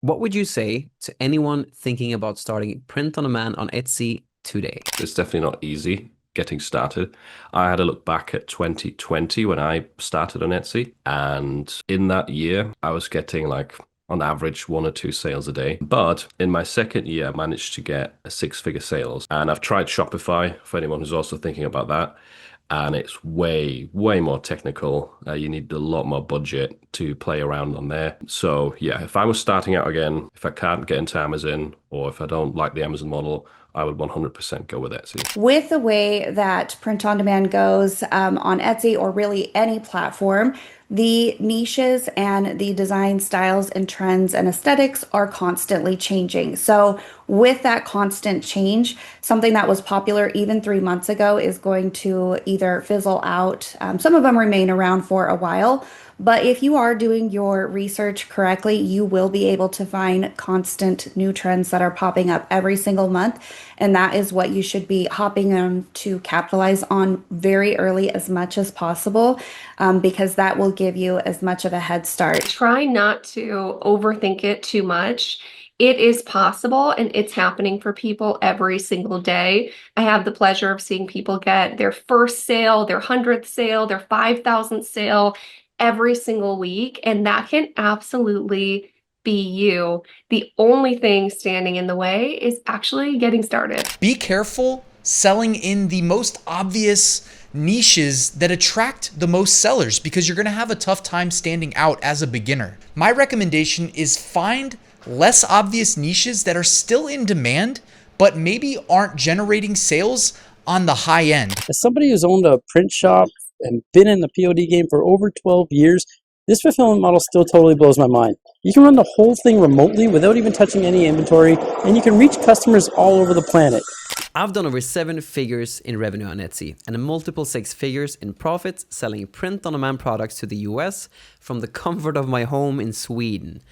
What would you say to anyone thinking about starting print on demand on Etsy today? It's definitely not easy getting started. I had a look back at 2020 when I started on Etsy, and in that year, I was getting like on average one or two sales a day. But in my second year, I managed to get a six-figure sales. And I've tried Shopify for anyone who's also thinking about that. And it's way, way more technical. You need a lot more budget to play around on there. So yeah, if I was starting out again, if I can't get into Amazon or if I don't like the Amazon model, I would 100% go with Etsy. With the way that print on demand goes on Etsy or really any platform, the niches and the design styles and trends and aesthetics are constantly changing. So, with that constant change, something that was popular even 3 months ago is going to either fizzle out. Some of them remain around for a while. But if you are doing your research correctly, you will be able to find constant new trends that are popping up every single month. And that is what you should be hopping on to capitalize on very early as much as possible, because that will give you as much of a head start. Try not to overthink it too much. It is possible and it's happening for people every single day. I have the pleasure of seeing people get their first sale, their 100th sale, their 5,000th sale every single week. And that can absolutely be you. The only thing standing in the way is actually getting started. Be careful selling in the most obvious niches that attract the most sellers because you're gonna have a tough time standing out as a beginner. My recommendation is find less obvious niches that are still in demand, but maybe aren't generating sales on the high end. As somebody who's owned a print shop and been in the POD game for over 12 years, this fulfillment model still totally blows my mind. You can run the whole thing remotely without even touching any inventory, and you can reach customers all over the planet. I've done over 7 figures in revenue on Etsy and multiple 6 figures in profits selling print-on-demand products to the US from the comfort of my home in Sweden.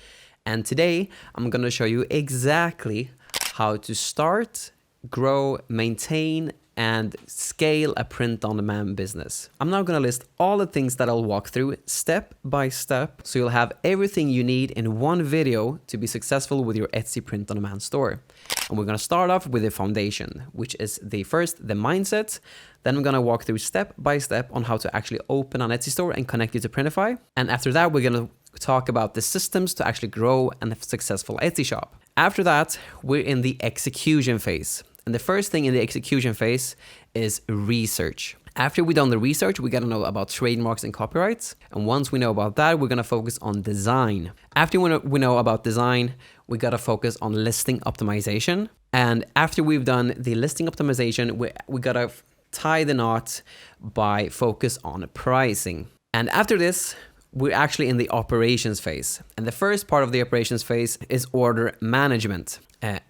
And today, I'm going to show you exactly how to start, grow, maintain, and scale a print-on-demand business. I'm now gonna list all the things that I'll walk through step by step, so you'll have everything you need in one video to be successful with your Etsy print-on-demand store. And we're gonna start off with the foundation, which is the mindset. Then I'm gonna walk through step by step on how to actually open an Etsy store and connect it to Printify. And after that, we're gonna talk about the systems to actually grow a successful Etsy shop. After that, we're in the execution phase. And the first thing in the execution phase is research. After we've done the research, we gotta know about trademarks and copyrights. And once we know about that, we're gonna focus on design. After we know about design, we gotta focus on listing optimization. And after we've done the listing optimization, we gotta tie the knot by focus on pricing. And after this, we're actually in the operations phase. And the first part of the operations phase is order management.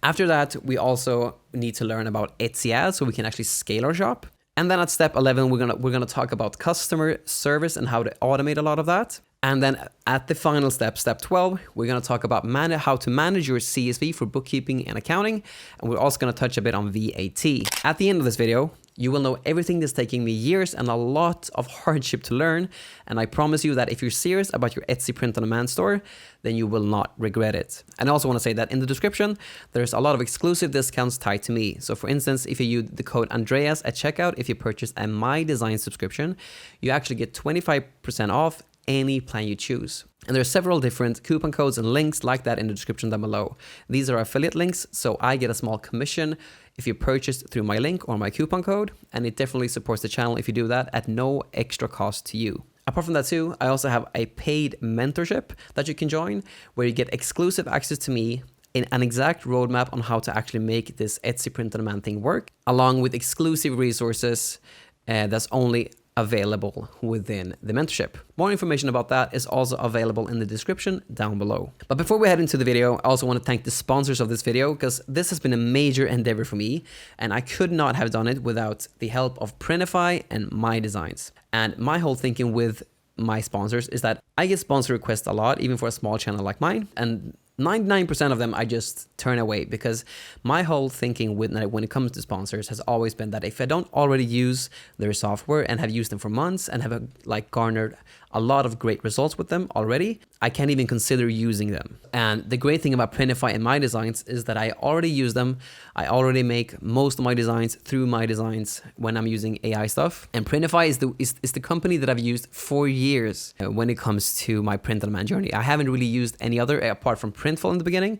After that, we also need to learn about Etsy ads so we can actually scale our shop. And then at step 11, we're gonna talk about customer service and how to automate a lot of that. And then at the final step, step 12, we're gonna talk about how to manage your CSV for bookkeeping and accounting. And we're also gonna touch a bit on VAT. At the end of this video, you will know everything that's taking me years and a lot of hardship to learn. And I promise you that if you're serious about your Etsy print-on-demand store, then you will not regret it. And I also want to say that in the description, there's a lot of exclusive discounts tied to me. So for instance, if you use the code Andreas at checkout, if you purchase a My Design subscription, you actually get 25% off any plan you choose. And there are several different coupon codes and links like that in the description down below. These are affiliate links, so I get a small commission if you purchase through my link or my coupon code, and it definitely supports the channel if you do that at no extra cost to you. Apart from that too, I also have a paid mentorship that you can join where you get exclusive access to me in an exact roadmap on how to actually make this Etsy print-on-demand thing work, along with exclusive resources that's only available within the mentorship. More information about that is also available in the description down below. But before we head into the video, I also want to thank the sponsors of this video because this has been a major endeavor for me and I could not have done it without the help of Printify and My Designs. And my whole thinking with my sponsors is that I get sponsor requests a lot, even for a small channel like mine. And 99% of them I just turn away, because my whole thinking when it comes to sponsors has always been that if I don't already use their software and have used them for months and have like garnered a lot of great results with them already, I can't even consider using them. And the great thing about Printify and my designs is that I already use them. I already make most of my designs through my designs when I'm using AI stuff. And Printify is the company that I've used for years when it comes to my print-on-demand journey. I haven't really used any other apart from Printful in the beginning,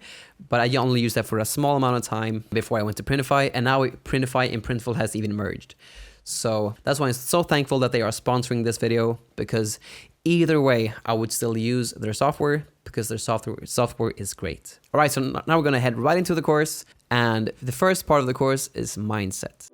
but I only used that for a small amount of time before I went to Printify, and now Printify and Printful has even merged. So that's why I'm so thankful that they are sponsoring this video, because either way, I would still use their software because their software is great. All right, so now we're gonna head right into the course, and the first part of the course is mindset.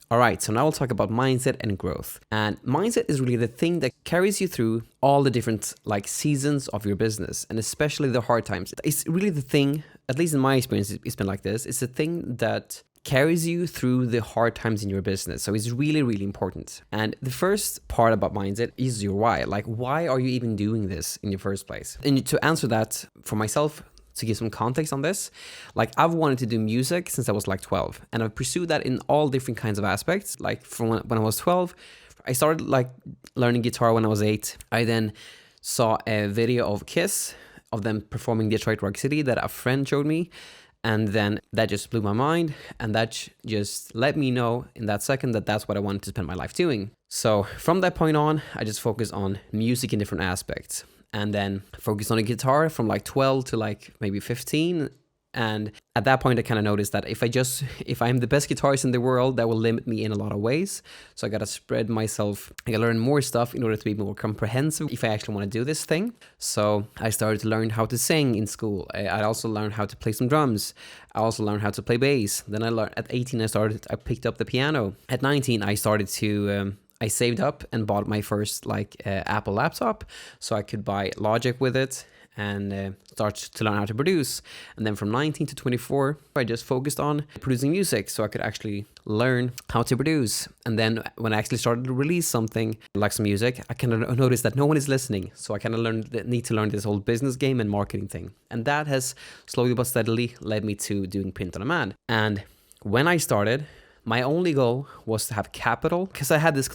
All right, so now we'll talk about mindset and growth. And mindset is really the thing that carries you through all the different like seasons of your business, and especially the hard times. It's really the thing, at least in my experience, it's been like this. It's the thing that carries you through the hard times in your business. So it's really, really important. And the first part about mindset is your why. Like, why are you even doing this in the first place? And to answer that for myself, to give some context on this, like I've wanted to do music since I was like 12, and I've pursued that in all different kinds of aspects. Like from when I was 12, I started like learning guitar when I was 8. I then saw a video of Kiss, of them performing Detroit Rock City that a friend showed me. And then that just blew my mind, and that just let me know in that second that that's what I wanted to spend my life doing. So from that point on, I just focused on music in different aspects, and then focused on the guitar from like 12 to like maybe 15. And at that point, I kind of noticed that if I'm the best guitarist in the world, that will limit me in a lot of ways. So I got to spread myself. I got to learn more stuff in order to be more comprehensive if I actually want to do this thing. So I started to learn how to sing in school. I also learned how to play some drums. I also learned how to play bass. Then at 18, I picked up the piano. At 19, I saved up and bought my first Apple laptop so I could buy Logic with it and start to learn how to produce. And then from 19 to 24, I just focused on producing music so I could actually learn how to produce. And then when I actually started to release something like some music, I kind of noticed that no one is listening. So I kind of need to learn this whole business game and marketing thing. And that has slowly but steadily led me to doing print on demand. And when I started, my only goal was to have capital, because I had this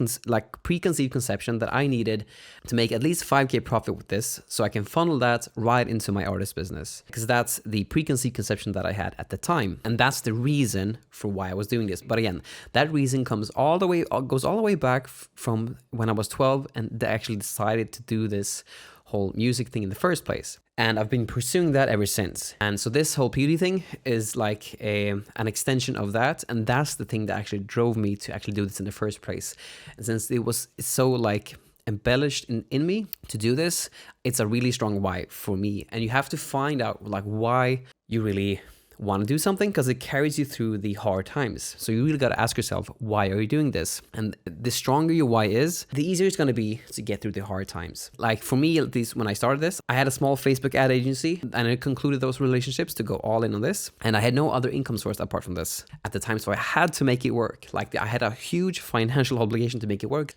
preconceived conception that I needed to make at least 5K profit with this so I can funnel that right into my artist business, because that's the preconceived conception that I had at the time. And that's the reason for why I was doing this. But again, that reason goes all the way back from when I was 12 and I actually decided to do this whole music thing in the first place. And I've been pursuing that ever since. And so this whole beauty thing is like an extension of that. And that's the thing that actually drove me to actually do this in the first place. And since it was so like embellished in me to do this, it's a really strong why for me. And you have to find out like why you really want to do something, because it carries you through the hard times. So you really got to ask yourself, why are you doing this? And the stronger your why is, the easier it's going to be to get through the hard times. Like for me, at least when I started this, I had a small Facebook ad agency and I concluded those relationships to go all in on this. And I had no other income source apart from this at the time. So I had to make it work. Like I had a huge financial obligation to make it work.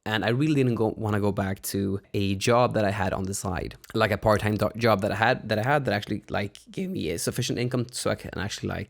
And I really didn't want to go back to a job that I had on the side, like a part-time job that I had that actually like gave me a sufficient income so I can actually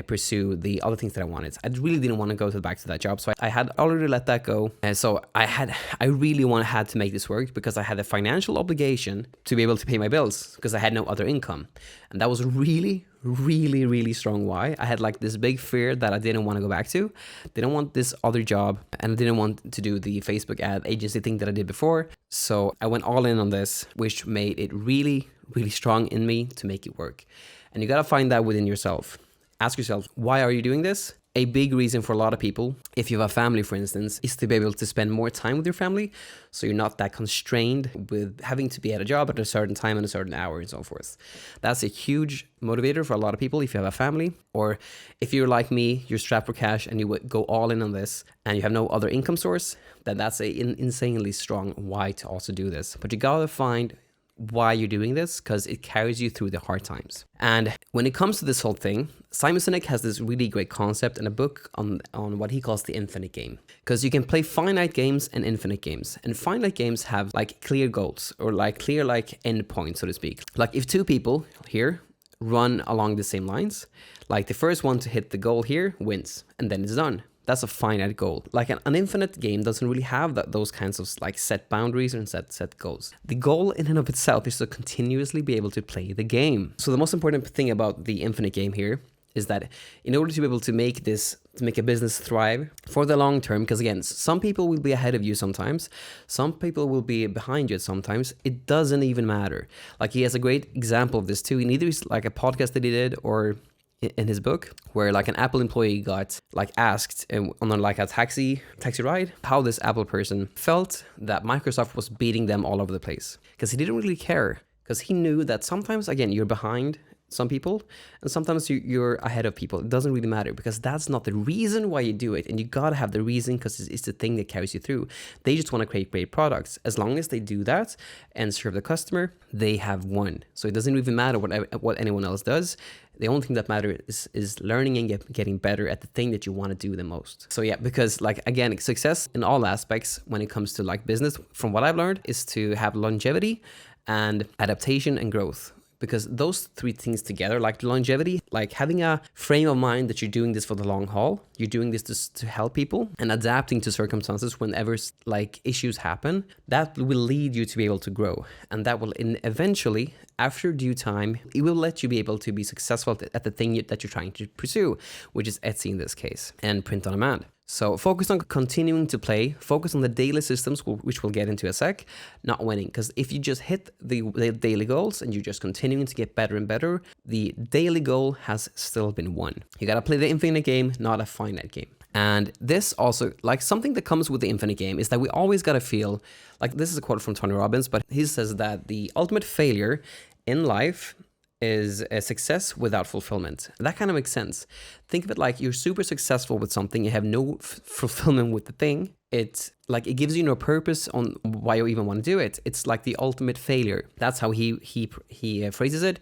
pursue the other things that I wanted. I really didn't want to go back to that job, so I had already let that go. And so I really had to make this work because I had a financial obligation to be able to pay my bills because I had no other income, and that was a really, really strong why. I had like this big fear that I didn't want to go back to. Didn't want this other job, and I didn't want to do the Facebook ad agency thing that I did before. So I went all in on this, which made it really, really strong in me to make it work. And you got to find that within yourself. Ask yourself, why are you doing this? A big reason for a lot of people, if you have a family, for instance, is to be able to spend more time with your family. So you're not that constrained with having to be at a job at a certain time and a certain hour and so forth. That's a huge motivator for a lot of people if you have a family. Or if you're like me, you're strapped for cash and you would go all in on this and you have no other income source, then that's an insanely strong why to also do this. But you gotta find why you're doing this, because it carries you through the hard times. And when it comes to this whole thing, Simon Sinek has this really great concept in a book on what he calls the infinite game. Because you can play finite games and infinite games. And finite games have like clear goals, or like clear like endpoints, so to speak. Like if two people here run along the same lines, like the first one to hit the goal here wins, and then it's done. That's a finite goal. Like an infinite game doesn't really have those kinds of like set boundaries and set goals. The goal in and of itself is to continuously be able to play the game. So the most important thing about the infinite game here is that in order to be able to make a business thrive for the long term, because again, some people will be ahead of you sometimes, some people will be behind you sometimes, it doesn't even matter. Like he has a great example of this too. In either like a podcast that he did or in his book, where like an Apple employee got like asked on like a taxi ride how this Apple person felt that Microsoft was beating them all over the place, because he didn't really care, because he knew that sometimes, again, you're behind some people and sometimes you're ahead of people. It doesn't really matter, because that's not the reason why you do it, and you gotta have the reason, because it's the thing that carries you through. They just want to create great products. As long as they do that and serve the customer, they have won. So it doesn't even matter what anyone else does. The only thing that matters is learning and getting better at the thing that you want to do the most. So yeah, because like again, success in all aspects when it comes to like business, from what I've learned, is to have longevity and adaptation and growth. Because those three things together, like longevity, like having a frame of mind that you're doing this for the long haul, you're doing this to help people, and adapting to circumstances whenever like issues happen, that will lead you to be able to grow. And that will eventually, after due time, it will let you be able to be successful at the thing that you're trying to pursue, which is Etsy in this case, and print on demand. So focus on continuing to play, focus on the daily systems, which we'll get into a sec, not winning. Because if you just hit the daily goals and you're just continuing to get better and better, the daily goal has still been won. You gotta play the infinite game, not a finite game. And this also, like something that comes with the infinite game is that we always gotta feel, like this is a quote from Tony Robbins, but he says that the ultimate failure in life is a success without fulfillment. That kind of makes sense. Think of it like you're super successful with something, you have no fulfillment with the thing. It's like it gives you no purpose on why you even want to do it. It's like the ultimate failure. That's how he phrases it,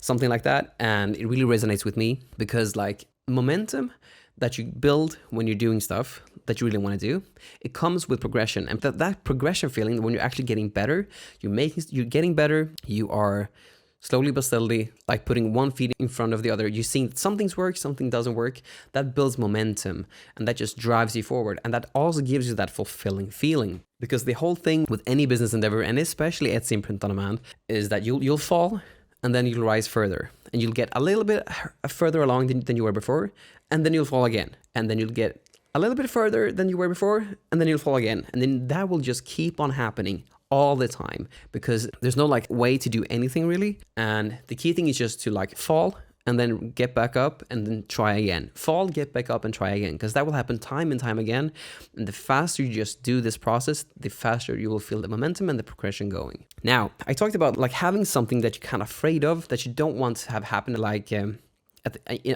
something like that. And it really resonates with me, because like momentum that you build when you're doing stuff that you really want to do, it comes with progression. And that progression feeling, when you're actually getting better, you're getting better, you are slowly but steadily, like putting one feet in front of the other. You're seeing that some things work, something doesn't work. That builds momentum, and that just drives you forward. And that also gives you that fulfilling feeling. Because the whole thing with any business endeavor, and especially Etsy and print on demand, is that you'll fall, and then you'll rise further. And you'll get a little bit further along than you were before, and then you'll fall again. And then you'll get a little bit further than you were before, and then you'll fall again. And then that will just keep on happening all the time, because there's no like way to do anything really. And the key thing is just to like fall and then get back up and then try again. Fall, get back up and try again, because that will happen time and time again. And the faster you just do this process, the faster you will feel the momentum and the progression going. Now, I talked about like having something that you're kind of afraid of, that you don't want to have happen, like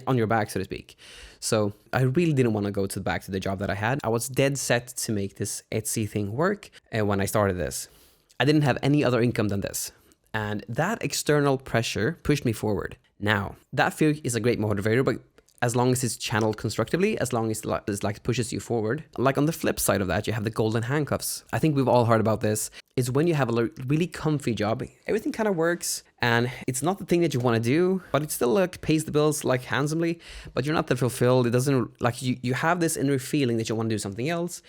on your back, so to speak. So I really didn't want to go back to the job that I had. I was dead set to make this Etsy thing work. And when I started this, I didn't have any other income than this. And that external pressure pushed me forward. Now, that fear is a great motivator, but as long as it's channeled constructively, as long as it like pushes you forward. Like on the flip side of that, you have the golden handcuffs. I think we've all heard about this. It's when you have a really comfy job, everything kind of works, and it's not the thing that you want to do, but it still like pays the bills like handsomely, but you're not that fulfilled. It doesn't like you have this inner feeling that you want to do something else,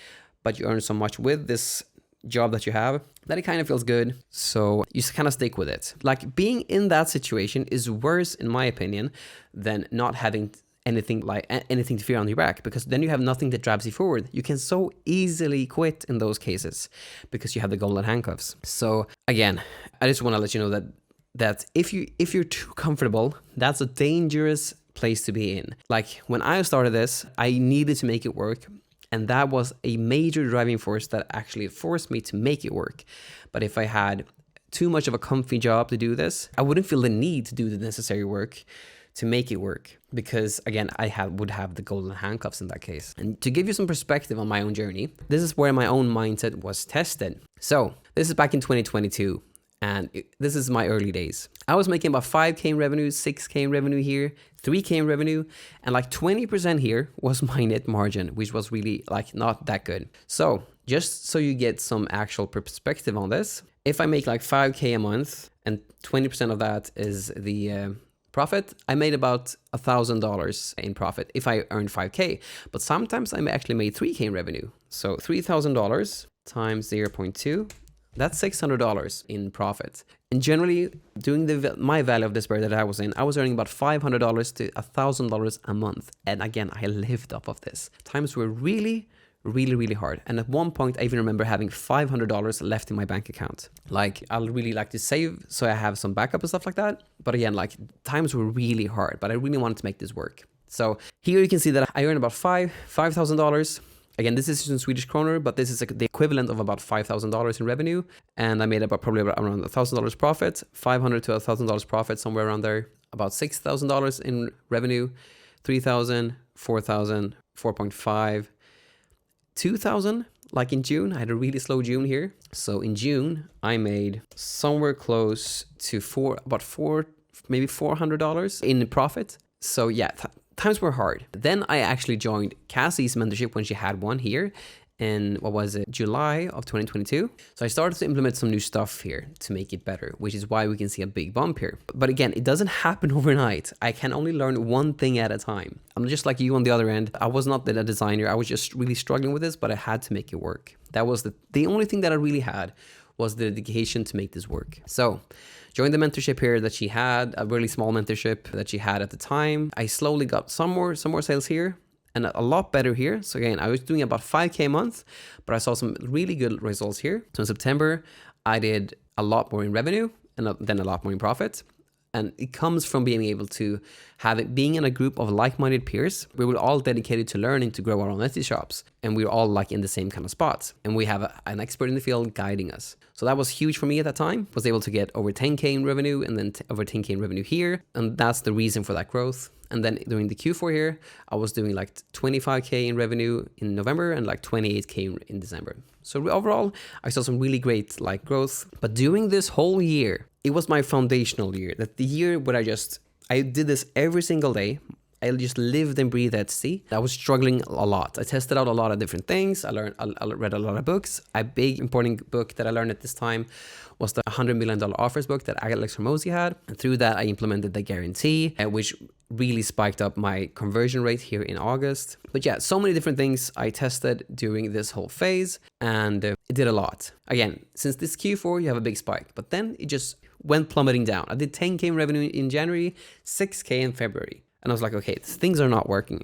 but you earn so much with this job that you have that it kind of feels good, so you just kind of stick with it. Like being in that situation is worse, in my opinion, than not having anything to fear on your back, because then you have nothing that drives you forward. You can so easily quit in those cases because you have the golden handcuffs. So again, I just want to let you know that if you're too comfortable, that's a dangerous place to be in. Like when I started this, I needed to make it work. And that was a major driving force that actually forced me to make it work. But if I had too much of a comfy job to do this, I wouldn't feel the need to do the necessary work to make it work. Because again, would have the golden handcuffs in that case. And to give you some perspective on my own journey, this is where my own mindset was tested. So this is back in 2022. this is my early days. I was making about 5K in revenue, 6K in revenue here, 3K in revenue, and like 20% here was my net margin, which was really like not that good. So just so you get some actual perspective on this, if I make like 5K a month and 20% of that is the profit, I made about $1,000 in profit if I earned 5K. But sometimes I actually made 3K in revenue. So $3,000 times 0.2, that's $600 in profit. And generally, doing my value of despair that I was in, I was earning about $500 to $1,000 a month. And again, I lived off of this. Times were really hard. And at one point, I even remember having $500 left in my bank account. Like, I'll really like to save so I have some backup and stuff like that. But again, like, times were really hard, but I really wanted to make this work. So here you can see that I earned about $5,000. Again, this is in Swedish kroner, but this is the equivalent of about $5,000 in revenue. And I made probably around $1,000 profit, $500 to $1,000 profit, somewhere around there. About $6,000 in revenue, $3,000, $4,000, 4.5, 2,000. Like in June, I had a really slow June here. So in June, I made somewhere close to maybe $400 in profit. So yeah, times were hard. Then I actually joined Cassiy's mentorship when she had one here in, July of 2022. So I started to implement some new stuff here to make it better, which is why we can see a big bump here. But again, it doesn't happen overnight. I can only learn one thing at a time. I'm just like you on the other end. I was not a designer. I was just really struggling with this, but I had to make it work. That was the only thing that I really had was the dedication to make this work. So joined the mentorship here that she had, a really small mentorship that she had at the time. I slowly got some more sales here and a lot better here. So again, I was doing about 5K a month, but I saw some really good results here. So in September, I did a lot more in revenue and then a lot more in profit. And it comes from being able to being in a group of like-minded peers. We were all dedicated to learning to grow our own Etsy shops. And we were all like in the same kind of spots. And we have an expert in the field guiding us. So that was huge for me at that time. Was able to get over 10K in revenue and then over 10K in revenue here. And that's the reason for that growth. And then during the Q4 here, I was doing like 25K in revenue in November and like 28K in December. So overall, I saw some really great like growth. But during this whole year, it was my foundational year. That the year where I did this every single day. I just lived and breathed Etsy. I was struggling a lot. I tested out a lot of different things. I read a lot of books. A big important book that I learned at this time was the $100 Million Offers book that Alex Hormozi had. And through that, I implemented the guarantee, which really spiked up my conversion rate here in August. But yeah, so many different things I tested during this whole phase, and it did a lot. Again, since this Q4, you have a big spike, but then it just went plummeting down. I did 10K in revenue in January, 6K in February. And I was like, okay, things are not working.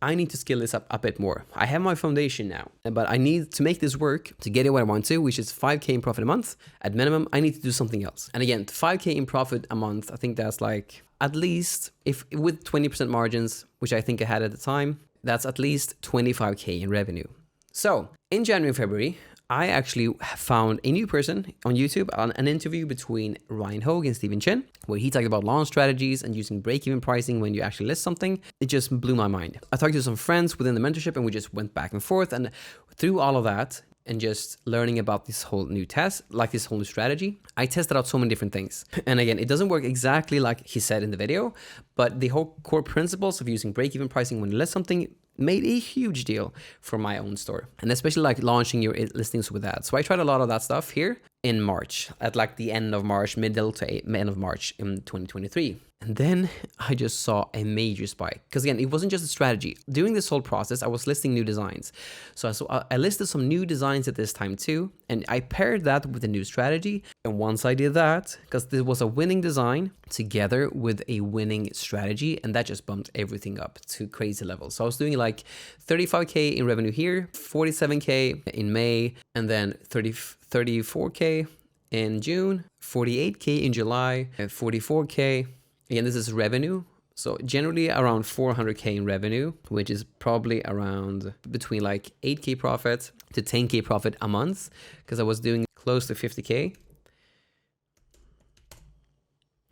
I need to scale this up a bit more. I have my foundation now, but I need to make this work to get it what I want to, which is 5K in profit a month. At minimum, I need to do something else. And again, 5K in profit a month, I think that's like at least, if with 20% margins, which I think I had at the time, that's at least 25K in revenue. So in January and February, I actually found a new person on YouTube on an interview between Ryan Hogue and Stephen Chin, where he talked about launch strategies and using break-even pricing when you actually list something. It just blew my mind. I talked to some friends within the mentorship and we just went back and forth, and through all of that and just learning about this whole new this whole new strategy, I tested out so many different things. And again, it doesn't work exactly like he said in the video, but the whole core principles of using break-even pricing when you list something made a huge deal for my own store, and especially like launching your listings with that. So I tried a lot of that stuff here in March, at like the end of March, middle to end of March in 2023. And then I just saw a major spike. Because again, it wasn't just a strategy. During this whole process, I was listing new designs. So I listed some new designs at this time too. And I paired that with a new strategy. And once I did that, because this was a winning design together with a winning strategy, and that just bumped everything up to crazy levels. So I was doing like 35K in revenue here, 47K in May, and then 34K in June, 48K in July, and 44K. Again, this is revenue. So generally around 400K in revenue, which is probably around between like 8K profit to 10K profit a month, because I was doing close to 50K.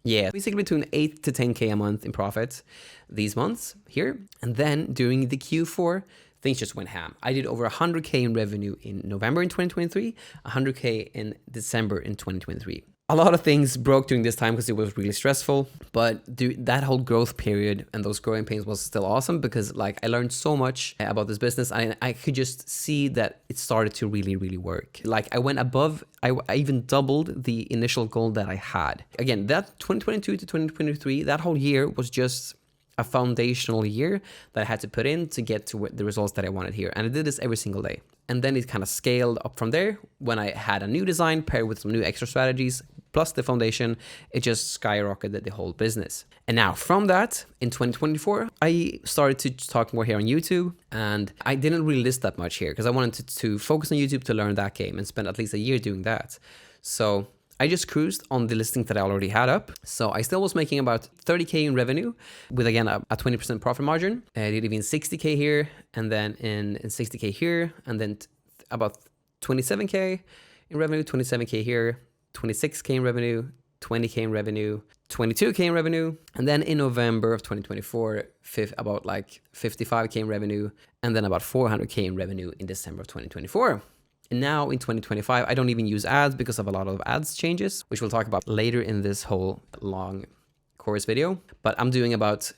Yeah, basically between 8 to 10K a month in profit these months here. And then during the Q4, things just went ham. I did over 100K in revenue in November in 2023, 100K in December in 2023. A lot of things broke during this time because it was really stressful, but that whole growth period and those growing pains was still awesome because like I learned so much about this business and I could just see that it started to really, really work. Like I went above, I even doubled the initial goal that I had. Again, that 2022 to 2023, that whole year was just a foundational year that I had to put in to get to the results that I wanted here. And I did this every single day. And then it kind of scaled up from there when I had a new design paired with some new extra strategies, plus the foundation, it just skyrocketed the whole business. And now from that, in 2024, I started to talk more here on YouTube, and I didn't really list that much here because I wanted to focus on YouTube to learn that game and spend at least a year doing that. So I just cruised on the listings that I already had up. So I still was making about 30K in revenue with, again, a 20% profit margin. I did even 60K here and then in 60K here and then about 27K in revenue, 27K here, 26K in revenue, 20K in revenue, 22K in revenue. And then in November of 2024, about like 55K in revenue and then about 400K in revenue in December of 2024. And now in 2025, I don't even use ads because of a lot of ads changes, which we'll talk about later in this whole long course video. But I'm doing about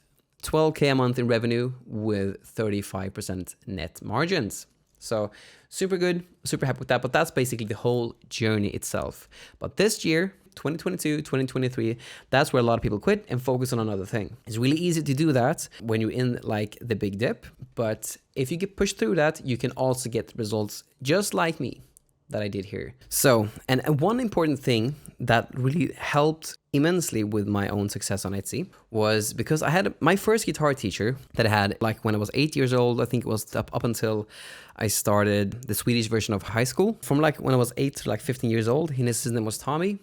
12K a month in revenue with 35% net margins. So super good, super happy with that. But that's basically the whole journey itself. But this year, 2022, 2023, that's where a lot of people quit and focus on another thing. It's really easy to do that when you're in like the big dip. But if you get pushed through that, you can also get results just like me that I did here. So, and one important thing that really helped immensely with my own success on Etsy was because I had my first guitar teacher that I had like when I was 8 years old. I think it was up until I started the Swedish version of high school. From like when I was 8 to like 15 years old, his name was Tommy.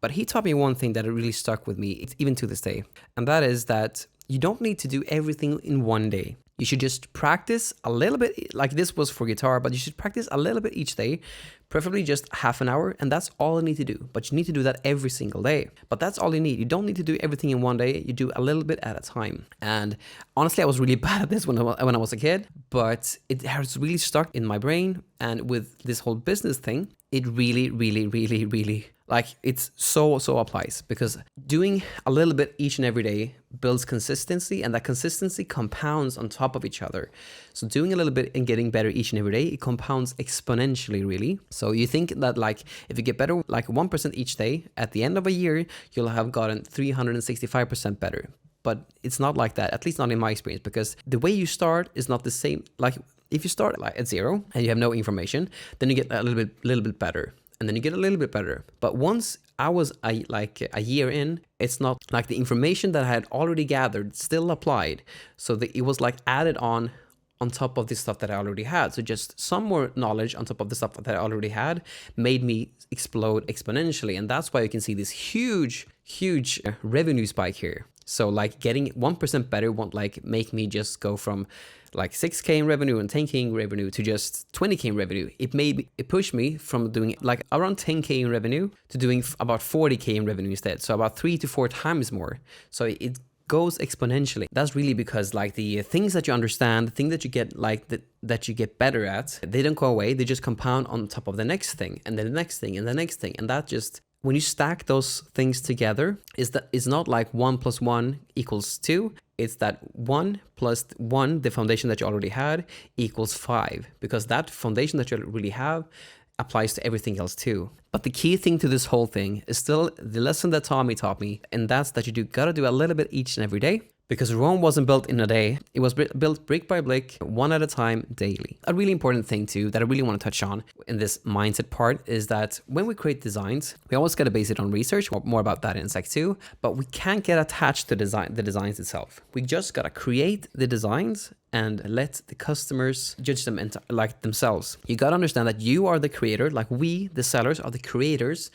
But he taught me one thing that really stuck with me, even to this day. And that is that you don't need to do everything in one day. You should just practice a little bit, like this was for guitar, but you should practice a little bit each day, preferably just half an hour, and that's all you need to do. But you need to do that every single day. But that's all you need. You don't need to do everything in one day. You do a little bit at a time. And honestly, I was really bad at this when I was a kid, but it has really stuck in my brain. And with this whole business thing, it really, really, really, really, like it's so applies because doing a little bit each and every day builds consistency, and that consistency compounds on top of each other. So doing a little bit and getting better each and every day, it compounds exponentially, really. So you think that like if you get better like 1% each day, at the end of a year, you'll have gotten 365% better. But it's not like that, at least not in my experience, because the way you start is not the same. Like if you start like at zero and you have no information, then you get a little bit better. And then you get a little bit better. But once I was like a year in, it's not like the information that I had already gathered still applied. So it was like added on top of the stuff that I already had. So just some more knowledge on top of the stuff that I already had made me explode exponentially. And that's why you can see this huge revenue spike here. So like getting 1% better won't like make me just go from like 6K in revenue and 10K in revenue to just 20K in revenue. It pushed me from doing like around 10K in revenue to doing about 40K in revenue instead. So about 3 to 4 times more. So it goes exponentially. That's really because like the things that you understand, the thing that you get like that you get better at, they don't go away. They just compound on top of the next thing and then the next thing and the next thing. And that just, when you stack those things together, it's not like 1 + 1 = 2. It's that 1 + 1, the foundation that you already had, equals 5. Because that foundation that you really have applies to everything else too. But the key thing to this whole thing is still the lesson that Tommy taught me, and that's that you gotta do a little bit each and every day. Because Rome wasn't built in a day. It was built brick by brick, one at a time, daily. A really important thing too that I really want to touch on in this mindset part is that when we create designs, we always got to base it on research. More about that in Sec 2. But we can't get attached to the designs itself. We just got to create the designs and let the customers judge them like themselves. You got to understand that you are the creator, like we, the sellers, are the creators.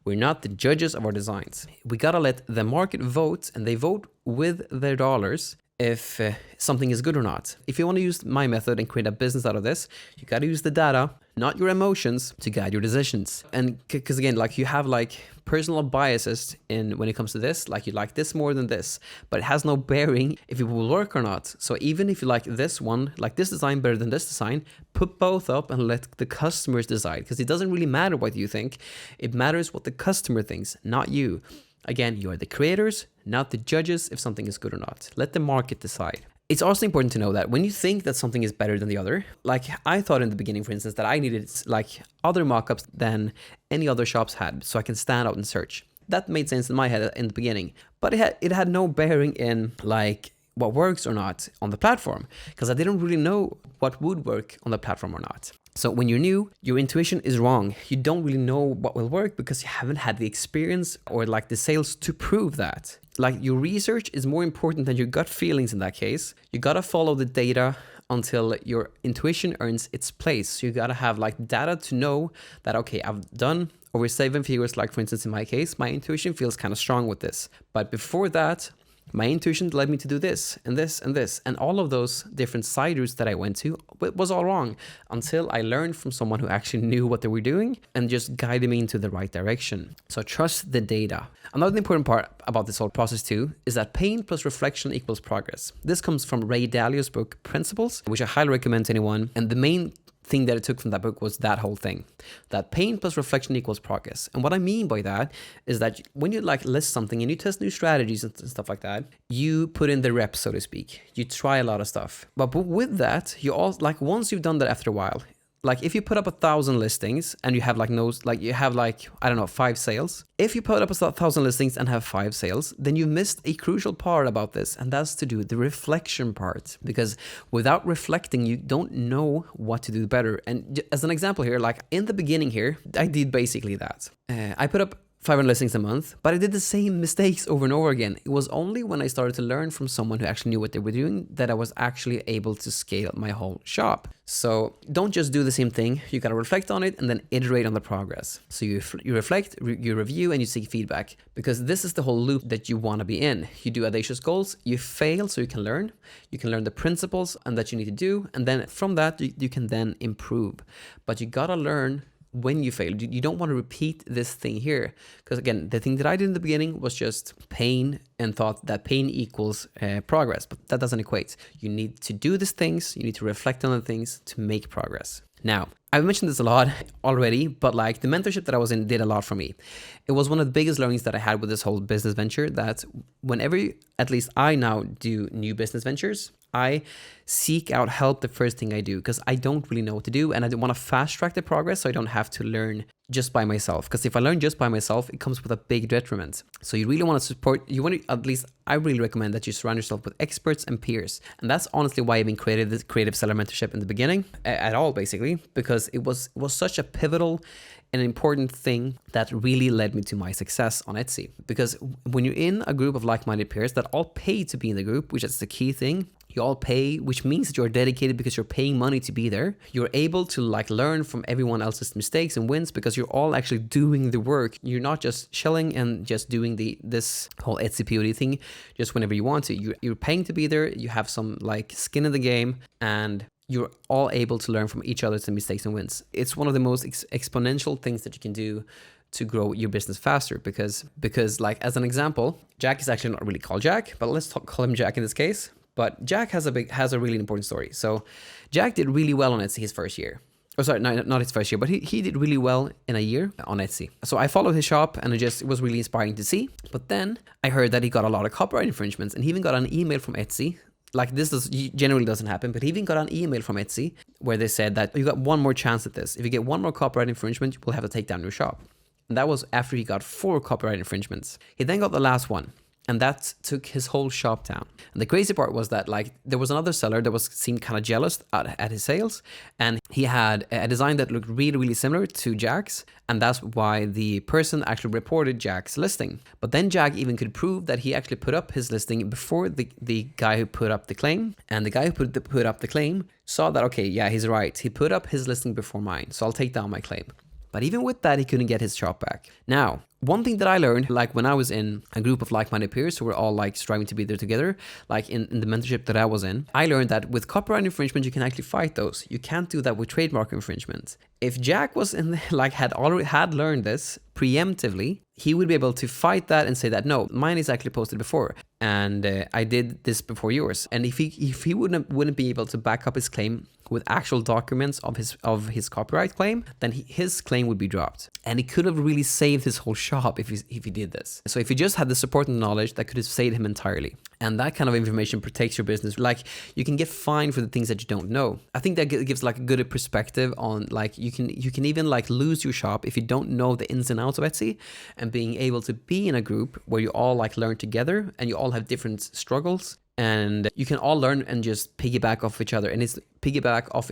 We're not the judges of our designs. We gotta let the market vote, and they vote with their dollars if something is good or not. If you want to use my method and create a business out of this, you gotta use the data, not your emotions, to guide your decisions. And because again, like you have like personal biases in when it comes to this, like you like this more than this, but it has no bearing if it will work or not. So even if you like this one, like this design better than this design, put both up and let the customers decide, because it doesn't really matter what you think. It matters what the customer thinks, not you. Again, you are the creators, not the judges if something is good or not. Let the market decide. It's also important to know that when you think that something is better than the other, like I thought in the beginning, for instance, that I needed like other mockups than any other shops had, so I can stand out and search. That made sense in my head in the beginning, but it had no bearing in like what works or not on the platform, because I didn't really know what would work on the platform or not. So when you're new, your intuition is wrong. You don't really know what will work because you haven't had the experience or like the sales to prove that. Like your research is more important than your gut feelings in that case. You gotta follow the data until your intuition earns its place. So you gotta have like data to know that, okay, I've done over 7 figures, like for instance in my case, my intuition feels kind of strong with this. But before that, my intuition led me to do this and this and this, and all of those different side routes that I went to was all wrong until I learned from someone who actually knew what they were doing and just guided me into the right direction. So trust the data. Another important part about this whole process too is that pain plus reflection equals progress. This comes from Ray Dalio's book Principles, which I highly recommend to anyone. And the main thing that I took from that book was that whole thing, that pain plus reflection equals progress. And what I mean by that is that when you like list something and you test new strategies and stuff like that, you put in the reps, so to speak. You try a lot of stuff. But with that, you all like once you've done that after a while, like if you put up 1,000 listings and you have like no, like you have like, I don't know, 5 sales. If you put up 1,000 listings and have 5 sales, then you missed a crucial part about this. And that's to do with the reflection part, because without reflecting, you don't know what to do better. And as an example here, like in the beginning here, I did basically that. I put up 500 listings a month, but I did the same mistakes over and over again. It was only when I started to learn from someone who actually knew what they were doing that I was actually able to scale my whole shop. So don't just do the same thing. You got to reflect on it and then iterate on the progress. So you reflect, you review, and you seek feedback, because this is the whole loop that you want to be in. You do audacious goals, you fail so you can learn. You can learn the principles and that you need to do, and then from that you can then improve. But you got to learn when you fail. You don't want to repeat this thing here, because again, the thing that I did in the beginning was just pain and thought that pain equals progress, but that doesn't equate. You need to do these things, you need to reflect on the things to make progress. Now, I've mentioned this a lot already, but like the mentorship that I was in did a lot for me. It was one of the biggest learnings that I had with this whole business venture, that whenever, at least I now do new business ventures, I seek out help the first thing I do, because I don't really know what to do, and I want to fast track the progress so I don't have to learn just by myself. Because if I learn just by myself, it comes with a big detriment. So you really want to support, at least I really recommend that you surround yourself with experts and peers. And that's honestly why I even created the creative seller mentorship in the beginning at all, basically, because it was such a pivotal and important thing that really led me to my success on Etsy. Because when you're in a group of like-minded peers that all pay to be in the group, which is the key thing, you all pay, which means that you're dedicated because you're paying money to be there. You're able to like learn from everyone else's mistakes and wins because you're all actually doing the work. You're not just chilling and just doing this whole Etsy POD thing just whenever you want to. You're paying to be there. You have some like skin in the game, and you're all able to learn from each other's mistakes and wins. It's one of the most exponential things that you can do to grow your business faster, because like as an example, Jack is actually not really called Jack, but let's call him Jack in this case. But Jack has a really important story. So Jack did really well on Etsy his first year. Oh, sorry, not his first year, but he did really well in a year on Etsy. So I followed his shop, and it was really inspiring to see. But then I heard that he got a lot of copyright infringements, and he even got an email from Etsy. Like generally doesn't happen, but he even got an email from Etsy where they said that you got one more chance at this. If you get one more copyright infringement, we'll have to take down your shop. And that was after he got 4 copyright infringements. He then got the last one, and that took his whole shop down. And the crazy part was that like there was another seller that seemed kind of jealous at his sales, and he had a design that looked really, really similar to Jack's, and that's why the person actually reported Jack's listing. But then Jack even could prove that he actually put up his listing before the guy who put up the claim, and the guy who put up the claim saw that, okay, yeah, he's right. He put up his listing before mine, so I'll take down my claim. But even with that, he couldn't get his shop back. Now, one thing that I learned, like when I was in a group of like-minded peers who were all like striving to be there together, like in the mentorship that I was in, I learned that with copyright infringement, you can actually fight those. You can't do that with trademark infringement. If Jack was in like had learned this preemptively, he would be able to fight that and say that no, mine is actually posted before, and I did this before yours. And if he wouldn't be able to back up his claim with actual documents of his copyright claim, then his claim would be dropped, and he could have really saved his whole shop if he did this. So if he just had the support and knowledge, that could have saved him entirely. And that kind of information protects your business. Like, you can get fined for the things that you don't know. I think that gives like a good perspective on like you can even like lose your shop if you don't know the ins and outs of Etsy, and being able to be in a group where you all like learn together and you all have different struggles, and you can all learn and just piggyback off each other, and it's piggyback off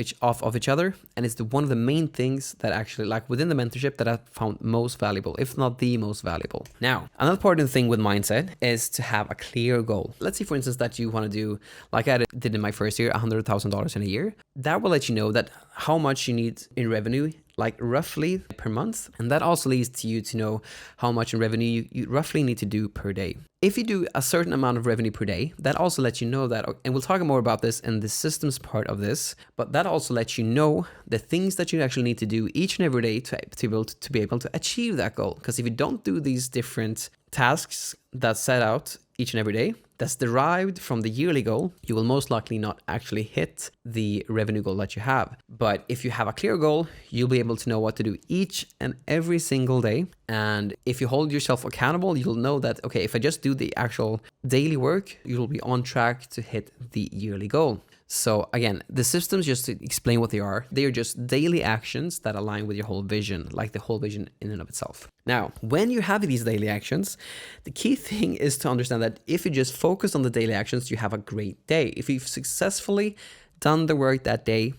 each other, and it's one of the main things that actually, like within the mentorship, that I found most valuable, if not the most valuable. Now, another important thing with mindset is to have a clear goal. Let's say, for instance, that you want to do, like I did in my first year, $100,000 in a year. That will let you know that how much you need in revenue, like roughly per month, and that also leads to you to know how much in revenue you roughly need to do per day. If you do a certain amount of revenue per day, that also lets you know that, and we'll talk more about this in the systems part of this, but that also lets you know the things that you actually need to do each and every day to be able to achieve that goal. Because if you don't do these different tasks that set out each and every day, that's derived from the yearly goal, you will most likely not actually hit the revenue goal that you have. But if you have a clear goal, you'll be able to know what to do each and every single day. And if you hold yourself accountable, you'll know that, okay, if I just do the actual daily work, you'll be on track to hit the yearly goal. So again, the systems, just to explain what they are just daily actions that align with your whole vision, like the whole vision in and of itself. Now, when you have these daily actions, the key thing is to understand that if you just focus on the daily actions, you have a great day. If you've successfully done the work that day,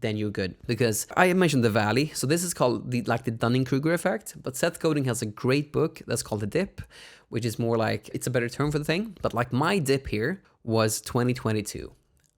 then you're good. Because I mentioned the valley, so this is called the Dunning-Kruger effect, but Seth Godin has a great book that's called The Dip, which is more like, it's a better term for the thing, but like my dip here was 2022.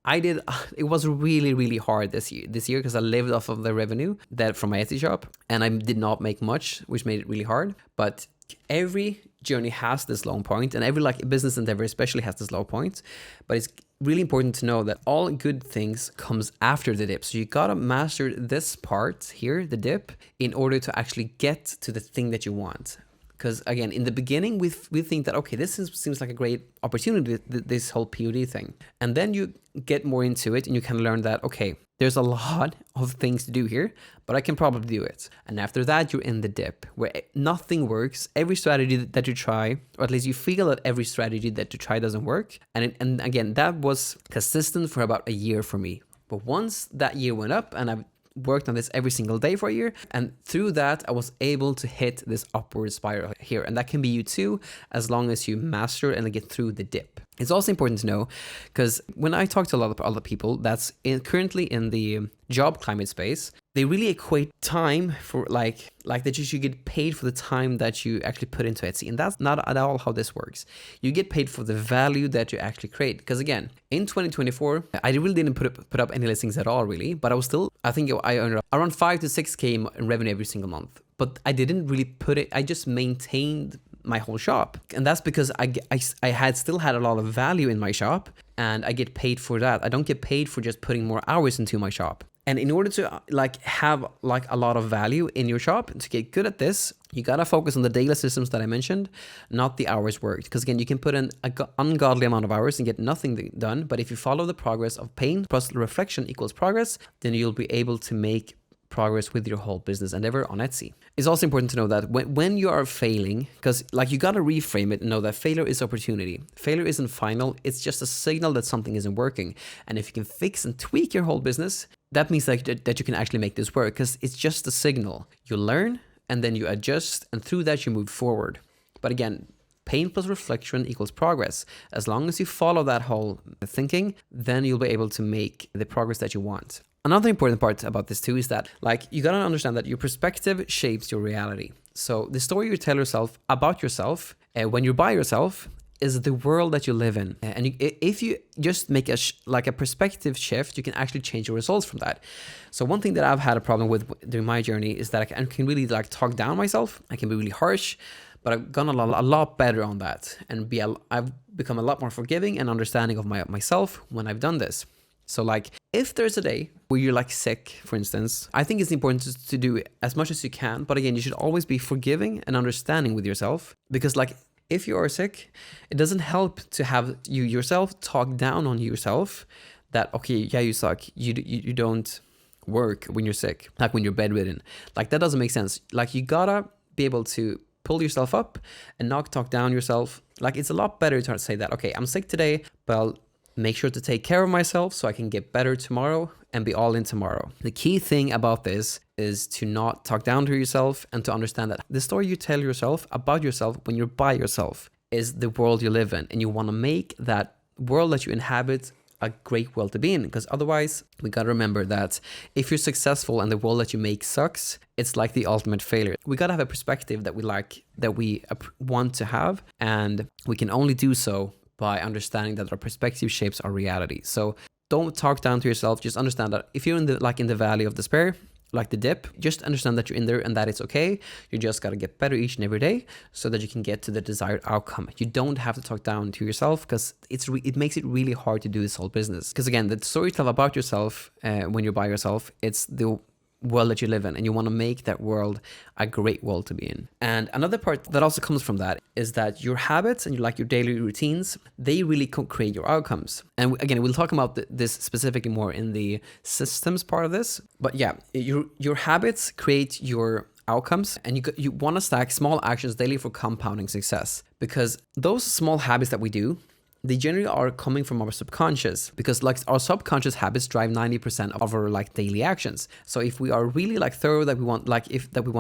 It was really, really hard this year because I lived off of the revenue that from my Etsy shop, and I did not make much, which made it really hard. But every journey has this low point, and every like business endeavor especially has this low point. But it's really important to know that all good things comes after the dip. So you gotta master this part here, the dip, in order to actually get to the thing that you want. Because again, in the beginning, we think that, okay, this seems like a great opportunity, this whole POD thing. And then you get more into it and you can learn that, okay, there's a lot of things to do here, but I can probably do it. And after that, you're in the dip where nothing works. Every strategy that you try, or at least you feel that every strategy that you try doesn't work. And again, that was consistent for about a year for me. But once that year went up and I worked on this every single day for a year, and through that I was able to hit this upward spiral here, and that can be you too, as long as you master and get through the dip. It's also important to know, because when I talk to a lot of other people that's currently in the job climate space, they really equate time for like that you should get paid for the time that you actually put into Etsy, and that's not at all how this works. You get paid for the value that you actually create. Because again, in 2024, I really didn't put up any listings at all, really, but I think I earned around 5 to 6K in revenue every single month. But I didn't really I just maintained my whole shop, and that's because I still had a lot of value in my shop, and I get paid for that. I don't get paid for just putting more hours into my shop. And in order to have a lot of value in your shop, to get good at this, you gotta focus on the daily systems that I mentioned, not the hours worked. Because again, you can put in an ungodly amount of hours and get nothing done. But if you follow the progress of pain plus reflection equals progress, then you'll be able to make progress with your whole business endeavor on Etsy. It's also important to know that when you are failing, because you gotta reframe it and know that failure is opportunity. Failure isn't final, it's just a signal that something isn't working. And if you can fix and tweak your whole business, that means that you can actually make this work, because it's just a signal. You learn and then you adjust, and through that you move forward. But again, pain plus reflection equals progress. As long as you follow that whole thinking, then you'll be able to make the progress that you want. Another important part about this too is that you gotta understand that your perspective shapes your reality. So the story you tell yourself about yourself when you're by yourself is the world that you live in. And if you just make a perspective shift, you can actually change your results from that. So one thing that I've had a problem with during my journey is that I can really like talk down myself. I can be really harsh, but I've gone a lot better on that, and I've become a lot more forgiving and understanding of myself when I've done this. So like if there's a day where you're like sick, for instance, I think it's important to do as much as you can. But again, you should always be forgiving and understanding with yourself, because like if you are sick, it doesn't help to have you yourself talk down on yourself that, okay, yeah, you suck. You don't work when you're sick, like when you're bedridden. Like that doesn't make sense. Like you gotta be able to pull yourself up and not talk down yourself. Like it's a lot better to say that, okay, I'm sick today, but I'll make sure to take care of myself so I can get better tomorrow and be all in tomorrow. The key thing about this is to not talk down to yourself and to understand that the story you tell yourself about yourself when you're by yourself is the world you live in, and you want to make that world that you inhabit a great world to be in, because otherwise we got to remember that if you're successful and the world that you make sucks, it's like the ultimate failure. We got to have a perspective that we want to have, and we can only do so by understanding that our perspective shapes our reality. So don't talk down to yourself. Just understand that if you're in the valley of despair, like the dip, just understand that you're in there and that it's okay. You just got to get better each and every day so that you can get to the desired outcome. You don't have to talk down to yourself, because it makes it really hard to do this whole business. Because again, the story you tell about yourself when you're by yourself, it's the world that you live in, and you want to make that world a great world to be in. And another part that also comes from that is that your habits and your daily routines, they really create your outcomes. And again, we'll talk about this specifically more in the systems part of this. But yeah, your habits create your outcomes, and you want to stack small actions daily for compounding success, because those small habits that we do, they generally are coming from our subconscious, because like our subconscious habits drive 90% of our like daily actions. So if we are really like thorough that we want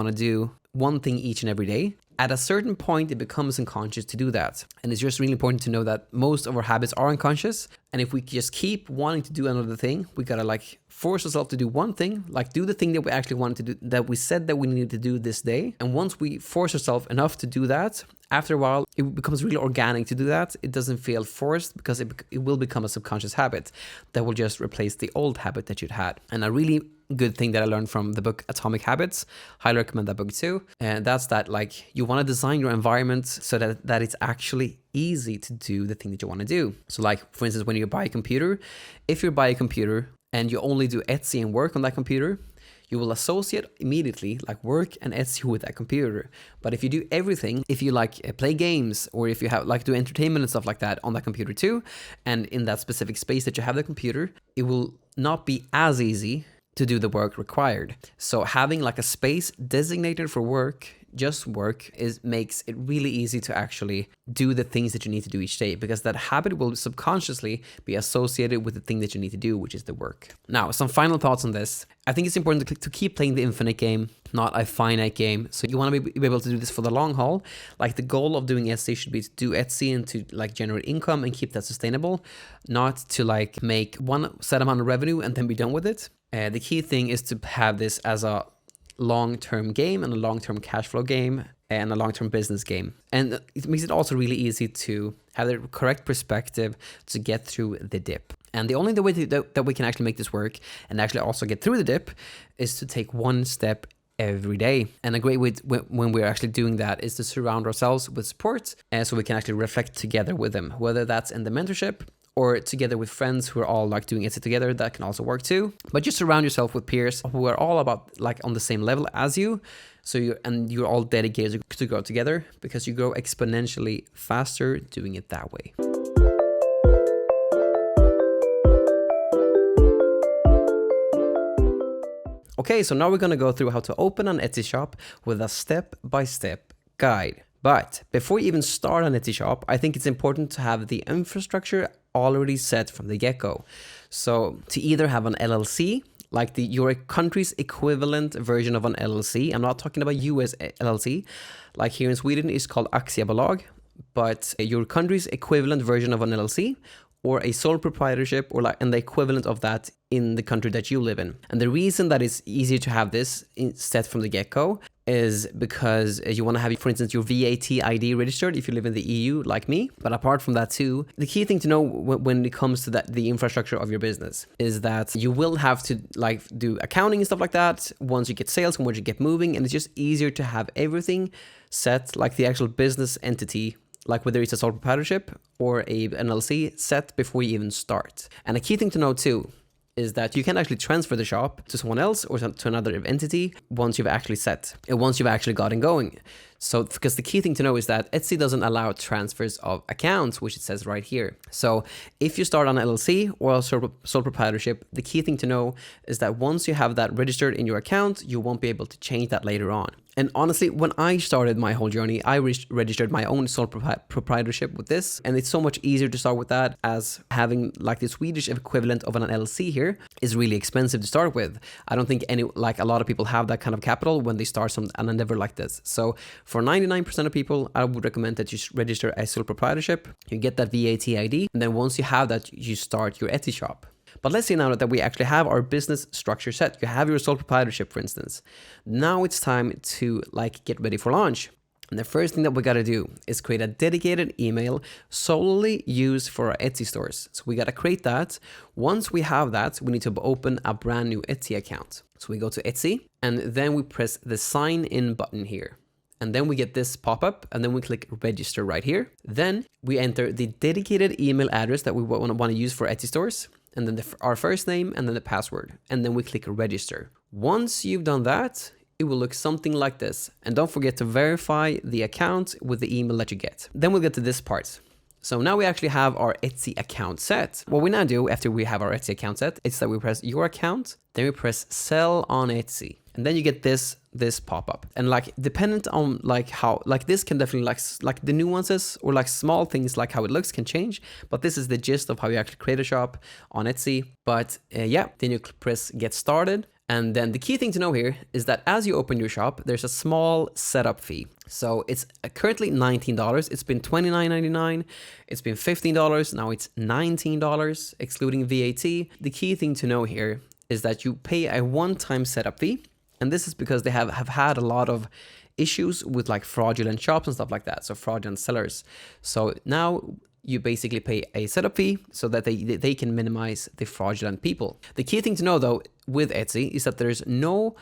to do one thing each and every day, at a certain point it becomes unconscious to do that. And it's just really important to know that most of our habits are unconscious, and if we just keep wanting to do another thing, we gotta like force ourselves to do one thing, like do the thing that we actually wanted to do, that we said that we needed to do this day. And once we force ourselves enough to do that, after a while it becomes really organic to do that. It doesn't feel forced, because it will become a subconscious habit that will just replace the old habit that you'd had. And a really good thing that I learned from the book Atomic Habits, highly recommend that book too, and that's that like you want to design your environment so that it's actually easy to do the thing that you want to do. So like for instance, when you buy a computer, if you buy a computer and you only do Etsy and work on that computer, you will associate immediately like work and Etsy with that computer. But if you do everything, if you like play games, or if you have like do entertainment and stuff like that on that computer too, and in that specific space that you have the computer, it will not be as easy to do the work required. So having like a space designated for work, just work, makes it really easy to actually do the things that you need to do each day, because that habit will subconsciously be associated with the thing that you need to do, which is the work. Now, some final thoughts on this. I think it's important to keep playing the infinite game, not a finite game. So you want to be able to do this for the long haul. Like the goal of doing Etsy should be to do Etsy and to like generate income and keep that sustainable, not to like make one set amount of revenue and then be done with it. The key thing is to have this as a long-term game and a long-term cash flow game and a long-term business game. And it makes it also really easy to have the correct perspective to get through the dip. And the only way that we can actually make this work and actually also get through the dip is to take one step every day. And a great way when we're actually doing that is to surround ourselves with support, and so we can actually reflect together with them, whether that's in the mentorship or together with friends who are all like doing it together. That can also work too. But just surround yourself with peers who are all about like on the same level as you. So you're all dedicated to grow together, because you grow exponentially faster doing it that way. Okay, so now we're gonna go through how to open an Etsy shop with a step-by-step guide. But before you even start an Etsy shop, I think it's important to have the infrastructure already set from the get-go. So to either have an LLC, like your country's equivalent version of an LLC. I'm not talking about US LLC. Like here in Sweden, it's called aktiebolag, but your country's equivalent version of an LLC, or a sole proprietorship, or and the equivalent of that in the country that you live in. And the reason that it's easier to have this set from the get-go is because you want to have, for instance, your VAT ID registered if you live in the EU like me. But apart from that too, the key thing to know when it comes to the infrastructure of your business is that you will have to like do accounting and stuff like that once you get sales and once you get moving, and it's just easier to have everything set, like the actual business entity, like whether it's a sole proprietorship or an LLC, set before you even start. And a key thing to know too is that you can actually transfer the shop to someone else or to another entity once you've actually once you've actually gotten going. So, because the key thing to know is that Etsy doesn't allow transfers of accounts, which it says right here. So if you start on an LLC or a sole proprietorship, the key thing to know is that once you have that registered in your account, you won't be able to change that later on. And honestly, when I started my whole journey, I registered my own sole proprietorship with this. And it's so much easier to start with that, as having like the Swedish equivalent of an LLC here is really expensive to start with. I don't think a lot of people have that kind of capital when they start an endeavor like this. So for 99% of people, I would recommend that you register a sole proprietorship. You get that VAT ID. And then once you have that, you start your Etsy shop. But let's say now that we actually have our business structure set. You have your sole proprietorship, for instance. Now it's time to like get ready for launch. And the first thing that we got to do is create a dedicated email solely used for our Etsy stores. So we got to create that. Once we have that, we need to open a brand new Etsy account. So we go to Etsy and then we press the sign in button here. And then we get this pop-up and then we click register right here. Then we enter the dedicated email address that we want to use for Etsy stores, and then our first name and then the password. And then we click register. Once you've done that, it will look something like this. And don't forget to verify the account with the email that you get. Then we'll get to this part. So now we actually have our Etsy account set. What we now do after we have our Etsy account set is that we press your account, then we press sell on Etsy. And then you get this pop-up. And like dependent on like how, like this can definitely like the nuances or like small things like how it looks can change. But this is the gist of how you actually create a shop on Etsy. But yeah, then you press get started. And then the key thing to know here is that as you open your shop, there's a small setup fee. So it's currently $19. It's been $29.99. It's been $15. Now it's $19, excluding VAT. The key thing to know here is that you pay a one-time setup fee. And this is because they have had a lot of issues with like fraudulent shops and stuff like that. So fraudulent sellers. So now you basically pay a setup fee so that they can minimize the fraudulent people. The key thing to know though with Etsy is that there's no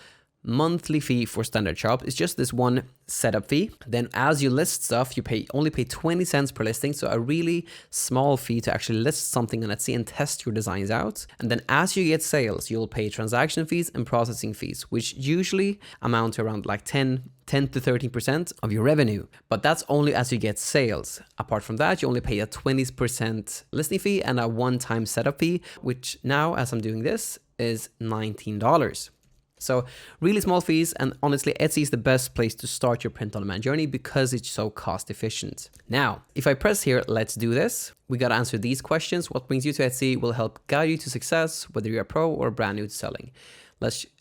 monthly fee for standard shop. It's just this one setup fee. Then as you list stuff, you only pay 20 cents per listing. So a really small fee to actually list something on Etsy and test your designs out. And then as you get sales, you'll pay transaction fees and processing fees, which usually amount to around like 10 to 13% of your revenue. But that's only as you get sales. Apart from that, you only pay a 20% listing fee and a one-time setup fee, which now as I'm doing this is $19. So really small fees, and honestly, Etsy is the best place to start your print-on-demand journey because it's so cost efficient. Now, if I press here, let's do this. We got to answer these questions. What brings you to Etsy will help guide you to success, whether you're a pro or brand new to selling.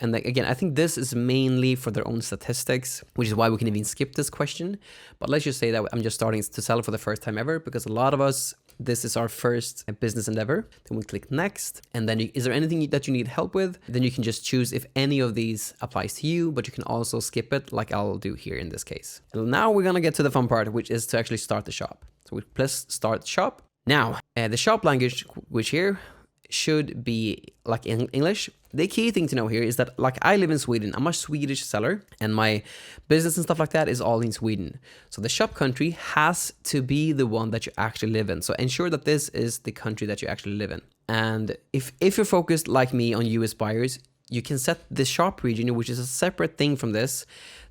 And again, I think this is mainly for their own statistics, which is why we can even skip this question. But let's just say that I'm just starting to sell for the first time ever, because a lot of us, this is our first business endeavor. Then we click next. And then is there anything that you need help with? Then you can just choose if any of these applies to you, but you can also skip it like I'll do here in this case. And now we're going to get to the fun part, which is to actually start the shop. So we press start shop. Now, the shop language, which here should be like in English. The key thing to know here is that like I live in Sweden, I'm a Swedish seller and my business and stuff like that is all in Sweden. So the shop country has to be the one that you actually live in. So ensure that this is the country that you actually live in. And if you're focused like me on US buyers, you can set the shop region, which is a separate thing from this,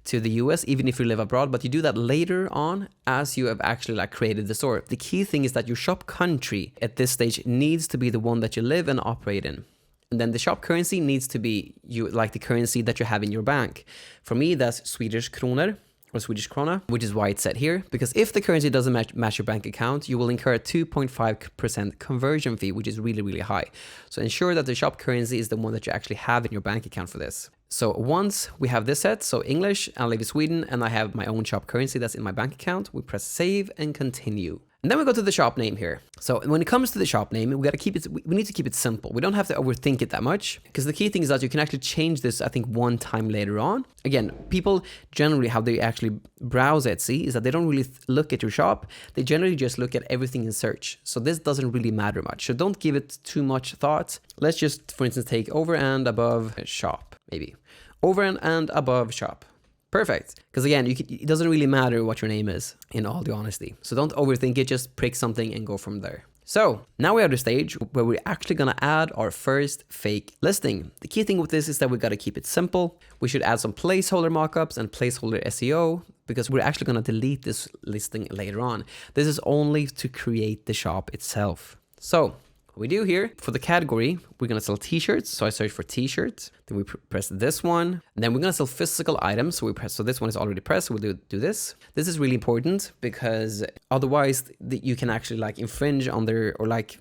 to the US, even if you live abroad, but you do that later on as you have actually like created the store. The key thing is that your shop country at this stage needs to be the one that you live and operate in. And then the shop currency needs to be like the currency that you have in your bank. For me, that's Swedish kronor or Swedish krona, which is why it's set here. Because if the currency doesn't match your bank account, you will incur a 2.5% conversion fee, which is really, really high. So ensure that the shop currency is the one that you actually have in your bank account for this. So once we have this set, so English, I live in Sweden, and I have my own shop currency that's in my bank account, we press save and continue. And then we go to the shop name here. So when it comes to the shop name, we need to keep it simple. We don't have to overthink it that much, because the key thing is that you can actually change this, I think, one time later on. Again, people generally, how they actually browse Etsy is that they don't really look at your shop. They generally just look at everything in search. So this doesn't really matter much. So don't give it too much thought. Let's just, for instance, take over and above shop, maybe. Over and above shop. Perfect. Because again, it doesn't really matter what your name is, in all the honesty. So don't overthink it, just prick something and go from there. So now we have the stage where we're actually going to add our first fake listing. The key thing with this is that we got to keep it simple. We should add some placeholder mockups and placeholder SEO, because we're actually going to delete this listing later on. This is only to create the shop itself. So what we do here, for the category, we're going to sell t-shirts. So I search for t-shirts, then we press this one, and then we're going to sell physical items. So so this one is already pressed. So we'll do this. This is really important, because otherwise you can actually like infringe on their, or like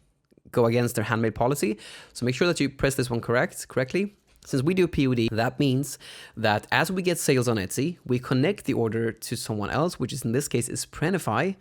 go against their handmade policy. So make sure that you press this one correctly. Since we do POD, that means that as we get sales on Etsy, we connect the order to someone else, which is in this case is Printify,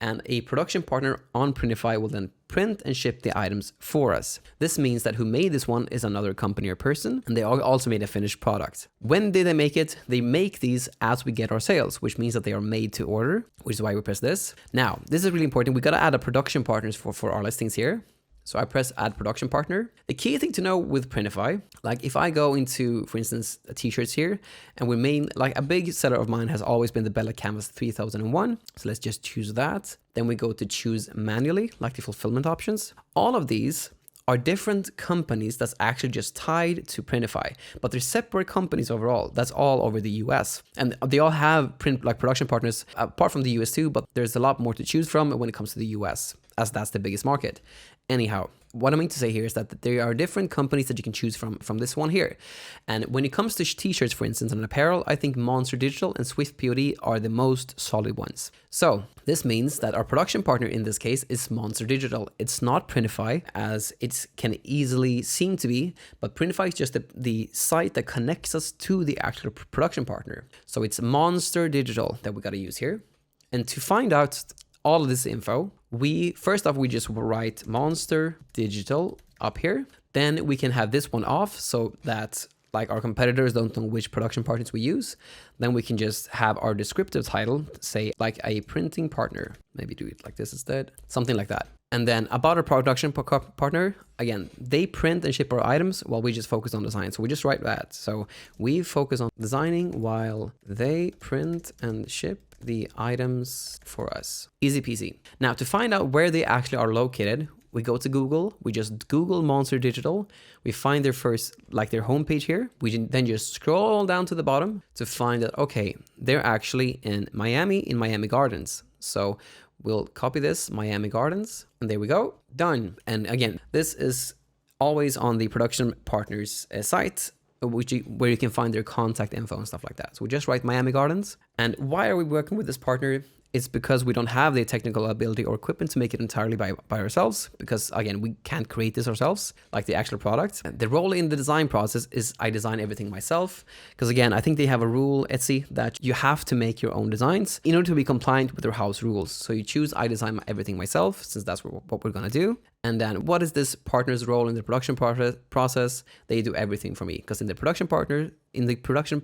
and a production partner on Printify will then print and ship the items for us. This means that who made this one is another company or person, and they also made a finished product. When did they make it? They make these as we get our sales, which means that they are made to order, which is why we press this. Now, this is really important. We got to add a production partners for our listings here. So I press add production partner. The key thing to know with Printify, like if I go into, for instance, t-shirts here, and we main, like a big seller of mine has always been the Bella Canvas 3001. So let's just choose that. Then we go to choose manually, like the fulfillment options. All of these are different companies that's actually just tied to Printify, but they're separate companies overall. That's all over the US. And they all have production partners apart from the US too, but there's a lot more to choose from when it comes to the US, as that's the biggest market. Anyhow, what I mean to say here is that there are different companies that you can choose from this one here. And when it comes to t-shirts, for instance, and apparel, I think Monster Digital and Swift POD are the most solid ones. So this means that our production partner in this case is Monster Digital. It's not Printify, as it can easily seem to be, but Printify is just the site that connects us to the actual production partner. So it's Monster Digital that we got to use here. And to find out all of this info, first off, we just write Monster Digital up here. Then we can have this one off so that like our competitors don't know which production partners we use. Then we can just have our descriptive title say like a printing partner. Maybe do it like this instead, something like that. And then about our production partner, again, they print and ship our items while we just focus on design. So we just write that. So we focus on designing while they print and ship the items for us. Easy peasy. Now to find out where they actually are located, we go to Google, we just Google Monster Digital, we find their homepage here. We then just scroll down to the bottom to find that, okay, they're actually in Miami Gardens. So we'll copy this, Miami Gardens, and there we go, done. And again, this is always on the production partners site, where you can find their contact info and stuff like that. So we just write Miami Gardens. And why are we working with this partner? It's because we don't have the technical ability or equipment to make it entirely by ourselves, because again, we can't create this ourselves, like the actual product. The role in the design process is I design everything myself, because again, I think they have a rule, Etsy, that you have to make your own designs in order to be compliant with their house rules. So you choose I design everything myself, since that's what we're gonna do. And then what is this partner's role in the production process? They do everything for me, because in the production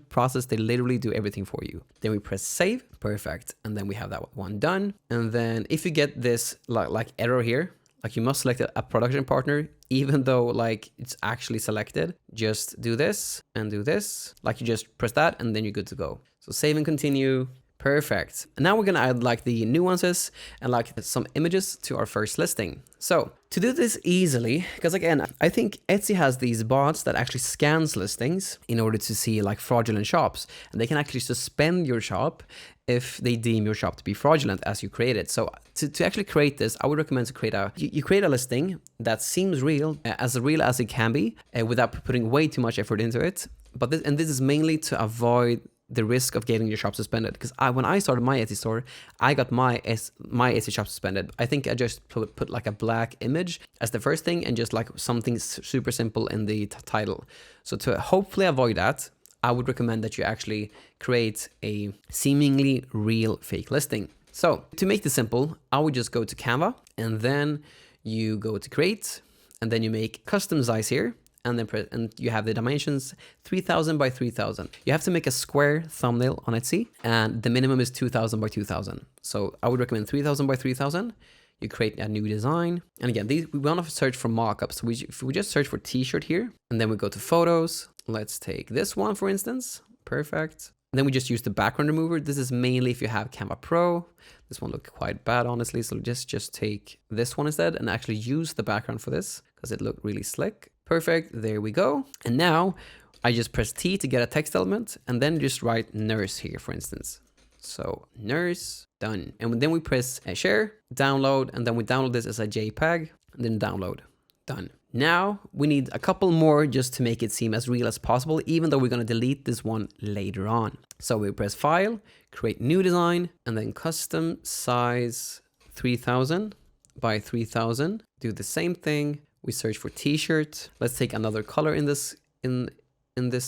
process, they literally do everything for you. Then we press save, perfect. And then we have that one done. And then if you get this like error here, like you must select a production partner, even though like it's actually selected, just do this and do this. Like you just press that and then you're good to go. So save and continue. Perfect. And now we're gonna add like the nuances and like some images to our first listing. So to do this easily, because again, I think Etsy has these bots that actually scans listings in order to see like fraudulent shops, and they can actually suspend your shop if they deem your shop to be fraudulent as you create it. So to actually create this, I would recommend to create you create a listing that seems real as it can be, without putting way too much effort into it. But this is mainly to avoid the risk of getting your shop suspended. Because when I started my Etsy store, I got my Etsy shop suspended. I think I just put like a black image as the first thing and just like something super simple in the title. So to hopefully avoid that, I would recommend that you actually create a seemingly real fake listing. So to make this simple, I would just go to Canva, and then you go to create, and then you make custom size here, and then and you have the dimensions 3000 by 3000. You have to make a square thumbnail on Etsy, and the minimum is 2000 by 2000. So I would recommend 3000 by 3000. You create a new design. And again, we want to search for mockups. So if we just search for t-shirt here, and then we go to photos, let's take this one, for instance. Perfect. And then we just use the background remover. This is mainly if you have Canva Pro. This one looked quite bad, honestly. So just take this one instead and actually use the background for this because it looked really slick. Perfect. There we go. And now I just press T to get a text element, and then just write nurse here, for instance. So nurse, done. And then we press share, download, and then we download this as a JPEG, and then download, done. Now we need a couple more just to make it seem as real as possible, even though we're going to delete this one later on. So we press file, create new design, and then custom size 3000 by 3000. Do the same thing. We search for t-shirt. Let's take another color in this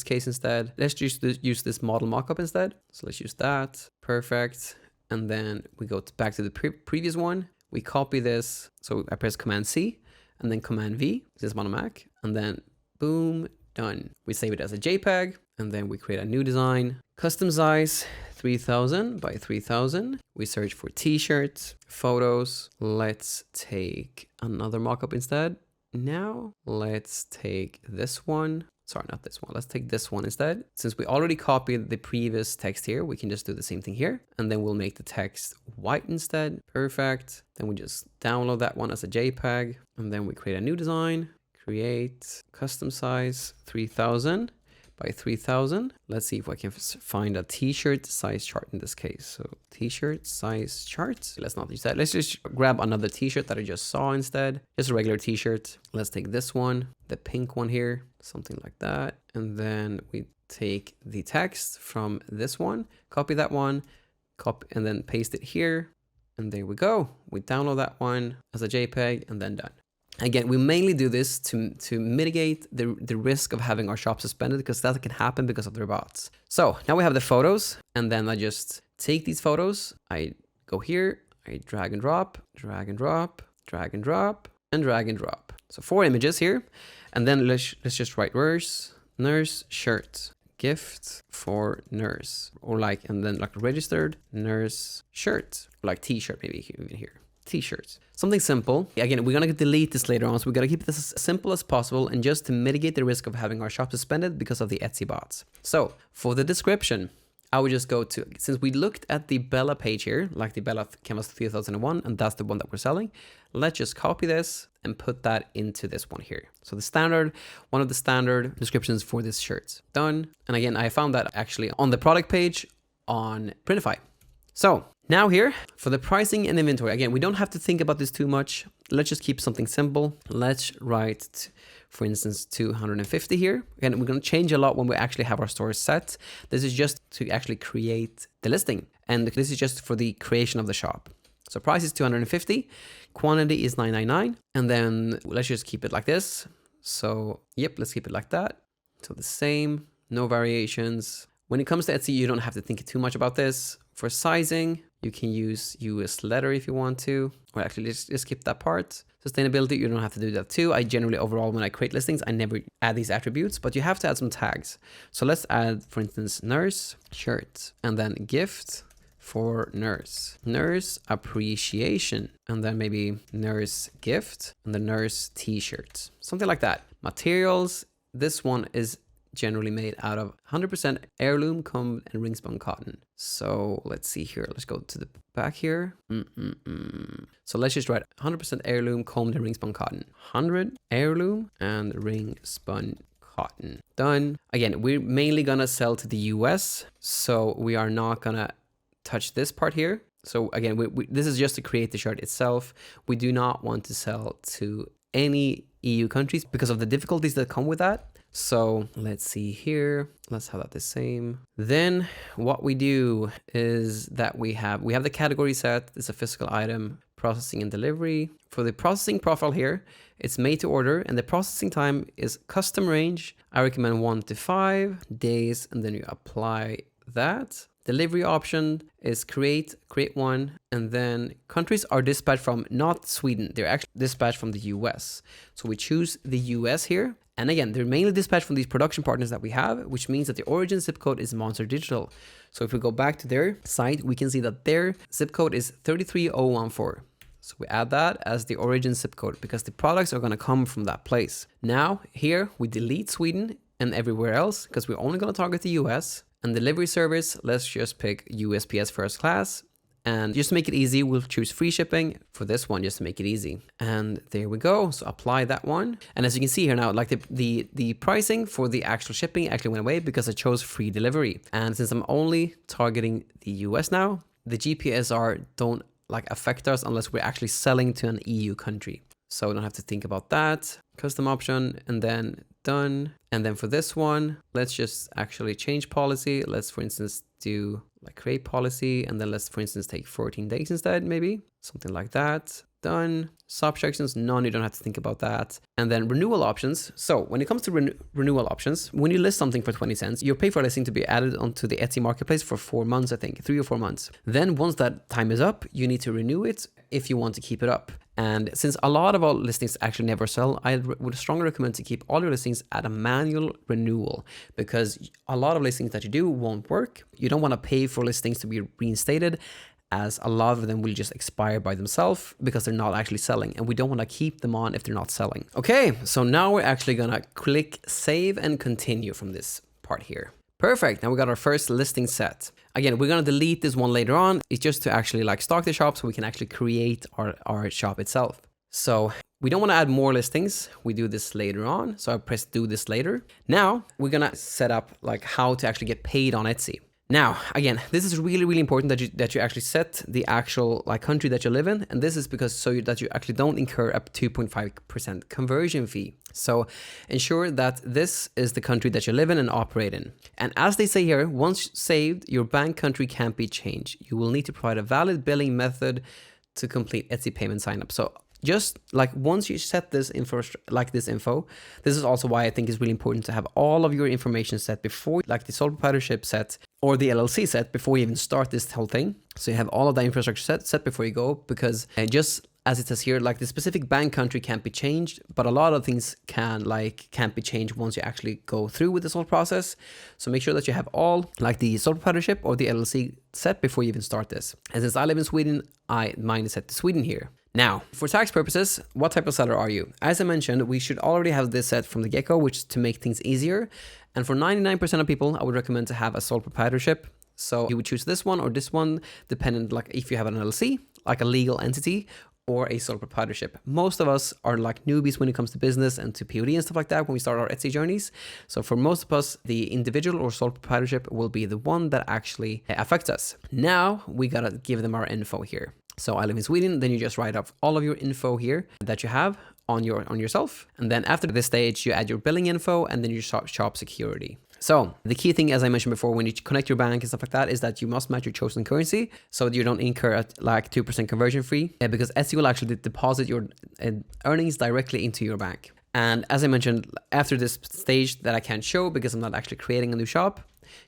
case instead. Let's just use this model mockup instead. So let's use that. Perfect. And then we go back to the previous one. We copy this. So I press Command C and then Command V. This is on a Mac. And then boom, done. We save it as a JPEG, and then we create a new design. Custom size 3000 by 3000. We search for t-shirts, photos. Let's take another mockup instead. Now let's take this one. Sorry, not this one. Let's take this one instead. Since we already copied the previous text here, we can just do the same thing here. And then we'll make the text white instead. Perfect. Then we just download that one as a JPEG. And then we create a new design. Create custom size 3000 by 3000. Let's see if I can find a t-shirt size chart in this case. So t-shirt size chart. Let's not use that. Let's just grab another t-shirt that I just saw instead. Just a regular t-shirt. Let's take this one, the pink one here, something like that. And then we take the text from this one, copy that one, copy, and then paste it here. And there we go. We download that one as a JPEG and then done. Again, we mainly do this to mitigate the risk of having our shop suspended, because that can happen because of their bots. So now we have the photos, and then I just take these photos. I go here, I drag and drop, drag and drop, drag and drop, and drag and drop. So 4 images here, and then let's just write nurse shirt, gift for nurse, or like, and then like registered nurse shirt, like t-shirt maybe even here. T-shirts, something simple. Again, we're gonna delete this later on, so we gotta keep this as simple as possible, and just to mitigate the risk of having our shop suspended because of the Etsy bots. So for the description, I would just go to, since we looked at the Vela page here, like the Vela Canvas 3001, and that's the one that we're selling, let's just copy this and put that into this one here. So the standard, one of the standard descriptions for this shirt, done. And again, I found that actually on the product page on Printify. So now here for the pricing and inventory, again, we don't have to think about this too much. Let's just keep something simple. Let's write, for instance, 250 here. Again, we're going to change a lot when we actually have our stores set. This is just to actually create the listing. And this is just for the creation of the shop. So price is 250, quantity is 999. And then let's just keep it like this. So yep, let's keep it like that. So the same, no variations. When it comes to Etsy, you don't have to think too much about this. For sizing, you can use US letter if you want to, or actually just skip that part. Sustainability, you don't have to do that too. I generally, overall, when I create listings, I never add these attributes, but you have to add some tags. So let's add, for instance, nurse shirt, and then gift for nurse appreciation, and then maybe nurse gift, and the nurse t-shirt, something like that. Materials, this one is generally made out of 100% heirloom combed and ring spun cotton. So let's see here. Let's go to the back here. So let's just write 100% heirloom combed and ring spun cotton. 100 heirloom and ring spun cotton. Done. Again, we're mainly gonna sell to the US, so we are not gonna touch this part here. So again, this is just to create the shirt itself. We do not want to sell to any EU countries because of the difficulties that come with that. So let's see here. Let's have that the same. Then what we do is that we have the category set. It's a physical item. processing and delivery. For the processing profile here, it's made to order, and the processing time is custom range. I recommend 1 to 5 days, and then you apply that. Delivery option is create one, and then countries are dispatched from not Sweden. They're actually dispatched from the US. So we choose the US here. And again, they're mainly dispatched from these production partners that we have, which means that the origin zip code is Monster Digital. So if we go back to their site, we can see that their zip code is 33014. So we add that as the origin zip code because the products are going to come from that place. Now here we delete Sweden and everywhere else because we're only going to target the US. And delivery service, let's just pick USPS first class. And just to make it easy, we'll choose free shipping for this one, just to make it easy. And there we go. So apply that one. And as you can see here now, like the pricing for the actual shipping actually went away because I chose free delivery. And since I'm only targeting the US now, the GPSR don't like affect us unless we're actually selling to an EU country. So we don't have to think about that. Custom option and then done. And then for this one, let's just actually change policy. Let's, for instance, do like create policy, and then let's, for instance, take 14 days instead, maybe something like that. Done. Subsections, none, you don't have to think about that. And then renewal options. So when it comes to renewal options, when you list something for 20 cents, you pay for listing to be added onto the Etsy marketplace for 4 months, I think, 3 or 4 months. Then once that time is up, you need to renew it if you want to keep it up. And since a lot of our listings actually never sell, I would strongly recommend to keep all your listings at a manual renewal because a lot of listings that you do won't work. You don't want to pay for listings to be reinstated, as a lot of them will just expire by themselves because they're not actually selling, and we don't want to keep them on if they're not selling. Okay, so now we're actually gonna click save and continue from this part here. Perfect, now we got our first listing set. Again, we're gonna delete this one later on. It's just to actually like stock the shop so we can actually create our shop itself. So we don't want to add more listings. We do this later on. So I press do this later. Now we're gonna set up like how to actually get paid on Etsy. Now, again, this is really, really important that you actually set the actual like country that you live in. And this is because that you actually don't incur a 2.5% conversion fee. So ensure that this is the country that you live in and operate in. And as they say here, once saved, your bank country can't be changed. You will need to provide a valid billing method to complete Etsy payment sign up. So just like once you set this info, this is also why I think it's really important to have all of your information set before, like the sole proprietorship set or the LLC set before you even start this whole thing. So you have all of that infrastructure set before you go, because just as it says here, like the specific bank country can't be changed, but a lot of things can't be changed once you actually go through with this whole process. So make sure that you have all like the sole proprietorship or the LLC set before you even start this. And since I live in Sweden, mine is set to Sweden here. Now, for tax purposes, what type of seller are you? As I mentioned, we should already have this set from the get-go, which is to make things easier. And for 99% of people, I would recommend to have a sole proprietorship. So you would choose this one or this one, depending like if you have an LLC, like a legal entity, or a sole proprietorship. Most of us are like newbies when it comes to business and to POD and stuff like that when we start our Etsy journeys. So for most of us, the individual or sole proprietorship will be the one that actually affects us. Now we gotta give them our info here. So I live in Sweden, then you just write up all of your info here that you have on yourself. And then after this stage, you add your billing info and then your shop security. So the key thing, as I mentioned before, when you connect your bank and stuff like that, is that you must match your chosen currency so that you don't incur at like 2% conversion fee, because Etsy will actually deposit your earnings directly into your bank. And as I mentioned, after this stage that I can't show because I'm not actually creating a new shop,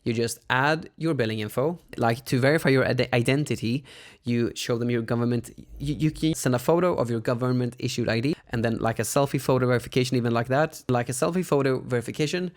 you just add your billing info. Like to verify your identity, you show them your government, you can send a photo of your government issued ID and then like a selfie photo verification, even like that, like a selfie photo verification,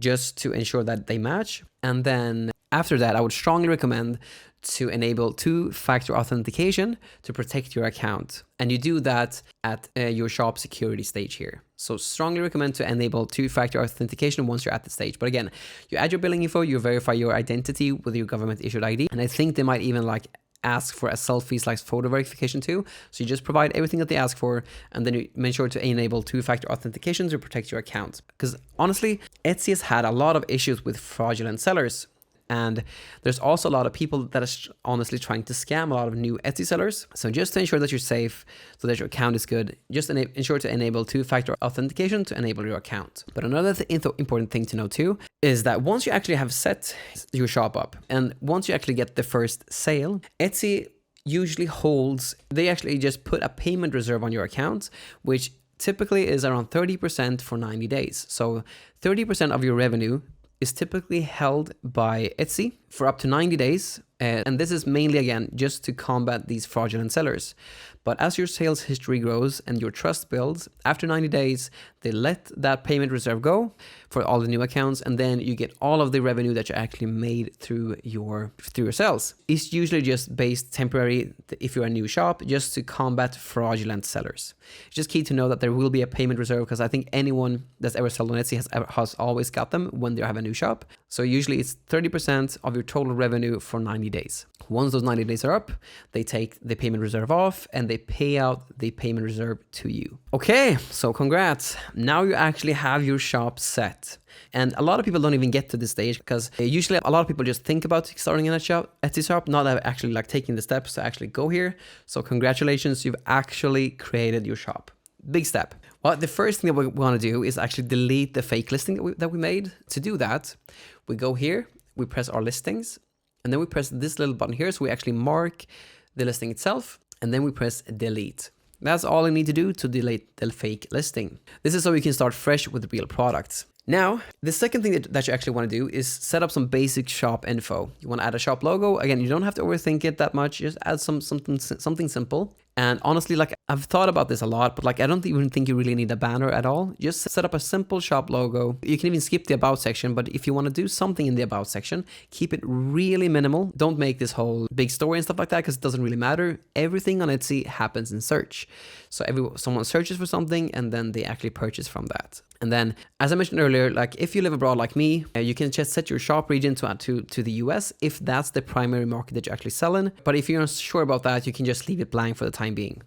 just to ensure that they match. And then after that, I would strongly recommend to enable two-factor authentication to protect your account. And you do that at your shop security stage here. So strongly recommend to enable two-factor authentication once you're at the stage. But again, you add your billing info, you verify your identity with your government issued ID. And I think they might even like ask for a selfie/photo verification too. So you just provide everything that they ask for, and then you make sure to enable two-factor authentication to protect your account. Because honestly, Etsy has had a lot of issues with fraudulent sellers. And there's also a lot of people that are honestly trying to scam a lot of new Etsy sellers. So just to ensure that you're safe, so that your account is good, just ensure to enable two-factor authentication to enable your account. But another important thing to know too is that once you actually have set your shop up and once you actually get the first sale, Etsy usually holds, they actually just put a payment reserve on your account, which typically is around 30% for 90 days. So 30% of your revenue is typically held by Etsy for up to 90 days. And this is mainly, again, just to combat these fraudulent sellers. But as your sales history grows and your trust builds, after 90 days, they let that payment reserve go for all the new accounts, and then you get all of the revenue that you actually made through your sales. It's usually just based temporary if you're a new shop, just to combat fraudulent sellers. It's just key to know that there will be a payment reserve, because I think anyone that's ever sold on Etsy has always got them when they have a new shop. So usually it's 30% of your total revenue for 90 days. Once those 90 days are up, they take the payment reserve off and they pay out the payment reserve to you. Okay, so congrats. Now you actually have your shop set. And a lot of people don't even get to this stage, because usually a lot of people just think about starting in a Etsy shop, not actually like taking the steps to actually go here. So congratulations, you've actually created your shop. Big step. Well, the first thing that we want to do is actually delete the fake listing that we made. To do that, we go here, we press our listings, and then we press this little button here. So we actually mark the listing itself, and then we press delete. That's all you need to do to delete the fake listing. This is so you can start fresh with real products. Now, the second thing that you actually want to do is set up some basic shop info. You want to add a shop logo. Again, you don't have to overthink it that much. Just add something simple. And honestly, like, I've thought about this a lot, but like, I don't even think you really need a banner at all. Just set up a simple shop logo. You can even skip the about section, but if you want to do something in the about section, keep it really minimal. Don't make this whole big story and stuff like that, because it doesn't really matter. Everything on Etsy happens in search. So someone searches for something and then they actually purchase from that. And then, as I mentioned earlier, like, if you live abroad like me, you can just set your shop region to the US if that's the primary market that you actually sell in. But if you're not sure about that, you can just leave it blank for the time being.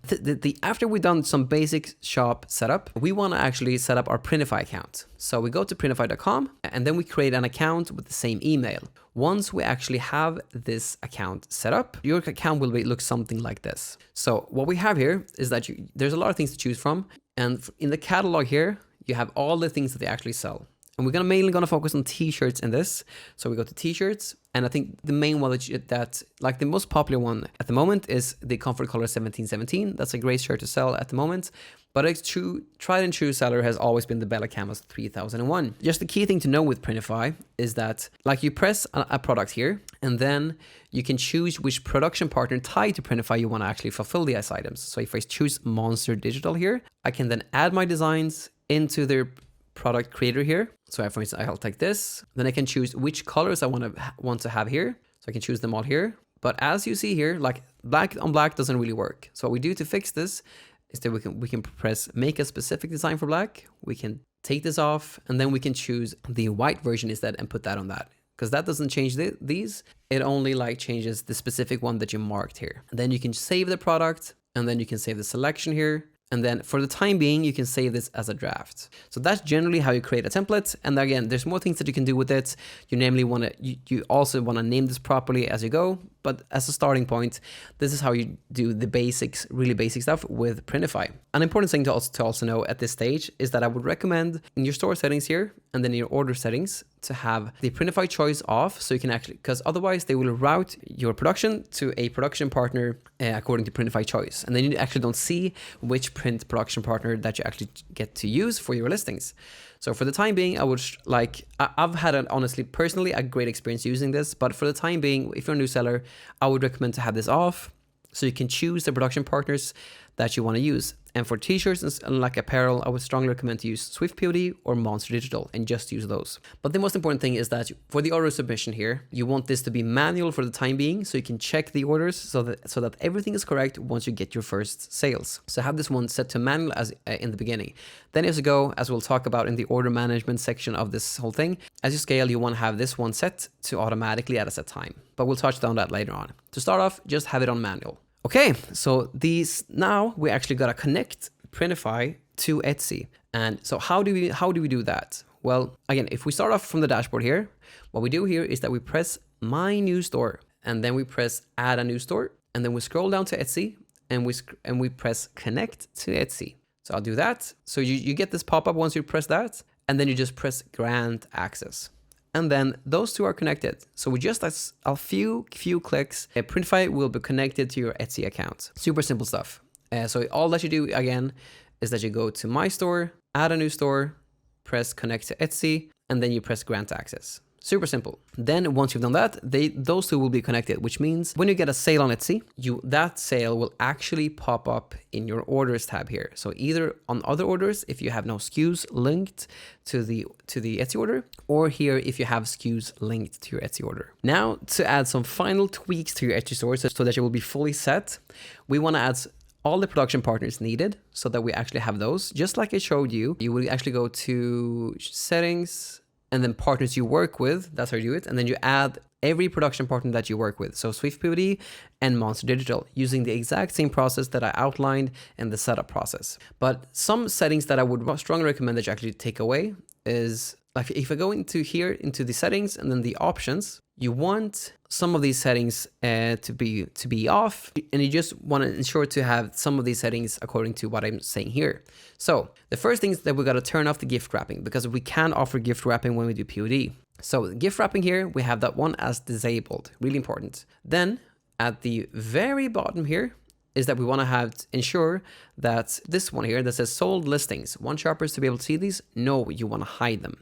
After we've done some basic shop setup, we want to actually set up our Printify account. So we go to printify.com and then we create an account with the same email. Once we actually have this account set up, your account will look something like this. So what we have here is that there's a lot of things to choose from. And in the catalog here, you have all the things that they actually sell. And we're mainly gonna focus on t-shirts in this. So we go to t-shirts, and I think the main one that like the most popular one at the moment is the Comfort Color 1717. That's a great shirt to sell at the moment. But a tried and true seller has always been the Bella Canvas 3001. Just the key thing to know with Printify is that, like, you press a product here, and then you can choose which production partner tied to Printify you want to actually fulfill these items. So if I choose Monster Digital here, I can then add my designs into their product creator here. So for instance, I'll take this, then I can choose which colors I want to have here. So I can choose them all here. But as you see here, like, black on black doesn't really work. So what we do to fix this is that we can press make a specific design for black. We can take this off, and then we can choose the white version instead and put that on that. Because that doesn't change these. It only like changes the specific one that you marked here. And then you can save the product, and then you can save the selection here. And then for the time being, you can save this as a draft. So that's generally how you create a template. And again, there's more things that you can do with it. You namely want to, you also want to name this properly as you go. But as a starting point, this is how you do the basics, really basic stuff with Printify. An important thing to also know at this stage is that I would recommend in your store settings here, and then in your order settings, to have the Printify choice off, so you can actually, because otherwise they will route your production to a production partner according to Printify choice. And then you actually don't see which print production partner that you actually get to use for your listings. So for the time being, I would I've had honestly, personally, a great experience using this, but for the time being, if you're a new seller, I would recommend to have this off so you can choose the production partners that you want to use. And for t-shirts and like apparel, I would strongly recommend to use Swift POD or Monster Digital and just use those. But the most important thing is that for the order submission here, you want this to be manual for the time being, so you can check the orders so that everything is correct once you get your first sales. So have this one set to manual as in the beginning. Then as you go, as we'll talk about in the order management section of this whole thing, as you scale, you want to have this one set to automatically at a set time. But we'll touch on that later on. To start off, just have it on manual. Okay, so now we actually gotta connect Printify to Etsy. And so how do we do that? Well, again, if we start off from the dashboard here, what we do here is that we press My New Store, and then we press Add a New Store, and then we scroll down to Etsy, and we press Connect to Etsy. So I'll do that. So you get this pop-up once you press that, and then you just press Grant Access. and then those two are connected. So with just a few clicks, Printify will be connected to your Etsy account. Super simple stuff. So all that you do again is that you go to My Store, add a new store, press connect to Etsy, and then you press grant access. Super simple. Then once you've done that, those two will be connected, which means when you get a sale on Etsy, that sale will actually pop up in your orders tab here. So either on other orders, if you have no SKUs linked to the Etsy order, or here if you have SKUs linked to your Etsy order. Now to add some final tweaks to your Etsy store so that you will be fully set, we want to add all the production partners needed so that we actually have those. Just like I showed you, you will actually go to settings, and then partners you work with, that's how you do it. And then you add every production partner that you work with. So Swift POD and Monster Digital, using the exact same process that I outlined in the setup process. But some settings that I would strongly recommend that you actually take away is, like if I go into here, into the settings and then the options, you want some of these settings to be off, and you just want to ensure to have some of these settings according to what I'm saying here. So the first thing is that we got to turn off the gift wrapping, because we can offer gift wrapping when we do POD. So gift wrapping here, we have that one as disabled, really important. Then at the very bottom here is that we want to ensure that this one here that says sold listings, want shoppers to be able to see these? No, you want to hide them.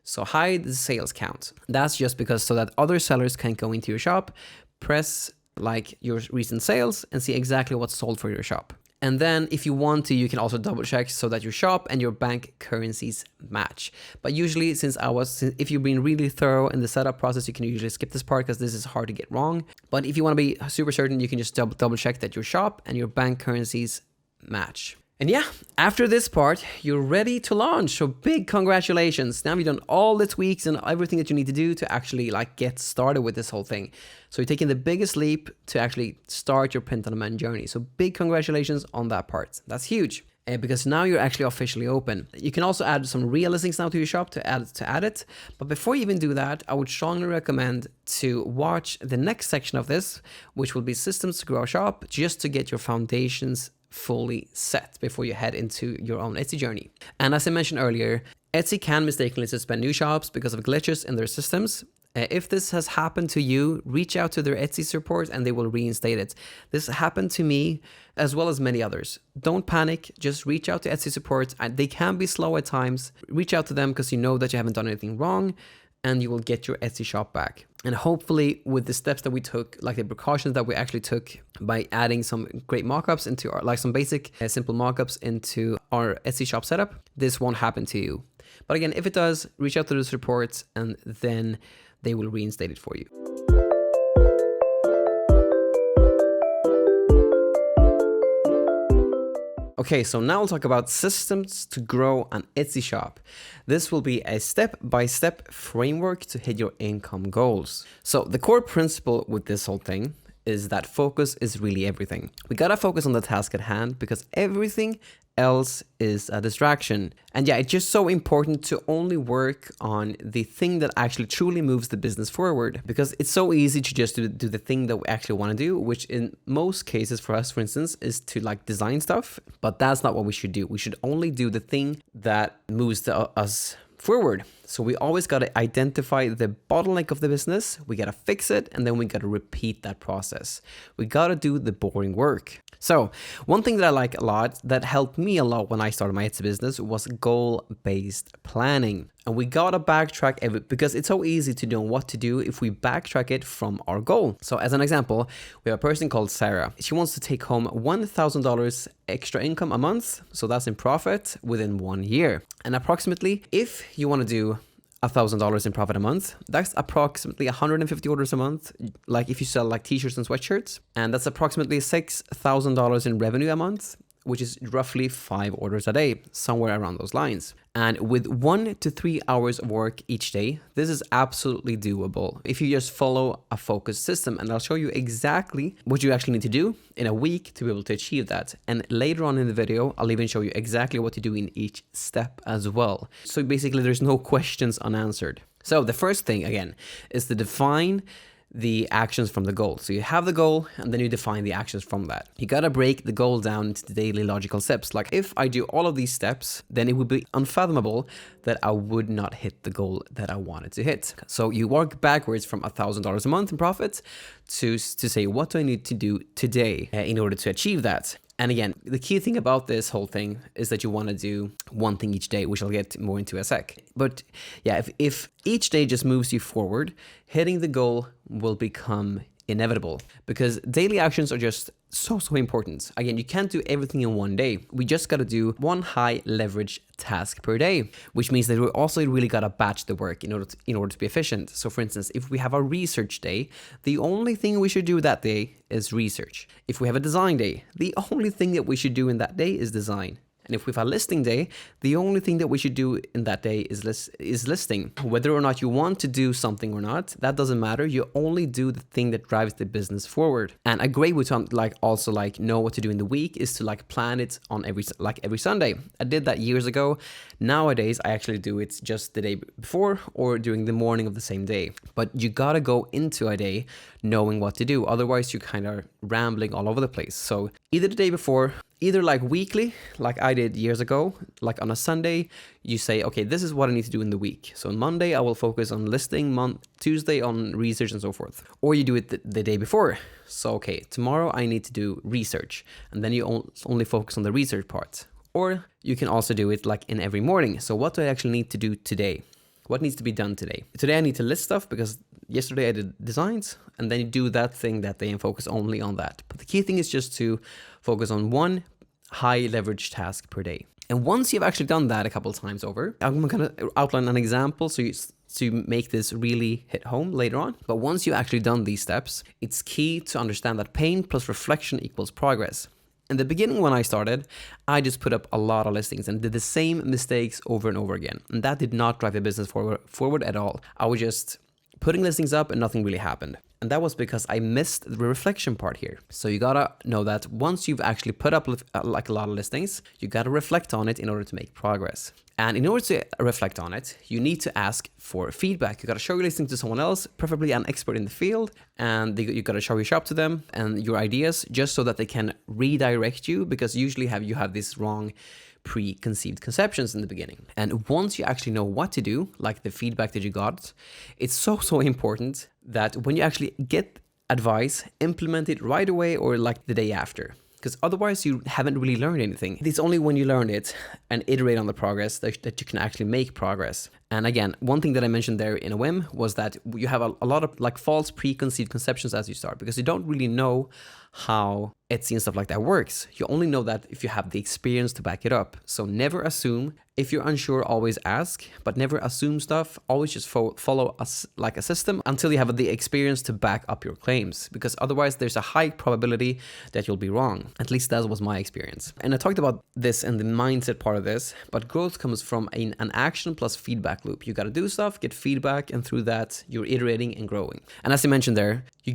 So hide the sales count. That's just because so that other sellers can go into your shop, press like your recent sales and see exactly what's sold for your shop. And then if you want to, you can also double check so that your shop and your bank currencies match. But usually if you've been really thorough in the setup process, you can usually skip this part because this is hard to get wrong. But if you want to be super certain, you can just double check that your shop and your bank currencies match. And yeah, after this part, you're ready to launch. So big congratulations. Now you've done all the tweaks and everything that you need to do to actually like get started with this whole thing. So you're taking the biggest leap to actually start your print-on-demand journey. So big congratulations on that part. That's huge. Because now you're actually officially open. You can also add some real listings now to your shop to add it. But before you even do that, I would strongly recommend to watch the next section of this, which will be systems to grow a shop, just to get your foundations fully set before you head into your own Etsy journey. And as I mentioned earlier, Etsy can mistakenly suspend new shops because of glitches in their systems. If this has happened to you, reach out to their Etsy support and they will reinstate it. This happened to me as well as many others. Don't panic, just reach out to Etsy support. They can be slow at times. Reach out to them because you know that you haven't done anything wrong, and you will get your Etsy shop back. And hopefully with the steps that we took, like the precautions that we actually took by adding some great mockups into our, like some basic simple mockups into our Etsy shop setup, this won't happen to you. But again, if it does, reach out to the support and then they will reinstate it for you. Okay, so now we'll talk about systems to grow an Etsy shop. This will be a step-by-step framework to hit your income goals. So the core principle with this whole thing is that focus is really everything. We gotta focus on the task at hand because everything else is a distraction. And yeah, it's just so important to only work on the thing that actually truly moves the business forward, because it's so easy to just do the thing that we actually want to do, which in most cases for us, for instance, is to like design stuff. But that's not what we should do. We should only do the thing that moves us forward. So we always got to identify the bottleneck of the business, we got to fix it, and then we got to repeat that process. We got to do the boring work. So one thing that I like a lot, that helped me a lot when I started my Etsy business, was goal-based planning. And we got to backtrack because it's so easy to know what to do if we backtrack it from our goal. So as an example, we have a person called Sarah. She wants to take home $1,000 extra income a month. So that's in profit within 1 year. And approximately, if you want to do $1,000 in profit a month, that's approximately 150 orders a month, like if you sell like t-shirts and sweatshirts, and that's approximately $6,000 in revenue a month, which is roughly 5 orders a day, somewhere around those lines. And with 1 to 3 hours of work each day, this is absolutely doable if you just follow a focused system. And I'll show you exactly what you actually need to do in a week to be able to achieve that. And later on in the video, I'll even show you exactly what to do in each step as well. So basically, there's no questions unanswered. So the first thing, again, is to define the actions from the goal. So you have the goal and then you define the actions from that. You gotta break the goal down into the daily logical steps. Like if I do all of these steps, then it would be unfathomable that I would not hit the goal that I wanted to hit. So you work backwards from $1,000 a month in profit to say, what do I need to do today in order to achieve that? And again, the key thing about this whole thing is that you want to do one thing each day, which I'll get more into a sec. But yeah, if each day just moves you forward, hitting the goal will become inevitable because daily actions are just so important. Again, you can't do everything in one day. We just got to do one high leverage task per day, which means that we also really got to batch the work in order to be efficient. So for instance, if we have a research day, the only thing we should do that day is research. If we have a design day, the only thing that we should do in that day is design. And if we have a listing day, the only thing that we should do in that day is listing. Whether or not you want to do something or not, that doesn't matter. You only do the thing that drives the business forward. And a great way to also know what to do in the week is to plan it on every Sunday. I did that years ago. Nowadays, I actually do it just the day before or during the morning of the same day. But you gotta go into a day knowing what to do. Otherwise, you're kind of rambling all over the place. So either the day before, either weekly, like I did years ago, like on a Sunday, you say, okay, this is what I need to do in the week. So on Monday, I will focus on listing, Tuesday on research and so forth. Or you do it the day before. So, okay, tomorrow I need to do research. And then you only focus on the research part. Or you can also do it in every morning. So what do I actually need to do today? What needs to be done today? Today I need to list stuff because yesterday I did designs, and then you do that thing that day and focus only on that. But the key thing is just to focus on one high leverage task per day. And once you've actually done that a couple of times over, I'm going to outline an example so you make this really hit home later on. But once you've actually done these steps, it's key to understand that pain plus reflection equals progress. In the beginning, when I started, I just put up a lot of listings and did the same mistakes over and over again. And that did not drive the business forward at all. I was just putting listings up and nothing really happened. And that was because I missed the reflection part here. So you gotta know that once you've actually put up a lot of listings, you gotta reflect on it in order to make progress. And in order to reflect on it, you need to ask for feedback. You gotta show your listing to someone else, preferably an expert in the field, and you gotta show your shop to them and your ideas just so that they can redirect you, because usually you have this wrong preconceived conceptions in the beginning. And once you actually know what to do, like the feedback that you got, it's so important that when you actually get advice, implement it right away or the day after. Because otherwise you haven't really learned anything. It's only when you learn it and iterate on the progress that you can actually make progress. And again, one thing that I mentioned there in a whim was that you have a lot of false preconceived conceptions as you start, because you don't really know how Etsy and stuff like that works. You only know that if you have the experience to back it up. So never assume. If you're unsure, always ask, but never assume stuff. Always just follow a system until you have the experience to back up your claims, because otherwise there's a high probability that you'll be wrong. At least that was my experience. And I talked about this in the mindset part of this, but growth comes from an action plus feedback loop. You got to do stuff, get feedback, and through that you're iterating and growing. And as I mentioned there, you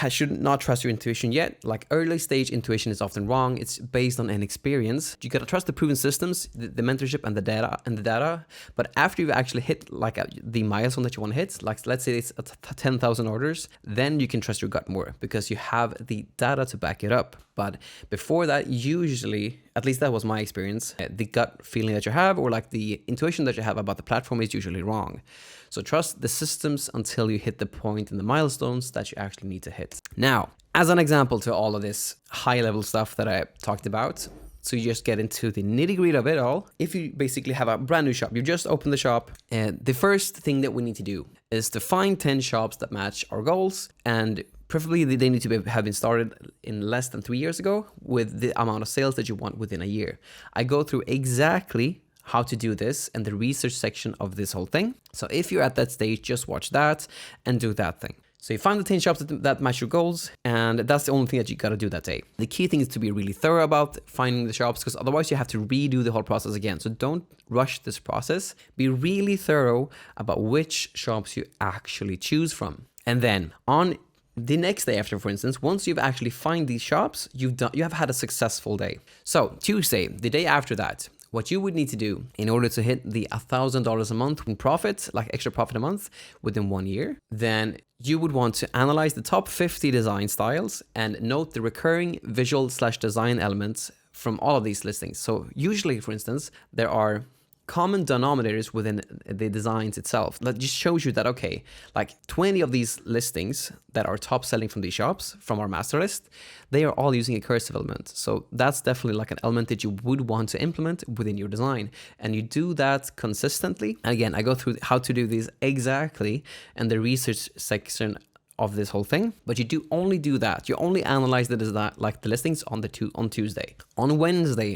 should not trust your intuition yet. Early stage intuition is often wrong. It's based on an experience. You got to trust the proven systems, the mentorship and the data. But after you actually hit the milestone that you want to hit, let's say it's 10,000 orders, then you can trust your gut more because you have the data to back it up. But before that, usually, at least that was my experience, the gut feeling that you have or the intuition that you have about the platform is usually wrong. So trust the systems until you hit the point in the milestones that you actually need to hit. Now, as an example to all of this high level stuff that I talked about, so you just get into the nitty gritty of it all. If you basically have a brand new shop, you just open the shop, the first thing that we need to do is to find 10 shops that match our goals, and preferably they need to have been started in less than 3 years ago with the amount of sales that you want within a year. I go through exactly how to do this in the research section of this whole thing. So if you're at that stage, just watch that and do that thing. So you find the 10 shops that match your goals, and that's the only thing that you got to do that day. The key thing is to be really thorough about finding the shops, because otherwise you have to redo the whole process again. So don't rush this process. Be really thorough about which shops you actually choose from. And then on the next day after, for instance, once you've actually find these shops, you have had a successful day. So Tuesday, the day after that, what you would need to do in order to hit the $1,000 a month in profit, like extra profit a month within 1 year, then you would want to analyze the top 50 design styles and note the recurring visual/design elements from all of these listings. So usually, for instance, there are common denominators within the designs itself. That just shows you that, okay, like 20 of these listings that are top selling from these shops, from our master list, they are all using a cursive element. So that's definitely like an element that you would want to implement within your design. And you do that consistently. And again, I go through how to do these exactly in the research section of this whole thing, but you do only do that. You only analyze the design, like the listings on Tuesday. On Wednesday,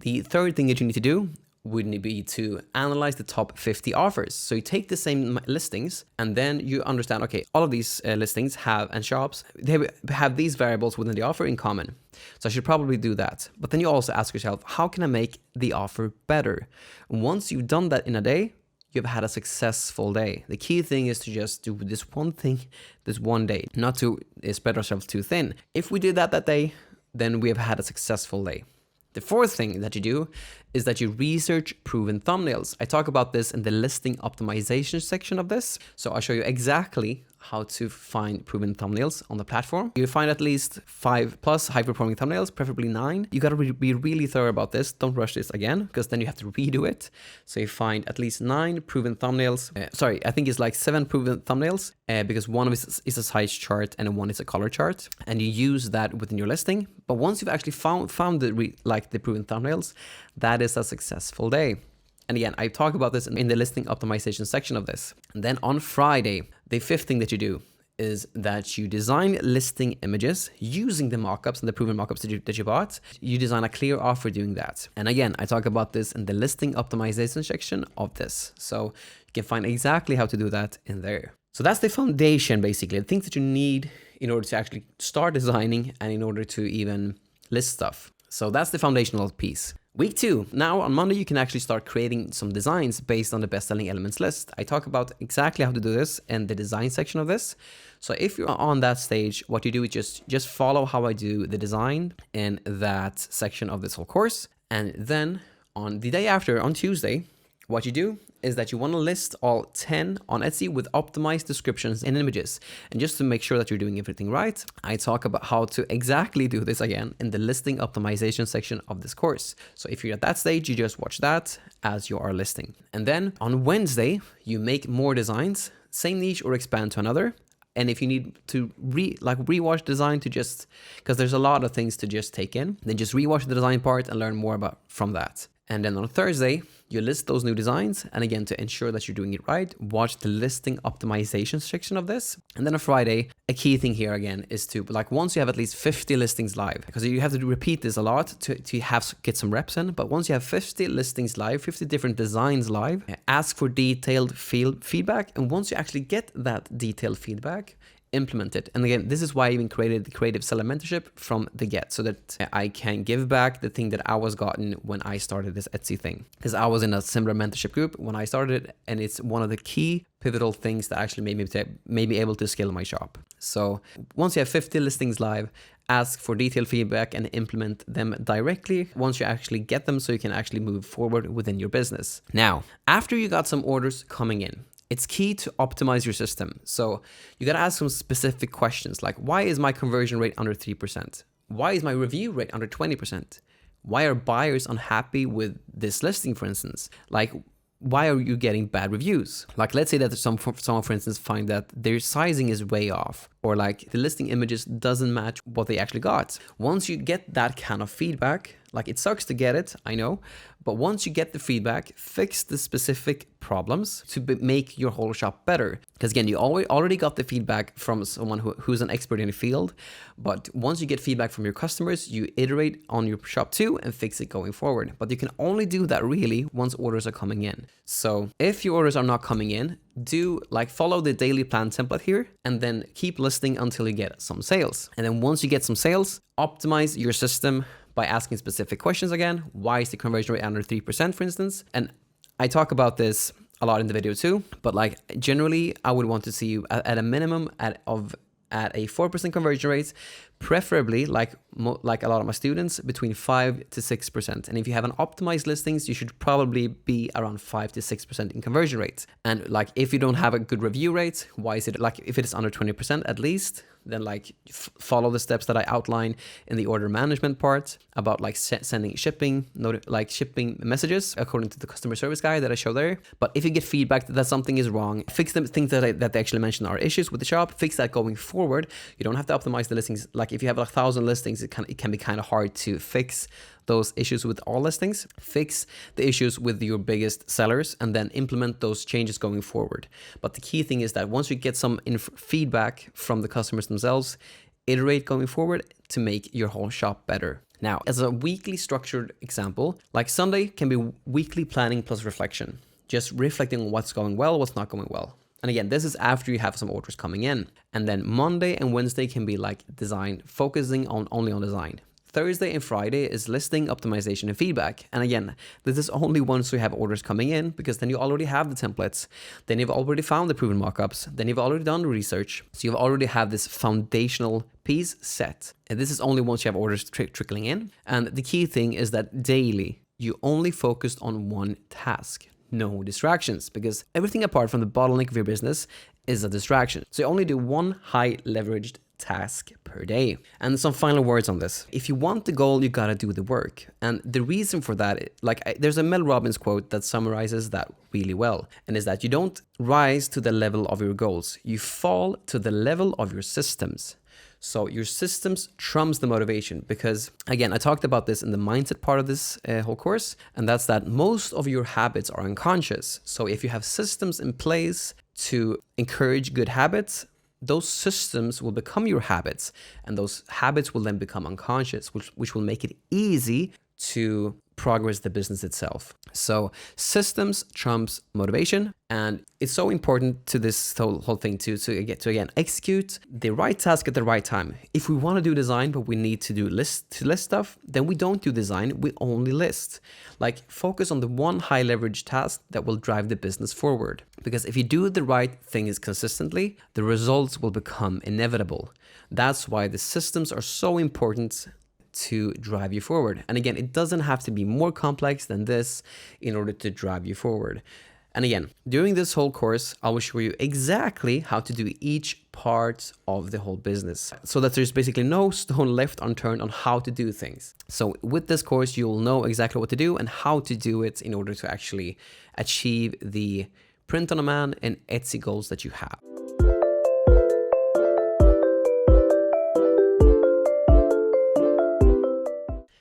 the third thing that you need to do would be to analyze the top 50 offers. So you take the same listings and then you understand, okay, all of these listings have, and shops, they have these variables within the offer in common. So I should probably do that. But then you also ask yourself, how can I make the offer better? Once you've done that in a day, you've had a successful day. The key thing is to just do this one thing, this one day, not to spread ourselves too thin. If we did that day, then we have had a successful day. The fourth thing that you do is that you research proven thumbnails. I talk about this in the listing optimization section of this. So I'll show you exactly how to find proven thumbnails on the platform. You find at least 5+ high-performing thumbnails, preferably 9. You gotta be really thorough about this. Don't rush this again, because then you have to redo it. So you find at least 9 proven thumbnails. I think it's like 7 proven thumbnails, because one of it is a size chart and one is a color chart. And you use that within your listing. But once you've actually found the proven thumbnails, that is a successful day. And again, I talk about this in the listing optimization section of this. And then on Friday, the fifth thing that you do is that you design listing images using the mockups and the proven mockups that you bought. You design a clear offer doing that. And again, I talk about this in the listing optimization section of this. So you can find exactly how to do that in there. So that's the foundation, basically, the things that you need in order to actually start designing and in order to even list stuff. So that's the foundational piece. Week 2. Now on Monday, you can actually start creating some designs based on the best-selling elements list. I talk about exactly how to do this in the design section of this. So if you're on that stage, what you do is just follow how I do the design in that section of this whole course. And then on the day after, on Tuesday, what you do is that you want to list all 10 on Etsy with optimized descriptions and images. And just to make sure that you're doing everything right, I talk about how to exactly do this again in the listing optimization section of this course. So if you're at that stage, you just watch that as you are listing. And then on Wednesday, you make more designs, same niche or expand to another. And if you need to rewatch design to just, because there's a lot of things to just take in, then just rewatch the design part and learn more about from that. And then on Thursday, you list those new designs. And again, to ensure that you're doing it right, watch the listing optimization section of this. And then on Friday, a key thing here again is to, like, once you have at least 50 listings live, because you have to repeat this a lot to get some reps in. But once you have 50 listings live, 50 different designs live, ask for detailed feedback. And once you actually get that detailed feedback, implement it. And again, this is why I even created the creative seller mentorship from the get, so that I can give back the thing that I was gotten when I started this Etsy thing. Because I was in a similar mentorship group when I started, and it's one of the key pivotal things that actually made me able to scale my shop. So once you have 50 listings live, ask for detailed feedback and implement them directly once you actually get them, so you can actually move forward within your business. Now, after you got some orders coming in, it's key to optimize your system. So you got to ask some specific questions, like, why is my conversion rate under 3%? Why is my review rate under 20%? Why are buyers unhappy with this listing, for instance? Like, why are you getting bad reviews? Like, let's say that someone, for instance, find that their sizing is way off, or like the listing images doesn't match what they actually got. Once you get that kind of feedback, like, it sucks to get it, I know, but once you get the feedback, fix the specific problems to make your whole shop better. Because again, you already got the feedback from someone who's an expert in the field, but once you get feedback from your customers, you iterate on your shop too and fix it going forward. But you can only do that really once orders are coming in. So if your orders are not coming in, follow the daily plan template here, and then keep listing until you get some sales. And then once you get some sales, optimize your system by asking specific questions again. Why is the conversion rate under 3%, for instance? And I talk about this a lot in the video too, but like, generally I would want to see you at a minimum of at a 4% conversion rate, preferably like a lot of my students, between 5 to 6%. And if you have an optimized listings, you should probably be around 5 to 6% in conversion rates. And like if you don't have a good review rate, why is it like if it is under 20% at least, then like follow the steps that I outline in the order management part about like sending shipping messages according to the customer service guide that I show there. But if you get feedback that something is wrong, fix the things that they actually mentioned are issues with the shop, fix that going forward. You don't have to optimize the listings. Like if you have 1,000 listings, it can be kind of hard to fix those issues with all listings. Fix the issues with your biggest sellers and then implement those changes going forward. But the key thing is that once you get some feedback from the customers themselves, iterate going forward to make your whole shop better. Now, as a weekly structured example, like Sunday can be weekly planning plus reflection, just reflecting on what's going well, what's not going well. And again, this is after you have some orders coming in. And then Monday and Wednesday can be like design, focusing only on design. Thursday and Friday is listing, optimization, and feedback. And again, this is only once you have orders coming in, because then you already have the templates. Then you've already found the proven mockups. Then you've already done the research. So you've already have this foundational piece set. And this is only once you have orders trickling in. And the key thing is that daily, you only focused on one task. No distractions, because everything apart from the bottleneck of your business is a distraction. So you only do one high leveraged task per day. And some final words on this. If you want the goal, you gotta do the work. And the reason for that, there's a Mel Robbins quote that summarizes that really well. And is that you don't rise to the level of your goals. You fall to the level of your systems. So your systems trumps the motivation, because again, I talked about this in the mindset part of this whole course, and that's that most of your habits are unconscious. So if you have systems in place to encourage good habits, those systems will become your habits, and those habits will then become unconscious, which will make it easy to progress the business itself. So systems trumps motivation, and it's so important to this whole thing to again execute the right task at the right time. If we want to do design but we need to do list stuff, then we don't do design, we only list. Like focus on the one high leverage task that will drive the business forward. Because if you do the right things consistently, the results will become inevitable. That's why the systems are so important to drive you forward. And again, it doesn't have to be more complex than this in order to drive you forward. And again, during this whole course, I will show you exactly how to do each part of the whole business, so that there's basically no stone left unturned on how to do things. So with this course, you'll know exactly what to do and how to do it in order to actually achieve the print on demand and Etsy goals that you have.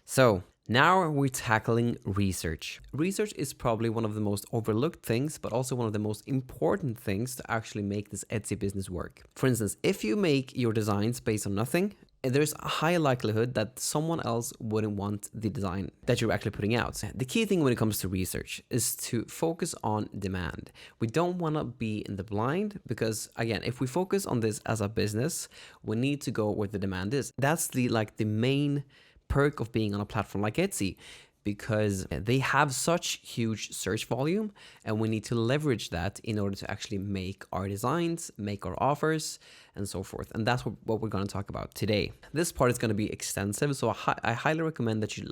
So now we're tackling research. Research is probably one of the most overlooked things, but also one of the most important things to actually make this Etsy business work. For instance, if you make your designs based on nothing, there's a high likelihood that someone else wouldn't want the design that you're actually putting out. The key thing when it comes to research is to focus on demand. We don't want to be in the blind, because again, if we focus on this as a business, we need to go where the demand is. That's the main perk of being on a platform like Etsy, because they have such huge search volume, and we need to leverage that in order to actually make our designs, make our offers, and so forth. And that's what we're going to talk about today. This part is going to be extensive, so I highly recommend that you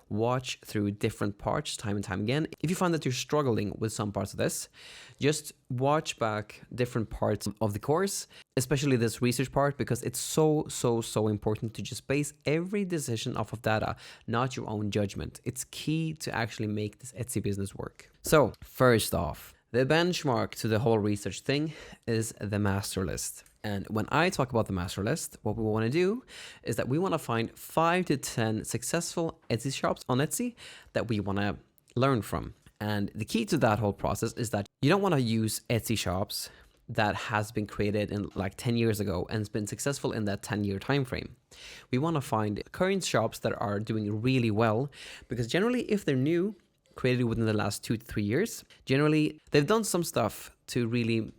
watch through different parts time and time again. If you find that you're struggling with some parts of this, just watch back different parts of the course, especially this research part, because it's so important to just base every decision off of data, not your own judgment. It's key to actually make this Etsy business work. So first off, the benchmark to the whole research thing is the master list. And when I talk about the master list, what we want to do is that we want to find 5 to 10 successful Etsy shops on Etsy that we want to learn from. And the key to that whole process is that you don't want to use Etsy shops that has been created in 10 years ago and has been successful in that 10-year time frame. We want to find current shops that are doing really well, because generally if they're new, created within the last 2 to 3 years, generally they've done some stuff to really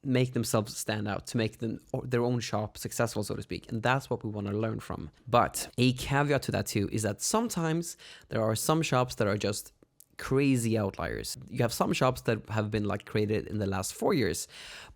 make themselves stand out, to make their own shop successful, so to speak. And that's what we want to learn from. But a caveat to that too is that sometimes there are some shops that are just crazy outliers. You have some shops that have been like created in the last 4 years,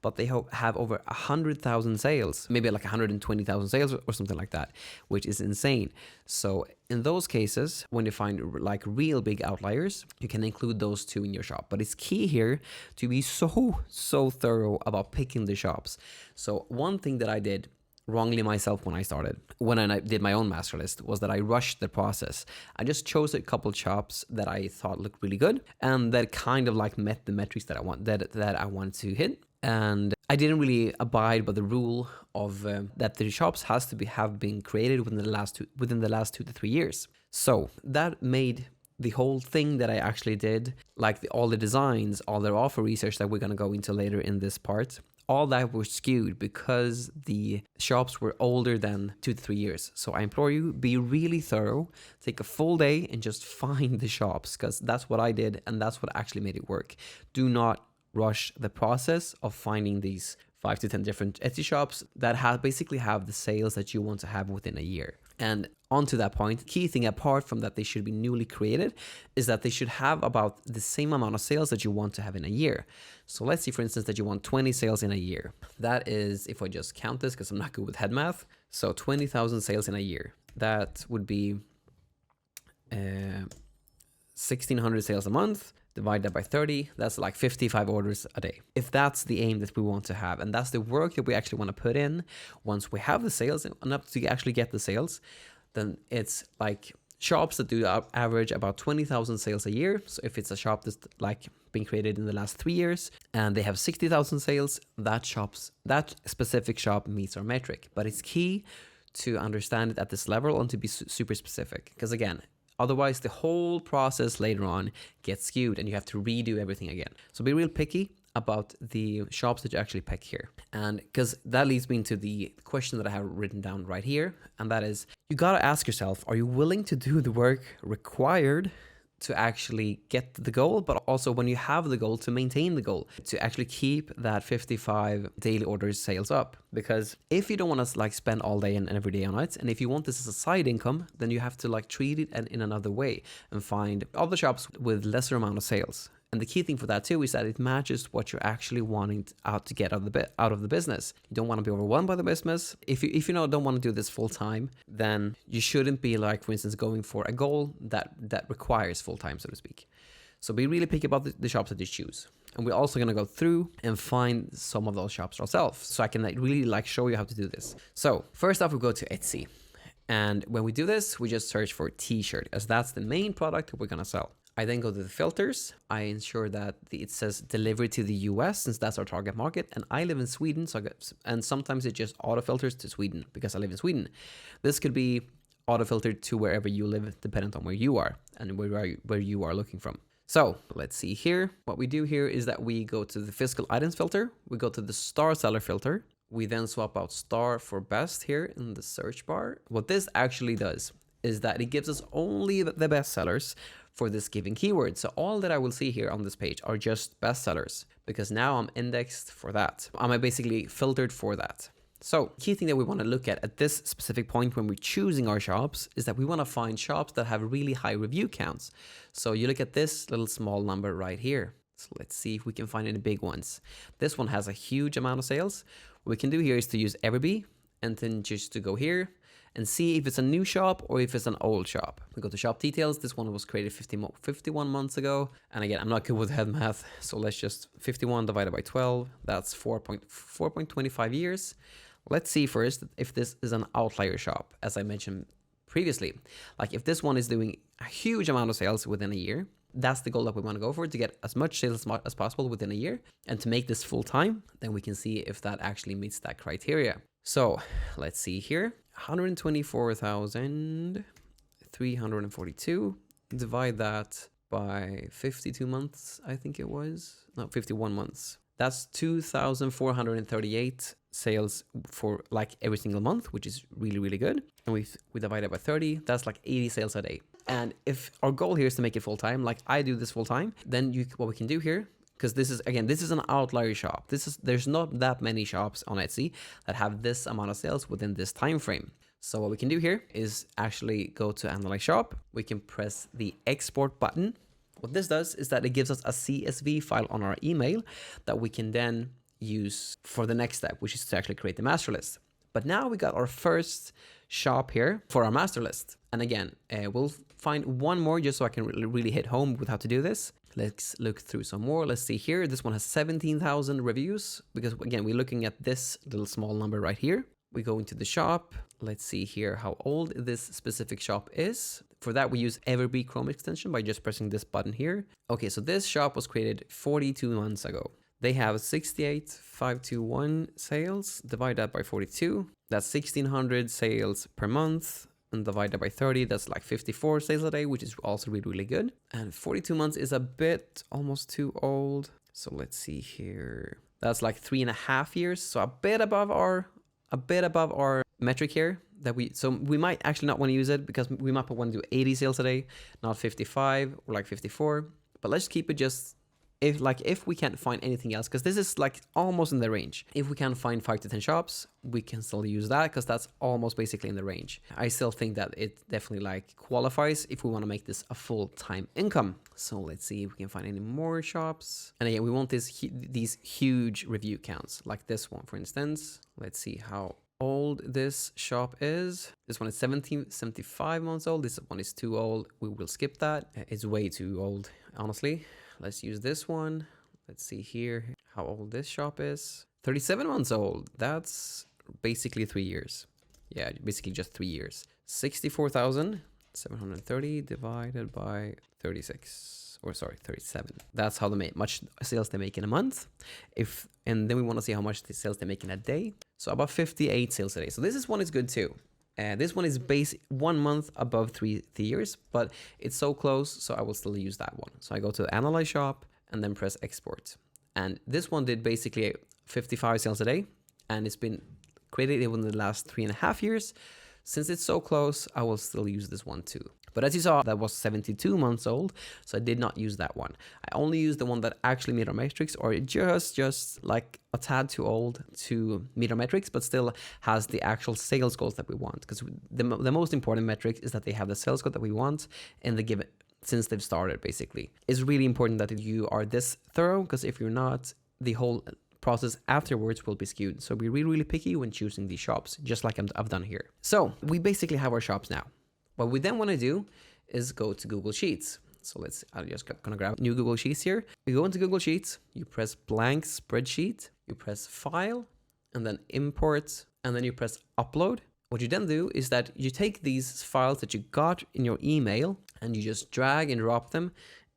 but they have over 100,000 sales, maybe like 120,000 sales or something like that, which is insane. So in those cases, when you find like real big outliers, you can include those two in your shop. But it's key here to be so thorough about picking the shops. So one thing that I did wrongly myself when I did my own master list, was that I rushed the process. I just chose a couple shops that I thought looked really good and that kind of like met the metrics that I wanted to hit. And I didn't really abide by the rule of that the shops have been created within the last 2 to 3 years. So that made the whole thing that I actually did, like all the designs, all the offer research that we're going to go into later in this part, all that was skewed because the shops were older than 2 to 3 years. So I implore you, be really thorough, take a full day and just find the shops, because that's what I did and that's what actually made it work. Do not rush the process of finding these 5 to 10 different Etsy shops that basically have the sales that you want to have within a year. And onto that point, key thing apart from that they should be newly created is that they should have about the same amount of sales that you want to have in a year. So let's say, for instance, that you want 20 sales in a year. That is, if I just count this, because I'm not good with head math, so 20,000 sales in a year. That would be 1,600 sales a month. Divide that by 30, that's like 55 orders a day. If that's the aim that we want to have, and that's the work that we actually want to put in, once we have the sales and up to actually get the sales, then it's like shops that do average about 20,000 sales a year. So if it's a shop that's like been created in the last 3 years and they have 60,000 sales, that specific shop meets our metric. But it's key to understand it at this level and to be super specific, because again, otherwise, the whole process later on gets skewed and you have to redo everything again. So be real picky about the shops that you actually pick here. And because that leads me into the question that I have written down right here. And that is, you got to ask yourself, are you willing to do the work required to actually get the goal, but also when you have the goal to maintain the goal, to actually keep that 55 daily orders sales up? Because if you don't want to like spend all day and every day on it, and if you want this as a side income, then you have to like treat it in another way and find other shops with lesser amount of sales. And the key thing for that too is that it matches what you're actually wanting to get out of the business. You don't want to be overwhelmed by the business. If you don't want to do this full time, then you shouldn't be like, for instance, going for a goal that requires full time, so to speak. So be really picky about the shops that you choose. And we're also going to go through and find some of those shops ourselves, so I can really show you how to do this. So first off, we go to Etsy. And when we do this, we just search for t-shirt, as that's the main product that we're going to sell. I then go to the filters. I ensure that it says delivery to the US, since that's our target market. And I live in Sweden, and sometimes it just auto filters to Sweden because I live in Sweden. This could be auto filtered to wherever you live, dependent on where you are and where you are looking from. So let's see here. What we do here is that we go to the physical items filter. We go to the star seller filter. We then swap out star for best here in the search bar. What this actually does is that it gives us only the best sellers for this given keyword. So all that I will see here on this page are just best sellers, because now I'm indexed for that. I'm basically filtered for that. So key thing that we want to look at this specific point when we're choosing our shops is that we want to find shops that have really high review counts. So you look at this little small number right here. So let's see if we can find any big ones. This one has a huge amount of sales. What we can do here is to use Everbee and then just to go here and see if it's a new shop or if it's an old shop. We go to shop details. This one was created 51 months ago. And again, I'm not good with head math, so let's just 51 divided by 12. That's 4.25 years. Let's see first if this is an outlier shop, as I mentioned previously. Like if this one is doing a huge amount of sales within a year, that's the goal that we want to go for, to get as much sales as possible within a year. And to make this full time, then we can see if that actually meets that criteria. So let's see here, 124,342, divide that by 52 months, I think it was, no, 51 months. That's 2,438 sales for like every single month, which is really, really good. And we divide it by 30, that's like 80 sales a day. And if our goal here is to make it full time, like I do this full time, then what we can do here, because this is an outlier shop. There's not that many shops on Etsy that have this amount of sales within this time frame. So what we can do here is actually go to Analyze Shop. We can press the export button What this does is that it gives us a CSV file on our email that we can then use for the next step, which is to actually create the master list. But now we got our first shop here for our master list. And again, we'll find one more just so I can really hit home with how to do this. Let's look through some more. Let's see here. This one has 17,000 reviews because again, we're looking at this little small number right here. We go into the shop. Let's see here how old this specific shop is. For that, we use Everbee Chrome extension by just pressing this button here. Okay, so this shop was created 42 months ago. They have 68,521 sales. Divide that by 42. That's 1,600 sales per month. And divide that by 30, that's like 54 sales a day, which is also really, really good. And 42 months is a bit almost too old. So let's see here. That's like 3.5 years. So a bit above our metric here so we might actually not want to use it because we might want to do 80 sales a day, not 55 or like 54. But let's keep it just if we can't find anything else, because this is like almost in the range. If we can find 5 to 10 shops, we can still use that because that's almost basically in the range. I still think that it definitely like qualifies if we want to make this a full-time income. So let's see if we can find any more shops. And again, we want these huge review counts like this one, for instance. Let's see how old this shop is. This one is 75 months old. This one is too old. We will skip that. It's way too old, honestly. Let's use this one. Let's see here how old this shop is. 37 months old. That's basically 3 years. Yeah, basically just 3 years. 64,730 divided by 37. That's how much sales they make in a month. And then we want to see how much the sales they make in a day. So about 58 sales a day. So this one is good too. This one is 1 month above 3 years, but it's so close, so I will still use that one. So I go to Analyze Shop and then press Export. And this one did basically 55 sales a day, and it's been created within the last 3.5 years. Since it's so close, I will still use this one too. But as you saw, that was 72 months old, so I did not use that one. I only used the one that actually meet our metrics, or just like a tad too old to meet our metrics, but still has the actual sales goals that we want. Because the most important metric is that they have the sales goal that we want in the given, since they've started, basically. It's really important that you are this thorough, because if you're not, the whole process afterwards will be skewed. So be really, really picky when choosing these shops, just like I've done here. So we basically have our shops now. What we then want to do is go to Google Sheets. So I'm just gonna grab new Google Sheets here. You go into Google Sheets, you press blank spreadsheet, you press file, and then import, and then you press upload. What you then do is that you take these files that you got in your email and you just drag and drop them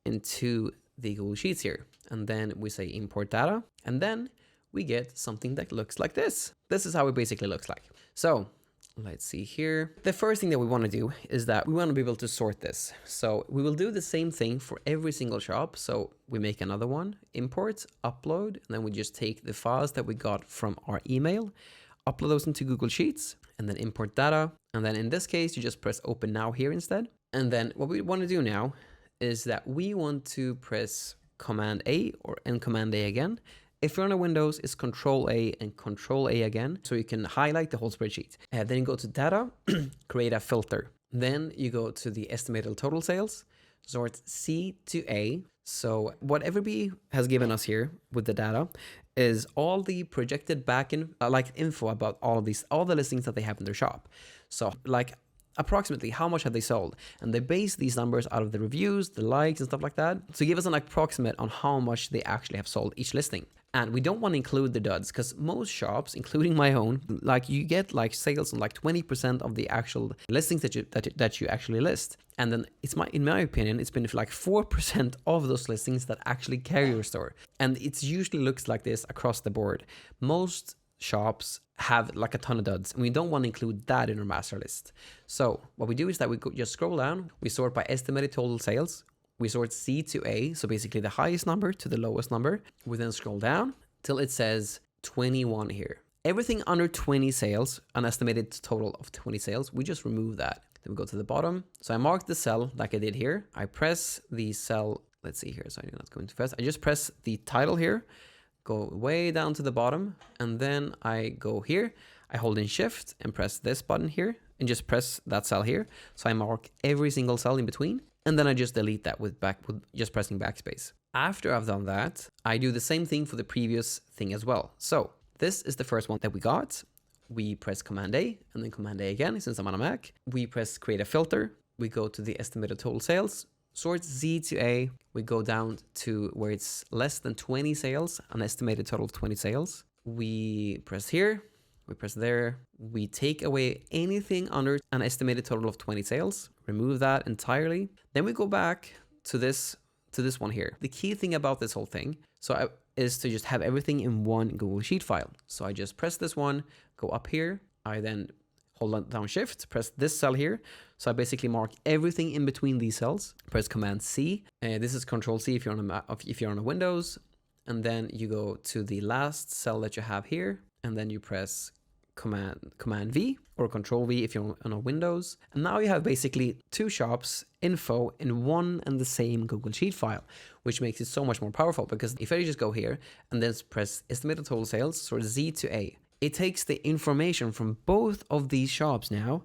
into the Google Sheets here. And then we say import data, and then we get something that looks like this. This is how it basically looks like. So let's see here. The first thing that we want to do is that we want to be able to sort this. So we will do the same thing for every single shop. So we make another one, import, upload, and then we just take the files that we got from our email, upload those into Google Sheets, and then import data. And then in this case, you just press open now here instead. And then what we want to do now is that we want to press Command A and Command A again. If you're on a Windows, it's Control A and Control A again, so you can highlight the whole spreadsheet. Then you go to Data, create a filter. Then you go to the estimated total sales, sort C to A. So what Everbee has given us here with the data is all the projected backend info about all the listings that they have in their shop. So like approximately how much have they sold, and they base these numbers out of the reviews, the likes and stuff like that, to give us an approximate on how much they actually have sold each listing. And we don't want to include the duds, because most shops, including my own, like you get like sales on like 20% of the actual listings that you actually list. And then in my opinion, it's been like 4% of those listings that actually carry your store. And it usually looks like this across the board. Most shops have like a ton of duds, and we don't want to include that in our master list. So what we do is that we just scroll down, we sort by estimated total sales, we sort C to A, so basically the highest number to the lowest number. We then scroll down till it says 21 here. Everything under 20 sales, an estimated total of 20 sales, we just remove that. Then we go to the bottom. So I mark the cell like I did here. I press the cell, let's see here, so I'm not going too fast. I just press the title here, go way down to the bottom, and then I go here, I hold in shift and press this button here, and just press that cell here. So I mark every single cell in between, and then I just delete that with just pressing backspace. After I've done that, I do the same thing for the previous thing as well. So this is the first one that we got. We press Command A and then Command A again, since I'm on a Mac. We press create a filter. We go to the estimated total sales, sort Z to A. We go down to where it's less than 20 sales, an estimated total of 20 sales. We press here, we press there. We take away anything under an estimated total of 20 sales, remove that entirely. Then we go back to this one here. The key thing about this whole thing is to just have everything in one Google Sheet file. So I just press this one, go up here. I then hold down Shift, press this cell here. So I basically mark everything in between these cells. Press Command C. This is Control C if you're on a Windows. And then you go to the last cell that you have here, and then you press Command V or Control V if you're on a Windows. And now you have basically two shops info in one and the same Google Sheet file, which makes it so much more powerful, because if I just go here and then press estimated total sales, sort of Z to A, it takes the information from both of these shops now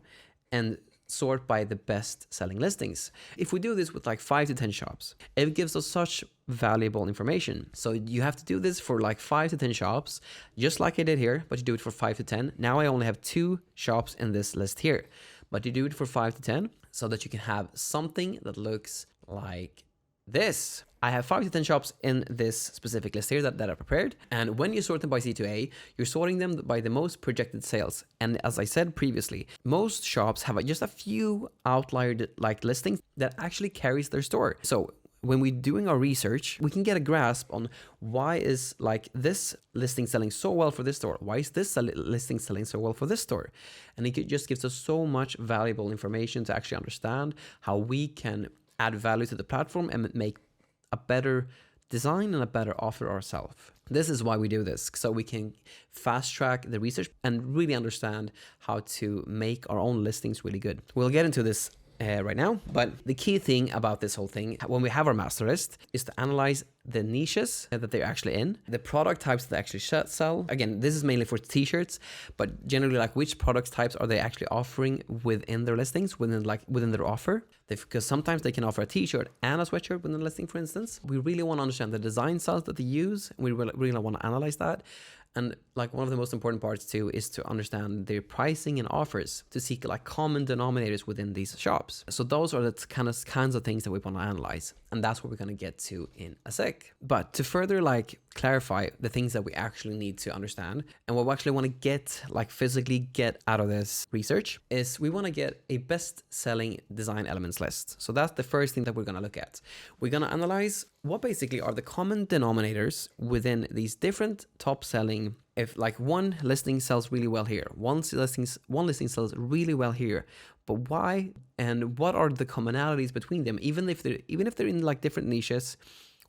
and sort by the best selling listings. If we do this with like 5 to 10 shops, it gives us such valuable information. So you have to do this for like 5 to 10 shops, just like I did here, but you do it for 5 to 10. Now I only have 2 shops in this list here, but you do it for 5 to 10 so that you can have something that looks like this. I have 5 to 10 shops in this specific list here that are prepared. And when you sort them by C to A, you're sorting them by the most projected sales. And as I said previously, most shops have just a few outlier like listings that actually carries their store. So when we're doing our research, we can get a grasp on why is like this listing selling so well for this store? Why is this listing selling so well for this store? And it just gives us so much valuable information to actually understand how we can add value to the platform and make a better design and a better offer ourselves. This is why we do this, so we can fast track the research and really understand how to make our own listings really good. We'll get into this right now, but the key thing about this whole thing, when we have our master list, is to analyze the niches that they're actually in, the product types that they actually sell. Again, this is mainly for t-shirts, but generally like which product types are they actually offering within their listings, within their offer. Because sometimes they can offer a t-shirt and a sweatshirt within the listing, for instance. We really want to understand the design styles that they use. We really want to analyze that. And like one of the most important parts too is to understand their pricing and offers, to seek like common denominators within these shops. So those are the kinds of things that we want to analyze. And that's what we're going to get to in a sec. But to further like clarify the things that we actually need to understand and what we actually want to get, like physically get out of this research, is we want to get a best selling design elements list. So that's the first thing that we're going to look at. We're going to analyze what basically are the common denominators within these different top selling. If like one listing sells really well here, one listing sells really well here, but why and what are the commonalities between them? Even if they're in like different niches,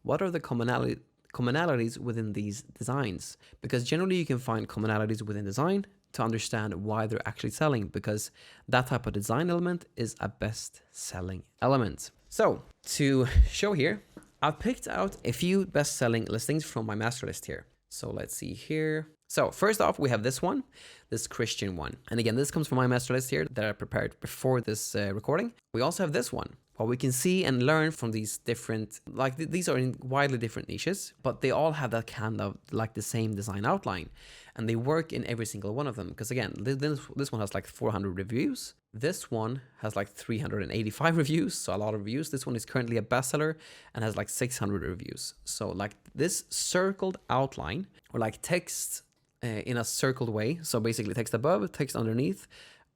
what are the commonalities within these designs? Because generally you can find commonalities within design to understand why they're actually selling, because that type of design element is a best selling element. So to show here, I've picked out a few best selling listings from my master list here. So let's see here. So first off, we have this one, this Christian one. And again, this comes from my master list here that I prepared before this recording. We also have this one. What we can see and learn from these different, like these are in widely different niches, but they all have that kind of like the same design outline, and they work in every single one of them. Because again, this one has like 400 reviews. This one has like 385 reviews, so a lot of reviews. This one is currently a bestseller and has like 600 reviews. So like this circled outline, or like text in a circled way. So basically text above, text underneath,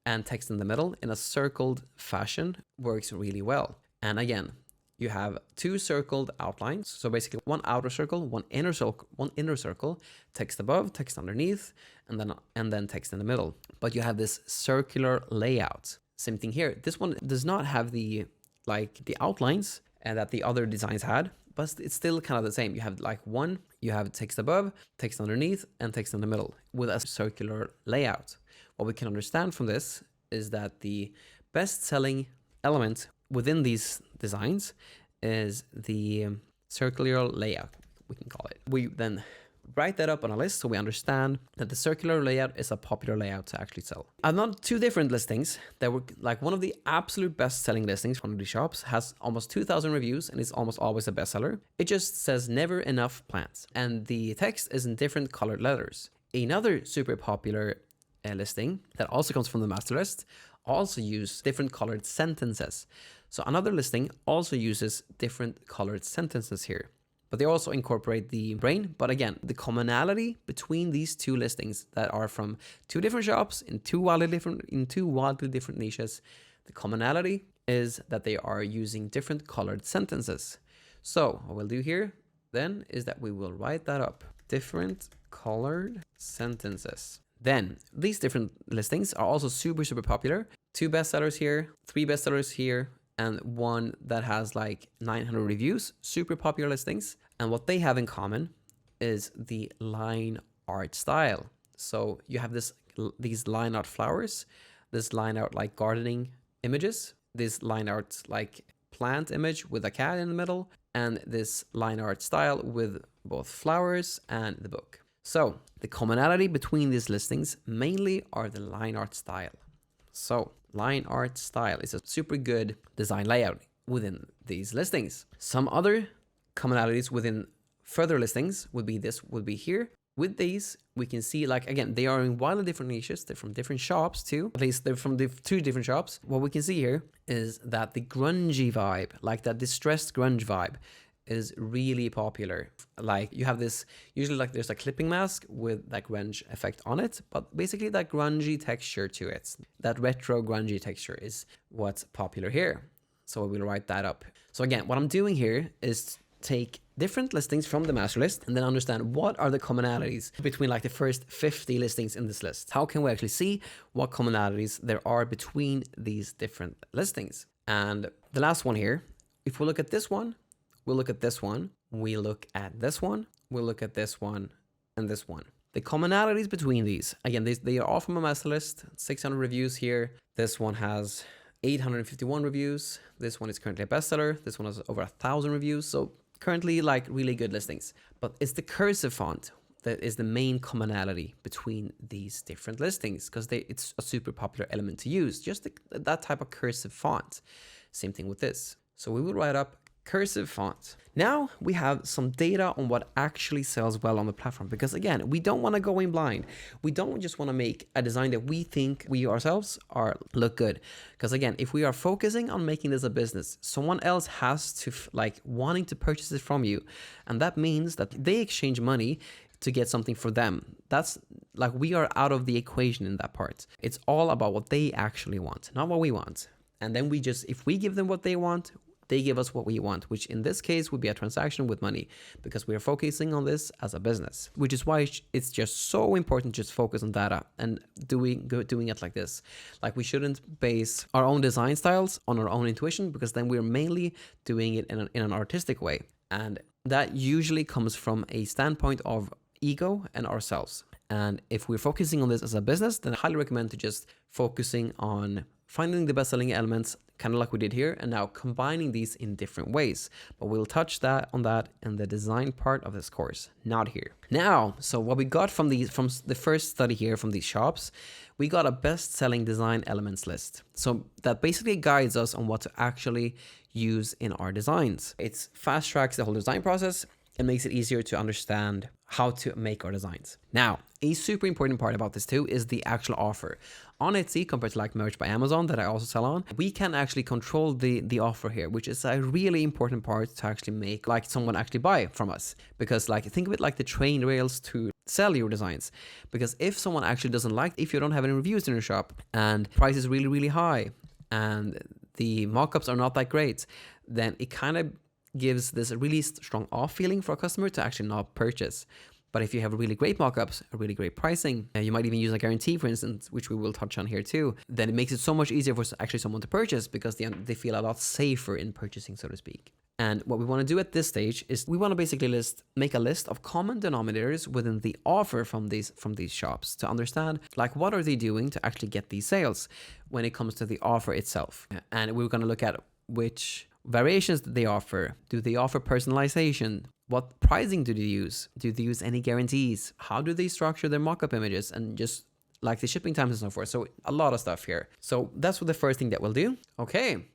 and text in the middle in a circled fashion works really well. And again, you have two circled outlines. So basically one outer circle, one inner circle, text above, text underneath, and then text in the middle. But you have this circular layout. Same thing here. This one does not have the outlines that the other designs had, but it's still kind of the same. You have text above, text underneath, and text in the middle with a circular layout. What we can understand from this is that the best selling element within these designs is the circular layout, we can call it. We then write that up on a list so we understand that the circular layout is a popular layout to actually sell. I've done 2 different listings that were like one of the absolute best selling listings from one of these shops, has almost 2,000 reviews and is almost always a bestseller. It just says never enough plants and the text is in different colored letters. Another super popular listing that also comes from the master list also use different colored sentences. So another listing also uses different colored sentences here, but they also incorporate the brain. But again, the commonality between these 2 listings that are from 2 different shops in 2 wildly different niches, the commonality is that they are using different colored sentences. So what we'll do here then is that we will write that up. Different colored sentences. Then these different listings are also super popular. 2 bestsellers here, 3 bestsellers here, and 1 that has like 900 reviews, super popular listings. And what they have in common is the line art style. So you have these line art flowers, this line art like gardening images, this line art like plant image with a cat in the middle, and this line art style with both flowers and the book. So the commonality between these listings mainly are the line art style. So line art style is a super good design layout within these listings. Some other commonalities within further listings would be here. With these, we can see, like, again, they are in wildly different niches. They're from different shops too. At least they're from 2 different shops. What we can see here is that the grungy vibe, like that distressed grunge vibe, is really popular. Like you have this, usually like there's a clipping mask with that grunge effect on it, but basically that grungy texture to it, that retro grungy texture is what's popular here. So we'll write that up. So again, what I'm doing here is take different listings from the master list and then understand what are the commonalities between like the first 50 listings in this list. How can we actually see what commonalities there are between these different listings? And the last one here, if we look at this one, we'll look at this one, we look at this one, we'll look at this one, and this one. The commonalities between these, again, they are all from a master list, 600 reviews here. This one has 851 reviews. This one is currently a bestseller. This one has over 1,000 reviews. So currently like really good listings. But it's the cursive font that is the main commonality between these different listings, because it's a super popular element to use, just that type of cursive font. Same thing with this. So we will write up cursive font. Now we have some data on what actually sells well on the platform, because again, we don't want to go in blind. We don't just want to make a design that we think we ourselves look good, because again, if we are focusing on making this a business, someone else has to like wanting to purchase it from you, and that means that they exchange money to get something for them. That's like, we are out of the equation in that part. It's all about what they actually want, not what we want. And then if we give them what they want, they give us what we want, which in this case would be a transaction with money, because we are focusing on this as a business, which is why it's just so important to just focus on data and doing it like this. Like, we shouldn't base our own design styles on our own intuition, because then we're mainly doing it in an artistic way. And that usually comes from a standpoint of ego and ourselves. And if we're focusing on this as a business, then I highly recommend to just focusing on finding the best-selling elements, kind of like we did here, and now combining these in different ways. But we'll touch on that in the design part of this course, not here. Now, so what we got from the first study here from these shops, we got a best-selling design elements list. So that basically guides us on what to actually use in our designs. It fast tracks the whole design process and makes it easier to understand how to make our designs. Now, a super important part about this too is the actual offer. On Etsy, compared to like Merch by Amazon that I also sell on, we can actually control the offer here, which is a really important part to actually make like someone actually buy from us. Because like, think of it like the train rails to sell your designs. Because if someone actually doesn't like, if you don't have any reviews in your shop and price is really, really high and the mockups are not that great, then it kind of gives this really strong off feeling for a customer to actually not purchase. But if you have really great mockups, a really great pricing, you might even use a guarantee, for instance, which we will touch on here too, then it makes it so much easier for actually someone to purchase, because they feel a lot safer in purchasing, so to speak. And what we want to do at this stage is we want to basically make a list of common denominators within the offer from these shops to understand like what are they doing to actually get these sales when it comes to the offer itself. And we're going to look at which variations that they offer. Do they offer personalization? What pricing do they use? Do they use any guarantees? How do they structure their mockup images and just like the shipping times and so forth? So a lot of stuff here. So that's what the first thing that we'll do. Okay.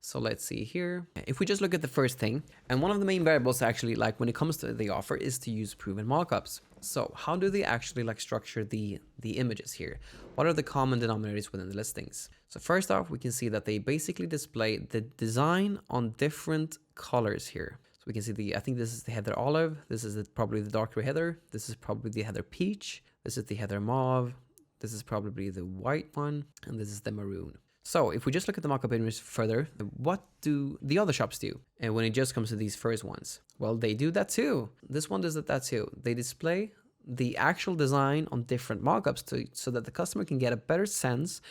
So let's see here. If we just look at the first thing, and one of the main variables actually, like when it comes to the offer, is to use proven mockups. So how do they actually like structure the images here? What are the common denominators within the listings? So first off, we can see that they basically display the design on different colors here. So we can see I think this is the heather olive. This is probably the darker heather. This is probably the heather peach. This is the heather mauve. This is probably the white one. And this is the maroon. So if we just look at the mockup images further, what do the other shops do? And when it just comes to these first ones, well, they do that too. This one does that too. They display the actual design on different mockups so that the customer can get a better sense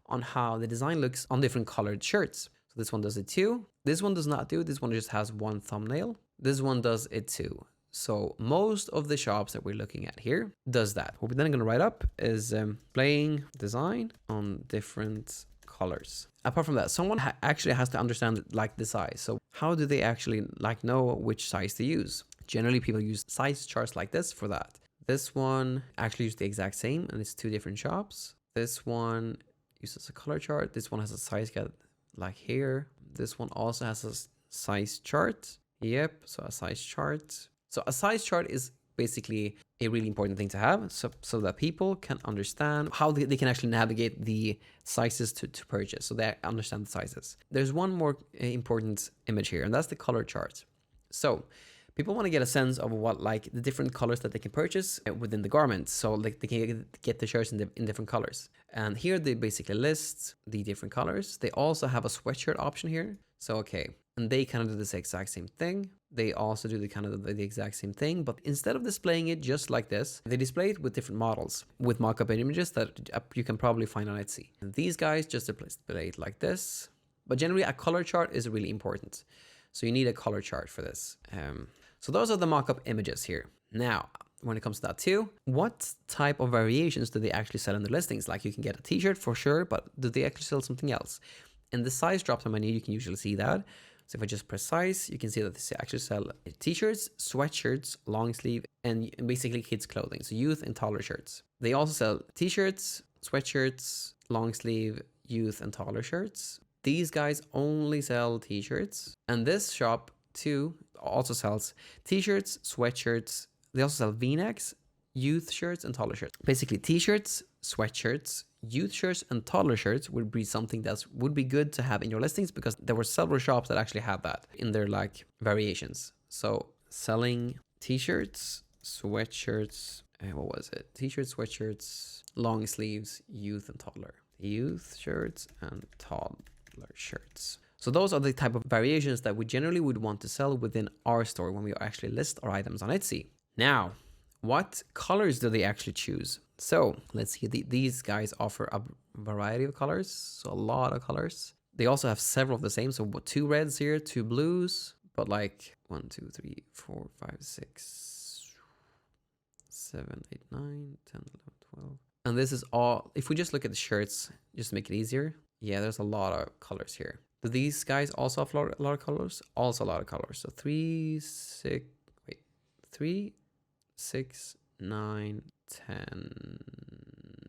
on how the design looks on different colored shirts. So this one does it too. This one does not do it. This one just has one thumbnail. This one does it too. So most of the shops that we're looking at here does that. What we're then going to write up is playing design on different colors. Apart from that, someone actually has to understand like the size. So how do they actually like know which size to use? Generally, people use size charts like this for that. This one actually uses the exact same, and it's two different shops. This one uses a color chart. This one has a size guide like here. This one also has a size chart. Yep, so a size chart. So a size chart is basically a really important thing to have so that people can understand how they can actually navigate the sizes to purchase, so they understand the sizes. There's one more important image here, and that's the color chart. So people want to get a sense of what like the different colors that they can purchase within the garment. So like they can get the shirts in different colors. And here they basically list the different colors. They also have a sweatshirt option here. So, okay. And they kind of do this exact same thing. They also do the exact same thing, but instead of displaying it just like this, they display it with different models, with mockup images that you can probably find on Etsy. And these guys just display it like this, but generally a color chart is really important. So you need a color chart for this. So those are the mockup images here. Now, when it comes to that too, what type of variations do they actually sell in the listings? Like you can get a t-shirt for sure, but do they actually sell something else? In the size drop-down menu, you can usually see that. So if I just press size, you can see that they actually sell t-shirts, sweatshirts, long sleeve, and basically kids clothing. So youth and toddler shirts. They also sell t-shirts, sweatshirts, long sleeve, youth and toddler shirts. These guys only sell t-shirts. And this shop too also sells t-shirts, sweatshirts. They also sell v-necks, youth shirts, and toddler shirts. Basically t-shirts, sweatshirts, youth shirts, and toddler shirts would be something that would be good to have in your listings, because there were several shops that actually have that in their like variations. So selling t-shirts, sweatshirts, what was it? T-shirts, sweatshirts, long sleeves, youth and toddler. Youth shirts and toddler shirts. So those are the type of variations that we generally would want to sell within our store when we actually list our items on Etsy. Now, what colors do they actually choose? So let's see, these guys offer a variety of colors, so a lot of colors. They also have several of the same, so 2 reds here, 2 blues, but like 1, 2, 3, 4, 5, 6, 7, 8, 9, 10, 11, 12. And this is all, if we just look at the shirts, just to make it easier, yeah, there's a lot of colors here. Do these guys also have a lot of colors? Also a lot of colors. So 3, 6, 9, 10,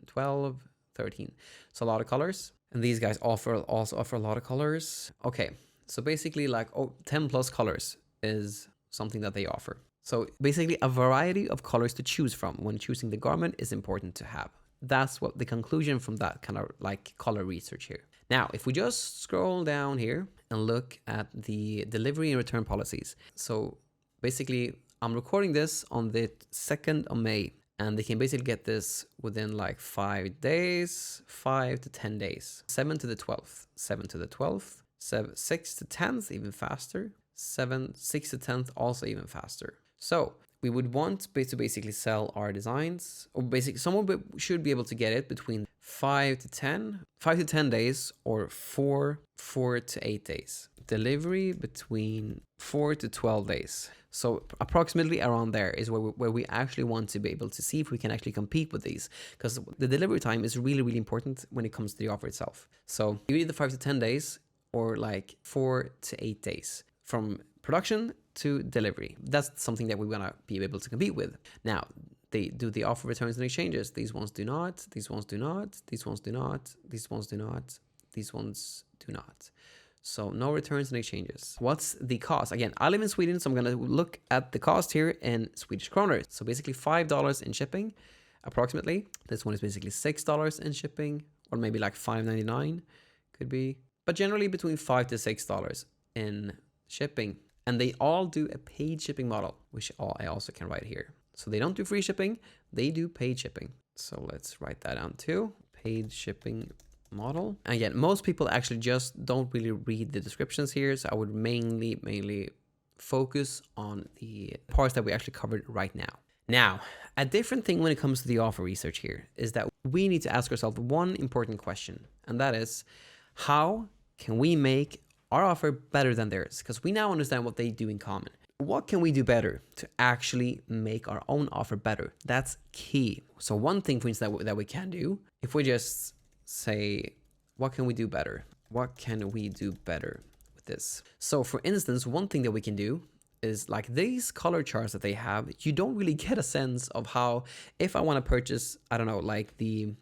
12, 13. So a lot of colors. And these guys also offer a lot of colors. Okay, so basically like 10 plus colors is something that they offer. So basically a variety of colors to choose from when choosing the garment is important to have. That's what the conclusion from that kind of like color research here. Now, if we just scroll down here and look at the delivery and return policies. So basically I'm recording this on the 2nd of May, and they can basically get this within like 5 days, 5 to 10 days. 7 to the 12th, 7 to the 12th, 6 to 10th, even faster. 6 to 10th, also even faster. So we would want to basically sell our designs, or basically someone should be able to get it between 5 to 10 days, or 4 to 8 days. Delivery between 4 to 12 days. So approximately around there is where we actually want to be able to see if we can actually compete with these, because the delivery time is really, really important when it comes to the offer itself. So you either 5 to 10 days or like 4 to 8 days from production to delivery. That's something that we want to be able to compete with. Now, they do the offer returns and exchanges. These ones do not, these ones do not, these ones do not, these ones do not, these ones do not. So no returns and exchanges. What's the cost? Again, I live in Sweden, so I'm going to look at the cost here in Swedish kronor. So basically $5 in shipping, approximately. This one is basically $6 in shipping, or maybe like $5.99 could be. But generally between $5 to $6 in shipping. And they all do a paid shipping model, which I also can write here. So they don't do free shipping, they do paid shipping. So let's write that down too. Paid shipping model. Again, most people actually just don't really read the descriptions here. So I would mainly focus on the parts that we actually covered right now. Now, a different thing when it comes to the offer research here is that we need to ask ourselves one important question. And that is, how can we make our offer better than theirs? Because we now understand what they do in common. What can we do better to actually make our own offer better? That's key. So one thing, for instance, that we can do, if we just say, what can we do better? What can we do better with this? So for instance, one thing that we can do is like these color charts that they have, you don't really get a sense of how, if I want to purchase, I don't know, like the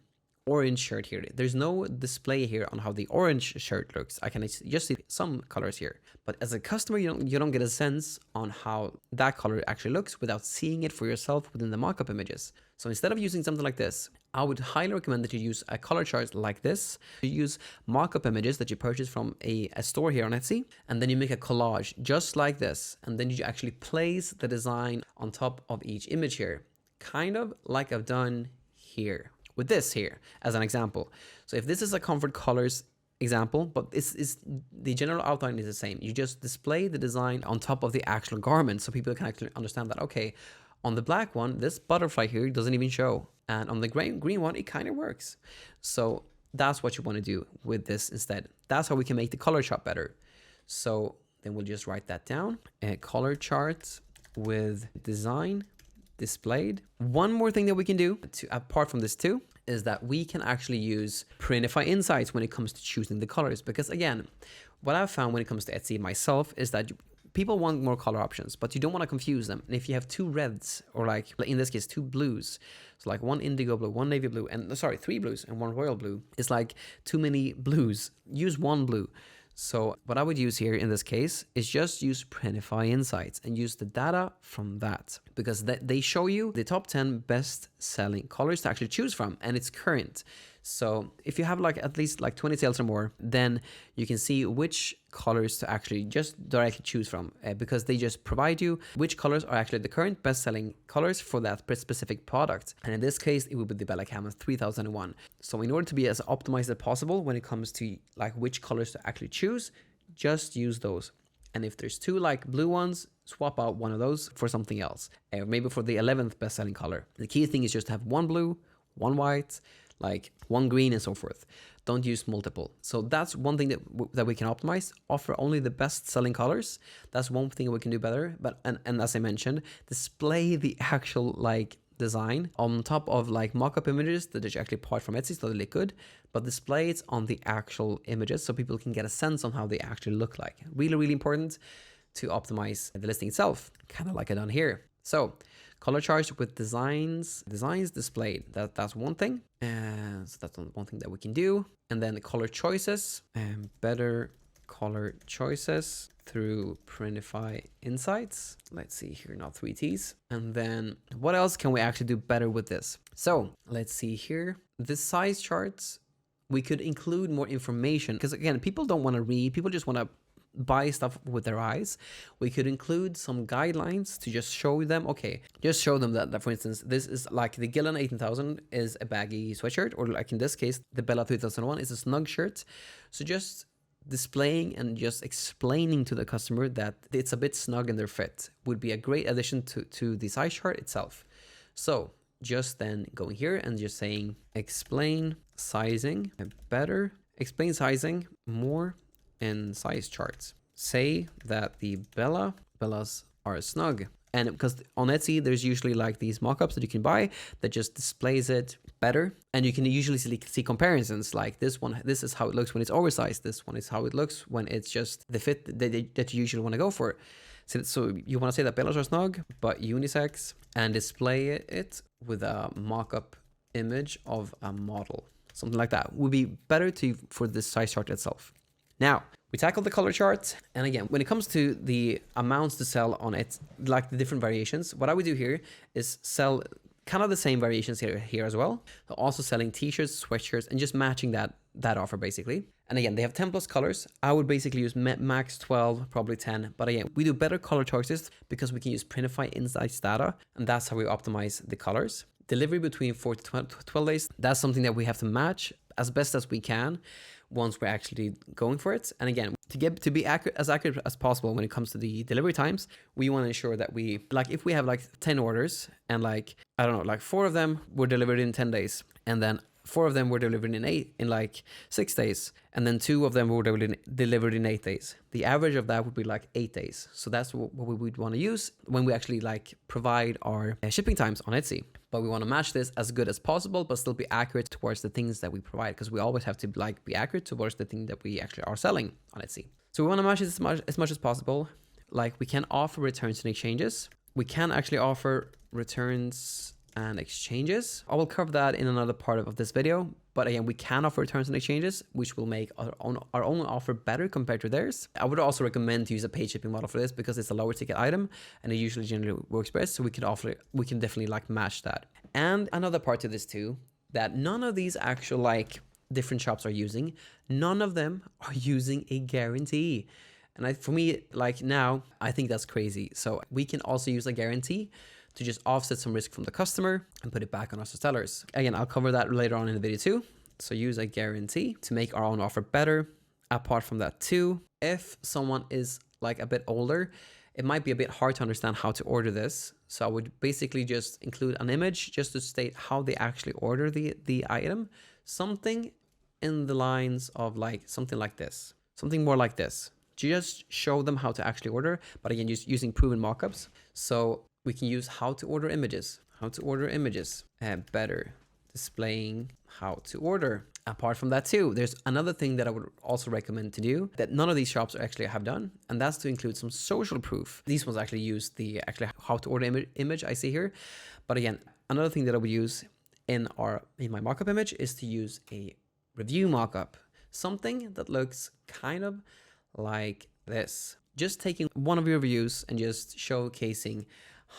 orange shirt here. There's no display here on how the orange shirt looks. I can just see some colors here. But as a customer, you don't get a sense on how that color actually looks without seeing it for yourself within the mockup images. So instead of using something like this, I would highly recommend that you use a color chart like this. You use mockup images that you purchase from a store here on Etsy, and then you make a collage just like this. And then you actually place the design on top of each image here, kind of like I've done here. With this here as an example. So if this is a comfort colors example, but this is the general outline is the same. You just display the design on top of the actual garment so people can actually understand that, okay, on the black one, this butterfly here doesn't even show. And on the green one, it kind of works. So that's what you want to do with this instead. That's how we can make the color chart better. So then we'll just write that down. A color chart with design displayed. One more thing that we can do apart from this too is that we can actually use Printify insights when it comes to choosing the colors, because again, what I've found when it comes to Etsy myself is that people want more color options, but you don't want to confuse them. And if you have two reds, or like in this case, two blues, so like one indigo blue, one navy blue, and sorry, three blues and one royal blue, it's like too many blues. Use one blue. So what I would use here in this case is just use Printify Insights and use the data from that, because they show you the top 10 best selling colors to actually choose from, and it's current. So if you have like at least like 20 sales or more, then you can see which colors to actually just directly choose from, because they just provide you which colors are actually the current best selling colors for that specific product. And in this case, it would be the Vela Canvas 3001. So in order to be as optimized as possible when it comes to like which colors to actually choose, just use those. And if there's two like blue ones, swap out one of those for something else, maybe for the 11th best selling color. The key thing is just to have one blue, one white, like one green and so forth. Don't use multiple. So that's one thing that we can optimize. Offer only the best selling colors. That's one thing we can do better. But and as I mentioned, display the actual like design on top of like mock-up images that is actually part from Etsy, so they look good, but display it on the actual images so people can get a sense on how they actually look like. Really important to optimize the listing itself, kind of like I done here. So color charts with designs displayed. That's one thing. So that's one thing that we can do. And then the color choices, better color choices through Printify Insights. Let's see here, not 3 T's. And then what else can we actually do better with this? So let's see here. The size charts, we could include more information, because again, people don't want to read. People just want to buy stuff with their eyes. We could include some guidelines to just show them, okay, just show them that for instance, this is like the Gillen 18000 is a baggy sweatshirt, or like in this case, the Bella 3001 is a snug shirt. So just displaying and just explaining to the customer that it's a bit snug in their fit would be a great addition to the size chart itself. So just then going here and just saying, explain sizing better, explain sizing more in size charts. Say that the Bellas are snug. And because on Etsy, there's usually like these mockups that you can buy that just displays it better. And you can usually see comparisons like this one, this is how it looks when it's oversized. This one is how it looks when it's just the fit that you usually want to go for. So you want to say that bellows are snug, but unisex, and display it with a mock-up image of a model. Something like that would be better for the size chart itself. Now, we tackled the color chart. And again, when it comes to the amounts to sell on it, like the different variations, what I would do here is sell kind of the same variations here as well. So also selling t-shirts, sweatshirts, and just matching that offer basically. And again, they have 10 plus colors. I would basically use max 12, probably 10. But again, we do better color choices because we can use Printify insights data, and that's how we optimize the colors. Delivery between 4 to 12 days, that's something that we have to match as best as we can once we're actually going for it. And again, to be accurate as possible when it comes to the delivery times, we want to ensure that we, like if we have like 10 orders and like, I don't know, like 4 of them were delivered in 10 days, and then 4 of them were delivered in like 6 days, and then 2 of them were delivered in 8 days. The average of that would be like 8 days. So that's what we would want to use when we actually like provide our shipping times on Etsy. But we want to match this as good as possible, but still be accurate towards the things that we provide, because we always have to like be accurate towards the thing that we actually are selling on Etsy. So we want to match it as much as possible. Like we can offer returns and exchanges. We can actually offer returns and exchanges. I will cover that in another part of this video. But again, we can offer returns and exchanges, which will make our own offer better compared to theirs. I would also recommend to use a paid shipping model for this because it's a lower ticket item and it usually generally works best. So we can definitely like match that. And another part to this too, that none of these actual like different shops are using, none of them are using a guarantee. And for me, like now, I think that's crazy. So we can also use a guarantee to just offset some risk from the customer and put it back on us as sellers. Again, I'll cover that later on in the video too. So use a guarantee to make our own offer better. Apart from that too, if someone is like a bit older, it might be a bit hard to understand how to order this. So I would basically just include an image just to state how they actually order the item. Something in the lines of like something like this, something more like this. Just show them how to actually order, but again, just using proven mockups. So we can use how to order images, better displaying how to order. Apart from that too, there's another thing that I would also recommend to do that none of these shops actually have done, and that's to include some social proof. These ones actually use the how to order image I see here. But again, another thing that I would use in my mockup image is to use a review mockup, something that looks kind of like this. Just taking one of your reviews and just showcasing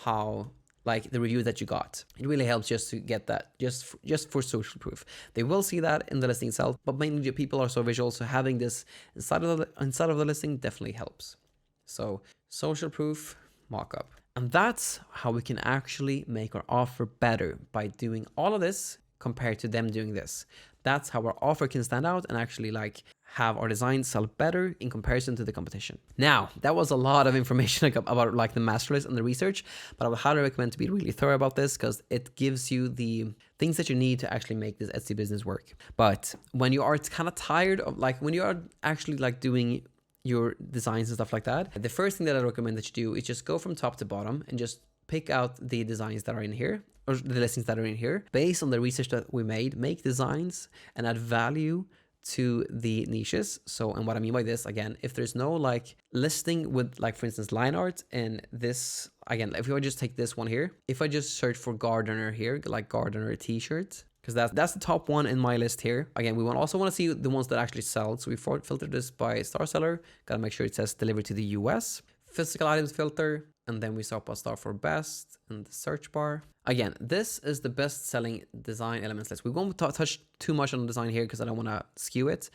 how like the review that you got. It really helps just to get that just for social proof. They will see that in the listing itself, but mainly people are so visual, so having this inside of the listing definitely helps. So social proof mockup. And that's how we can actually make our offer better, by doing all of this compared to them doing this. That's how our offer can stand out and actually like have our design sell better in comparison to the competition. Now, that was a lot of information about like the master list and the research, but I would highly recommend to be really thorough about this because it gives you the things that you need to actually make this Etsy business work. But when you are kind of tired of like, when you are actually like doing your designs and stuff like that, the first thing that I recommend that you do is just go from top to bottom and just pick out the designs that are in here, or the listings that are in here, based on the research that we made, make designs and add value to the niches. So, and what I mean by this, again, if there's no like listing with like, for instance, line art and this, again, if I just take this one here, if I just search for gardener here, like gardener t-shirts, because that's the top one in my list here. Again, we also want to see the ones that actually sell. So we filtered this by star seller, gotta make sure it says delivered to the US, physical items filter, and then we stop a star for best in the search bar. Again, this is the best selling design elements list. We won't touch too much on the design here because I don't want to skew it.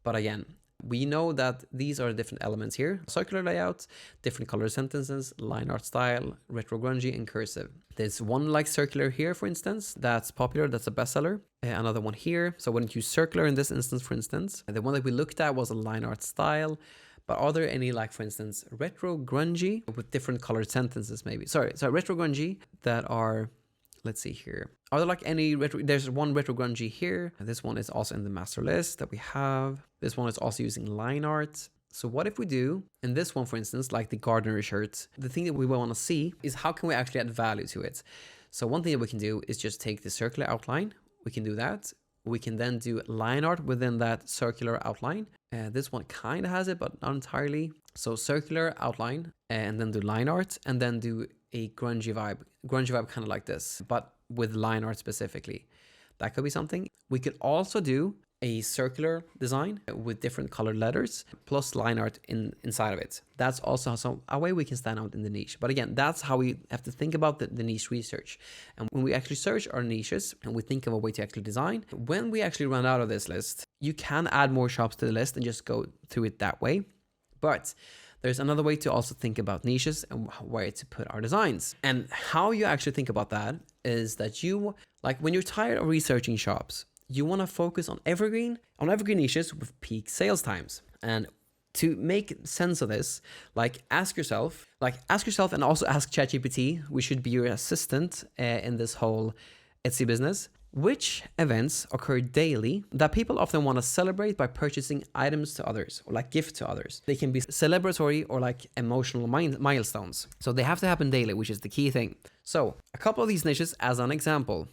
But again, we know that these are different elements here. Circular layout, different color sentences, line art style, retro grungy, and cursive. There's one like circular here, for instance, that's popular, that's a bestseller. Another one here. So I wouldn't use circular in this instance, for instance. The one that we looked at was a line art style. But are there any, like, for instance, retro grungy with different colored sentences, maybe? Sorry, retro grungy that are, let's see here. Are there like any retro? There's one retro grungy here. This one is also in the master list that we have. This one is also using line art. So what if we do, in this one, for instance, like the gardener shirt, the thing that we want to see is how can we actually add value to it? So one thing that we can do is just take the circular outline. We can do that. We can then do line art within that circular outline. This one kind of has it, but not entirely. So circular outline and then do line art and then do a grungy vibe. Grungy vibe kind of like this, but with line art specifically. That could be something. We could also do a circular design with different colored letters plus line art inside of it. That's also a way we can stand out in the niche. But again, that's how we have to think about the niche research. And when we actually search our niches and we think of a way to actually design, when we actually run out of this list, you can add more shops to the list and just go through it that way. But there's another way to also think about niches and where to put our designs. And how you actually think about that is that you, like when you're tired of researching shops, you want to focus on evergreen niches with peak sales times. And to make sense of this, ask yourself and also ask ChatGPT, which should be your assistant in this whole Etsy business. Which events occur daily that people often want to celebrate by purchasing items to others or like gift to others? They can be celebratory or like emotional milestones. So they have to happen daily, which is the key thing. So a couple of these niches as an example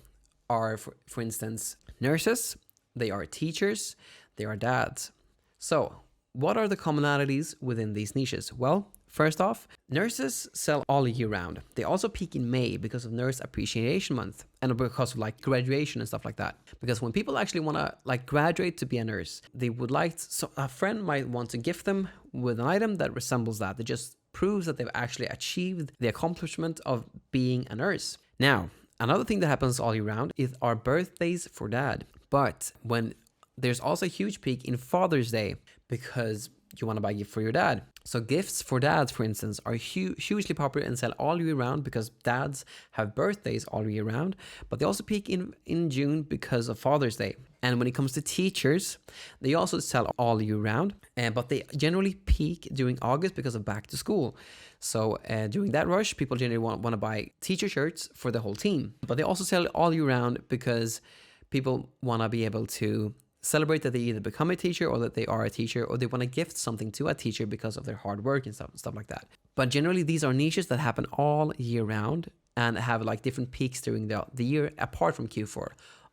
are, for instance, nurses, they are teachers, they are dads. So what are the commonalities within these niches? Well, first off, nurses sell all year round. They also peak in May because of Nurse Appreciation Month and because of like graduation and stuff like that. Because when people actually want to like graduate to be a nurse, they would like so a friend might want to gift them with an item that resembles that. That just proves that they've actually achieved the accomplishment of being a nurse. Now, another thing that happens all year round is our birthdays for dad. But when there's also a huge peak in Father's Day because you want to buy a gift for your dad. So gifts for dads, for instance, are hugely popular and sell all year round because dads have birthdays all year round, but they also peak in June because of Father's Day. And when it comes to teachers, they also sell all year round, but they generally peak during August because of back to school. So during that rush, people generally want to buy teacher shirts for the whole team, but they also sell all year round because people want to be able to celebrate that they either become a teacher or that they are a teacher, or they want to gift something to a teacher because of their hard work and stuff like that. But generally, these are niches that happen all year round and have like different peaks during the year apart from Q4.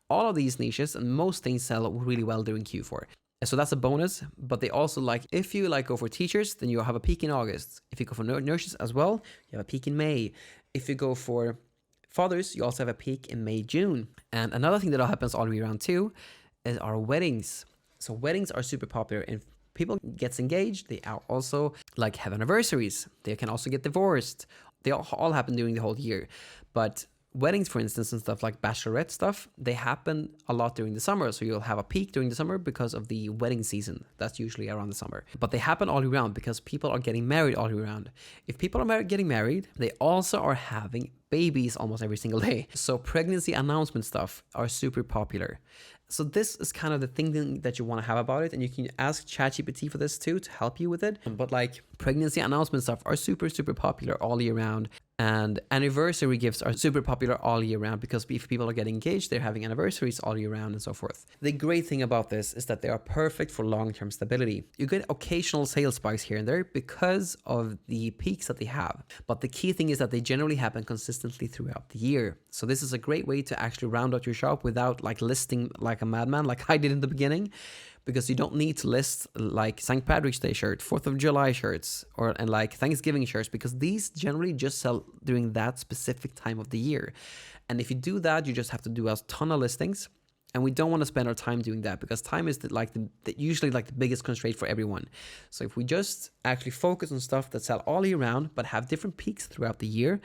All of these niches and most things sell really well during Q4. So that's a bonus, but they also if you go for teachers, then you'll have a peak in August. If you go for nurses as well, you have a peak in May. If you go for fathers, you also have a peak in May, June. And another thing that happens all year round too is our weddings. So weddings are super popular and people gets engaged. They are also have anniversaries. They can also get divorced. They all happen during the whole year. But weddings, for instance, and stuff like bachelorette stuff, they happen a lot during the summer. So you'll have a peak during the summer because of the wedding season. That's usually around the summer. But they happen all year round because people are getting married all year round. If people are getting married, they also are having babies almost every single day. So pregnancy announcement stuff are super popular. So this is kind of the thing that you want to have about it. And you can ask ChatGPT for this too to help you with it. But pregnancy announcement stuff are super, super popular all year round. And anniversary gifts are super popular all year round because if people are getting engaged, they're having anniversaries all year round and so forth. The great thing about this is that they are perfect for long-term stability. You get occasional sales spikes here and there because of the peaks that they have. But the key thing is that they generally happen consistently throughout the year. So this is a great way to actually round out your shop without listing like a madman like I did in the beginning. Because you don't need to list St. Patrick's Day shirt, 4th of July shirts, and Thanksgiving shirts, because these generally just sell during that specific time of the year. And if you do that, you just have to do a ton of listings. And we don't want to spend our time doing that because time is usually the biggest constraint for everyone. So if we just actually focus on stuff that sell all year round, but have different peaks throughout the year,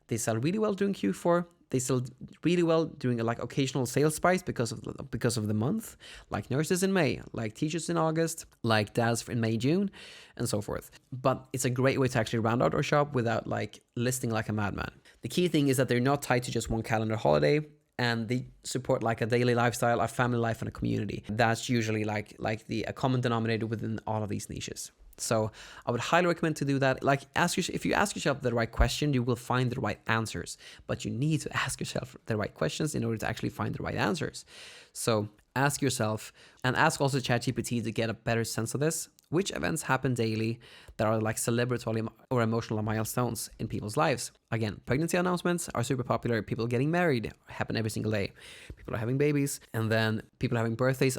they sell really well during Q4. They sell really well during occasional sales spikes because of the month, like nurses in May, like teachers in August, like dads in May, June, and so forth. But it's a great way to actually round out our shop without listing like a madman. The key thing is that they're not tied to just one calendar holiday, and they support a daily lifestyle, a family life, and a community. That's usually a common denominator within all of these niches. So I would highly recommend to do that. If you ask yourself the right question, you will find the right answers. But you need to ask yourself the right questions in order to actually find the right answers. So ask yourself, and ask also ChatGPT to get a better sense of this. which events happen daily that are like celebratory or emotional milestones in people's lives. Again, pregnancy announcements are super popular. People getting married happen every single day. People are having babies, and then people having birthdays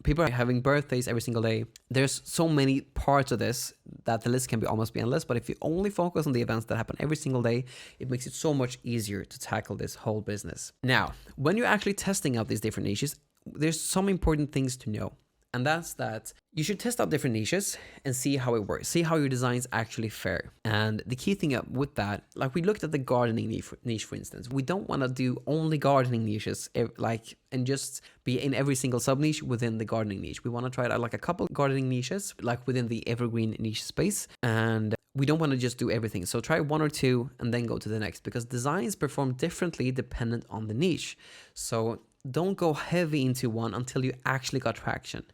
people are having birthdays every single day. There's so many parts of this that the list can be almost be endless, but if you only focus on the events that happen every single day, it makes it so much easier to tackle this whole business. Now, when you're actually testing out these different niches, there's some important things to know. And that's that you should test out different niches and see how it works, see how your designs actually fare. And the key thing with that, like we looked at the gardening niche, for instance, we don't want to do only gardening niches, and just be in every single sub niche within the gardening niche. We want to try out like a couple gardening niches, like within the evergreen niche space. And we don't want to just do everything. So try one or two and then go to the next, because designs perform differently dependent on the niche. So don't go heavy into one until you actually got traction.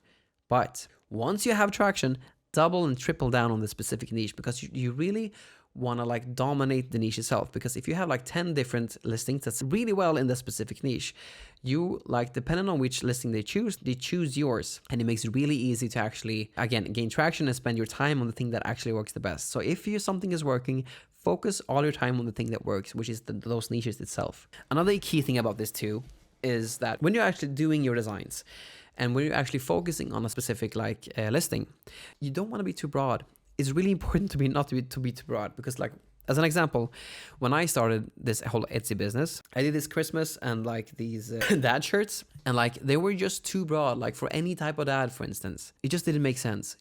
But once you have traction, double and triple down on the specific niche, because you really want to like dominate the niche itself. Because if you have like 10 different listings that's really well in the specific niche, you like, depending on which listing they choose yours. And it makes it really easy to actually, again, gain traction and spend your time on the thing that actually works the best. So if something is working, focus all your time on the thing that works, which is those niches itself. Another key thing about this too is that when you're actually doing your designs and when you're actually focusing on a specific listing, you don't want to be too broad. It's really important to be not to be too broad, because like, as an example, when I started this whole Etsy business, I did this Christmas and like these dad shirts, and like they were just too broad, like for any type of dad, for instance. It just didn't make sense.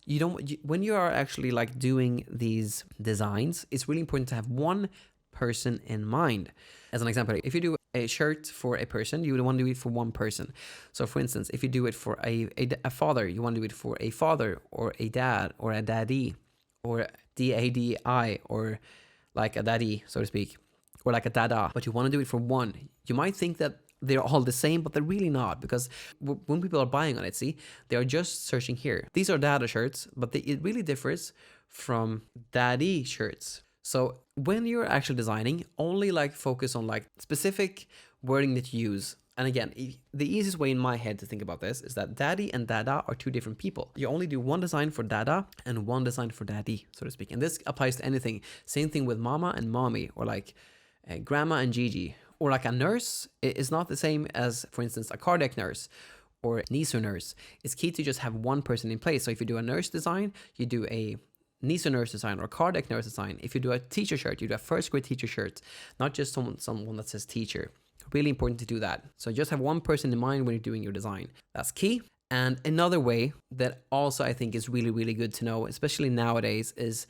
When you are actually like doing these designs, it's really important to have one person in mind. As an example, if you do a shirt for a person, you would want to do it for one person. So for instance, if you do it for a father, you want to do it for a father or a dad or a daddy or DADI, or like a daddy, so to speak, or like a dada, but you want to do it for one. You might think that they're all the same, but they're really not, because when people are buying on Etsy, they are just searching here. These are dada shirts, but it really differs from daddy shirts. So when you're actually designing, only like focus on like specific wording that you use. And again, the easiest way in my head to think about this is that daddy and dada are two different people. You only do one design for dada and one design for daddy, so to speak. And this applies to anything. Same thing with mama and mommy, or like grandma and Gigi, or like a nurse is not the same as, for instance, a cardiac nurse or NISO nurse. It's key to just have one person in place. So if you do a nurse design, you do a NISO nurse design or cardiac nurse design. If you do a teacher shirt, you do a first grade teacher shirt, not just someone that says teacher. Really important to do that. So just have one person in mind when you're doing your design. That's key. And another way that also I think is really, really good to know, especially nowadays, is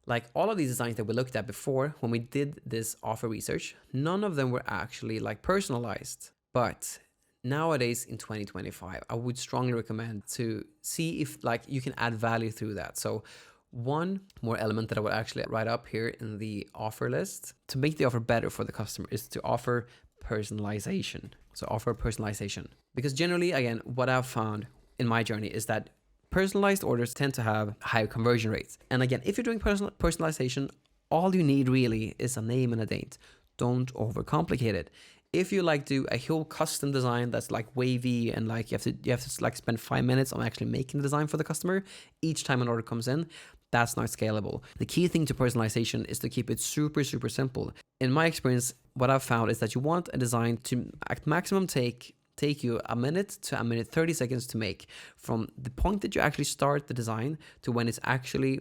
like all of these designs that we looked at before when we did this offer research, none of them were actually like personalized. But nowadays in 2025, I would strongly recommend to see if like you can add value through that. So one more element that I would actually write up here in the offer list to make the offer better for the customer is to offer personalization. So offer personalization, because generally, again, what I've found in my journey is that personalized orders tend to have higher conversion rates. And again, if you're doing personalization, all you need really is a name and a date. Don't overcomplicate it. If you like do a whole custom design that's like wavy and like you have to like spend 5 minutes on actually making the design for the customer each time an order comes in, that's not scalable. The key thing to personalization is to keep it super, super simple. In my experience, what I've found is that you want a design to at maximum take you a minute to a minute 30 seconds to make, from the point that you actually start the design to when it's actually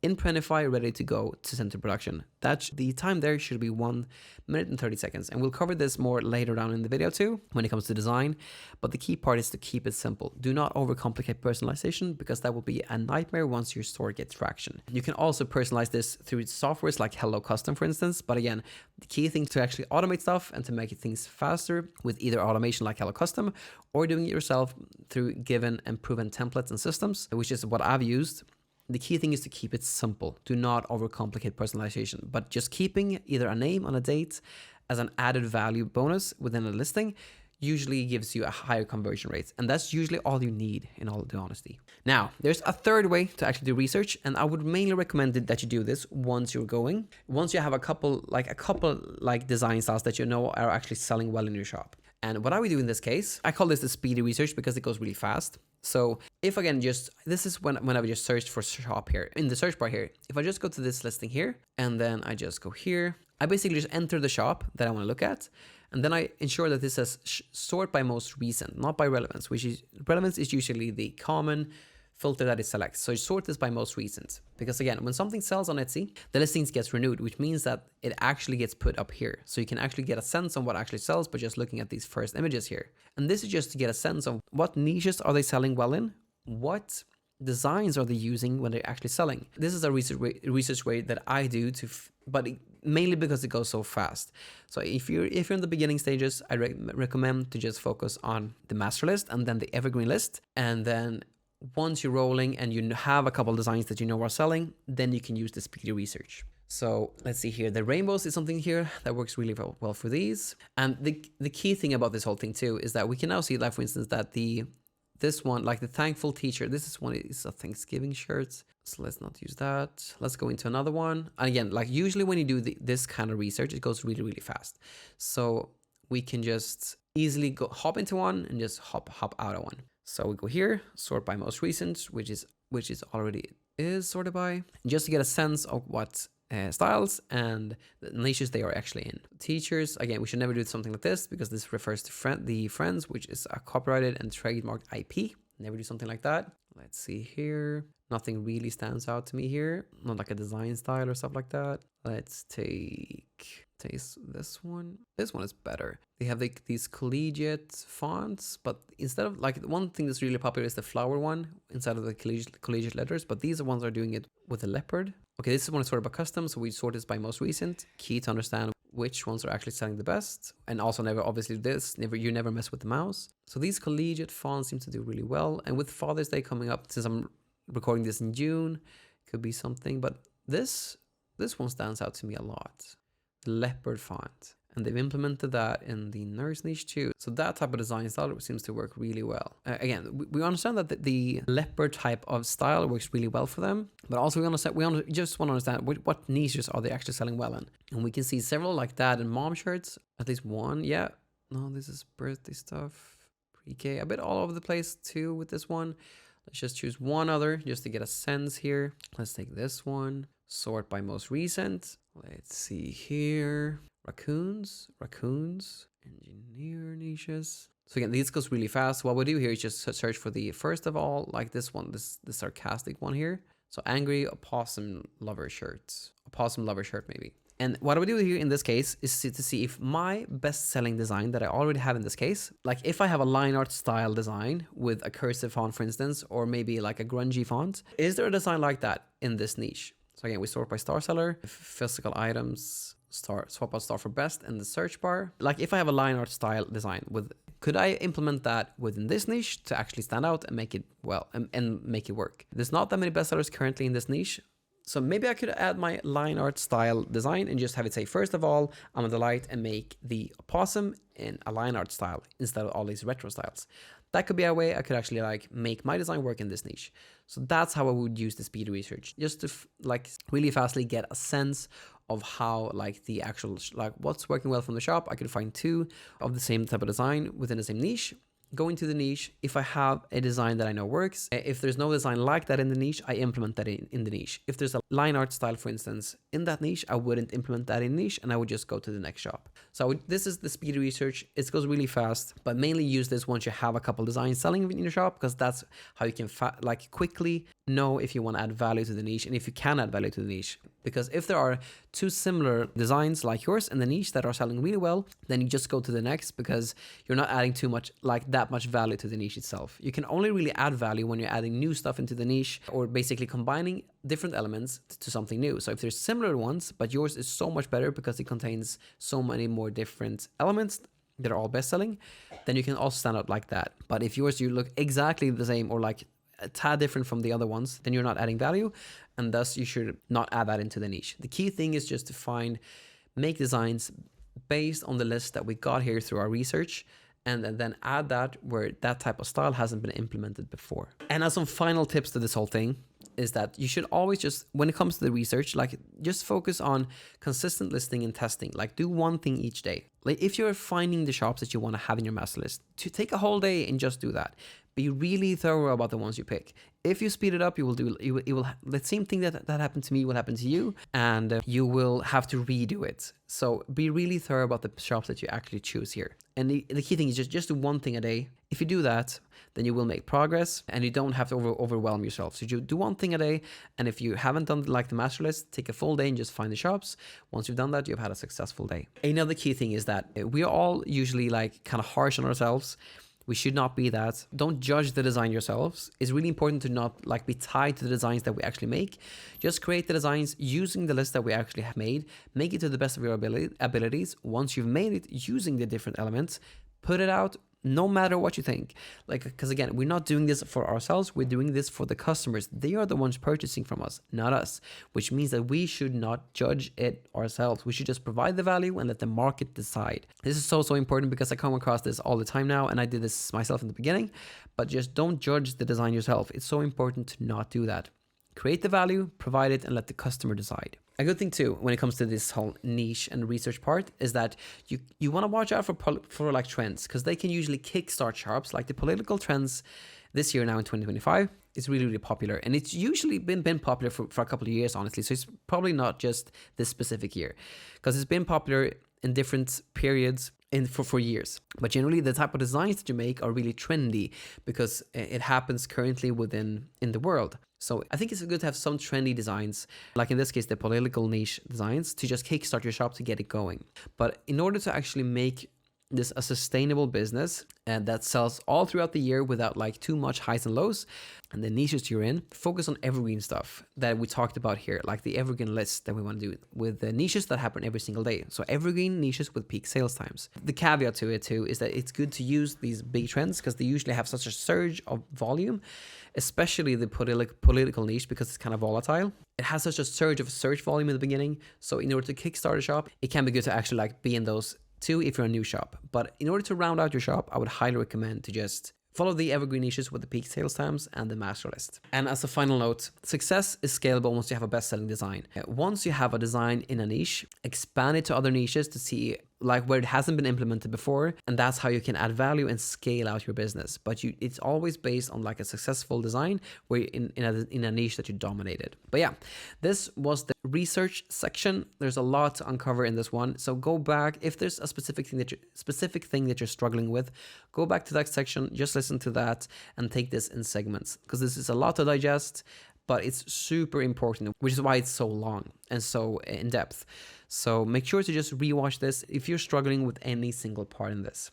in Printify, ready to go to send to production. The time there should be 1 minute and 30 seconds. And we'll cover this more later down in the video too, when it comes to design. But the key part is to keep it simple. Do not overcomplicate personalization, because that will be a nightmare once your store gets traction. You can also personalize this through softwares like Hellocustom, for instance. But again, the key thing to actually automate stuff and to make things faster with either automation like Hellocustom or doing it yourself through given and proven templates and systems, which is what I've used. The key thing is to keep it simple. Do not overcomplicate personalization, but just keeping either a name on a date as an added value bonus within a listing usually gives you a higher conversion rate. And that's usually all you need, in all the honesty. Now, there's a third way to actually do research, and I would mainly recommend that you do this once you have a couple design styles that you know are actually selling well in your shop. And what I would do in this case, I call this the speedy research because it goes really fast. So if again, this is when I've just searched for shop here in the search bar here. If I just go to this listing here and then I just go here, I basically just enter the shop that I want to look at. And then I ensure that this says sort by most recent, not by relevance, which is relevance is usually the common filter that it selects. So you sort this by most recent, because again, when something sells on Etsy, the listings gets renewed, which means that it actually gets put up here. So you can actually get a sense on what actually sells by just looking at these first images here. And this is just to get a sense of what niches are they selling well in, what designs are they using when they're actually selling. This is a research way that I do mainly because it goes so fast. So if you're in the beginning stages, I recommend to just focus on the master list and then the evergreen list, and then once you're rolling and you have a couple designs that you know are selling, then you can use the speedy research. So let's see here. The rainbows is something here that works really well for these. And the key thing about this whole thing too is that we can now see, like for instance, that this one, like the thankful teacher, this one is a Thanksgiving shirt. So let's not use that. Let's go into another one. And again, like usually when you do this kind of research, it goes really, really fast. So we can just easily hop into one and just hop out of one. So we go here, sort by most recent, which is already sorted by, just to get a sense of what styles and the niches they are actually in. Teachers, again, we should never do something like this because this refers to the friends, which is a copyrighted and trademarked IP. Never do something like that. Let's see here. Nothing really stands out to me here. Not like a design style or stuff like that. Let's take this one. This one is better. They have like these collegiate fonts, but instead of like one thing that's really popular is the flower one inside of the collegiate letters, but these ones are doing it with a leopard. Okay, this is one sorted by custom, so we sort this by most recent. Key to understand which ones are actually selling the best, and also you never mess with the mouse. So these collegiate fonts seem to do really well, and with Father's Day coming up, since I'm recording this in June, could be something, but this one stands out to me a lot. The leopard font, and they've implemented that in the nurse niche too. So that type of design style seems to work really well. Again, we understand that the leopard type of style works really well for them, but also we just want to understand what niches are they actually selling well in. And we can see several like that in mom shirts, at least one. Yeah, no, this is birthday stuff, pre-K, a bit all over the place too with this one. Let's just choose one other just to get a sense here. Let's take this one, sort by most recent. Let's see here. Raccoons, engineer niches. So again, this goes really fast. What we do here is just search for the first of all, like this one, this sarcastic one here. So angry opossum lover shirt maybe. And what I would do here in this case is to see if my best-selling design that I already have in this case, like if I have a line art style design with a cursive font, for instance, or maybe like a grungy font, is there a design like that in this niche? So again, we sort by star seller, physical items, swap out star for best in the search bar. Like if I have a line art style design could I implement that within this niche to actually stand out and make it well and make it work? There's not that many bestsellers currently in this niche. So maybe I could add my line art style design and just have it say, first of all, I'm a delight, and make the opossum in a line art style instead of all these retro styles. That could be a way I could actually like make my design work in this niche. So that's how I would use the speed research, just to like really fastly get a sense of how like the actual, like what's working well from the shop. I could find two of the same type of design within the same niche. Go into the niche. If I have a design that I know works, if there's no design like that in the niche, I implement that in the niche. If there's a line art style, for instance, in that niche, I wouldn't implement that in niche, and I would just go to the next shop. So this is the speed research. It goes really fast, but mainly use this once you have a couple designs selling in your shop, because that's how you can like quickly know if you want to add value to the niche and if you can add value to the niche. Because if there are two similar designs like yours in the niche that are selling really well, then you just go to the next, because you're not adding too much, like that much value to the niche itself. You can only really add value when you're adding new stuff into the niche, or basically combining different elements to something new. So if there's similar ones, but yours is so much better because it contains so many more different elements that are all best selling, then you can also stand out like that. But if yours, you look exactly the same or like a tad different from the other ones, then you're not adding value, and thus you should not add that into the niche. The key thing is just to make designs based on the list that we got here through our research, and then add that where that type of style hasn't been implemented before. And as some final tips to this whole thing is that you should always just, when it comes to the research, like just focus on consistent listing and testing. Like do one thing each day. Like if you're finding the shops that you want to have in your master list, to take a whole day and just do that. Be really thorough about the ones you pick. If you speed it up, you will the same thing that happened to me will happen to you, and you will have to redo it. So be really thorough about the shops that you actually choose here. And the key thing is just do one thing a day. If you do that, then you will make progress, and you don't have to overwhelm yourself. So you do one thing a day, and if you haven't done like the master list, take a full day and just find the shops. Once you've done that, you've had a successful day. Another key thing is that we are all usually like kind of harsh on ourselves. We should not be that. Don't judge the design yourselves. It's really important to not like be tied to the designs that we actually make. Just create the designs using the list that we actually have made. Make it to the best of your abilities. Once you've made it using the different elements, put it out. No matter what you think, like, because again, we're not doing this for ourselves, we're doing this for the customers. They are the ones purchasing from us, not us, which means that we should not judge it ourselves. We should just provide the value and let the market decide. This is so important because I come across this all the time now, and I did this myself in the beginning, but just don't judge the design yourself. It's so important to not do that. Create the value, provide it, and let the customer decide. A good thing too, when it comes to this whole niche and research part, is that you want to watch out for like trends, because they can usually kickstart shops. Like the political trends this year now in 2025 is really, really popular, and it's usually been popular for a couple of years, honestly. So it's probably not just this specific year, because it's been popular in different periods for years. But generally, the type of designs that you make are really trendy because it happens currently in the world. So I think it's good to have some trendy designs, like in this case, the political niche designs, to just kickstart your shop to get it going. But in order to actually make this a sustainable business and that sells all throughout the year without like too much highs and lows, and the niches you're in, focus on evergreen stuff that we talked about here, like the evergreen list that we want to do with the niches that happen every single day. So evergreen niches with peak sales times. The caveat to it too is that it's good to use these big trends because they usually have such a surge of volume, especially the political niche, because it's kind of volatile. It has such a surge of search volume in the beginning. So in order to kickstart a shop, it can be good to actually like be in those too if you're a new shop. But in order to round out your shop, I would highly recommend to just follow the evergreen niches with the peak sales times and the master list. And as a final note, success is scalable once you have a best-selling design. Once you have a design in a niche, expand it to other niches to see like where it hasn't been implemented before, and that's how you can add value and scale out your business. But it's always based on like a successful design where in a niche that you dominated. But yeah, this was the research section. There's a lot to uncover in this one, so go back if there's a specific thing that you're struggling with. Go back to that section, just listen to that, and take this in segments, because this is a lot to digest. But it's super important, which is why it's so long and so in depth. So make sure to just rewatch this if you're struggling with any single part in this.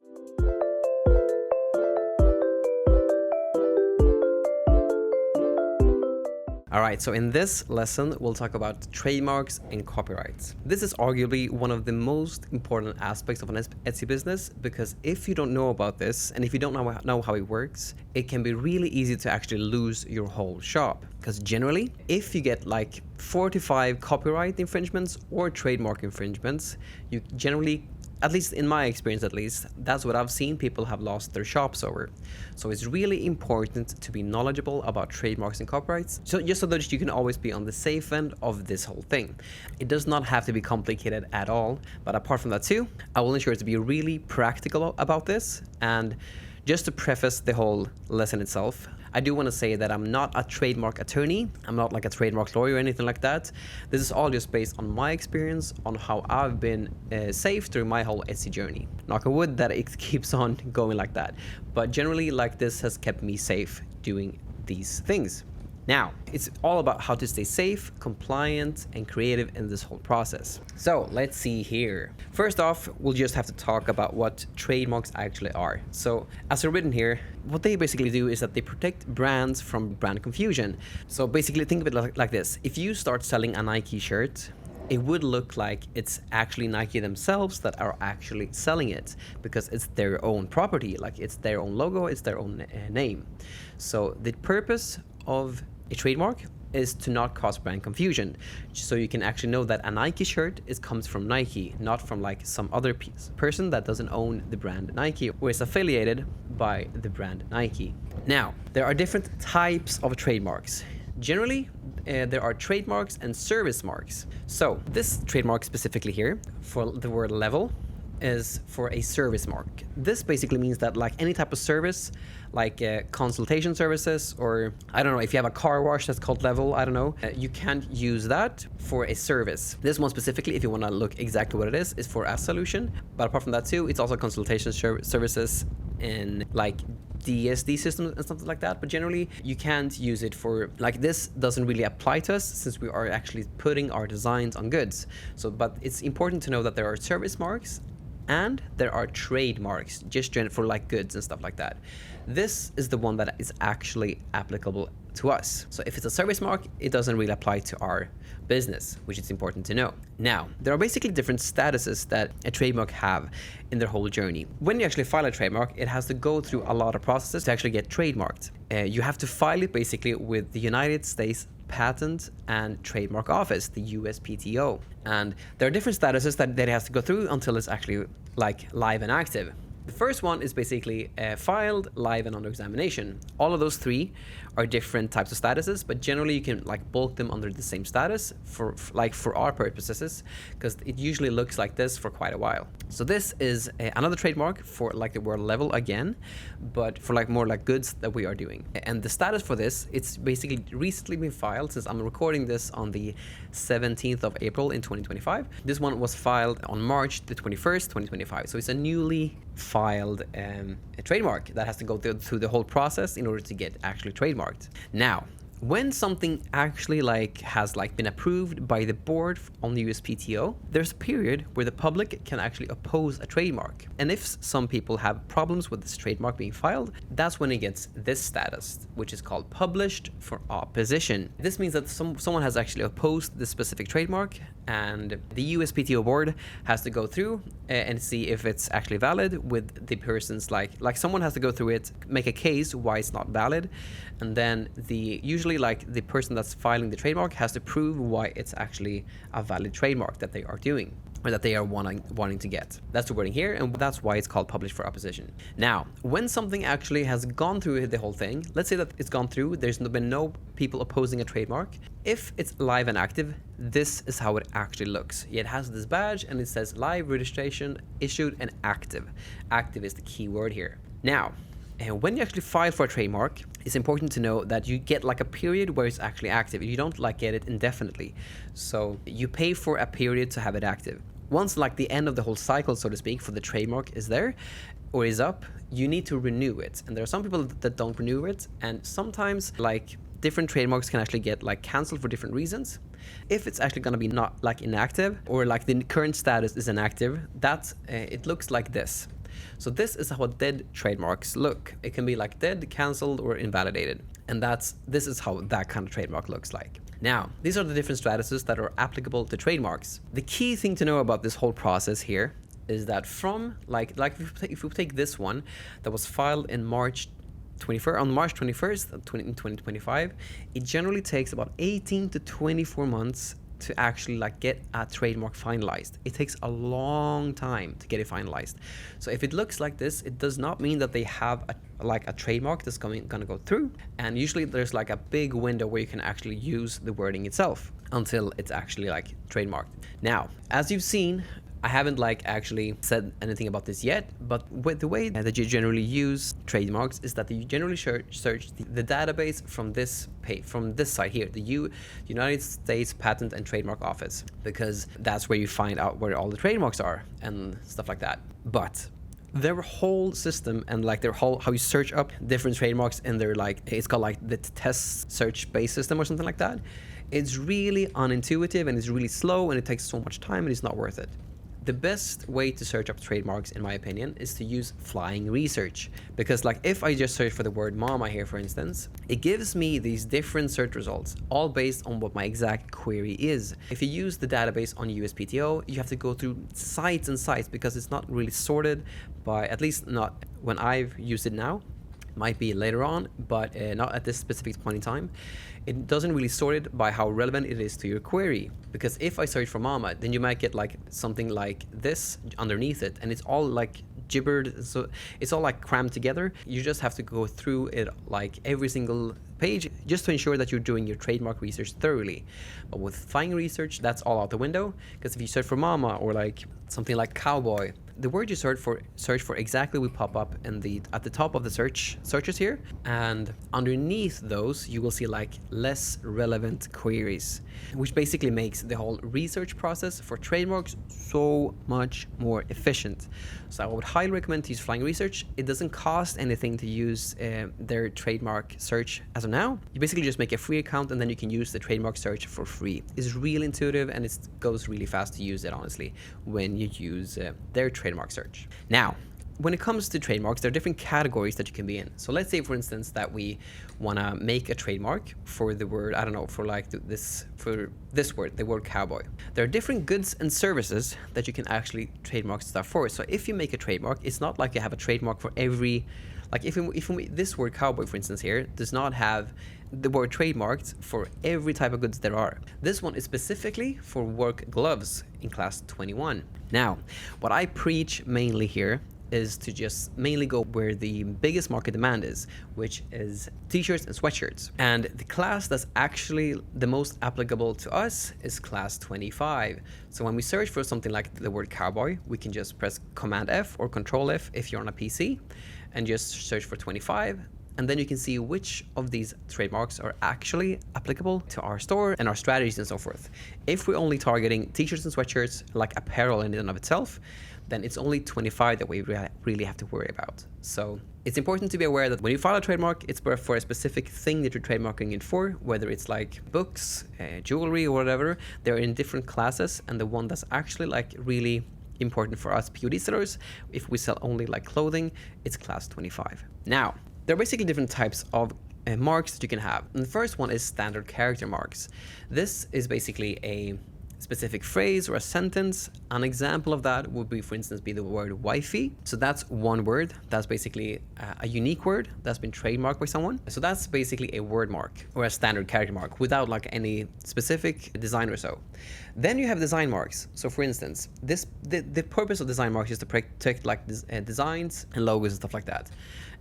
All right, so in this lesson, we'll talk about trademarks and copyrights. This is arguably one of the most important aspects of an Etsy business, because if you don't know about this and if you don't know how it works, it can be really easy to actually lose your whole shop. Because generally, if you get like 4 to 5 copyright infringements or trademark infringements, you generally, at least in my experience at least, that's what I've seen people have lost their shops over. So it's really important to be knowledgeable about trademarks and copyrights, so just so that you can always be on the safe end of this whole thing. It does not have to be complicated at all, but apart from that too, I will ensure to be really practical about this. And just to preface the whole lesson itself, I do want to say that I'm not a trademark attorney. I'm not like a trademark lawyer or anything like that. This is all just based on my experience, on how I've been safe through my whole Etsy journey. Knock on wood that it keeps on going like that. But generally, like, this has kept me safe doing these things. Now, it's all about how to stay safe, compliant, and creative in this whole process. So let's see here. First off, we'll just have to talk about what trademarks actually are. So as they're written here, what they basically do is that they protect brands from brand confusion. So basically think of it like this. If you start selling a Nike shirt, it would look like it's actually Nike themselves that are actually selling it, because it's their own property, like it's their own logo, it's their own name. So the purpose of a trademark is to not cause brand confusion, so you can actually know that a Nike shirt comes from Nike, not from like some other person that doesn't own the brand Nike or is affiliated by the brand Nike. Now, there are different types of trademarks. Generally, there are trademarks and service marks. So this trademark specifically here for the word level, is for a service mark. This basically means that like any type of service, like consultation services, or I don't know, if you have a car wash that's called level, I don't know, you can't use that for a service. This one specifically, if you want to look exactly what it is for a solution. But apart from that too, it's also consultation services in like DSD systems and something like that. But generally you can't use it for, like, this doesn't really apply to us since we are actually putting our designs on goods. So, but it's important to know that there are service marks and there are trademarks just for like goods and stuff like that. This is the one that is actually applicable to us. So if it's a service mark, it doesn't really apply to our business, which is important to know. Now, there are basically different statuses that a trademark have in their whole journey. When you actually file a trademark, it has to go through a lot of processes to actually get trademarked. You have to file it basically with the United States Patent and Trademark Office, the USPTO. And there are different statuses that it has to go through until it's actually like live and active. The first one is basically filed, live, and under examination. All of those three are different types of statuses, but generally you can like bulk them under the same status for our purposes, because it usually looks like this for quite a while. So this is another trademark for like the word level again, but for like more like goods that we are doing. And the status for this, it's basically recently been filed, since I'm recording this on the 17th of April in 2025. This one was filed on March the 21st, 2025. So it's a newly filed a trademark that has to go through the whole process in order to get actually trademarked. Now, when something actually has been approved by the board on the USPTO, there's a period where the public can actually oppose a trademark. And if some people have problems with this trademark being filed, that's when it gets this status, which is called published for opposition. This means that someone has actually opposed this specific trademark, and the USPTO board has to go through and see if it's actually valid with the person's like someone has to go through it, make a case why it's not valid, and then usually the person that's filing the trademark has to prove why it's actually a valid trademark that they are doing, or that they are wanting to get. That's the wording here, and that's why it's called published for opposition. Now, when something actually has gone through the whole thing, let's say that it's gone through, there's been no people opposing a trademark. If it's live and active, this is how it actually looks. It has this badge and it says live registration issued and active. Active is the key word here. Now, and when you actually file for a trademark, it's important to know that you get like a period where it's actually active. You don't get it indefinitely. So you pay for a period to have it active. Once the end of the whole cycle, so to speak, for the trademark is there or is up, you need to renew it. And there are some people that don't renew it. And sometimes different trademarks can actually get canceled for different reasons. If it's actually going to be not inactive, or the current status is inactive, it looks like this. So this is how dead trademarks look. It can be dead, cancelled, or invalidated. And this is how that kind of trademark looks like. Now, these are the different statuses that are applicable to trademarks. The key thing to know about this whole process here is that from if we take this one that was filed in March 21st in 2025, it generally takes about 18 to 24 months to actually get a trademark finalized. It takes a long time to get it finalized. So if it looks like this, it does not mean that they have a trademark that's gonna go through. And usually there's a big window where you can actually use the wording itself until it's actually trademarked. Now, as you've seen, I haven't actually said anything about this yet, but with the way that you generally use trademarks is that you generally search the database from this page, from this site here, the United States Patent and Trademark Office, because that's where you find out where all the trademarks are and stuff like that. But their whole system and their whole how you search up different trademarks in their it's called the test search based system or something like that. It's really unintuitive and it's really slow and it takes so much time and it's not worth it. The best way to search up trademarks, in my opinion, is to use flying research. Because if I just search for the word mama here, for instance, it gives me these different search results, all based on what my exact query is. If you use the database on USPTO, you have to go through sites and sites because it's not really sorted by, at least not when I've used it now. Might be later on, but not at this specific point in time. It doesn't really sort it by how relevant it is to your query. Because if I search for mama, then you might get something like this underneath it, and it's all gibbered, so it's all crammed together. You just have to go through it every single page just to ensure that you're doing your trademark research thoroughly. But with flying research, that's all out the window, because if you search for mama or something like cowboy, the word you search for exactly will pop up at the top of the searches here, and underneath those you will see like less relevant queries, which basically makes the whole research process for trademarks so much more efficient. So I would highly recommend to use Flying Research. It doesn't cost anything to use their trademark search as of now. You basically just make a free account and then you can use the trademark search for free. It's really intuitive and it goes really fast to use it, honestly, when you use their trademark search. Now, when it comes to trademarks, there are different categories that you can be in. So let's say, for instance, that we want to make a trademark for the word, I don't know, for this word, the word cowboy. There are different goods and services that you can actually trademark stuff for. So if you make a trademark, it's not like you have a trademark for every, like if this word cowboy, for instance, here does not have the word trademarked for every type of goods there are. This one is specifically for work gloves in class 21. Now, what I preach mainly here is to just mainly go where the biggest market demand is, which is t-shirts and sweatshirts. And the class that's actually the most applicable to us is class 25. So when we search for something like the word cowboy, we can just press Command F or Control F if you're on a PC and just search for 25. And then you can see which of these trademarks are actually applicable to our store and our strategies and so forth. If we're only targeting t-shirts and sweatshirts, like apparel in and of itself, then it's only 25 that we really have to worry about. So it's important to be aware that when you file a trademark, it's for a specific thing that you're trademarking it for, whether it's like books, jewelry, or whatever. They're in different classes, and the one that's actually like really important for us POD sellers, if we sell only like clothing, it's class 25. Now, there are basically different types of marks that you can have. And the first one is standard character marks. This is basically a specific phrase or a sentence. An example of that would be, for instance, be the word wifey. So that's one word. That's basically a unique word that's been trademarked by someone. So that's basically a word mark or a standard character mark without like any specific design or so. Then you have design marks. So for instance, the purpose of design marks is to protect like designs and logos and stuff like that.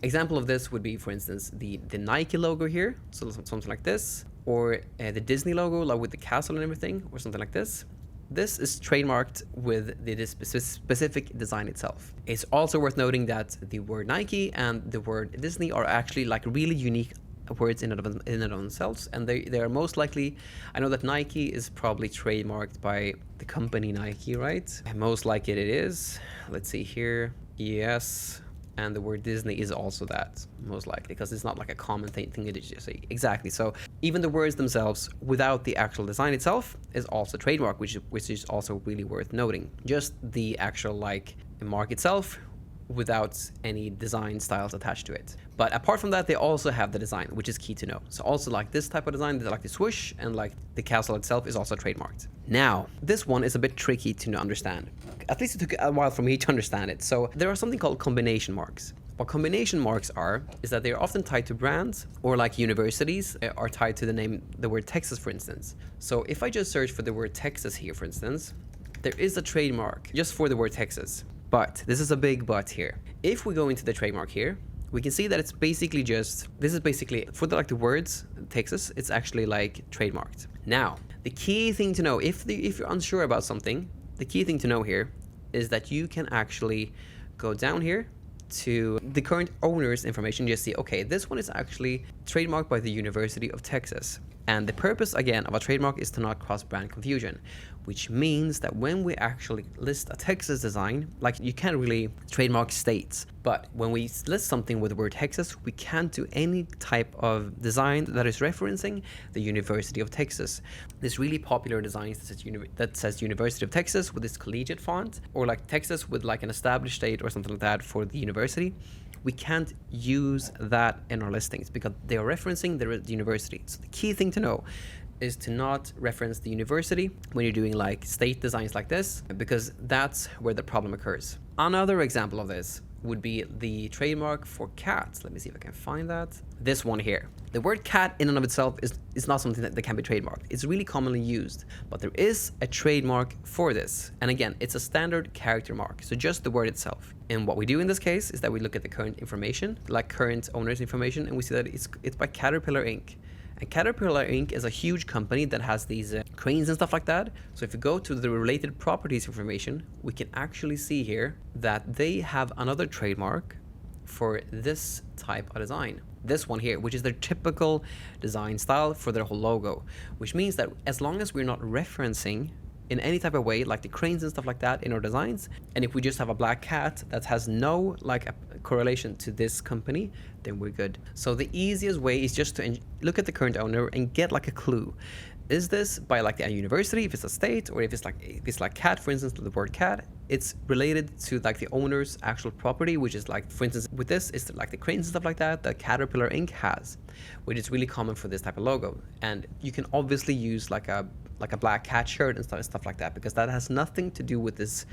Example of this would be, for instance, the Nike logo here. So something like this. Or the Disney logo, like with the castle and everything, or something like this. This is trademarked with the specific design itself. It's also worth noting that the word Nike and the word Disney are actually like really unique words in and of themselves, and they are most likely, I know that Nike is probably trademarked by the company Nike, right? And most likely it is. Let's see here. Yes. And the word Disney is also that, most likely, because it's not like a common thing to just say. Exactly. So even the words themselves, without the actual design itself, is also trademark, which is also really worth noting. Just the actual like mark itself, without any design styles attached to it. But apart from that, they also have the design, which is key to know. So also like this type of design, like the swoosh and like the castle itself is also trademarked. Now, this one is a bit tricky to understand. At least it took a while for me to understand it. So there are something called combination marks. What combination marks are is that they are often tied to brands, or like universities are tied to the word Texas, for instance. So if I just search for the word Texas here, for instance, there is a trademark just for the word Texas. But this is a big but here. If we go into the trademark here, we can see that it's basically this is basically for the words Texas, it's actually like trademarked. Now, the key thing to know, if you're unsure about something, the key thing to know here is that you can actually go down here to the current owner's information, just see, okay, this one is actually trademarked by the University of Texas. And the purpose, again, of a trademark is to not cause brand confusion, which means that when we actually list a Texas design, like you can't really trademark states, but when we list something with the word Texas, we can't do any type of design that is referencing the University of Texas. This really popular design that says University of Texas with this collegiate font, or like Texas with like an established state or something like that for the university. We can't use that in our listings because they are referencing the university. So the key thing to know is to not reference the university when you're doing like state designs like this, because that's where the problem occurs. Another example of this would be the trademark for cats. Let me see if I can find that. This one here. The word cat in and of itself is not something that can be trademarked. It's really commonly used, but there is a trademark for this. And again, it's a standard character mark, so just the word itself. And what we do in this case is that we look at the current information, like current owner's information, and we see that it's by Caterpillar Inc. And Caterpillar Inc. is a huge company that has these cranes and stuff like that. So if you go to the related properties information, we can actually see here that they have another trademark for this type of design. This one here, which is their typical design style for their whole logo, which means that as long as we're not referencing in any type of way, like the cranes and stuff like that in our designs, and if we just have a black cat that has no like a correlation to this company, then we're good. So the easiest way is just to look at the current owner and get like a clue. Is this by like a university, if it's a state, or if it's like cat, for instance, the word cat, it's related to like the owner's actual property, which is like, for instance, with this, it's like the cranes and stuff like that Caterpillar Inc. has, which is really common for this type of logo. And you can obviously use like a black cat shirt and stuff like that, because that has nothing to do with this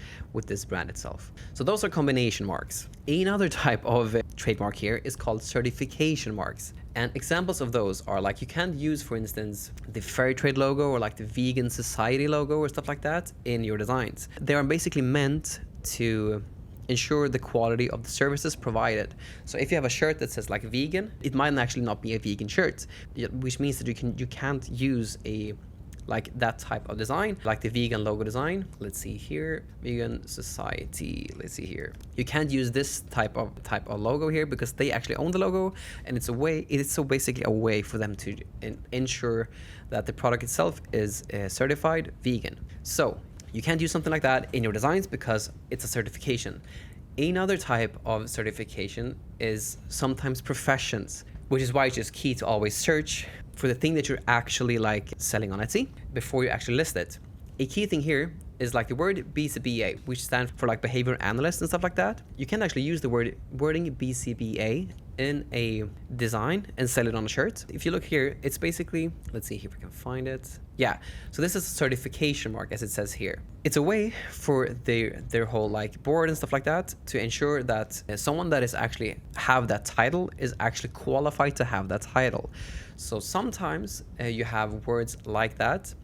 brand itself. So those are combination marks. Another type of trademark here is called certification marks. And examples of those are like, you can't use, for instance, the fair trade logo or like the vegan society logo or stuff like that in your designs. They are basically meant to ensure the quality of the services provided. So if you have a shirt that says like vegan, it might actually not be a vegan shirt, which means that you can't use like that type of design, like the vegan logo design. Let's see here, vegan society. Let's see here. You can't use this type of logo here because they actually own the logo, and it's so basically a way for them to ensure that the product itself is certified vegan. So you can't use something like that in your designs because it's a certification. Another type of certification is sometimes professions, which is why it's just key to always search for the thing that you're actually like selling on Etsy before you actually list it. A key thing here is like the word BCBA, which stands for like behavior analyst and stuff like that. You can actually use the wording BCBA in a design and sell it on a shirt. If you look here, it's basically, let's see if we can find it. Yeah, so this is a certification mark, as it says here. It's a way for their whole like board and stuff like that to ensure that someone that is actually have that title is actually qualified to have that title. So sometimes you have words like that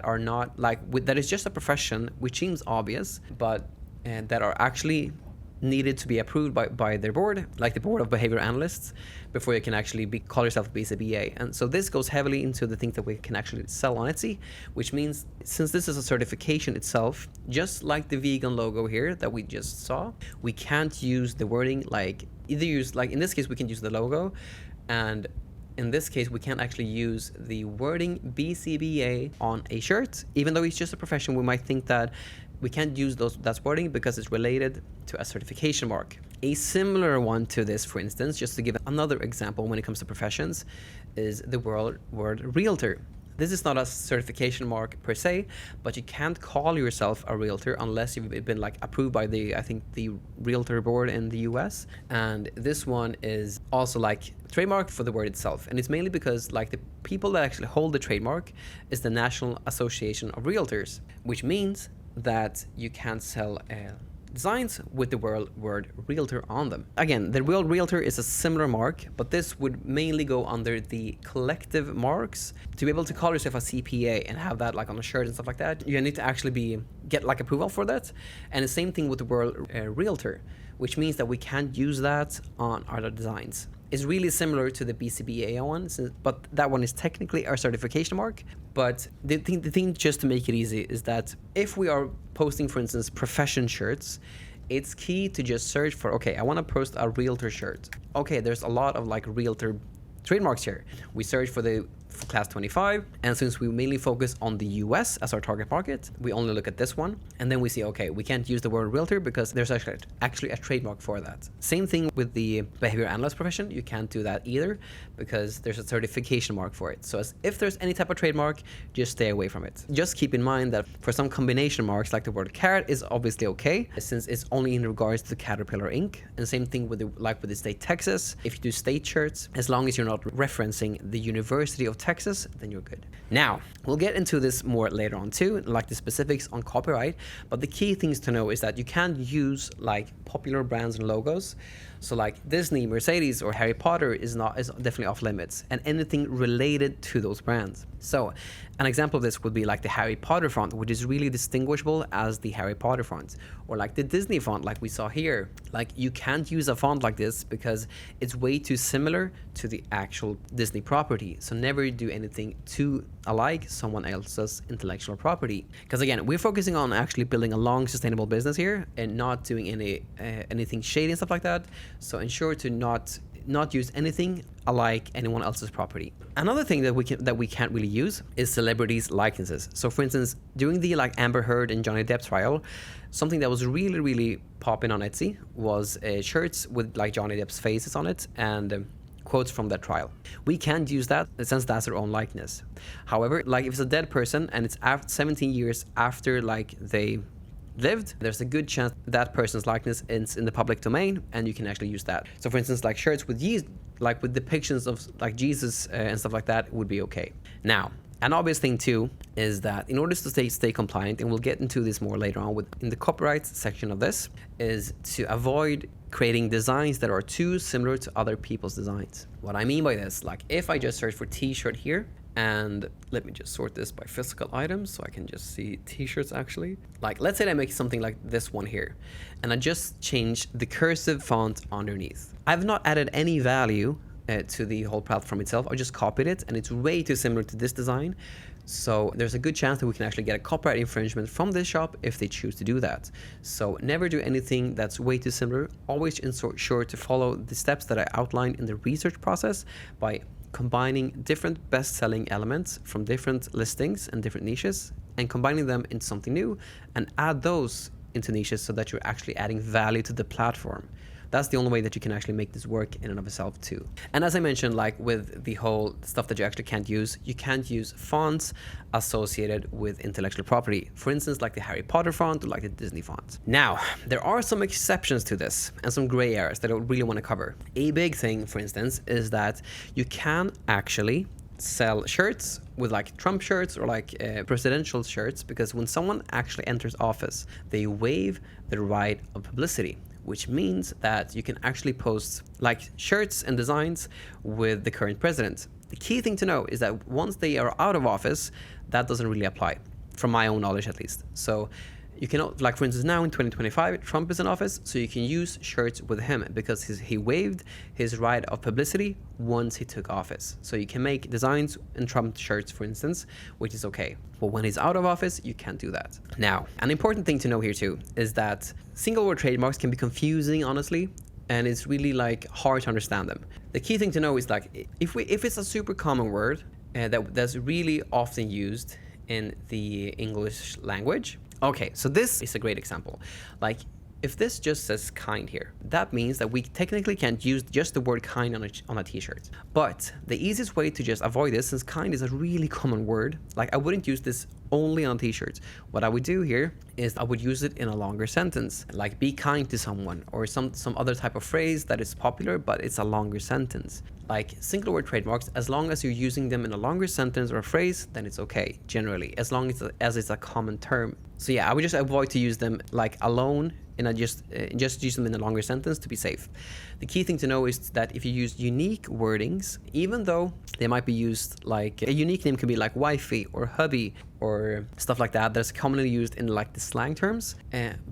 are not like, that is just a profession, which seems obvious, but that are actually needed to be approved by their board, like the board of behavior analysts, before you can actually call yourself BCBA. And so this goes heavily into the things that we can actually sell on Etsy, which means since this is a certification itself, just like the vegan logo here that we just saw, we can't use the wording like, in this case we can use the logo, and in this case, we can't actually use the wording BCBA on a shirt. Even though it's just a profession, we might think that we can't use that wording because it's related to a certification mark. A similar one to this, for instance, just to give another example when it comes to professions, is the word realtor. This is not a certification mark per se, but you can't call yourself a realtor unless you've been like approved by the realtor board in the US. And this one is also like trademark for the word itself. And it's mainly because like the people that actually hold the trademark is the National Association of Realtors, which means that you can't sell designs with the word realtor on them. Again, the word realtor is a similar mark, but this would mainly go under the collective marks. To be able to call yourself a CPA and have that like on a shirt and stuff like that, you need to actually get like approval for that. And the same thing with the word realtor, which means that we can't use that on our designs. It's really similar to the BCBA one, but that one is technically our certification mark. But the thing just to make it easy is that if we are posting, for instance, profession shirts, it's key to just search for, okay, I want to post a realtor shirt. Okay, there's a lot of like realtor trademarks here. We search for class 25, and since we mainly focus on the US as our target market, we only look at this one, and then we see, okay, we can't use the word realtor because there's actually a trademark for that. Same thing with the behavior analyst profession. You can't do that either because there's a certification mark for it. So if there's any type of trademark, just stay away from it. Just keep in mind that for some combination marks, like the word carrot is obviously okay, since it's only in regards to Caterpillar Inc. And same thing with the state Texas. If you do state shirts, as long as you're not referencing the University of Texas, then you're good. Now, we'll get into this more later on too, like the specifics on copyright, but the key things to know is that you can't use like popular brands and logos. So like Disney, Mercedes, or Harry Potter is definitely off limits, and anything related to those brands. So An example of this would be like the Harry Potter font, which is really distinguishable as the Harry Potter font, or like the Disney font like we saw here. Like you can't use a font like this because it's way too similar to the actual Disney property. So never do anything too alike someone else's intellectual property. Because again, we're focusing on actually building a long sustainable business here and not doing anything shady and stuff like that. So ensure to not use anything alike anyone else's property. Another thing that we can't really use is celebrities' likenesses. So for instance, during the like Amber Heard and Johnny Depp trial, something that was really popping on Etsy was shirts with like Johnny Depp's faces on it and quotes from that trial. We can't use that since that's their own likeness. However, like if it's a dead person and it's 17 years after like they lived, there's a good chance that person's likeness is in the public domain and you can actually use that. So for instance, like shirts with like with depictions of like Jesus and stuff like that would be okay. Now, an obvious thing too is that in order to stay compliant, and we'll get into this more later on in the copyright section of this, is to avoid creating designs that are too similar to other people's designs. What I mean by this, like if I just search for t-shirt here, and let me just sort this by physical items so I can just see t-shirts actually. Like let's say I make something like this one here and I just change the cursive font underneath. I've not added any value to the whole platform itself. I just copied it and it's way too similar to this design. So there's a good chance that we can actually get a copyright infringement from this shop if they choose to do that. So never do anything that's way too similar. Always ensure to follow the steps that I outlined in the research process by combining different best-selling elements from different listings and different niches and combining them into something new and add those into niches so that you're actually adding value to the platform. That's the only way that you can actually make this work in and of itself too. And as I mentioned, like with the whole stuff that you actually can't use, you can't use fonts associated with intellectual property. For instance, like the Harry Potter font or like the Disney font. Now, there are some exceptions to this and some gray areas that I really want to cover. A big thing, for instance, is that you can actually sell shirts with like Trump shirts or like presidential shirts, because when someone actually enters office, they waive the right of publicity, which means that you can actually post like shirts and designs with the current president. The key thing to know is that once they are out of office, that doesn't really apply, from my own knowledge at least. So you can, like for instance now in 2025, Trump is in office, so you can use shirts with him because he waived his right of publicity once he took office. So you can make designs in Trump shirts, for instance, which is okay. But when he's out of office, you can't do that. Now, an important thing to know here too is that single word trademarks can be confusing, honestly, and it's really like hard to understand them. The key thing to know is like if it's a super common word that's really often used in the English language. Okay, so this is a great example. Like if this just says kind here, that means that we technically can't use just the word kind on a t-shirt. But the easiest way to just avoid this, since kind is a really common word, like I wouldn't use this only on t-shirts. What I would do here is I would use it in a longer sentence, like be kind to someone, or some other type of phrase that is popular but it's a longer sentence. Like single word trademarks, as long as you're using them in a longer sentence or a phrase, then it's okay generally, as long as it's a common term. So yeah, I would just avoid to use them like alone and I just use them in a longer sentence to be safe. The key thing to know is that if you use unique wordings, even though they might be used, like a unique name can be like wifey or hubby or stuff like that, that's commonly used in like the slang terms,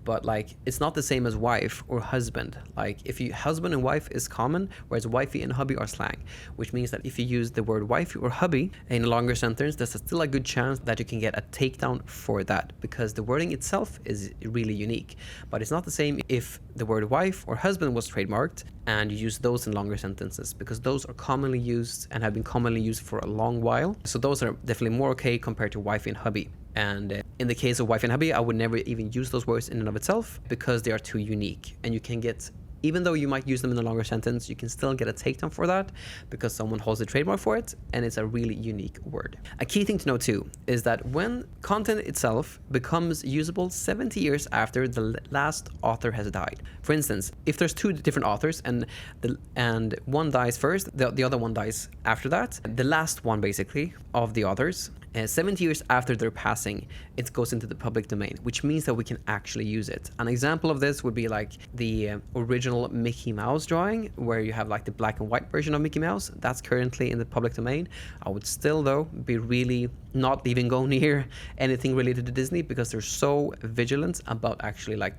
but like it's not the same as wife or husband. Like if you husband and wife is common, whereas wifey and hubby are slang, which means that if you use the word wifey or hubby in a longer sentence, there's still a good chance that you can get a takedown for that, because the wording itself is really unique. But it's not the same if the word wife or husband was trademarked and you use those in longer sentences, because those are commonly used and have been commonly used for a long while. So those are definitely more okay compared to wifey and hubby. And in the case of wife and hubby, I would never even use those words in and of itself because they are too unique, and you can get, even though you might use them in a longer sentence, you can still get a takedown for that because someone holds a trademark for it and it's a really unique word. A key thing to know too is that when content itself becomes usable 70 years after the last author has died. For instance, if there's two different authors and one dies first, the other one dies after that, the last one basically of the authors 70 years after their passing, it goes into the public domain, which means that we can actually use it. An example of this would be like the original Mickey Mouse drawing, where you have like the black and white version of Mickey Mouse. That's currently in the public domain. I would still, though, be really not even go near anything related to Disney, because they're so vigilant about actually like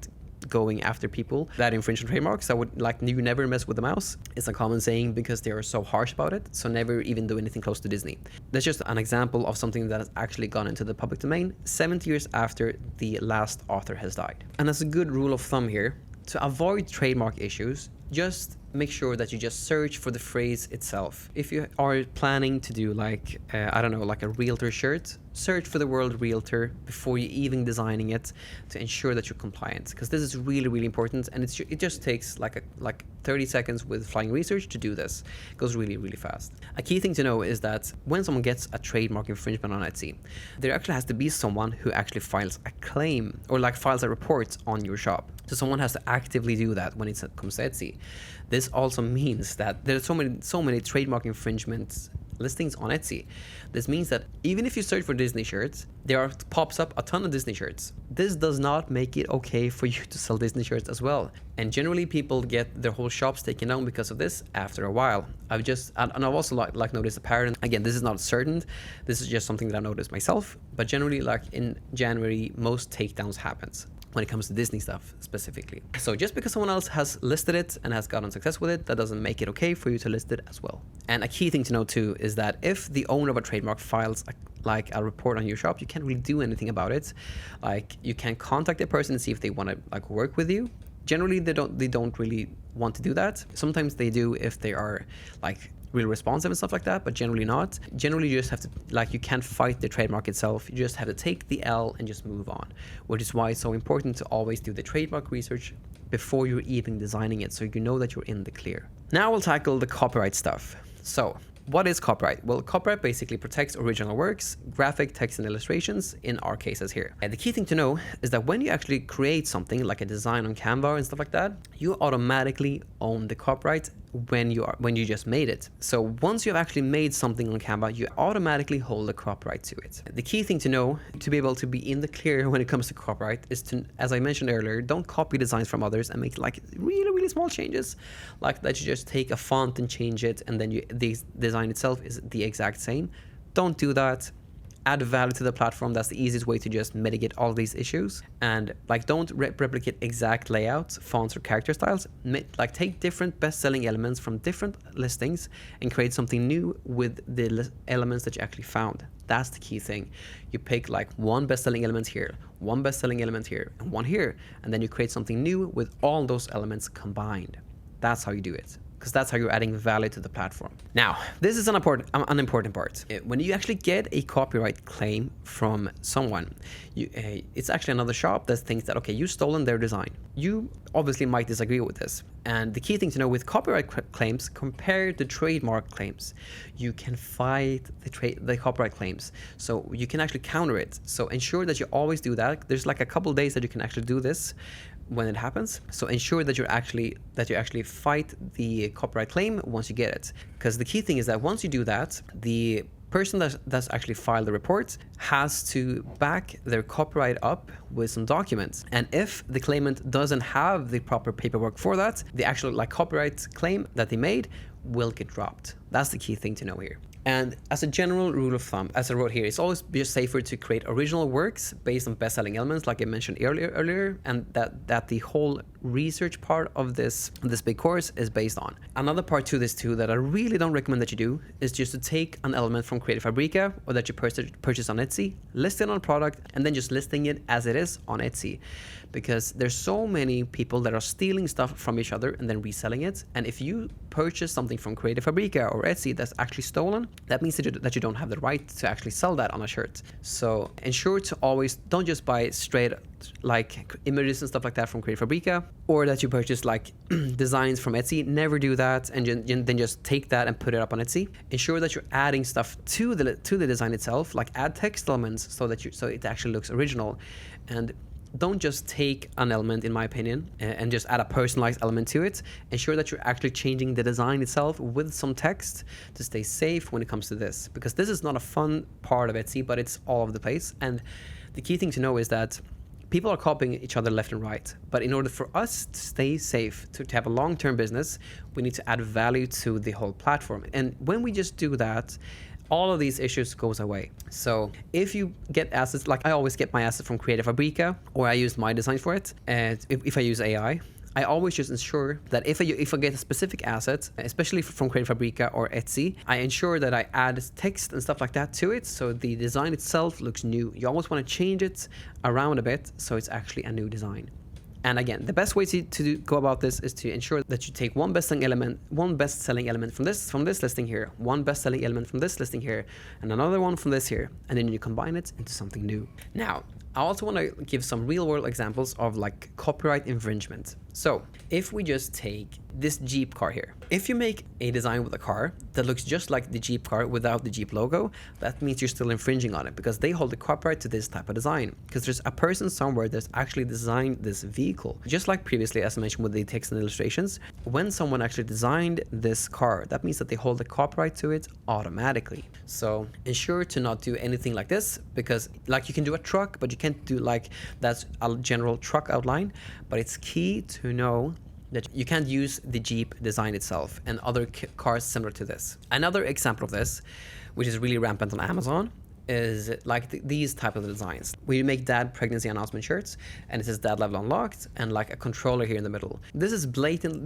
going after people that infringe on trademarks. I would like, you never mess with the mouse. It's a common saying because they are so harsh about it. So never even do anything close to Disney. That's just an example of something that has actually gone into the public domain 70 years after the last author has died. And as a good rule of thumb here, to avoid trademark issues, just make sure that you just search for the phrase itself. If you are planning to do like, I don't know, like a realtor shirt, search for the word realtor before you even designing it to ensure that you're compliant, because this is really, really important, and it just takes like 30 seconds with flying research to do this. It goes really, really fast. A key thing to know is that when someone gets a trademark infringement on Etsy, there actually has to be someone who actually files a claim or like files a report on your shop. So someone has to actively do that when it comes to Etsy. This also means that there are so many trademark infringement listings on Etsy. This means that even if you search for Disney shirts, pops up a ton of Disney shirts. This does not make it okay for you to sell Disney shirts as well. And generally people get their whole shops taken down because of this after a while. I've also like noticed a pattern. Again, this is not certain. This is just something that I noticed myself. But generally, like in January, most takedowns happens when it comes to Disney stuff specifically. So just because someone else has listed it and has gotten success with it, that doesn't make it okay for you to list it as well. And a key thing to know too is that if the owner of a trademark files a report on your shop, you can't really do anything about it. Like, you can contact the person and see if they want to like work with you. Generally, they don't really want to do that. Sometimes they do if they are like real responsive and stuff like that, but generally not. Generally, you just have to, like, you can't fight the trademark itself. You just have to take the L and just move on, which is why it's so important to always do the trademark research before you're even designing it, so you know that you're in the clear. Now we'll tackle the copyright stuff. So what is copyright? Well, copyright basically protects original works, graphic, text, and illustrations in our cases here. And the key thing to know is that when you actually create something like a design on Canva and stuff like that, you automatically own the copyright when you just made it. So once you've actually made something on Canva, you automatically hold the copyright to it. The key thing to know to be able to be in the clear when it comes to copyright is to, as I mentioned earlier, don't copy designs from others and make like really, really small changes, like that you just take a font and change it, and then the design itself is the exact same. Don't do that. Add value to the platform. That's the easiest way to just mitigate all these issues. And like, don't replicate exact layouts, fonts, or character styles. Like, take different best-selling elements from different listings and create something new with the elements that you actually found. That's the key thing. You pick like one best-selling element here, one best-selling element here, and one here, and then you create something new with all those elements combined. That's how you do it, because that's how you're adding value to the platform. Now, this is an important part. When you actually get a copyright claim from someone, it's actually another shop that thinks that, okay, you've stolen their design. You obviously might disagree with this. And the key thing to know with copyright claims compared to trademark claims, you can fight the copyright claims. So you can actually counter it. So ensure that you always do that. There's like a couple days that you can actually do this when it happens. So ensure that you actually fight the copyright claim once you get it. Because the key thing is that once you do that, the person that's actually filed the report has to back their copyright up with some documents. And if the claimant doesn't have the proper paperwork for that, the actual like copyright claim that they made will get dropped. That's the key thing to know here. And as a general rule of thumb, as I wrote here, it's always just safer to create original works based on best-selling elements, like I mentioned earlier, and that the whole research part of this big course is based on. Another part to this too that I really don't recommend that you do is just to take an element from Creative Fabrica or that you purchase on Etsy, list it on product, and then just listing it as it is on Etsy. Because there's so many people that are stealing stuff from each other and then reselling it. And if you purchase something from Creative Fabrica or Etsy that's actually stolen, that means that you don't have the right to actually sell that on a shirt. So ensure to always don't just buy straight like images and stuff like that from Creative Fabrica, or that you purchase like designs from Etsy. Never do that and then just take that and put it up on Etsy. Ensure that you're adding stuff to the design itself, like add text elements so it actually looks original. And don't just take an element, in my opinion, and just add a personalized element to it. Ensure that you're actually changing the design itself with some text to stay safe when it comes to this, because this is not a fun part of Etsy, but it's all over the place. And the key thing to know is that people are copying each other left and right, but in order for us to stay safe, to have a long-term business, we need to add value to the whole platform. And when we just do that, all of these issues goes away. So if you get assets, like I always get my assets from Creative Fabrica, or I use my designs for it, and if I use AI, I always just ensure that if I get a specific asset, especially from Creative Fabrica or Etsy, I ensure that I add text and stuff like that to it, so the design itself looks new. You always want to change it around a bit so it's actually a new design. And again, the best way to go about this is to ensure that you take one best-selling element from this listing here, one best-selling element from this listing here, and another one from this here, and then you combine it into something new. Now, I also want to give some real-world examples of like copyright infringement. So if we just take this Jeep car here, if you make a design with a car that looks just like the Jeep car without the Jeep logo, that means you're still infringing on it, because they hold the copyright to this type of design, because there's a person somewhere that's actually designed this vehicle. Just like previously, as I mentioned with the text and illustrations, when someone actually designed this car, that means that they hold the copyright to it automatically. So ensure to not do anything like this, because like you can do a truck, but you can't do like that's a general truck outline. But it's key to know that you can't use the Jeep design itself and other cars similar to this. Another example of this, which is really rampant on Amazon, is like these type of designs. We make dad pregnancy announcement shirts, and it says dad level unlocked, and like a controller here in the middle. This is blatant.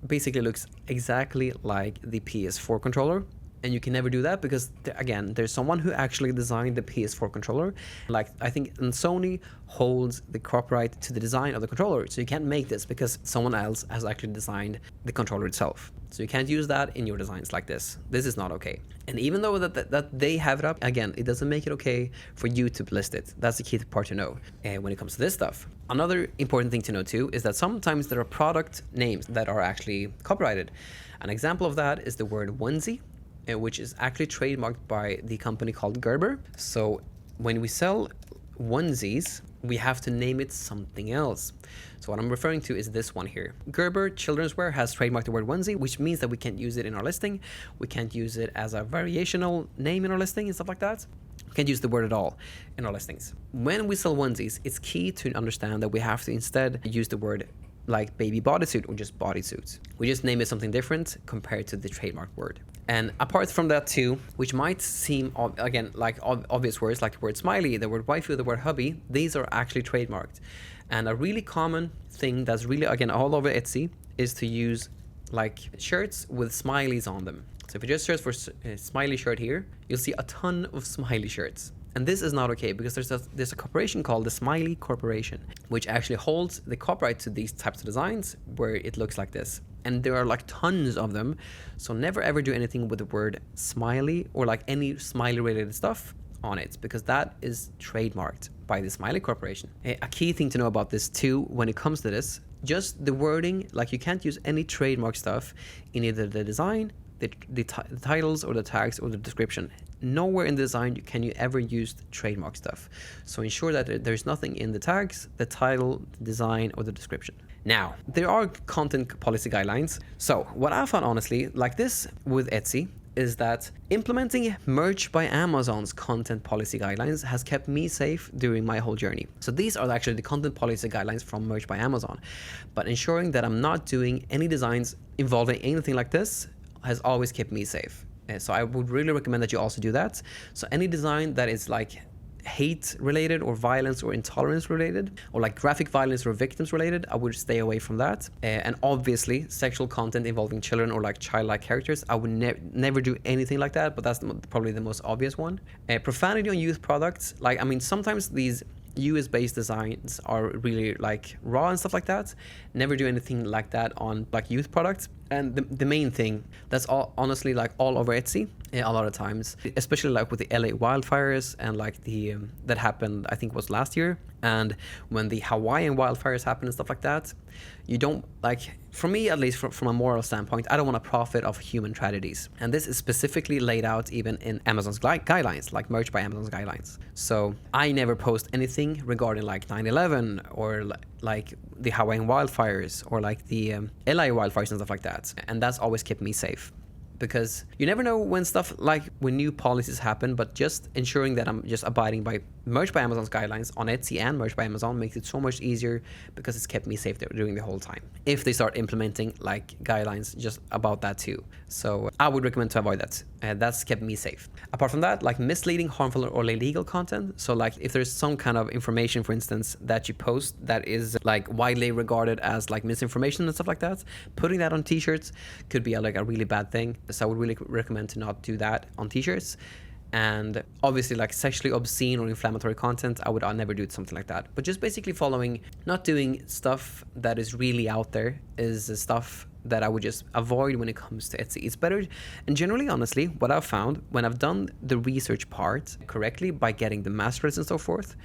Basically looks exactly like the PS4 controller. And you can never do that because, again, there's someone who actually designed the PS4 controller. Like, I think Sony holds the copyright to the design of the controller. So you can't make this because someone else has actually designed the controller itself. So you can't use that in your designs like this. This is not okay. And even though that they have it up, again, it doesn't make it okay for you to list it. That's the key part to know when it comes to this stuff. Another important thing to know too is that sometimes there are product names that are actually copyrighted. An example of that is the word onesie, which is actually trademarked by the company called Gerber. So when we sell onesies, we have to name it something else. So what I'm referring to is this one here. Gerber Children's Wear has trademarked the word onesie, which means that we can't use it in our listing. We can't use it as a variational name in our listing and stuff like that. We can't use the word at all in our listings. When we sell onesies, it's key to understand that we have to instead use the word like baby bodysuit or just bodysuits. We just name it something different compared to the trademark word. And apart from that too, which might seem, again, like obvious words like the word smiley, the word waifu, the word hubby, these are actually trademarked. And a really common thing that's really, again, all over Etsy is to use like shirts with smileys on them. So if you just search for a smiley shirt here, you'll see a ton of smiley shirts. And this is not okay because there's a corporation called the Smiley Corporation, which actually holds the copyright to these types of designs where it looks like this. And there are like tons of them. So never ever do anything with the word smiley or like any smiley related stuff on it, because that is trademarked by the Smiley Corporation. A key thing to know about this too when it comes to this, just the wording, like you can't use any trademark stuff in either the design, the titles or the tags or the description. Nowhere in the design can you ever use trademark stuff. So ensure that there's nothing in the tags, the title, the design, or the description. Now, there are content policy guidelines. So what I found honestly, like this with Etsy, is that implementing Merch by Amazon's content policy guidelines has kept me safe during my whole journey. So these are actually the content policy guidelines from Merch by Amazon. But ensuring that I'm not doing any designs involving anything like this has always kept me safe. So I would really recommend that you also do that. So any design that is like hate related or violence or intolerance related, or like graphic violence or victims related, I would stay away from that. And obviously sexual content involving children or like childlike characters, I would never do anything like that, but that's probably the most obvious one. Profanity on youth products, like, I mean, sometimes these US-based designs are really like raw and stuff like that. Never do anything like that on like youth products. And the main thing that's honestly like all over Etsy a lot of times, especially like with the LA wildfires and like the that happened, I think was last year, and when the Hawaiian wildfires happened and stuff like that, you don't like for me, at least from a moral standpoint, I don't want to profit off human tragedies. And this is specifically laid out even in Amazon's guidelines, like Merch by Amazon's guidelines. So I never post anything regarding like 9/11 or like the Hawaiian wildfires or like the LA wildfires and stuff like that. And that's always kept me safe. Because you never know when new policies happen, but just ensuring that I'm just abiding by Merch by Amazon's guidelines on Etsy and Merch by Amazon makes it so much easier, because it's kept me safe during the whole time. If they start implementing like guidelines just about that too. So I would recommend to avoid that. That's kept me safe. Apart from that, like misleading, harmful, or illegal content. So like if there's some kind of information, for instance, that you post that is like widely regarded as like misinformation and stuff like that, putting that on t-shirts could be like a really bad thing. So I would really recommend to not do that on t-shirts. And obviously like sexually obscene or inflammatory content, I'll never do something like that. But just basically not doing stuff that is really out there is stuff that I would just avoid when it comes to Etsy. It's better, and generally, honestly, what I've found when I've done the research part correctly by getting the masterclass and so forth,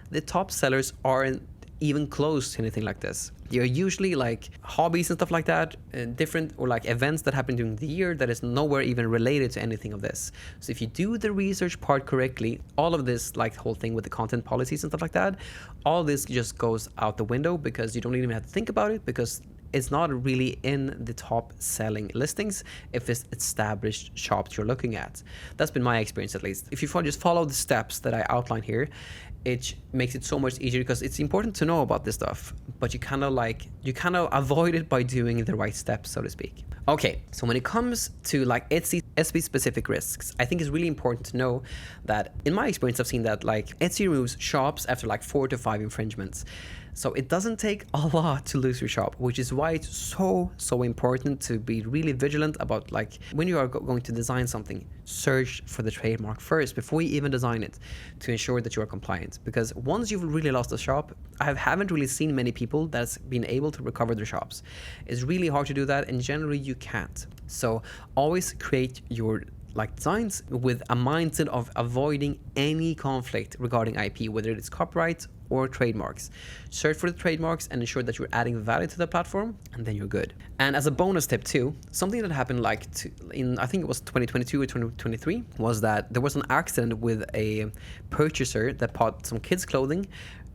the top sellers aren't even close to anything like this. They're usually like hobbies and stuff like that, different, or like events that happen during the year that is nowhere even related to anything of this. So if you do the research part correctly, all of this, like the whole thing with the content policies and stuff like that, all this just goes out the window, because you don't even have to think about it, because it's not really in the top selling listings if it's established shops you're looking at. That's been my experience, at least. If you just follow the steps that I outline here, it makes it so much easier, because it's important to know about this stuff, but you kind of avoid it by doing the right steps, so to speak. Okay, so when it comes to like Etsy specific risks, I think it's really important to know that in my experience, I've seen that like Etsy removes shops after like 4 to 5 infringements. So it doesn't take a lot to lose your shop, which is why it's so important to be really vigilant about, like, when you are going to design something, search for the trademark first before you even design it, to ensure that you are compliant. Because once you've really lost a shop, I haven't really seen many people that's been able to recover their shops. It's really hard to do that, and generally you can't. So always create your designs with a mindset of avoiding any conflict regarding IP, whether it's copyright or trademarks. Search for the trademarks and ensure that you're adding value to the platform, and then you're good. And as a bonus tip too, something that happened in I think it was 2022 or 2023, was that there was an accident with a purchaser that bought some kids' clothing,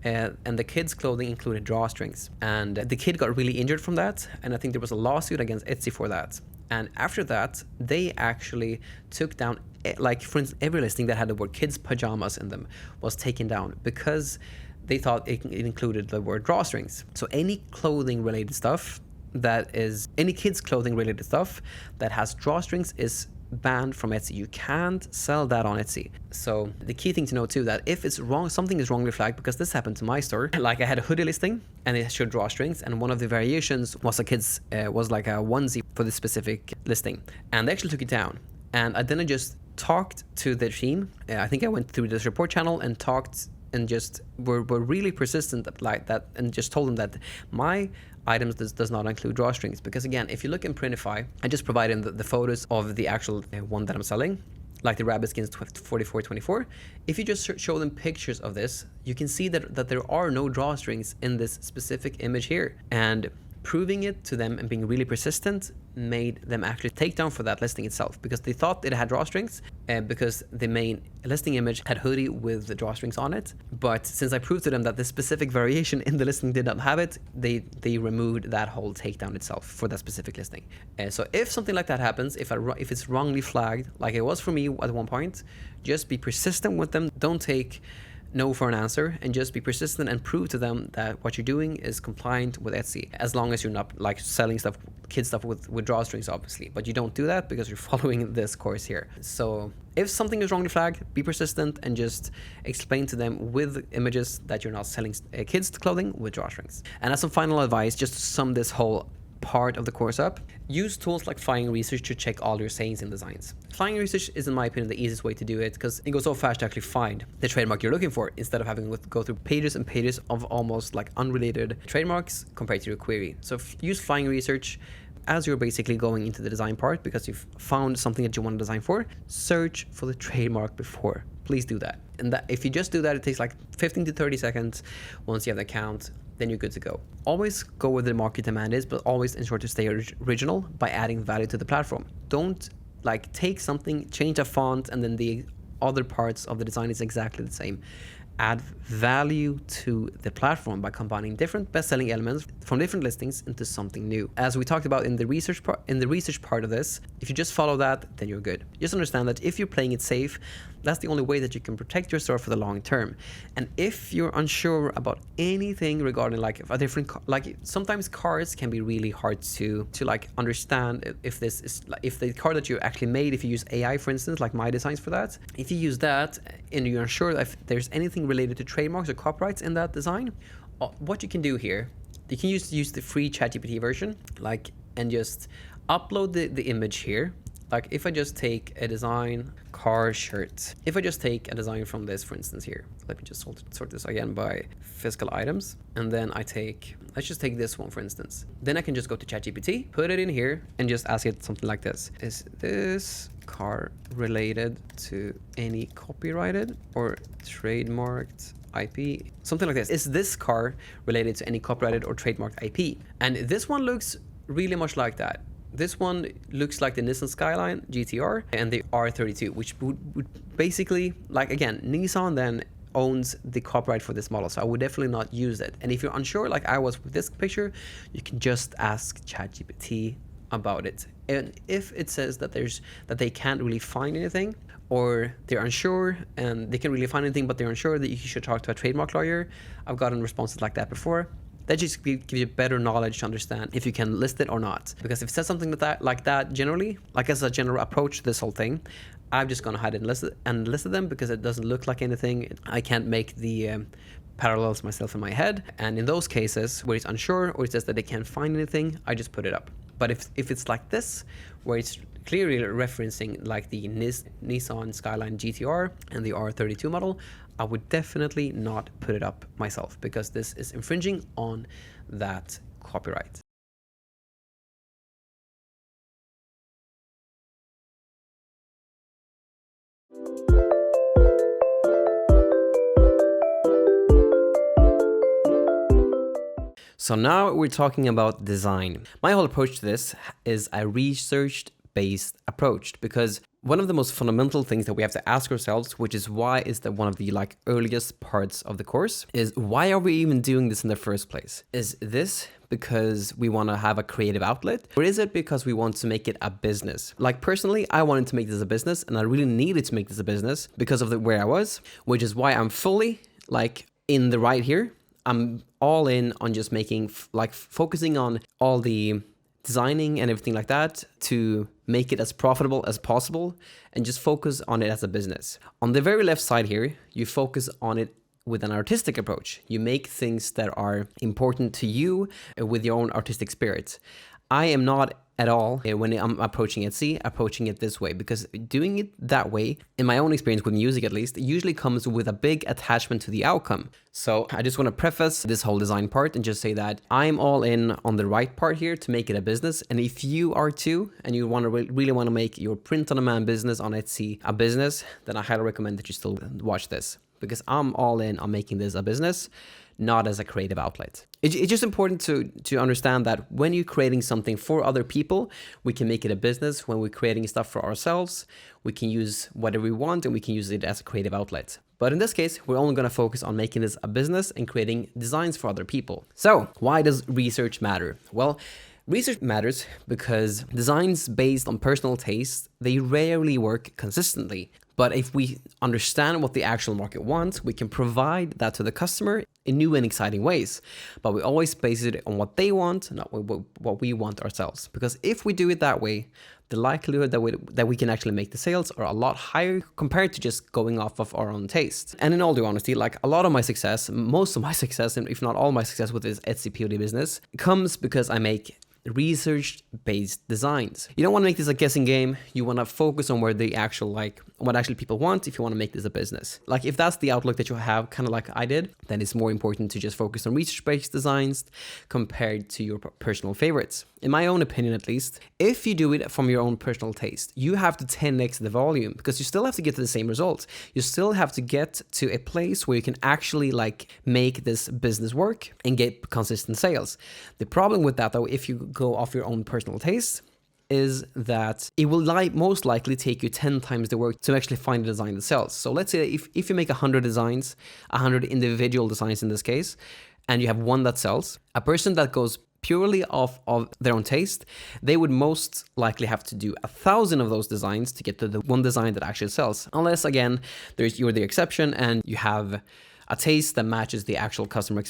and the kids' clothing included drawstrings. And the kid got really injured from that, and I think there was a lawsuit against Etsy for that. And after that, they actually took down, like, for instance, every listing that had the word kids' pajamas in them was taken down, because they thought it included the word drawstrings. So any clothing related stuff any kids' clothing related stuff that has drawstrings is banned from Etsy. You can't sell that on Etsy. So the key thing to know too, that if it's wrong, something is wrongly flagged, because this happened to my store. Like, I had a hoodie listing and it showed drawstrings, and one of the variations was was like a onesie for the specific listing, and they actually took it down. And I then just talked to the team. I think I went through this report channel and talked, and just were really persistent like that, and just told them that my items does not include drawstrings. Because again, if you look in Printify, I just provided the photos of the actual one that I'm selling, like the rabbit skins 4424. If you just show them pictures of this, you can see that there are no drawstrings in this specific image here. And proving it to them and being really persistent made them actually take down for that listing itself, because they thought it had drawstrings, because the main listing image had hoodie with the drawstrings on it. But since I proved to them that this specific variation in the listing did not have it, they removed that whole takedown itself for that specific listing. So if something like that happens, if it's wrongly flagged, like it was for me at one point, just be persistent with them. Don't take no for an answer, and just be persistent and prove to them that what you're doing is compliant with Etsy, as long as you're not like selling kids stuff with drawstrings, obviously. But you don't do that because you're following this course here. So if something is wrongly flagged, be persistent and just explain to them with images that you're not selling kids clothing with drawstrings. And as some final advice, just to sum this whole part of the course up, use tools like Flying Research to check all your sayings and designs. Flying Research is, in my opinion, the easiest way to do it, because it goes so fast to actually find the trademark you're looking for, instead of having to go through pages and pages of almost like unrelated trademarks compared to your query. So use Flying Research as you're basically going into the design part, because you've found something that you want to design for. Search for the trademark before. Please do that. And that, if you just do that, it takes like 15 to 30 seconds once you have the account. then you're good to go. Always go where the market demand is, but always ensure to stay original by adding value to the platform. Don't like take something, change a font, and then the other parts of the design is exactly the same. Add value to the platform by combining different best-selling elements from different listings into something new. As we talked about in the research part of this, if you just follow that, then you're good. Just understand that if you're playing it safe, that's the only way that you can protect your store for the long term. And if you're unsure about anything regarding like a different, like sometimes cards can be really hard to like understand if this is if the card that you actually made, if you use AI, for instance, like my designs for that, if you use that and you're unsure if there's anything related to trademarks or copyrights in that design, what you can do here, you can use the free ChatGPT version, like, and just upload the image here. Like if I just take a design car shirt, if I just take a design from this, for instance here, let me just sort this again by physical items. And then let's just take this one, for instance. Then I can just go to ChatGPT, put it in here and just ask it something like this. Is this car related to any copyrighted or trademarked IP? Something like this. Is this car related to any copyrighted or trademarked IP? And this one looks really much like that. This one looks like the Nissan Skyline GTR and the R32, which would basically, like again, Nissan then owns the copyright for this model, so I would definitely not use it. And if you're unsure, like I was with this picture, you can just ask ChatGPT about it. And if it says that they can't really find anything, or they're unsure and they can't really find anything, but they're unsure, that you should talk to a trademark lawyer. I've gotten responses like that before. That just gives you better knowledge to understand if you can list it or not. Because if it says something like that generally, like as a general approach to this whole thing, I've just gone ahead and listed them because it doesn't look like anything. I can't make the parallels myself in my head. And in those cases where it's unsure or it says that they can't find anything, I just put it up. But if it's like this, where it's clearly referencing like the Nissan Skyline GTR and the R32 model, I would definitely not put it up myself because this is infringing on that copyright. So now we're talking about design. My whole approach to this is a research-based approach, because one of the most fundamental things that we have to ask ourselves, which is why is that one of the like earliest parts of the course, is why are we even doing this in the first place? Is this because we want to have a creative outlet, or is it because we want to make it a business? Like personally, I wanted to make this a business, and I really needed to make this a business because of where I was, which is why I'm fully like in the right here. I'm all in on just making, like focusing on all the designing and everything like that to make it as profitable as possible and just focus on it as a business. On the very left side here, you focus on it with an artistic approach. You make things that are important to you with your own artistic spirit. I am not at all, when I'm approaching it this way, because doing it that way, in my own experience with music at least, it usually comes with a big attachment to the outcome. So I just want to preface this whole design part and just say that I'm all in on the right part here to make it a business. And if you are too, and you want to really want to make your print-on-demand business on Etsy a business, then I highly recommend that you still watch this, because I'm all in on making this a business, not as a creative outlet. It's just important to understand that when you're creating something for other people, we can make it a business. When we're creating stuff for ourselves, we can use whatever we want and we can use it as a creative outlet. But in this case, we're only going to focus on making this a business and creating designs for other people. So why does research matter? Well, research matters because designs based on personal taste, they rarely work consistently. But if we understand what the actual market wants, we can provide that to the customer in new and exciting ways. But we always base it on what they want, not what we want ourselves. Because if we do it that way, the likelihood that we can actually make the sales are a lot higher compared to just going off of our own taste. And in all due honesty, like a lot of my success, most of my success, and if not all my success with this Etsy POD business, comes because I make research-based designs. You don't want to make this a guessing game. You want to focus on where the actual like what actually people want if you want to make this a business. Like if that's the outlook that you have, kind of like I did, then it's more important to just focus on research-based designs compared to your personal favorites. In my own opinion, at least, if you do it from your own personal taste, you have to 10x the volume because you still have to get to the same result. You still have to get to a place where you can actually like make this business work and get consistent sales. The problem with that though, if you go off your own personal taste, is that it will most likely take you 10 times the work to actually find a design that sells. So let's say if you make 100 designs, 100 individual designs in this case, and you have one that sells, a person that goes purely off of their own taste, they would most likely have to do 1,000 of those designs to get to the one design that actually sells. Unless, again, you're the exception and you have a taste that matches the actual customer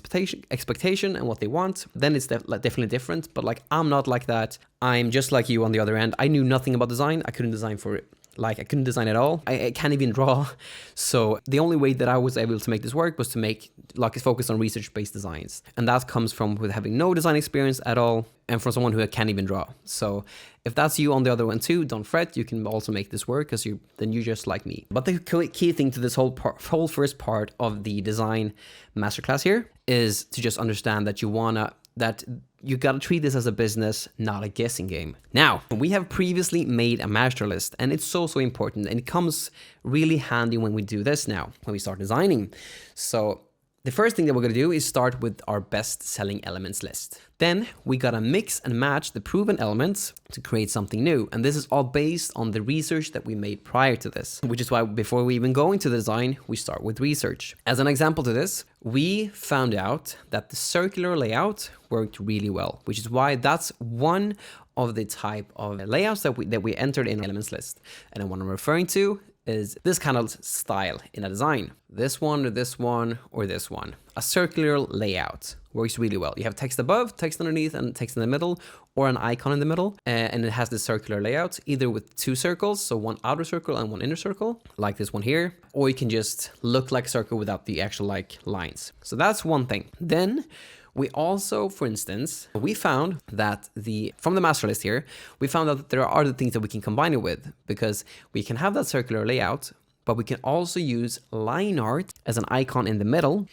expectation and what they want, then it's definitely different. But like, I'm not like that. I'm just like you on the other end. I knew nothing about design. I couldn't design for it. Like I couldn't design at all. I can't even draw. So the only way that I was able to make this work was to focus on research-based designs. And that comes from with having no design experience at all and from someone who can't even draw. So if that's you on the other one too, don't fret. You can also make this work because you're just like me. But the key thing to this whole first part of the design masterclass here is to just understand that you gotta treat this as a business, not a guessing game. Now, we have previously made a master list, and it's so important, and it comes really handy when we do this now, when we start designing. So the first thing that we're gonna do is start with our best selling elements list. Then we gotta mix and match the proven elements to create something new. And this is all based on the research that we made prior to this, which is why before we even go into the design, we start with research. As an example to this, we found out that the circular layout worked really well, which is why that's one of the type of layouts that we entered in elements list. And what I'm referring to is this kind of style in a design. This one or this one or this one. A circular layout works really well. You have text above, text underneath, and text in the middle, or an icon in the middle. And it has this circular layout, either with two circles, so one outer circle and one inner circle, like this one here, or you can just look like a circle without the actual like lines. So that's one thing. Then we also, for instance, we found that from the master list here, we found out that there are other things that we can combine it with, because we can have that circular layout, but we can also use line art as an icon in the middle,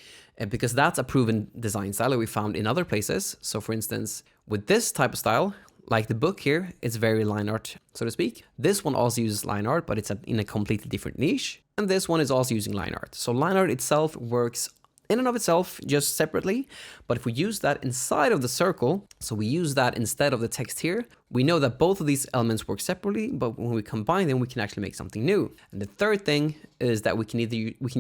because that's a proven design style that we found in other places. So for instance, with this type of style, like the book here, it's very line art, so to speak. This one also uses line art, but it's in a completely different niche. And this one is also using line art. So line art itself works in and of itself, just separately. But if we use that inside of the circle, so we use that instead of the text here, we know that both of these elements work separately, but when we combine them, we can actually make something new. And the third thing is that we can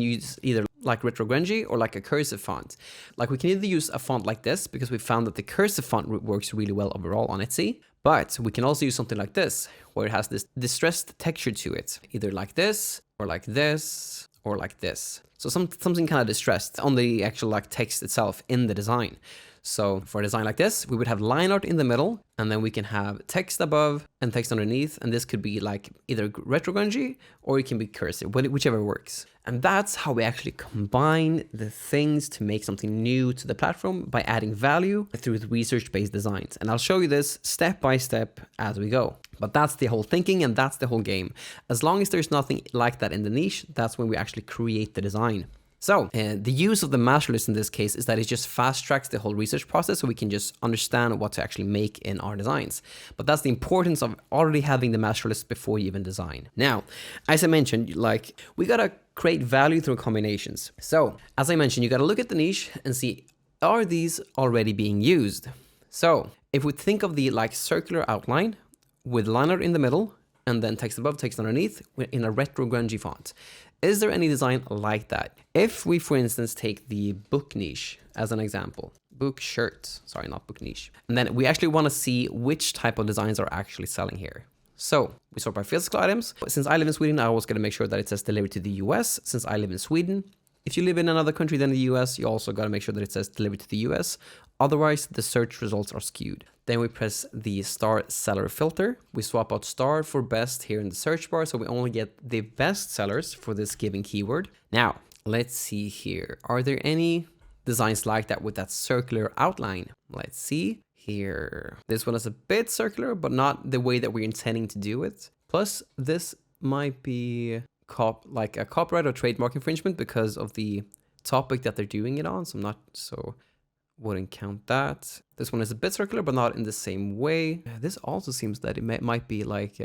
use either like retro grungy or like a cursive font. Like we can either use a font like this, because we found that the cursive font works really well overall on Etsy, but we can also use something like this, where it has this distressed texture to it, either like this or like this or like this. So something kind of distressed on the actual like text itself in the design. So for a design like this, we would have line art in the middle, and then we can have text above and text underneath. And this could be like either retro grungy or it can be cursive, whichever works. And that's how we actually combine the things to make something new to the platform by adding value through research-based designs. And I'll show you this step by step as we go. But that's the whole thinking and that's the whole game. As long as there's nothing like that in the niche, that's when we actually create the design. So the use of the master list in this case is that it just fast tracks the whole research process, so we can just understand what to actually make in our designs. But that's the importance of already having the master list before you even design. Now, as I mentioned, like we gotta create value through combinations. So as I mentioned, you gotta look at the niche and see, are these already being used? So if we think of the like circular outline with line art in the middle and then text above, text underneath in a retro grungy font, is there any design like that? If we, for instance, take the book niche as an example, book shirts, sorry, not book niche. And then we actually want to see which type of designs are actually selling here. So we sort by physical items. But since I live in Sweden, I always got to make sure that it says delivered to the US, since I live in Sweden. If you live in another country than the US, you also got to make sure that it says delivered to the US. Otherwise, the search results are skewed. Then we press the star seller filter. We swap out star for best here in the search bar, so we only get the best sellers for this given keyword. Now, let's see here. Are there any designs like that with that circular outline? Let's see here. This one is a bit circular, but not the way that we're intending to do it. Plus, this might be like a copyright or trademark infringement because of the topic that they're doing it on. So wouldn't count that. This one is a bit circular, but not in the same way. This also seems that it might be like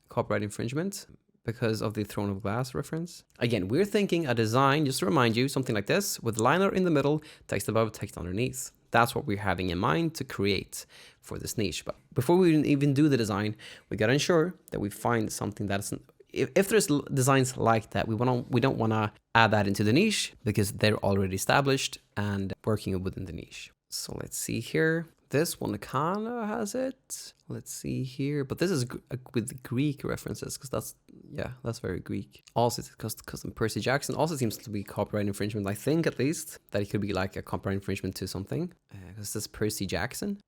copyright infringement because of the Throne of Glass reference. Again, we're thinking a design, just to remind you, something like this, with liner in the middle, text above, text underneath. That's what we're having in mind to create for this niche. But before we even do the design, we gotta ensure that we find something that's, if there's designs like that, we don't wanna add that into the niche because they're already established and working within the niche. So let's see here. This one kind of has it. Let's see here. But this is with Greek references because that's very Greek. Also, because Percy Jackson also seems to be copyright infringement. I think at least that it could be like a copyright infringement to something. Because this is Percy Jackson.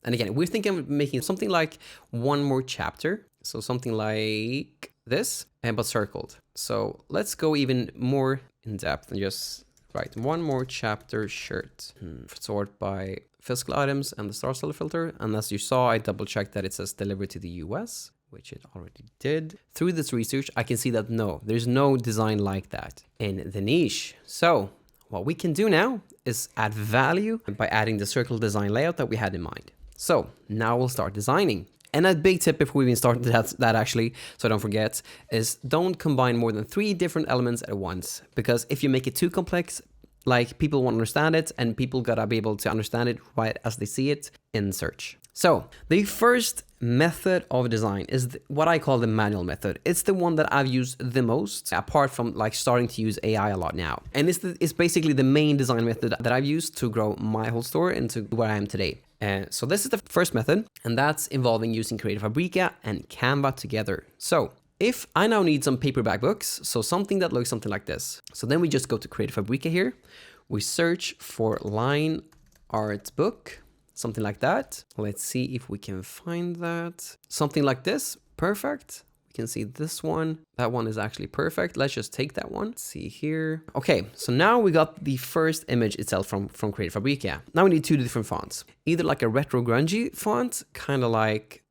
And again, we're thinking of making something like one more chapter. So something like this, but circled. So let's go even more in depth and just write one more chapter shirt. Sort by physical items and the star seller filter. And as you saw, I double checked that it says delivered to the US, which it already did. Through this research, I can see that no, there's no design like that in the niche. So what we can do now is add value by adding the circle design layout that we had in mind. So now we'll start designing. And a big tip before we even start that actually, so don't forget, is don't combine more than 3 different elements at once. Because if you make it too complex, like people won't understand it and people gotta be able to understand it right as they see it in search. So the first method of design is what I call the manual method. It's the one that I've used the most, apart from like starting to use AI a lot now. And it's basically the main design method that I've used to grow my whole store into where I am today. So this is the first method, and that's involving using Creative Fabrica and Canva together. So if I now need some paperback books, so something that looks something like this. So then we just go to Creative Fabrica here. We search for line art book, something like that. Let's see if we can find that. Something like this, perfect. We can see this one. That one is actually perfect. Let's just take that one. Let's see here. Okay, so now we got the first image itself from Creative Fabrica. Now we need 2 different fonts. Either like a retro grungy font, kind of like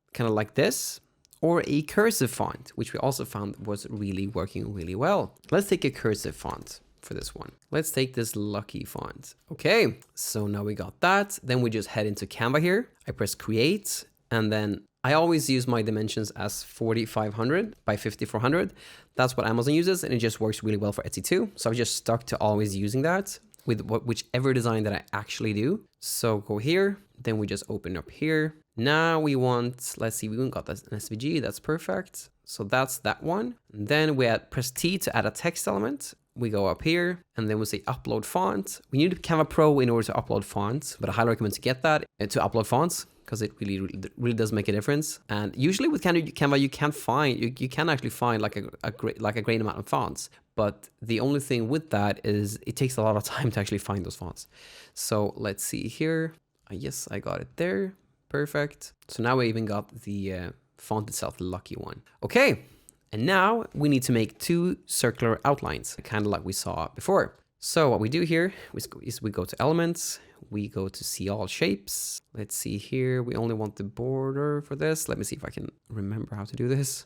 this, or a cursive font, which we also found was really working really well. Let's take a cursive font for this one. Let's take this Lucky font. Okay, so now we got that. Then we just head into Canva here. I press create, and then I always use my dimensions as 4500 by 5400. That's what Amazon uses, and it just works really well for Etsy too. So I've just stuck to always using that with whichever design that I actually do. So go here, then we just open up here. Now we want, let's see, we got an SVG, that's perfect. So that's that one. And then we press T to add a text element. We go up here and then we say upload font. We need Canva Pro in order to upload fonts, but I highly recommend to get that to upload fonts because it really does make a difference. And usually with Canva, you can actually find like a great amount of fonts. But the only thing with that is it takes a lot of time to actually find those fonts. So let's see here. Yes, I got it there. Perfect. So now we even got the font itself, the Lucky one. Okay. And now we need to make 2 circular outlines, kind of like we saw before. So what we do here is we go to elements, we go to see all shapes. Let's see here. We only want the border for this. Let me see if I can remember how to do this.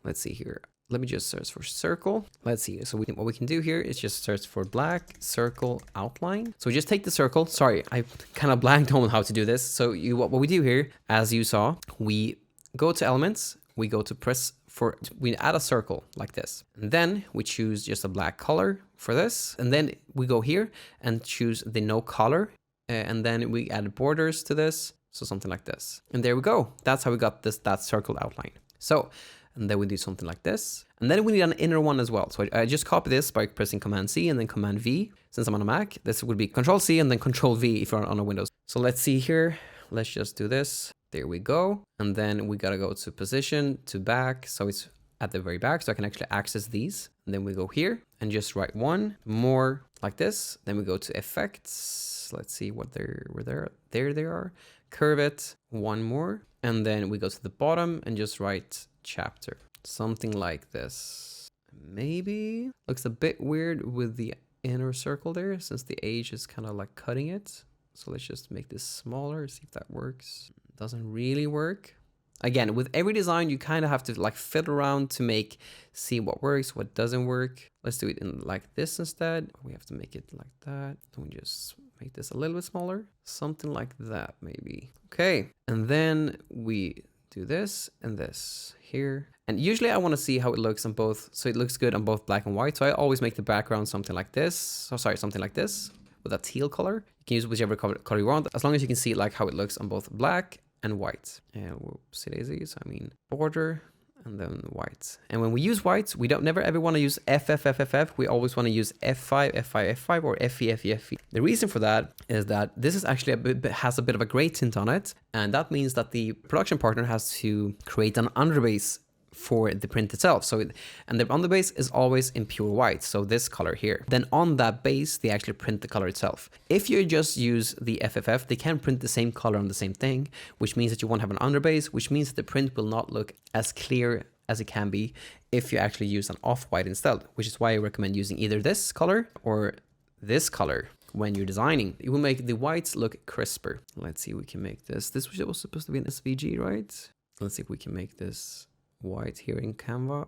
Let's see here. Let me just search for circle. Let's see. So what we can do here is just search for black circle outline. So we just take the circle. Sorry, I kind of blanked on how to do this. So what we do here, as you saw, we go to elements. We go to we add a circle like this. And then we choose just a black color for this. And then we go here and choose the no color. And then we add borders to this. So something like this. And there we go. That's how we got that circle outline. So, and then we do something like this. And then we need an inner one as well. So I just copy this by pressing Command C and then Command V. Since I'm on a Mac, this would be Control C and then Control V if you're on a Windows. So let's see here. Let's just do this. There we go. And then we gotta go to position, to back. So it's at the very back, so I can actually access these. And then we go here and just write one more like this. Then we go to effects. Let's see what there they are. Curve it, one more. And then we go to the bottom and just write chapter. Something like this. Maybe looks a bit weird with the inner circle there, since the edge is kind of like cutting it. So let's just make this smaller, see if that works. Doesn't really work. Again, with every design, you kind of have to like fiddle around to see what works, what doesn't work. Let's do it in like this instead. We have to make it like that. Then we just make this a little bit smaller, something like that maybe. Okay, and then we do this and this here. And usually I want to see how it looks on both, so it looks good on both black and white. So I always make the background something like this. Oh, sorry, something like this with a teal color. You can use whichever color you want, as long as you can see like how it looks on both black and white. And whoopsie daisies, I mean border and then white. And when we use white, we don't never ever want to use FFFFF. We always want to use F5, F5, F5 or FE, FE, FE. The reason for that is that this is actually has a bit of a gray tint on it. And that means that the production partner has to create an underbase for the print itself. And the underbase is always in pure white, so this color here. Then on that base, they actually print the color itself. If you just use the FFF, they can print the same color on the same thing, which means that you won't have an underbase, which means that the print will not look as clear as it can be if you actually use an off-white instead, which is why I recommend using either this color or this color when you're designing. It will make the whites look crisper. Let's see if we can make this. This was supposed to be an SVG, right? Let's see if we can make this white here in Canva.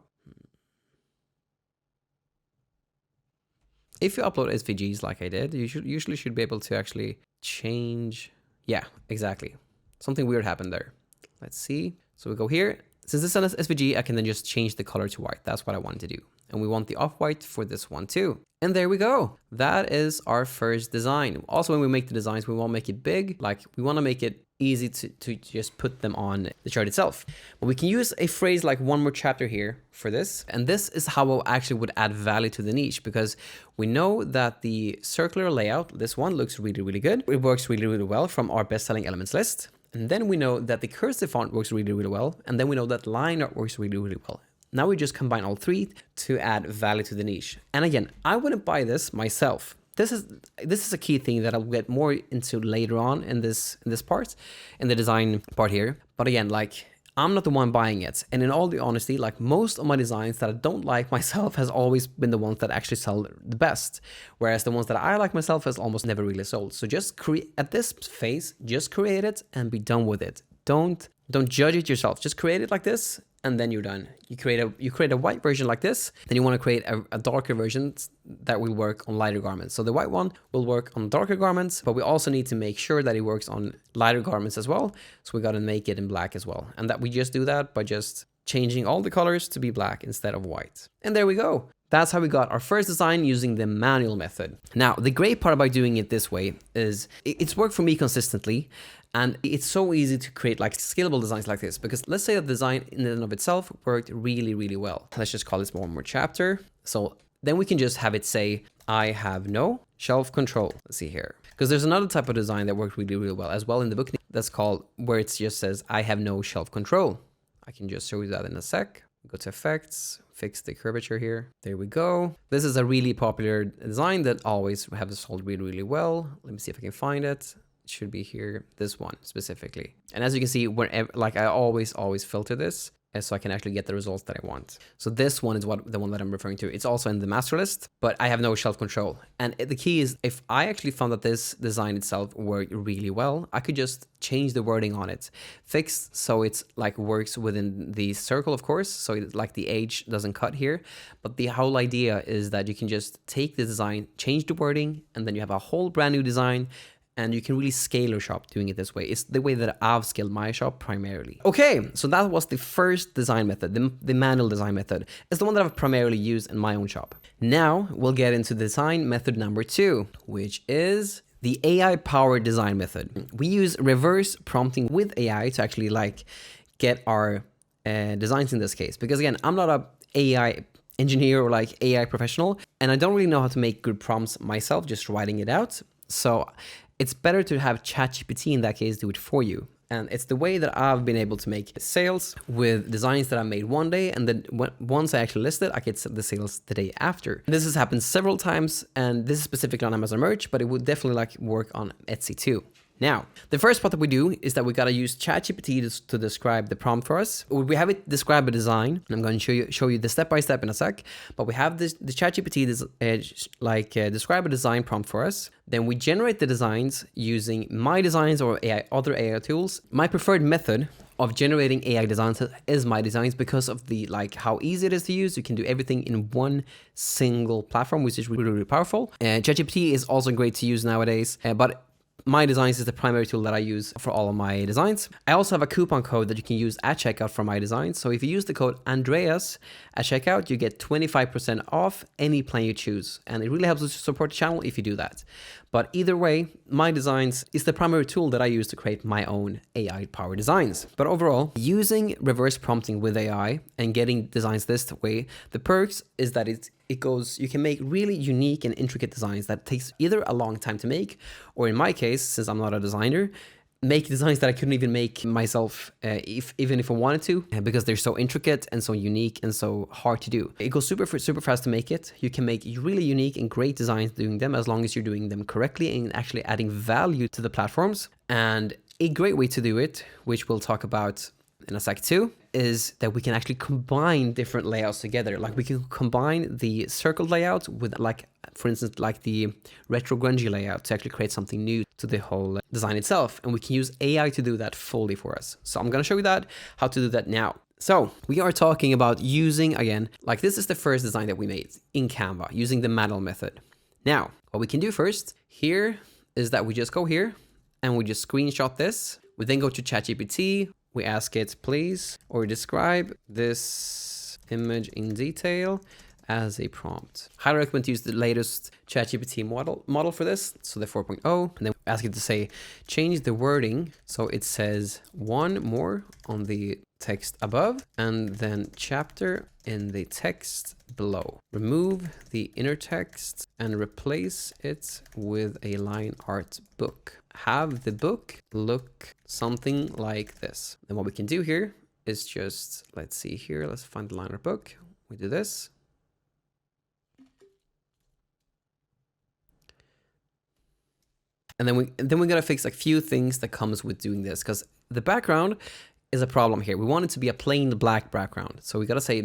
If you upload SVGs like I did, you usually should be able to actually change. Yeah, exactly. Something weird happened there. Let's see. So we go here. Since this is an SVG, I can then just change the color to white. That's what I wanted to do. And we want the off-white for this one too. And there we go. That is our first design. Also, when we make the designs, we won't make it big. Like we want to make it easy to just put them on the chart itself. But we can use a phrase like one more chapter here for this. And this is how we actually would add value to the niche, because we know that the circular layout, this one looks really, really good. It works really, really well from our best-selling elements list. And then we know that the cursive font works really, really well. And then we know that line art works really, really well. Now we just combine all three to add value to the niche. And again, I wouldn't buy this myself. This is a key thing that I'll get more into later on in this part, in the design part here. But again, like I'm not the one buying it. And in all the honesty, like most of my designs that I don't like myself has always been the ones that actually sell the best. Whereas the ones that I like myself has almost never really sold. So just at this phase, just create it and be done with it. Don't judge it yourself. Just create it like this. And then you're done. You create a white version like this. Then you want to create a darker version that will work on lighter garments. So the white one will work on darker garments, but we also need to make sure that it works on lighter garments as well. So we got to make it in black as well. And that we just do that by just changing all the colors to be black instead of white. And there we go. That's how we got our first design using the manual method. Now, the great part about doing it this way is it's worked for me consistently. And it's so easy to create like scalable designs like this, because let's say the design in and of itself worked really, really well. Let's just call this one more chapter. So then we can just have it say, I have no shelf control. Let's see here. Because there's another type of design that worked really, really well as well in the book. That's called where it just says, I have no shelf control. I can just show you that in a sec. Go to effects, fix the curvature here. There we go. This is a really popular design that always have sold really, really well. Let me see if I can find it. Should be here, this one specifically. And as you can see, whenever, like I always filter this so I can actually get the results that I want. So this one is the one that I'm referring to. It's also in the master list, but I have no shelf control. And the key is, if I actually found that this design itself worked really well, I could just change the wording on it, fix so it's like works within the circle, of course, so like the age doesn't cut here. But the whole idea is that you can just take the design, change the wording, and then you have a whole brand new design. And you can really scale your shop doing it this way. It's the way that I've scaled my shop primarily. Okay, so that was the first design method, the manual design method. It's the one that I've primarily used in my own shop. Now we'll get into design method number 2, which is the AI-powered design method. We use reverse prompting with AI to actually like get our designs in this case. Because again, I'm not a AI engineer or like AI professional, and I don't really know how to make good prompts myself, just writing it out. So it's better to have ChatGPT in that case do it for you. And it's the way that I've been able to make sales with designs that I made one day, and then once I actually list it, I get the sales the day after. This has happened several times, and this is specifically on Amazon Merch, but it would definitely like work on Etsy too. Now, the first part that we do is that we gotta use ChatGPT to describe the prompt for us. We have it describe a design, and I'm going to show you the step-by-step in a sec, but we have the ChatGPT describe a design prompt for us. Then we generate the designs using my designs or other AI tools. My preferred method of generating AI designs is My Designs because of the like how easy it is to use. You can do everything in one single platform, which is really, really powerful. ChatGPT is also great to use nowadays, but My Designs is the primary tool that I use for all of my designs. I also have a coupon code that you can use at checkout for My Designs. So if you use the code Andreas at checkout, you get 25% off any plan you choose. And it really helps us to support the channel if you do that. But either way, My Designs is the primary tool that I use to create my own AI-powered designs. But overall, using reverse prompting with AI and getting designs this way, the perks is that you can make really unique and intricate designs that takes either a long time to make, or in my case, since I'm not a designer, make designs that I couldn't even make myself, even if I wanted to, because they're so intricate and so unique and so hard to do. It goes super fast to make it. You can make really unique and great designs doing them as long as you're doing them correctly and actually adding value to the platforms. And a great way to do it, which we'll talk about in a sec too, is that we can actually combine different layouts together. Like we can combine the circled layout with, like, for instance, like the retro grungy layout to actually create something new to the whole design itself. And we can use AI to do that fully for us. So I'm going to show you how to do that now. So we are talking about using, again, like this is the first design that we made in Canva using the manual method. Now, what we can do first here is that we just go here and we just screenshot this. We then go to ChatGPT. We ask it, please, or describe this image in detail as a prompt. Highly recommend to use the latest ChatGPT model for this, so the 4.0, and then ask it to say, change the wording so it says one more on the text above, and then chapter in the text below. Remove the inner text and replace it with a line art book. Have the book look something like this. And what we can do here is just, let's see here, let's find the line art book. We do this. And then we gotta fix a few things that comes with doing this, because the background is a problem here. We want it to be a plain black background. So we gotta say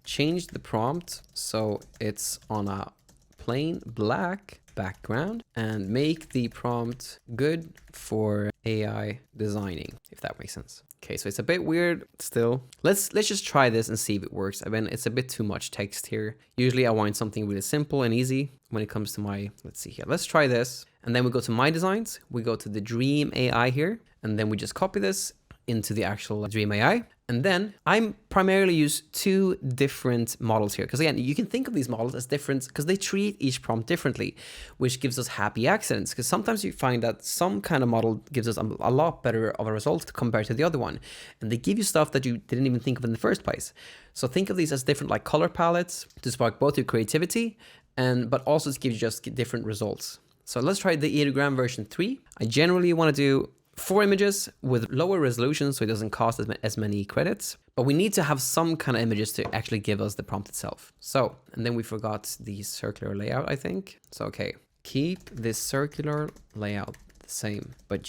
change the prompt so it's on a plain black background and make the prompt good for AI designing, if that makes sense. Okay, so it's a bit weird still. Let's just try this and see if it works. I mean, it's a bit too much text here. Usually I want something really simple and easy when it comes to my, let's see here. Let's try this. And then we go to My Designs. We go to the Dream AI here. And then we just copy this into the actual Dream AI. And then I primarily use two different models here. Because again, you can think of these models as different because they treat each prompt differently, which gives us happy accidents. Because sometimes you find that some kind of model gives us a lot better of a result compared to the other one. And they give you stuff that you didn't even think of in the first place. So think of these as different like color palettes to spark both your creativity but also to give you just different results. So let's try the Ideogram version 3. I generally want to do 4 images with lower resolution so it doesn't cost as many credits, but we need to have some kind of images to actually give us the prompt itself. So, and then we forgot the circular layout, I think. So, okay, keep this circular layout the same, but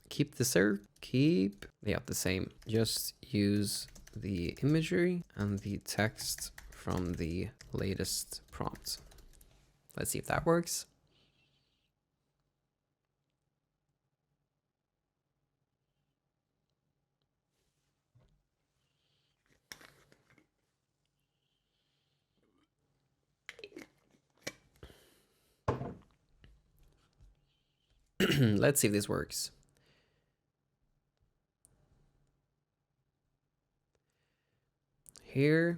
keep layout the same. Just use the imagery and the text from the latest prompt. Let's see if that works. Let's see if this works. Here.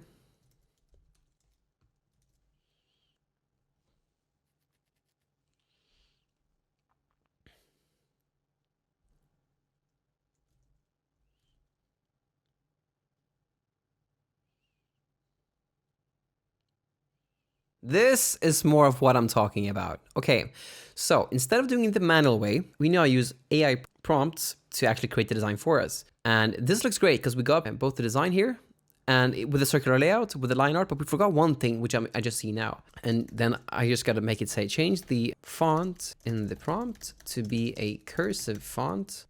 This is more of what I'm talking about. Okay, so instead of doing it the manual way, we now use AI prompts to actually create the design for us. And this looks great because we got both the design here and with the circular layout, with the line art, but we forgot one thing, which I just see now. And then I just got to make it say, change the font in the prompt to be a cursive font.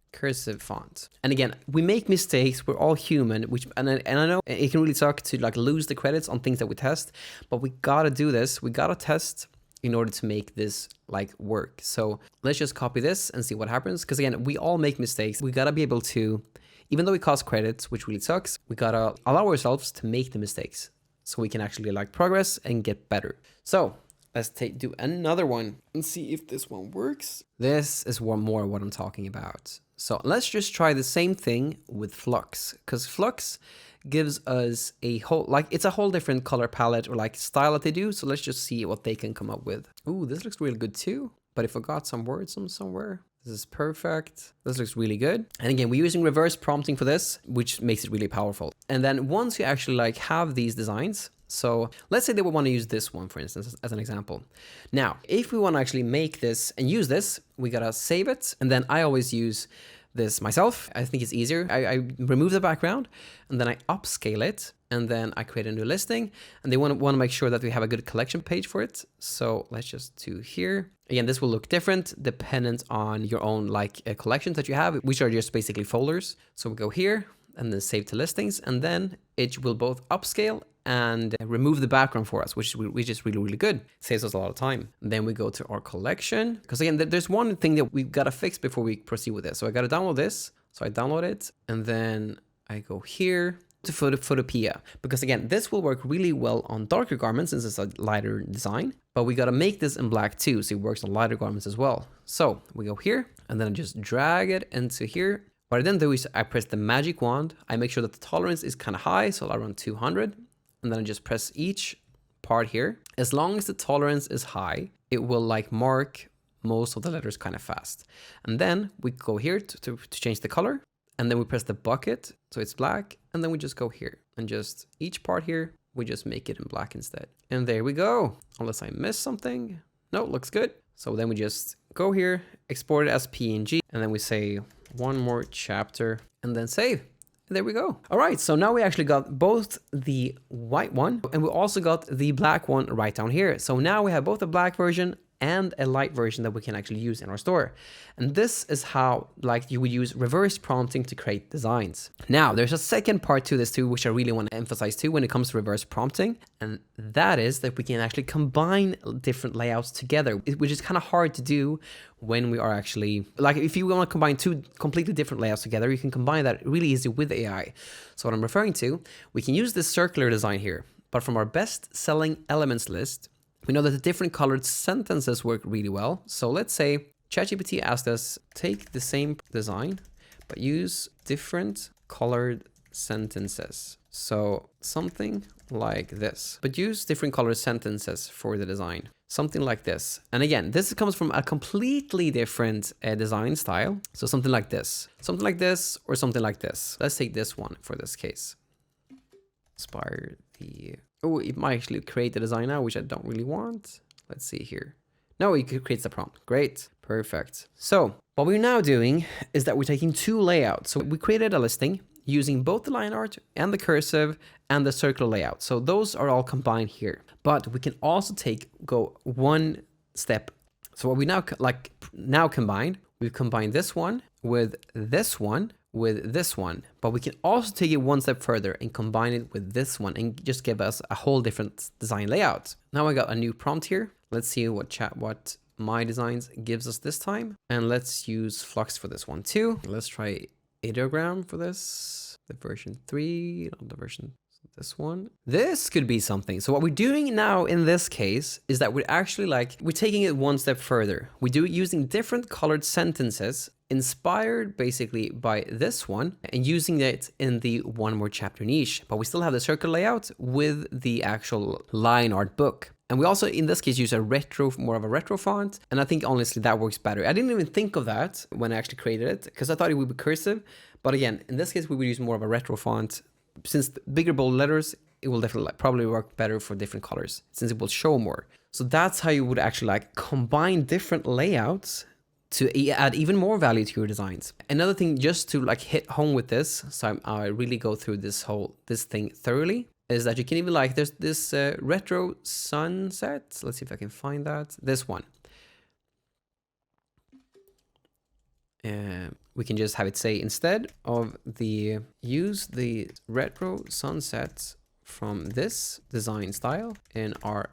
And again, we make mistakes. We're all human, and I know it can really suck to like lose the credits on things that we test, but we gotta do this. We gotta test in order to make this like work. So let's just copy this and see what happens. Because again, we all make mistakes. We gotta be able to even though it costs credits, which really sucks, we gotta allow ourselves to make the mistakes so we can actually like progress and get better. So let's do another one and see if this one works. This is more what I'm talking about. So let's just try the same thing with Flux, because Flux gives us a whole, like, it's a whole different color palette or like style that they do. So let's just see what they can come up with. Ooh, this looks really good too. But I forgot some words from somewhere. This is perfect. This looks really good. And again, we're using reverse prompting for this, which makes it really powerful. And then once you actually like have these designs, so let's say that we want to use this one, for instance, as an example. Now, if we want to actually make this and use this, we gotta save it. And then I always use this myself. I think it's easier. I remove the background and then I upscale it. And then I create a new listing, and they want to make sure that we have a good collection page for it. So let's just do here. Again, this will look different dependent on your own like collections that you have, which are just basically folders. So we go here and then save to listings, and then it will both upscale and remove the background for us, which is really, really good. Saves us a lot of time. And then we go to our collection, because again, there's one thing that we've got to fix before we proceed with this. So I got to download this. So I download it, and then I go here to Photopea, because again, this will work really well on darker garments since it's a lighter design, but we got to make this in black too, so it works on lighter garments as well. So we go here and then I just drag it into here. What I then do is I press the magic wand. I make sure that the tolerance is kind of high, so around 200, and then I just press each part here. As long as the tolerance is high, it will like mark most of the letters kind of fast. And then we go here to change the color. And then we press the bucket, so it's black, and then we just go here, and just each part here, we just make it in black instead. And there we go, unless I missed something. No, looks good. So then we just go here, export it as PNG, and then we say one more chapter, and then save. And there we go. All right, so now we actually got both the white one, and we also got the black one right down here. So now we have both a black version and a light version that we can actually use in our store. And this is how like you would use reverse prompting to create designs. Now, there's a second part to this too, which I really want to emphasize too when it comes to reverse prompting. And that is that we can actually combine different layouts together, which is kind of hard to do when we are actually, like if you want to combine two completely different layouts together, you can combine that really easy with AI. So what I'm referring to, we can use this circular design here, but from our best selling elements list, we know that the different colored sentences work really well. So let's say ChatGPT asked us, take the same design, but use different colored sentences. So something like this, but use different colored sentences for the design. Something like this. And again, this comes from a completely different design style. So something like this, or something like this. Let's take this one for this case. Inspire the... Oh, it might actually create the design now, which I don't really want. Let's see here. No, it creates the prompt. Great. Perfect. So what we're now doing is that we're taking two layouts. So we created a listing using both the line art and the cursive and the circular layout. So those are all combined here. But we can also go one step. So what we now combined, we've combined this one with this one with this one, but we can also take it one step further and combine it with this one and just give us a whole different design layout. Now I got a new prompt here. Let's see what my designs gives us this time. And let's use Flux for this one too. Let's try ideogram for this, the version 3, not the version, this one. This could be something. So what we're doing now in this case is that we're actually we're taking it one step further. We do it using different colored sentences inspired basically by this one and using it in the one more chapter niche, but we still have the circle layout with the actual line art book. And we also, in this case, use more of a retro font. And I think honestly that works better. I didn't even think of that when I actually created it because I thought it would be cursive. But again, in this case, we would use more of a retro font. Since the bigger bold letters, it will definitely probably work better for different colors since it will show more. So that's how you would actually combine different layouts to add even more value to your designs. Another thing just to hit home with this, so I really go through this thing thoroughly, is that you can even there's this retro sunset. Let's see if I can find that. This one. We can just have it say instead of use the retro sunset from this design style in our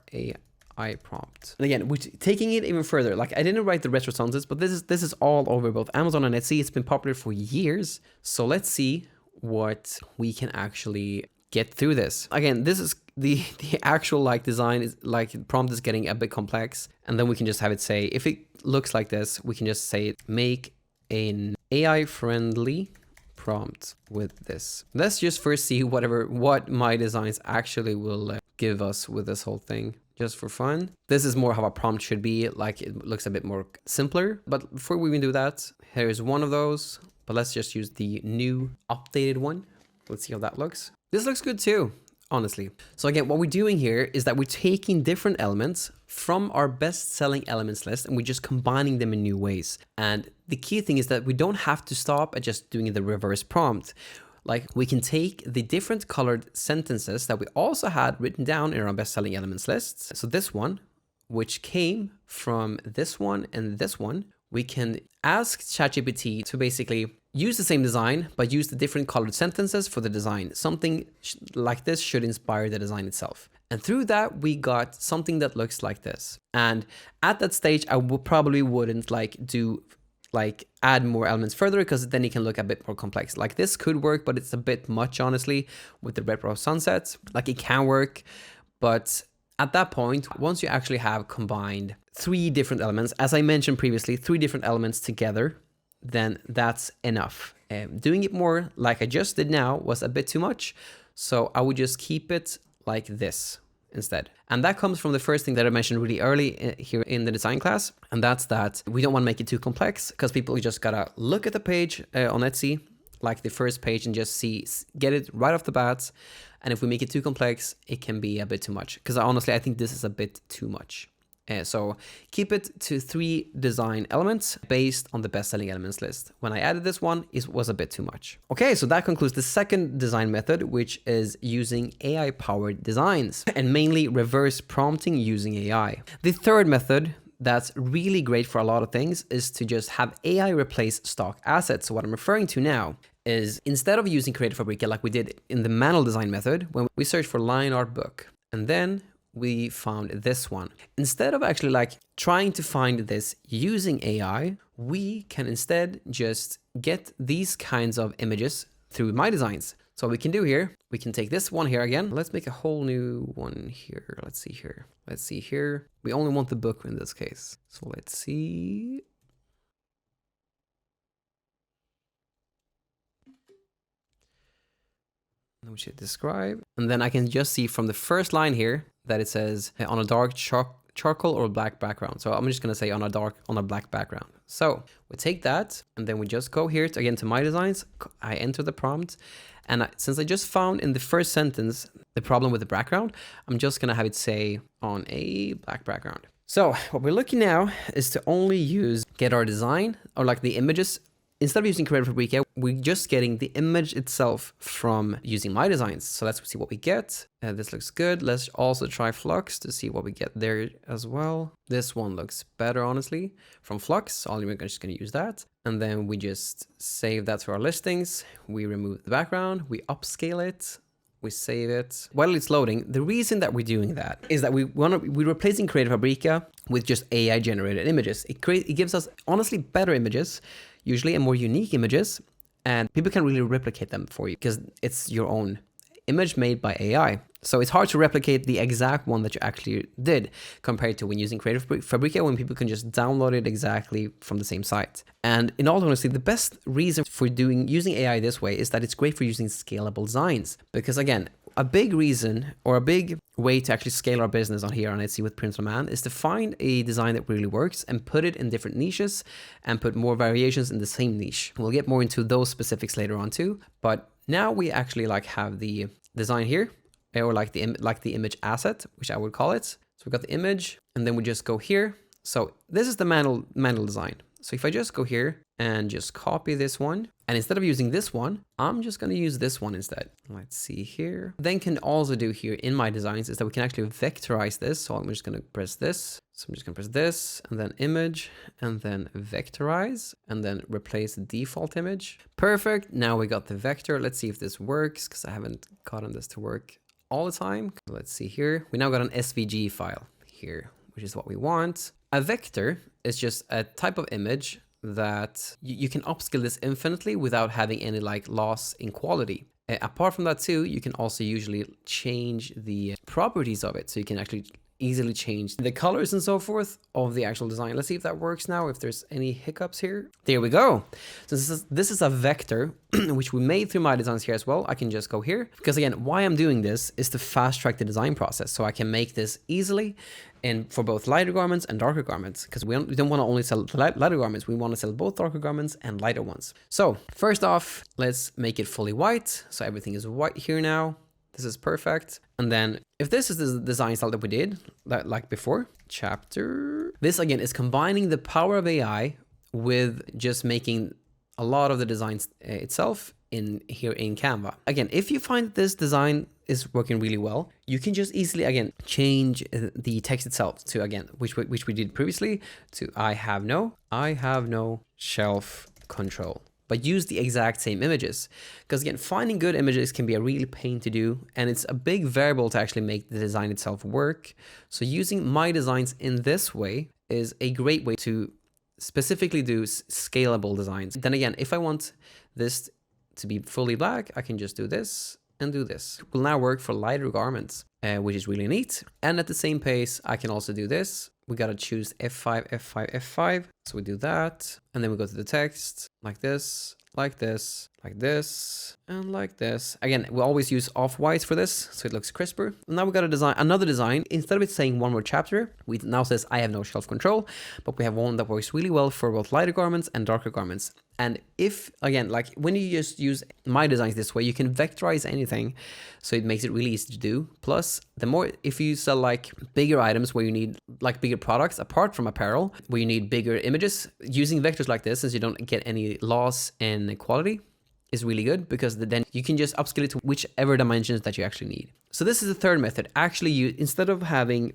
AI prompt. And again, taking it even further, like I didn't write the responses, but this is all over both Amazon and Etsy. It's been popular for years. So let's see what we can actually get through this. Again, this is the actual like design is like prompt is getting a bit complex, and then we can just have it say, if it looks like this, we can just say make an AI friendly prompt with this. Let's just first see what my designs actually will give us with this whole thing, just for fun. This is more how a prompt should be, like it looks a bit more simpler. But before we even do that, here's one of those, but let's just use the new updated one. Let's see how that looks. This looks good too, honestly. So again, what we're doing here is that we're taking different elements from our best-selling elements list and we're just combining them in new ways. And the key thing is that we don't have to stop at just doing the reverse prompt. Like we can take the different colored sentences that we also had written down in our best-selling elements lists. So this one, which came from this one and this one, we can ask ChatGPT to basically use the same design, but use the different colored sentences for the design. Something like this should inspire the design itself. And through that, we got something that looks like this. And at that stage, I probably wouldn't add more elements further, because then it can look a bit more complex. Like this could work, but it's a bit much, honestly, with the retro sunsets. Like it can work, but at that point, once you actually have combined 3 different elements, as I mentioned previously, 3 different elements together, then that's enough. Doing it more like I just did now was a bit too much. So I would just keep it like this instead. And that comes from the first thing that I mentioned really early here in the design class. And that's that we don't want to make it too complex, because people just gotta look at the page on Etsy, like the first page, and just get it right off the bat. And if we make it too complex, it can be a bit too much, because honestly, I think this is a bit too much. So keep it to 3 design elements based on the best-selling elements list. When I added this one, it was a bit too much. Okay, so that concludes the second design method, which is using AI-powered designs and mainly reverse prompting using AI. The third method that's really great for a lot of things is to just have AI replace stock assets. So what I'm referring to now is, instead of using Creative Fabrica like we did in the manual design method, when we search for line art book, and then we found this one. Instead of actually like trying to find this using AI, we can instead just get these kinds of images through my designs. So what we can do here, we can take this one here again. Let's make a whole new one here. Let's see here. Let's see here. We only want the book in this case. So let's see. We should describe. And then I can just see from the first line here that it says on a dark charcoal or black background. So I'm just going to say on a black background. So we take that and then we just go here again to my designs. I enter the prompt, and since I just found in the first sentence the problem with the background, I'm just going to have it say on a black background. So what we're looking now is to only get our design, or like the images. Instead of using Creative Fabrica, we're just getting the image itself from using my designs. So let's see what we get. This looks good. Let's also try Flux to see what we get there as well. This one looks better, honestly, from Flux. So we're just going to use that. And then we just save that to our listings. We remove the background. We upscale it. We save it. While it's loading, the reason that we're doing that is that we're replacing Creative Fabrica with just AI generated images. It gives us honestly better images, usually, and more unique images, and people can really replicate them for you because it's your own image made by AI. So it's hard to replicate the exact one that you actually did compared to when using Creative Fabrica, when people can just download it exactly from the same site. And in all honesty, the best reason for using AI this way is that it's great for using scalable designs. Because again, a big reason or a big way to actually scale our business on here on Etsy with Print on Demand is to find a design that really works and put it in different niches and put more variations in the same niche. We'll get more into those specifics later on too. But now we actually have the design here, or like the image asset, which I would call it. So we got the image, and then we just go here. So this is the manual design. So if I just go here and just copy this one, and instead of using this one, I'm just going to use this one instead. Let's see here. Then can also do here in my designs is that we can actually vectorize this. So I'm just going to press this. So I'm just going to press this, and then image, and then vectorize, and then replace the default image. Perfect. Now we got the vector. Let's see if this works, because I haven't gotten this to work all the time. Let's see here. We now got an SVG file here, which is what we want. A vector is just a type of image that you can upscale this infinitely without having any like loss in quality. Apart from that too, you can also usually change the properties of it. So you can actually easily change the colors and so forth of the actual design. Let's see if that works now, if there's any hiccups here. There we go. So this is a vector, which we made through my designs here as well. I can just go here, because again, why I'm doing this is to fast track the design process. So I can make this easily and for both lighter garments and darker garments, because we don't want to only sell lighter garments. We want to sell both darker garments and lighter ones. So first off, let's make it fully white. So everything is white here now. This is perfect. And then if this is the design style that we did, like before, chapter, this again is combining the power of AI with just making a lot of the designs itself in here in Canva. Again, if you find this design is working really well, you can just easily, again, change the text itself to, again, which we did previously, to I have no shelf control. But use the exact same images. Because again, finding good images can be a real pain to do, and it's a big variable to actually make the design itself work. So using my designs in this way is a great way to specifically do scalable designs. Then again, if I want this to be fully black, I can just do this and do this. It will now work for lighter garments, which is really neat. And at the same pace, I can also do this. We gotta choose F5, F5, F5. So we do that. And then we go to the text like this, like this, like this, and like this. Again, we always use off-whites for this, so it looks crisper. Now we gotta design another design. Instead of it saying one more chapter, we now says I have no shelf control, but we have one that works really well for both lighter garments and darker garments. And if, again, like when you just use my designs this way, you can vectorize anything. So it makes it really easy to do. Plus, the more, if you sell like bigger items where you need like bigger products apart from apparel, where you need bigger images, using vectors like this, since you don't get any loss in quality, is really good, because then you can just upscale it to whichever dimensions that you actually need. So this is the third method. Actually, you, instead of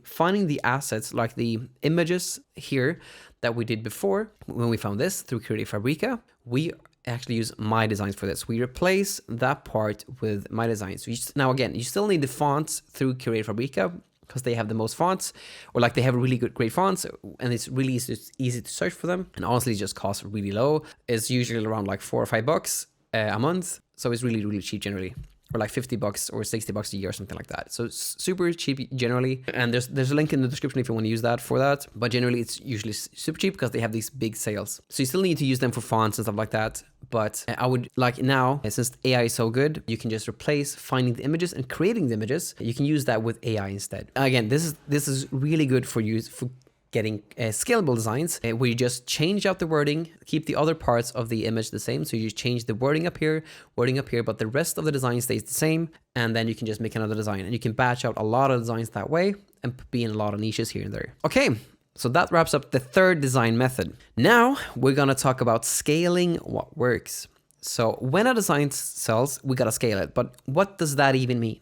finding the assets like the images here that we did before, when we found this through Creative Fabrica, we actually use my designs for this. We replace that part with my designs. So now again, you still need the fonts through Creative Fabrica, because they have the most fonts, or like they have really great fonts, and it's really easy to search for them. And honestly, it just costs really low. It's usually around like $4 or $5 a month. So it's really cheap generally, or like $50 or $60 a year or something like that. So it's super cheap generally. And there's a link in the description if you want to use that for that. But generally it's usually super cheap because they have these big sales. So you still need to use them for fonts and stuff like that. But I would like now, since AI is so good, you can just replace finding the images and creating the images. You can use that with AI instead. Again, this is really good for you for getting scalable designs where you just change out the wording, keep the other parts of the image the same. So you change the wording up here, but the rest of the design stays the same. And then you can just make another design, and you can batch out a lot of designs that way and be in a lot of niches here and there. Okay, so that wraps up the third design method. Now we're gonna talk about scaling what works. So when a design sells, we gotta scale it. But what does that even mean?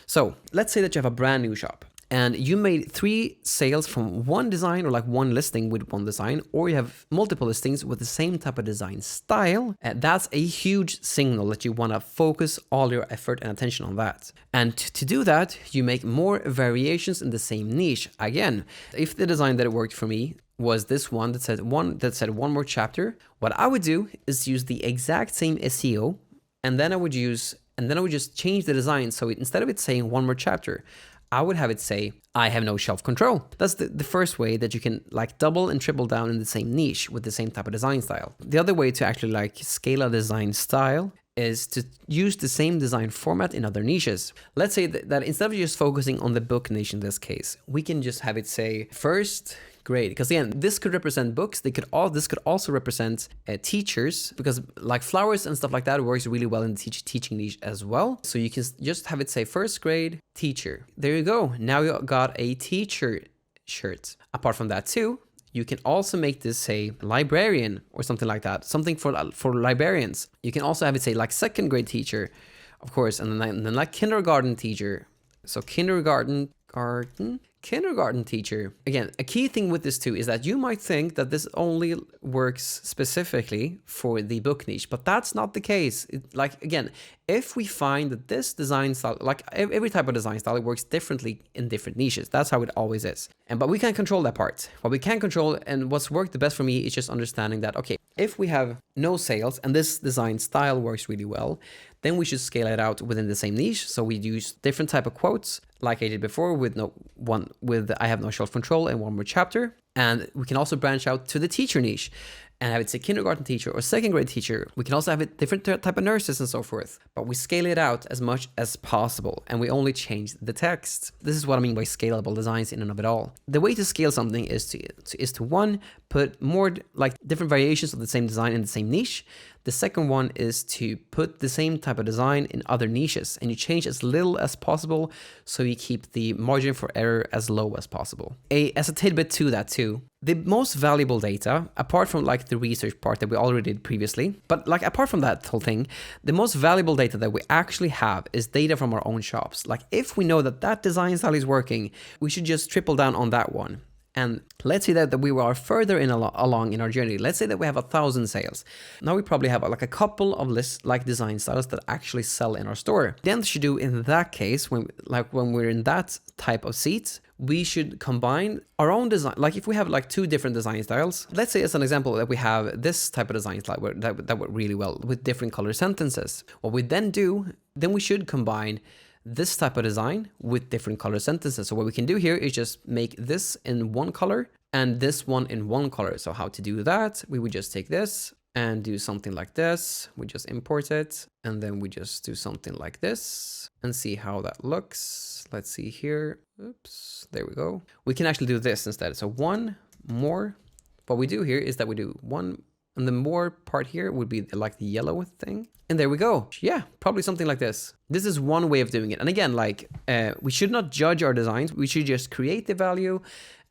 So let's say that you have a brand new shop, and you made 3 sales from one design, or like one listing with one design, or you have multiple listings with the same type of design style. That's a huge signal that you want to focus all your effort and attention on that. And to do that, you make more variations in the same niche. Again, if the design that worked for me was this one that said one more chapter, what I would do is use the exact same SEO, and then I would just change the design. So instead of it saying one more chapter, I would have it say, I have no shelf control. That's the first way that you can like double and triple down in the same niche with the same type of design style. The other way to actually like scale a design style is to use the same design format in other niches. Let's say that instead of just focusing on the book niche in this case, we can just have it say first grade, because again, this could represent books. This could also represent teachers, because like flowers and stuff like that works really well in the teaching niche as well. So you can just have it say first grade teacher. There you go. Now you got a teacher shirt. Apart from that too, you can also make this say librarian or something like that. Something for librarians. You can also have it say like second grade teacher, of course, and then like kindergarten teacher. So kindergarten kindergarten teacher. Again, a key thing with this too is that you might think that this only works specifically for the book niche, but that's not the case. Like, again, if we find that this design style, like every type of design style, it works differently in different niches. That's how it always is. But we can't control that part. What we can control, and what's worked the best for me, is just understanding that, okay, if we have no sales and this design style works really well, then we should scale it out within the same niche. So we use different type of quotes, like I did before with I have no shelf control and one more chapter. And we can also branch out to the teacher niche and have it say kindergarten teacher or second grade teacher. We can also have it different type of nurses and so forth, but we scale it out as much as possible and we only change the text. This is what I mean by scalable designs in and of it all. The way to scale something is to one, put more like different variations of the same design in the same niche. The second one is to put the same type of design in other niches and you change as little as possible so you keep the margin for error as low as possible. As a tidbit to that too, the most valuable data, apart from like the research part that we already did previously, but like apart from that whole thing, the most valuable data that we actually have is data from our own shops. Like if we know that that design style is working, we should just triple down on that one. And let's say that we are further along in our journey. Let's say that we have 1,000 sales. Now we probably have like a couple of lists, like design styles that actually sell in our store. Then we should do in that case, when we're in that type of seat, we should combine our own design. Like if we have like 2 different design styles, let's say as an example that we have this type of design style that work really well with different color sentences. What we then do, then we should combine this type of design with different color sentences. So what we can do here is just make this in one color and this one in one color. So how to do that? We would just take this and do something like this. We just import it and then we just do something like this and see how that looks. Let's see here. Oops, there we go. We can actually do this instead. So one more. What we do here is that we do one, and the more part here would be like the yellow thing. And there we go. Yeah, probably something like this. This is one way of doing it. And again, like we should not judge our designs. We should just create the value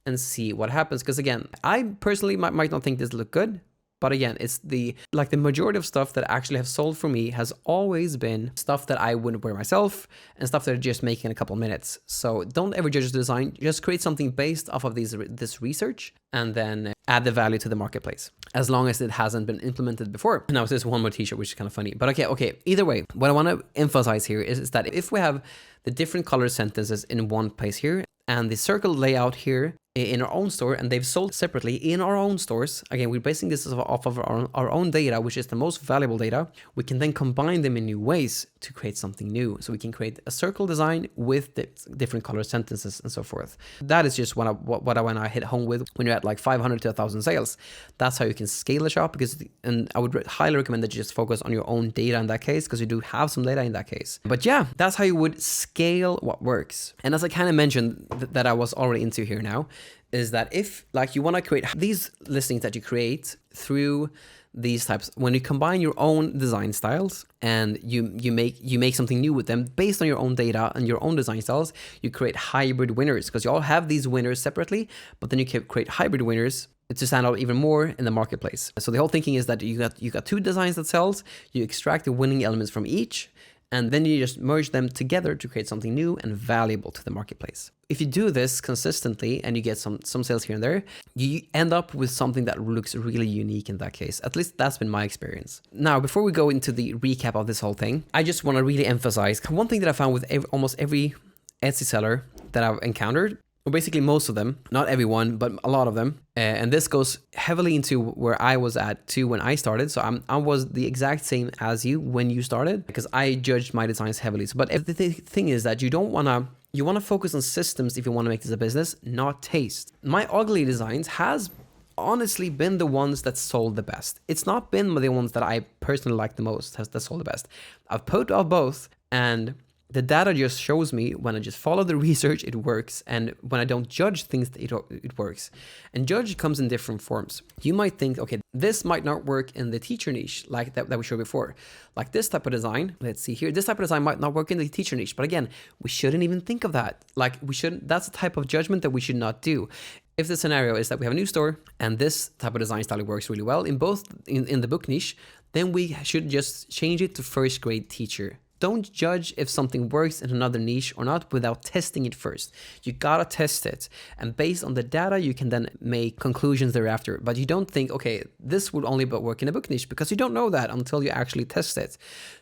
and see what happens. Because again, I personally might not think this look good. But again, it's the majority of stuff that actually have sold for me has always been stuff that I wouldn't wear myself and stuff that I just make in a couple minutes. So don't ever judge the design. Just create something based off of this research and then add the value to the marketplace, as long as it hasn't been implemented before. Now there's one more t-shirt, which is kind of funny. But okay. Either way, what I want to emphasize here is that if we have the different color sentences in one place here and the circle layout here in our own store, and they've sold separately in our own stores. Again, we're basing this off of our own data, which is the most valuable data. We can then combine them in new ways to create something new. So we can create a circle design with the different color sentences and so forth. That is just what I want to hit home with when you're at like 500 to 1,000 sales. That's how you can scale the shop, and I would highly recommend that you just focus on your own data in that case, because you do have some data in that case. But yeah, that's how you would scale what works. And as I kind of mentioned that I was already into here now, is that if like you want to create these listings that you create through these types, when you combine your own design styles and you make something new with them based on your own data and your own design styles, you create hybrid winners, because you all have these winners separately, but then you can create hybrid winners to stand out even more in the marketplace. So the whole thinking is that you got 2 designs that sells, you extract the winning elements from each, and then you just merge them together to create something new and valuable to the marketplace. If you do this consistently and you get some sales here and there, you end up with something that looks really unique in that case. At least that's been my experience. Now, before we go into the recap of this whole thing, I just want to really emphasize one thing that I found with almost every Etsy seller that I've encountered. Well, basically most of them, not everyone, but a lot of them. And this goes heavily into where I was at too when I started. So I was the exact same as you when you started, because I judged my designs heavily. But the thing is that you want to focus on systems if you want to make this a business, not taste. My ugly designs has honestly been the ones that sold the best. It's not been the ones that I personally like the most that sold the best. I've put out both, and the data just shows me when I just follow the research, it works. And when I don't judge things, it works. And judge comes in different forms. You might think, okay, this might not work in the teacher niche like that we showed before. Like this type of design, let's see here, this type of design might not work in the teacher niche. But again, we shouldn't even think of that. Like that's a type of judgment that we should not do. If the scenario is that we have a new store and this type of design style works really well in both in the book niche, then we should just change it to first grade teacher. don't judge if something works in another niche or not without testing it first. You gotta test it. And based on the data, you can then make conclusions thereafter. But you don't think, okay, this would only work in a book niche, because you don't know that until you actually test it.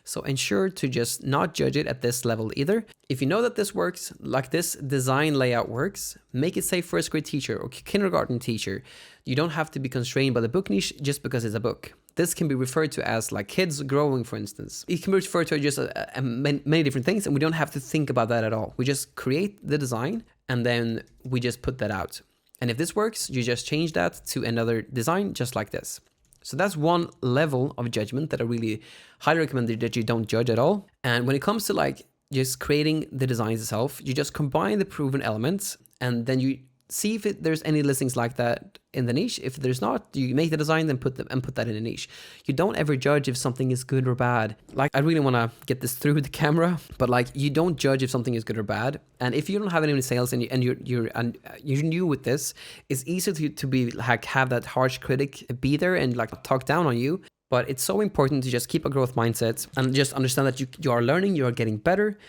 So ensure to just not judge it at this level either. If you know that this works, like this design layout works, make it say first grade teacher or kindergarten teacher. You don't have to be constrained by the book niche just because it's a book. This can be referred to as like kids growing, for instance. It can be referred to just many different things, and we don't have to think about that at all. We just create the design and then we just put that out. And if this works, you just change that to another design just like this. So that's one level of judgment that I really highly recommend that you don't judge at all. And when it comes to like just creating the designs itself, you just combine the proven elements and then you see if there's any listings like that in the niche. If there's not, you make the design, then put that in a niche. You don't ever judge if something is good or bad. Like, I really want to get this through the camera, but like, you don't judge if something is good or bad. And if you don't have any sales and you're new with this, it's easy to be like have that harsh critic be there and like talk down on you. But it's so important to just keep a growth mindset and just understand that you are learning, you are getting better.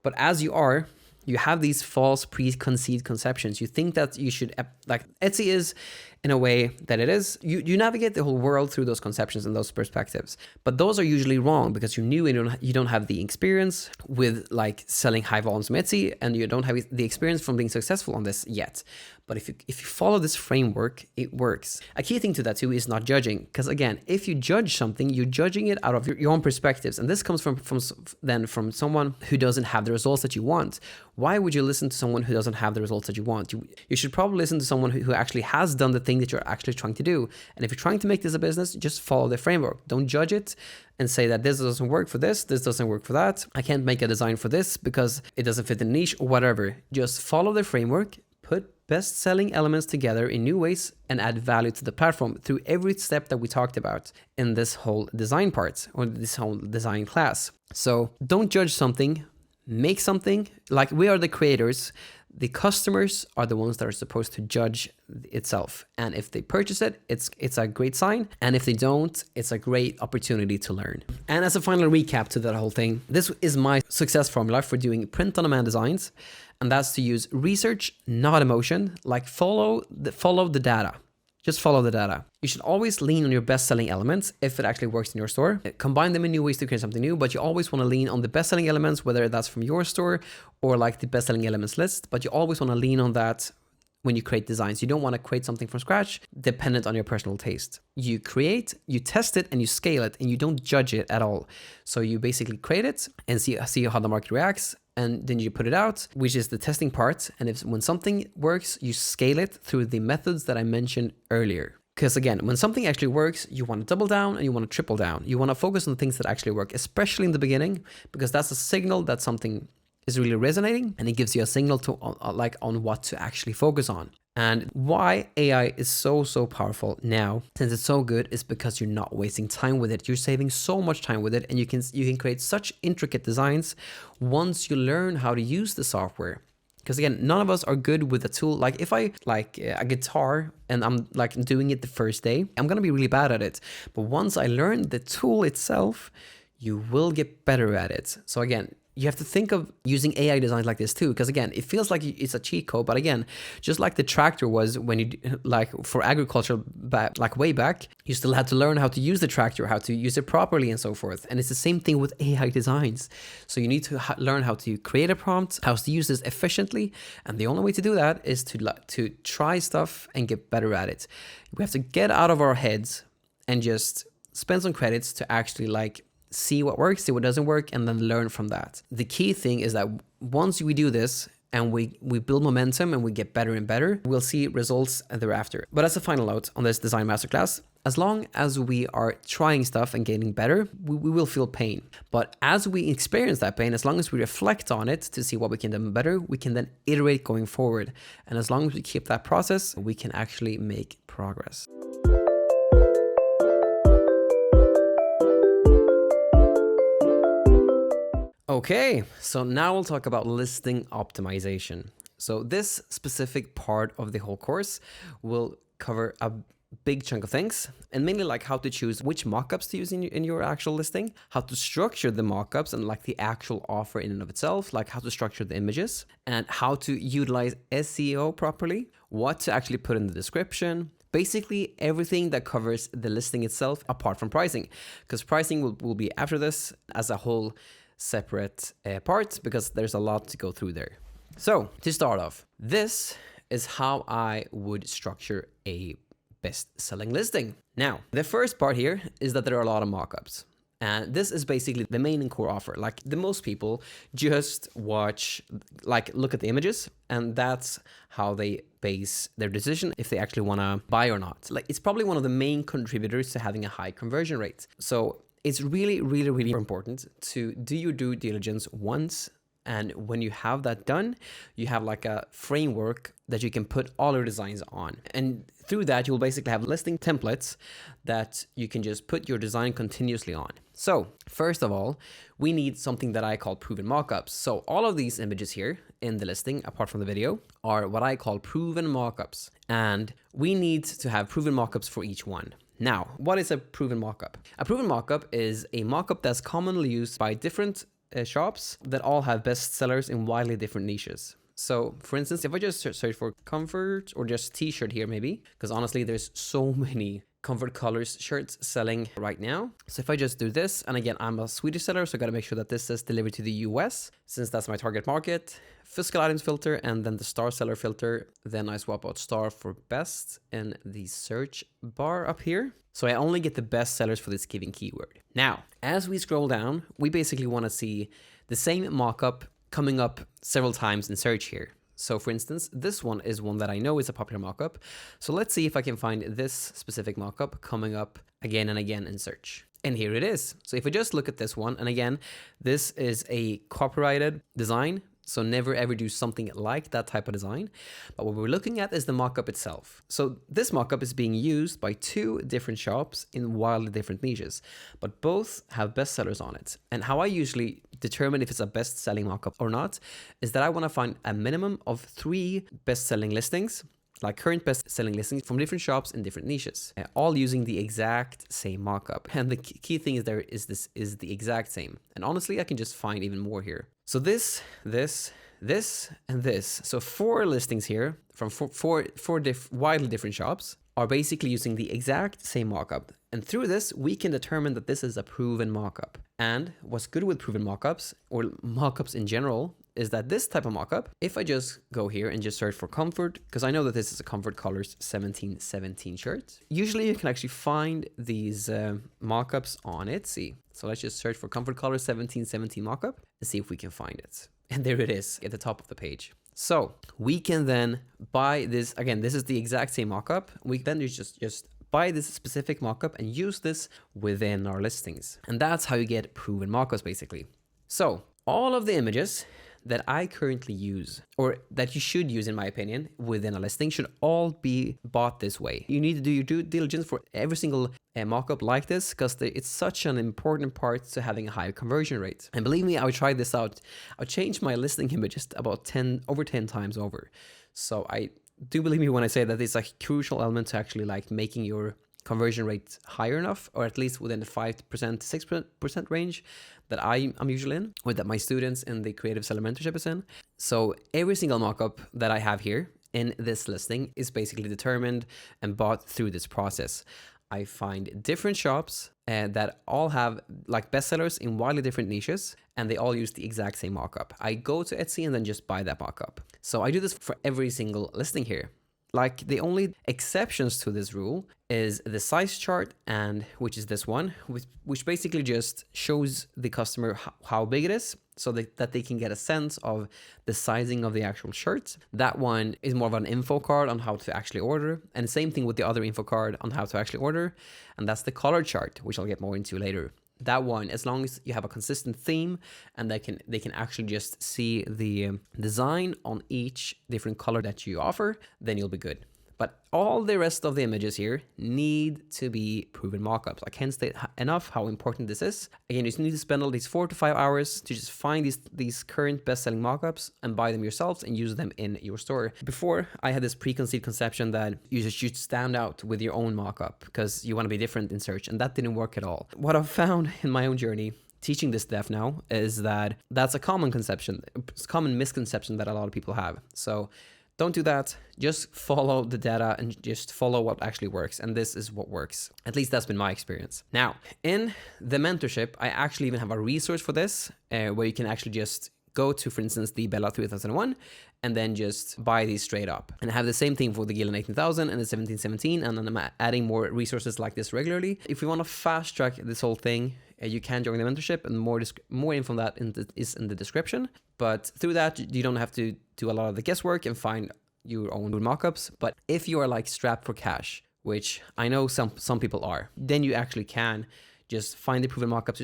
But as you are, you have these false preconceived conceptions. You think that you should, like Etsy is in a way that it is. You navigate the whole world through those conceptions and those perspectives. But those are usually wrong because you're new and you don't have the experience with like selling high volumes on Etsy, and you don't have the experience from being successful on this yet. But if you follow this framework, it works. A key thing to that too is not judging. Because again, if you judge something, you're judging it out of your own perspectives. And this comes from someone who doesn't have the results that you want. Why would you listen to someone who doesn't have the results that you want? You should probably listen to someone who actually has done the thing that you're actually trying to do. And if you're trying to make this a business, just follow the framework. Don't judge it and say that this doesn't work for this doesn't work for that. I can't make a design for this because it doesn't fit the niche or whatever. Just follow the framework, put best-selling elements together in new ways, and add value to the platform through every step that we talked about in this whole design part or this whole design class. So don't judge something, make something. Like, we are the creators. The customers are the ones that are supposed to judge itself. And if they purchase it, it's a great sign. And if they don't, it's a great opportunity to learn. And as a final recap to that whole thing, this is my success formula for doing print-on-demand designs. And that's to use research, not emotion. Like, follow the data. Just follow the data. You should always lean on your best-selling elements if it actually works in your store. Combine them in new ways to create something new, but you always want to lean on the best-selling elements, whether that's from your store or like the best-selling elements list. But you always want to lean on that when you create designs. You don't want to create something from scratch dependent on your personal taste. You create, you test it, and you scale it, and you don't judge it at all. So you basically create it and see how the market reacts. And then you put it out, which is the testing part. And when something works, you scale it through the methods that I mentioned earlier. Because again, when something actually works, you want to double down and you want to triple down. You want to focus on the things that actually work, especially in the beginning, because that's a signal that something is really resonating, and it gives you a signal to on what to actually focus on. And why AI is so powerful now, since it's so good, is because you're not wasting time with it. You're saving so much time with it, and you can create such intricate designs once you learn how to use the software. Because again, none of us are good with a tool. Like, if I like a guitar and I'm like doing it the first day, I'm gonna be really bad at it. But once I learn the tool itself, you will get better at it. So again, you have to think of using AI designs like this too, because again, it feels like it's a cheat code, but again, just like the tractor was when you, like for agriculture like way back, you still had to learn how to use the tractor, how to use it properly and so forth. And it's the same thing with AI designs. So you need to learn how to create a prompt, how to use this efficiently. And the only way to do that is to try stuff and get better at it. We have to get out of our heads and just spend some credits to actually like see what works, see what doesn't work, and then learn from that. The key thing is that once we do this and we build momentum and we get better and better, we'll see results thereafter. But as a final note on this design masterclass, as long as we are trying stuff and getting better, we will feel pain. But as we experience that pain, as long as we reflect on it to see what we can do better, we can then iterate going forward. And as long as we keep that process, we can actually make progress. Okay, so now we'll talk about listing optimization. So this specific part of the whole course will cover big chunk of things, and mainly like how to choose which mockups to use in your actual listing, how to structure the mockups and like the actual offer in and of itself, like how to structure the images, and how to utilize SEO properly, what to actually put in the description. Basically everything that covers the listing itself apart from pricing, because pricing will be after this as a whole separate part, because there's a lot to go through there. So to start off, this is how I would structure a best-selling listing. Now, the first part here is that there are a lot of mockups. And this is basically the main and core offer. Like the most people just watch, like look at the images, and that's how they base their decision if they actually want to buy or not. Like it's probably one of the main contributors to having a high conversion rate. So it's really, really, really important to do your due diligence once. And when you have that done, you have like a framework that you can put all your designs on. And through that, you'll basically have listing templates that you can just put your design continuously on. So first of all, we need something that I call proven mockups. So all of these images here in the listing, apart from the video, are what I call proven mockups. And we need to have proven mockups for each one. Now, what is a proven mockup? A proven mockup is a mockup that's commonly used by different shops that all have bestsellers in wildly different niches. So for instance, if I just search for comfort or just t-shirt here maybe, because honestly there's so many comfort colors shirts selling right now. So if I just do this, and again, I'm a Swedish seller, so I got to make sure that this says delivered to the US, since that's my target market. Fiscal items filter, and then the star seller filter. Then I swap out star for best in the search bar up here. So I only get the best sellers for this given keyword. Now, as we scroll down, we basically want to see the same mockup coming up several times in search here. So for instance, this one is one that I know is a popular mockup. So let's see if I can find this specific mockup coming up again and again in search. And here it is. So if we just look at this one, and again, this is a copyrighted design. So never ever do something like that type of design. But what we're looking at is the mockup itself. So this mockup is being used by two different shops in wildly different niches, but both have bestsellers on it. And how I usually determine if it's a best-selling mockup or not is that I want to find a minimum of 3 best-selling listings, like current best-selling listings from different shops in different niches, all using the exact same mockup. And the key thing is this is the exact same. And honestly, I can just find even more here. So this, and this. So 4 listings here from four wildly different shops are basically using the exact same mockup. And through this, we can determine that this is a proven mockup. And what's good with proven mockups, or mockups in general, is that this type of mockup, if I just go here and just search for comfort, because I know that this is a Comfort Colors 1717 shirt, usually you can actually find these mockups on Etsy. So let's just search for Comfort Colors 1717 mockup and see if we can find it. And there it is at the top of the page. So we can then buy this. Again, this is the exact same mockup. We then just buy this specific mockup and use this within our listings. And that's how you get proven mockups basically. So all of the images that I currently use, or that you should use in my opinion, within a listing should all be bought this way. You need to do your due diligence for every single mockup like this, because it's such an important part to having a high conversion rate. And believe me, I would try this out. I've changed my listing images about over 10 times over. So I do believe me when I say that it's a crucial element to actually like making your conversion rate higher enough, or at least within the 5% to 6% range that I'm usually in, or that my students in the Creative Seller Mentorship is in. So every single mockup that I have here in this listing is basically determined and bought through this process. I find different shops that all have like bestsellers in wildly different niches, and they all use the exact same mockup. I go to Etsy and then just buy that mockup. So I do this for every single listing here. Like the only exceptions to this rule is the size chart, and which is this one, which basically just shows the customer how big it is, so that they can get a sense of the sizing of the actual shirt. That one is more of an info card on how to actually order, and the same thing with the other info card on how to actually order, and that's the color chart, which I'll get more into later. That one, as long as you have a consistent theme and they can actually just see the design on each different color that you offer, then you'll be good. But all the rest of the images here need to be proven mockups. I can't state enough how important this is. Again, you just need to spend at least 4 to 5 hours to just find these current best-selling mockups and buy them yourselves and use them in your store. Before, I had this preconceived conception that you just should stand out with your own mockup because you want to be different in search, and that didn't work at all. What I've found in my own journey teaching this stuff now is that that's a common misconception that a lot of people have. So don't do that. Just follow the data and just follow what actually works. And this is what works. At least that's been my experience. Now, in the mentorship, I actually even have a resource for this where you can actually just go to, for instance, the Vela 3001 and then just buy these straight up. And I have the same thing for the Gillen 18000 and the 1717, and then I'm adding more resources like this regularly. If you want to fast track this whole thing, you can join the mentorship, and more info on that is in the description. But through that, you don't have to do a lot of the guesswork and find your own mockups. But if you are like strapped for cash, which I know some people are, then you actually can just find the proven mockups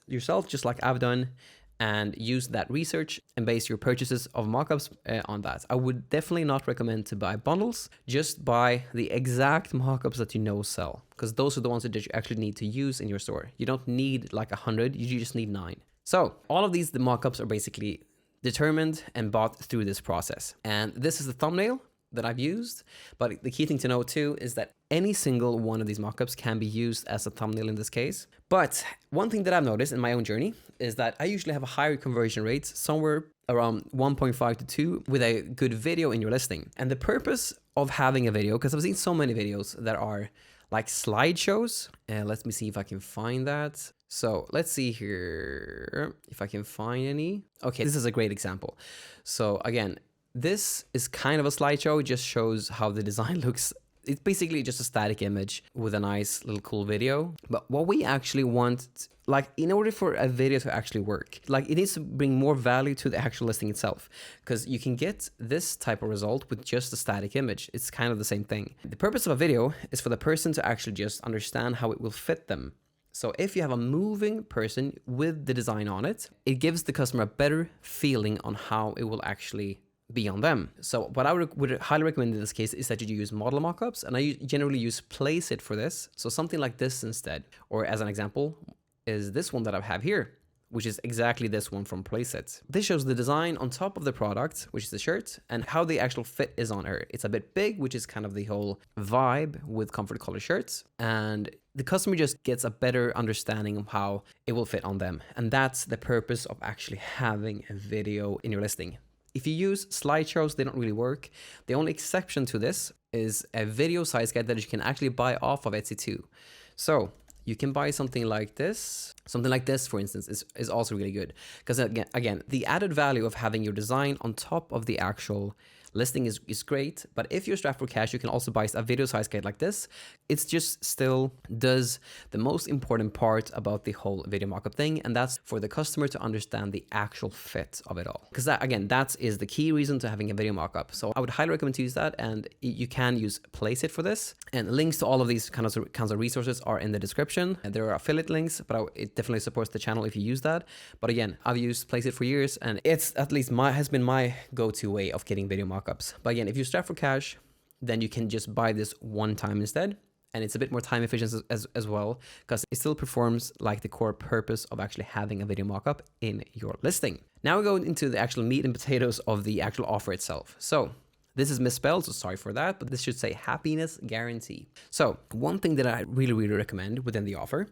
yourself, just like I've done, and use that research and base your purchases of mockups on that. I would definitely not recommend to buy bundles. Just buy the exact mockups that you know sell, because those are the ones that you actually need to use in your store. You don't need like 100, you just need 9. So all of these, the mockups are basically determined and bought through this process. And this is the thumbnail that I've used, but the key thing to know too is that any single one of these mockups can be used as a thumbnail in this case. But one thing that I've noticed in my own journey is that I usually have a higher conversion rate, somewhere around 1.5 to 2, with a good video in your listing. And the purpose of having a video, because I've seen so many videos that are like slideshows, let me see if I can find that. So let's see here if I can find any. Okay, this is a great example. So again, this is kind of a slideshow. It just shows how the design looks. It's basically just a static image with a nice little cool video. But what we actually want, like in order for a video to actually work, like it needs to bring more value to the actual listing itself, because you can get this type of result with just a static image. It's kind of the same thing. The purpose of a video is for the person to actually just understand how it will fit them. So if you have a moving person with the design on it, it gives the customer a better feeling on how it will actually be on them. So what I would highly recommend in this case is that you use model mockups, and I generally use Placeit for this. So something like this instead, or as an example is this one that I have here, which is exactly this one from Placeit. This shows the design on top of the product, which is the shirt, and how the actual fit is on her. It's a bit big, which is kind of the whole vibe with comfort color shirts, and the customer just gets a better understanding of how it will fit on them. And that's the purpose of actually having a video in your listing. If you use slideshows, they don't really work. The only exception to this is a video size guide that you can actually buy off of Etsy too. So you can buy something like this. Something like this, for instance, is also really good. Because again, the added value of having your design on top of the actual listing is great. But if you're strapped for cash, you can also buy a video size guide like this. It's just still does the most important part about the whole video mockup thing, and that's for the customer to understand the actual fit of it all. Because that is the key reason to having a video mockup. So I would highly recommend to use that, and you can use Placeit for this. And links to all of these kinds of resources are in the description. And there are affiliate links, but it definitely supports the channel if you use that. But again, I've used Placeit for years, and it's at least has been my go-to way of getting video mockups. But again, if you're strapped for cash, then you can just buy this one time instead. And it's a bit more time efficient as well, because it still performs like the core purpose of actually having a video mockup in your listing. Now we go into the actual meat and potatoes of the actual offer itself. So this is misspelled, so sorry for that, but this should say happiness guarantee. So one thing that I really, really recommend within the offer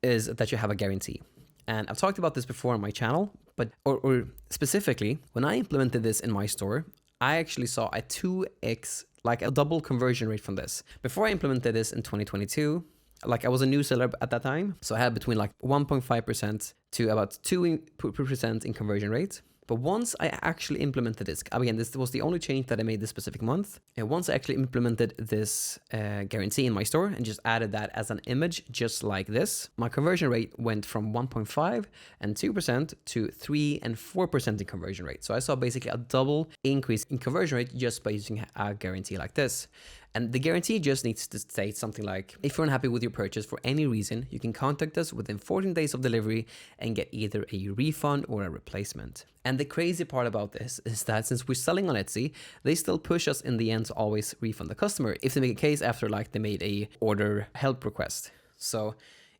is that you have a guarantee. And I've talked about this before on my channel, but or specifically, when I implemented this in my store, I actually saw a 2x, like a double conversion rate from this. Before I implemented this in 2022, like I was a new seller at that time, so I had between like 1.5% to about 2% in conversion rate. But once I actually implemented this, again, this was the only change that I made this specific month. And once I actually implemented this guarantee in my store and just added that as an image, just like this, my conversion rate went from 1.5 and 2% to 3 and 4% in conversion rate. So I saw basically a double increase in conversion rate just by using a guarantee like this. And the guarantee just needs to state something like, if you're unhappy with your purchase for any reason, you can contact us within 14 days of delivery and get either a refund or a replacement. And the crazy part about this is that since we're selling on Etsy, they still push us in the end to always refund the customer if they make a case after like they made a order help request. So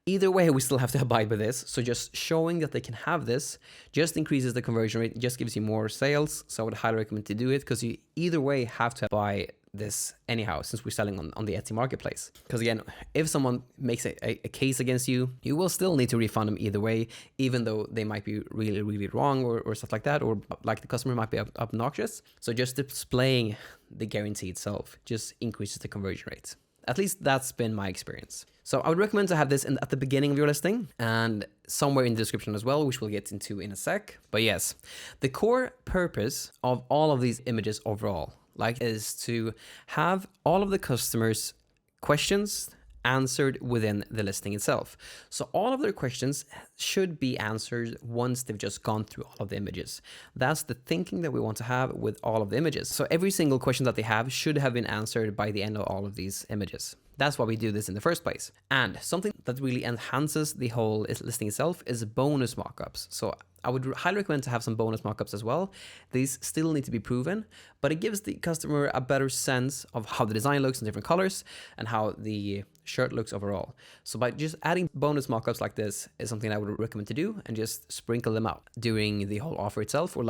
either way, we still have to abide by this. So just showing that they can have this just increases the conversion rate, just gives you more sales. So I would highly recommend to do it, because you either way have to buy this anyhow, since we're selling on the Etsy marketplace. Because again, if someone makes a case against you, you will still need to refund them either way, even though they might be really, really wrong or stuff like that, or like the customer might be obnoxious. So just displaying the guarantee itself just increases the conversion rate. At least that's been my experience. So I would recommend to have this at the beginning of your listing and somewhere in the description as well, which we'll get into in a sec. But yes, the core purpose of all of these images overall, is to have all of the customers' questions answered within the listing itself. So all of their questions should be answered once they've just gone through all of the images. That's the thinking that we want to have with all of the images. So every single question that they have should have been answered by the end of all of these images. That's why we do this in the first place. And something that really enhances the whole listing itself is bonus mockups. So I would highly recommend to have some bonus mockups as well. These still need to be proven, but it gives the customer a better sense of how the design looks in different colors and how the shirt looks overall. So by just adding bonus mockups like this is something I would recommend to do, and just sprinkle them out during the whole offer itself, or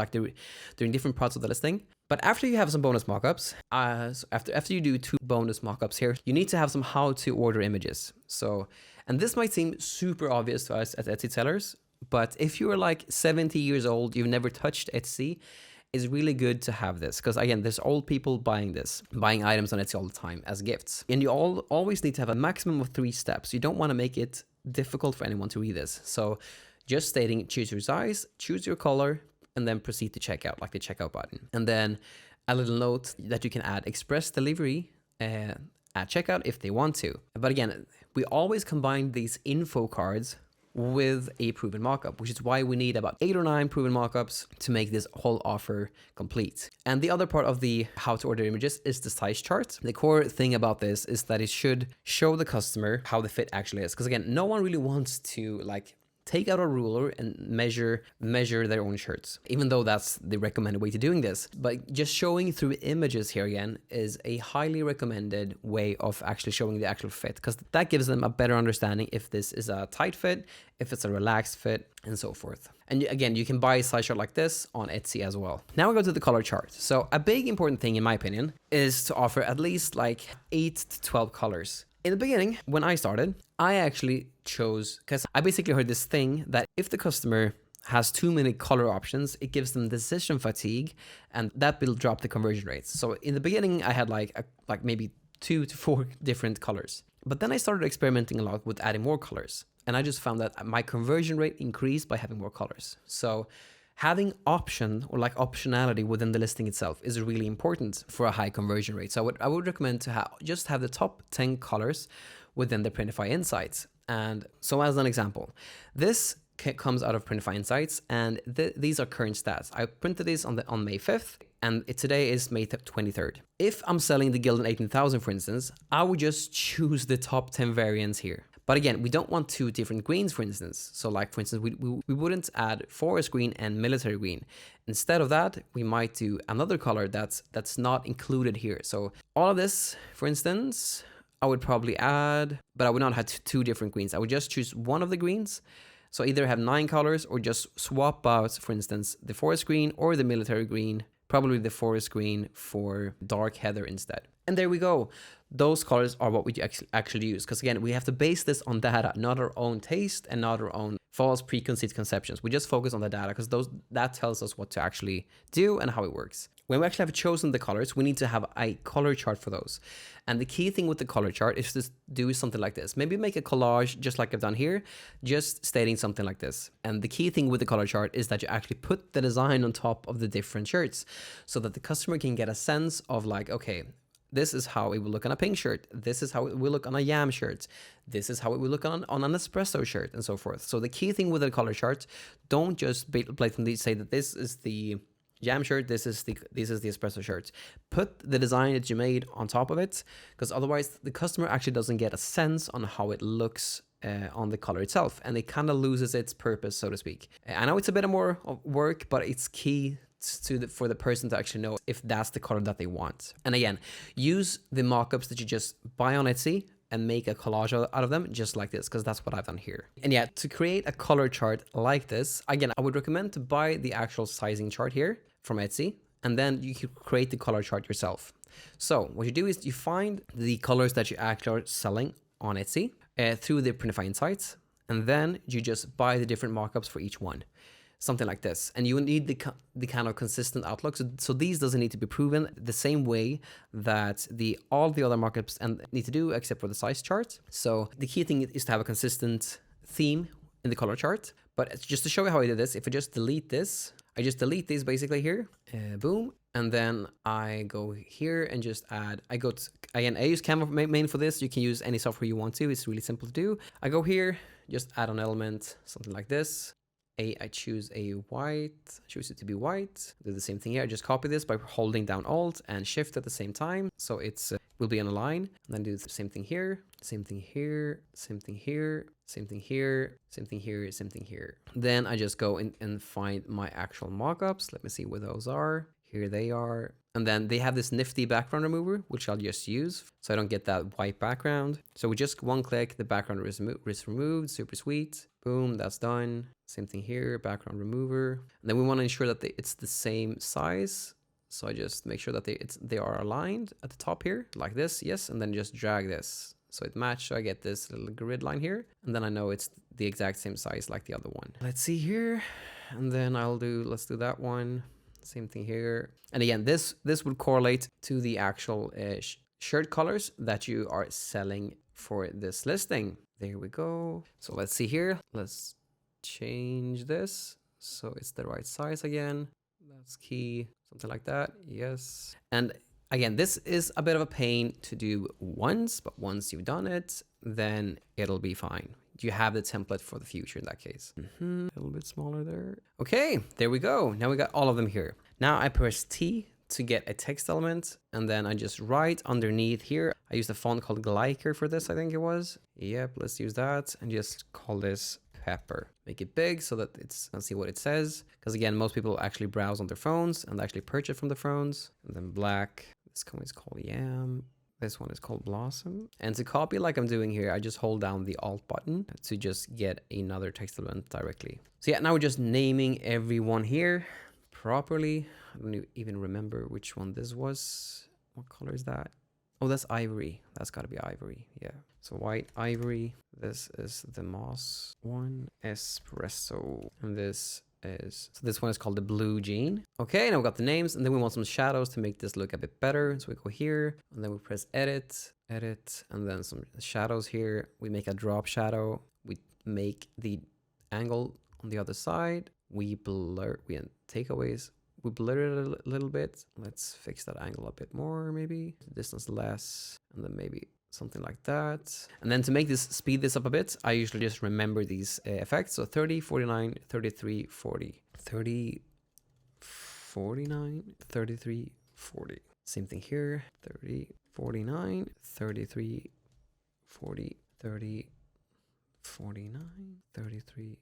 during different parts of the listing. But after you have some bonus mockups, so after you do 2 bonus mockups here, you need to have some how to order images. So, and this might seem super obvious to us as Etsy sellers, but if you're like 70 years old, you've never touched Etsy, it's really good to have this. Because again, there's old people buying items on Etsy all the time as gifts. And you always need to have a maximum of 3 steps. You don't want to make it difficult for anyone to read this. So just stating, choose your size, choose your color, and then proceed to checkout, like the checkout button. And then a little note that you can add express delivery at checkout if they want to. But again, we always combine these info cards with a proven mockup, which is why we need about 8 or 9 proven mockups to make this whole offer complete. And the other part of the how to order images is the size chart. The core thing about this is that it should show the customer how the fit actually is. Because again, no one really wants to take out a ruler and measure their own shirts, even though that's the recommended way to doing this. But just showing through images here again is a highly recommended way of actually showing the actual fit, because that gives them a better understanding if this is a tight fit, if it's a relaxed fit, and so forth. And again, you can buy a size chart like this on Etsy as well. Now we go to the color chart. So a big important thing, in my opinion, is to offer at least 8 to 12 colors. In the beginning, when I started, I actually chose, because I basically heard this thing that if the customer has too many color options, it gives them decision fatigue, and that will drop the conversion rates. So in the beginning, I had maybe 2 to 4 different colors. But then I started experimenting a lot with adding more colors, and I just found that my conversion rate increased by having more colors. So having optionality within the listing itself is really important for a high conversion rate. So I would recommend to have the top 10 colors within the Printify Insights. And so as an example, this comes out of Printify Insights, and these are current stats. I printed this on May 5th, and today is May 23rd. If I'm selling the Gildan 18,000, for instance, I would just choose the top 10 variants here. But again, we don't want 2 different greens, for instance. So for instance, we wouldn't add forest green and military green. Instead of that, we might do another color that's not included here. So all of this, for instance, I would probably add, but I would not have 2 different greens. I would just choose one of the greens. So either have 9 colors or just swap out, for instance, the forest green or the military green, probably the forest green for dark heather instead. And there we go. Those colors are what we actually use. Because again, we have to base this on data, not our own taste and not our own false preconceived conceptions. We just focus on the data because that tells us what to actually do and how it works. When we actually have chosen the colors, we need to have a color chart for those. And the key thing with the color chart is to do something like this. Maybe make a collage just like I've done here, just stating something like this. And the key thing with the color chart is that you actually put the design on top of the different shirts so that the customer can get a sense of okay, this is how it will look on a pink shirt. This is how it will look on a yam shirt. This is how it will look on an espresso shirt, and so forth. So the key thing with the color chart, don't just blatantly say that this is the jam shirt, this is the espresso shirt. Put the design that you made on top of it, because otherwise the customer actually doesn't get a sense on how it looks on the color itself, and it kind of loses its purpose, so to speak. I know it's a bit more work, but it's key for the person to actually know if that's the color that they want. And again, use the mockups that you just buy on Etsy and make a collage out of them, just like this, because that's what I've done here. And yeah, to create a color chart like this, again, I would recommend to buy the actual sizing chart here from Etsy, and then you can create the color chart yourself. So what you do is you find the colors that you actually are selling on Etsy through the Printify Insights, and then you just buy the different mockups for each one. Something like this, and you need the kind of consistent outlook. So these doesn't need to be proven the same way that all the other markups need to do, except for the size chart. So the key thing is to have a consistent theme in the color chart. But just to show you how I did this, if I just delete this, I just delete these basically here, boom, and then I go here and just add. Again, I use Canva main for this. You can use any software you want to. It's really simple to do. I go here, just add an element, something like this. I choose a white, choose it to be white. Do the same thing here. I just copy this by holding down Alt and Shift at the same time. So it's will be on a line. And then do the same thing here, same thing here, same thing here, same thing here, same thing here, same thing here. Then I just go in and find my actual mockups. Let me see where those are. Here they are. And then they have this nifty background remover, which I'll just use so I don't get that white background. So with just one click, the background is removed. Super sweet. Boom, that's done. Same thing here, background remover. And then we want to ensure that it's the same size. So I just make sure that they are aligned at the top here, like this, yes. And then just drag this so it matches. So I get this little grid line here. And then I know it's the exact same size like the other one. Let's see here. And then let's do that one. Same thing here. And again, this would correlate to the actual shirt colors that you are selling for this listing. There we go. So let's see here. Let's change this so it's the right size again. That's key. Something like that. Yes. And again, this is a bit of a pain to do once, but once you've done it, then it'll be fine. You have the template for the future in that case. A little bit smaller there. Okay, there we go. Now we got all of them here. Now I press T to get a text element, and then I just write underneath here. I used a font called Glyker for this, I think it was. Yep, let's use that and just call this Pepper. Make it big so that let's see what it says. Because again, most people actually browse on their phones and actually purchase from the phones. And then black. This one is called Yam. This one is called Blossom. And to copy like I'm doing here, I just hold down the Alt button to just get another text element directly. So yeah, now we're just naming everyone here properly. I don't even remember which one this was. What color is that? Oh, that's ivory. That's got to be ivory. Yeah. So white ivory. This is the moss one. Espresso. And this one is called the blue jean. Okay, now we've got the names, and then we want some shadows to make this look a bit better. So we go here, and then we press edit, and then some shadows here. We make a drop shadow. We make the angle on the other side. We have takeaways. We blur it a little bit. Let's fix that angle a bit more, maybe. Distance less, and then maybe something like that. And then to speed this up a bit, I usually just remember these effects. So 30, 49, 33, 40. 30, 49, 33, 40. Same thing here. 30, 49, 33, 40, 30, 49, 33,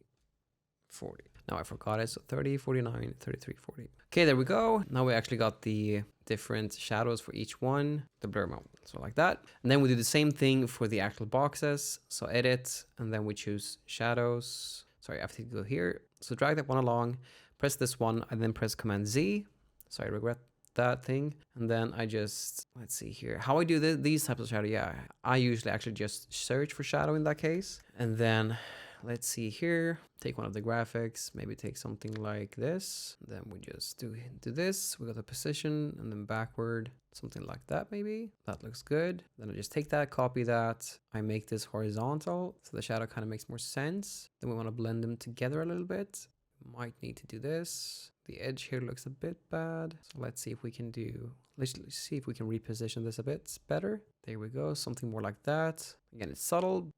40. Now I forgot it. So 30, 49, 33, 40. Okay, there we go. Now we actually got the different shadows for each one, the blur mode. So like that. And then we do the same thing for the actual boxes. So edit, and then we choose shadows. Sorry, I have to go here. So drag that one along, press this one, and then press Command Z. So I regret that thing. And then I just, let's see here. How I do these types of shadow. Yeah, I usually actually just search for shadow in that case. And then let's see here, take one of the graphics, maybe take something like this. Then we just do this. We got the position and then backward, something like that maybe. That looks good. Then I just take that, copy that. I make this horizontal so the shadow kind of makes more sense. Then we want to blend them together a little bit. Might need to do this. The edge here looks a bit bad. So let's see if we can reposition this a bit better. There we go. Something more like that. Again, it's subtle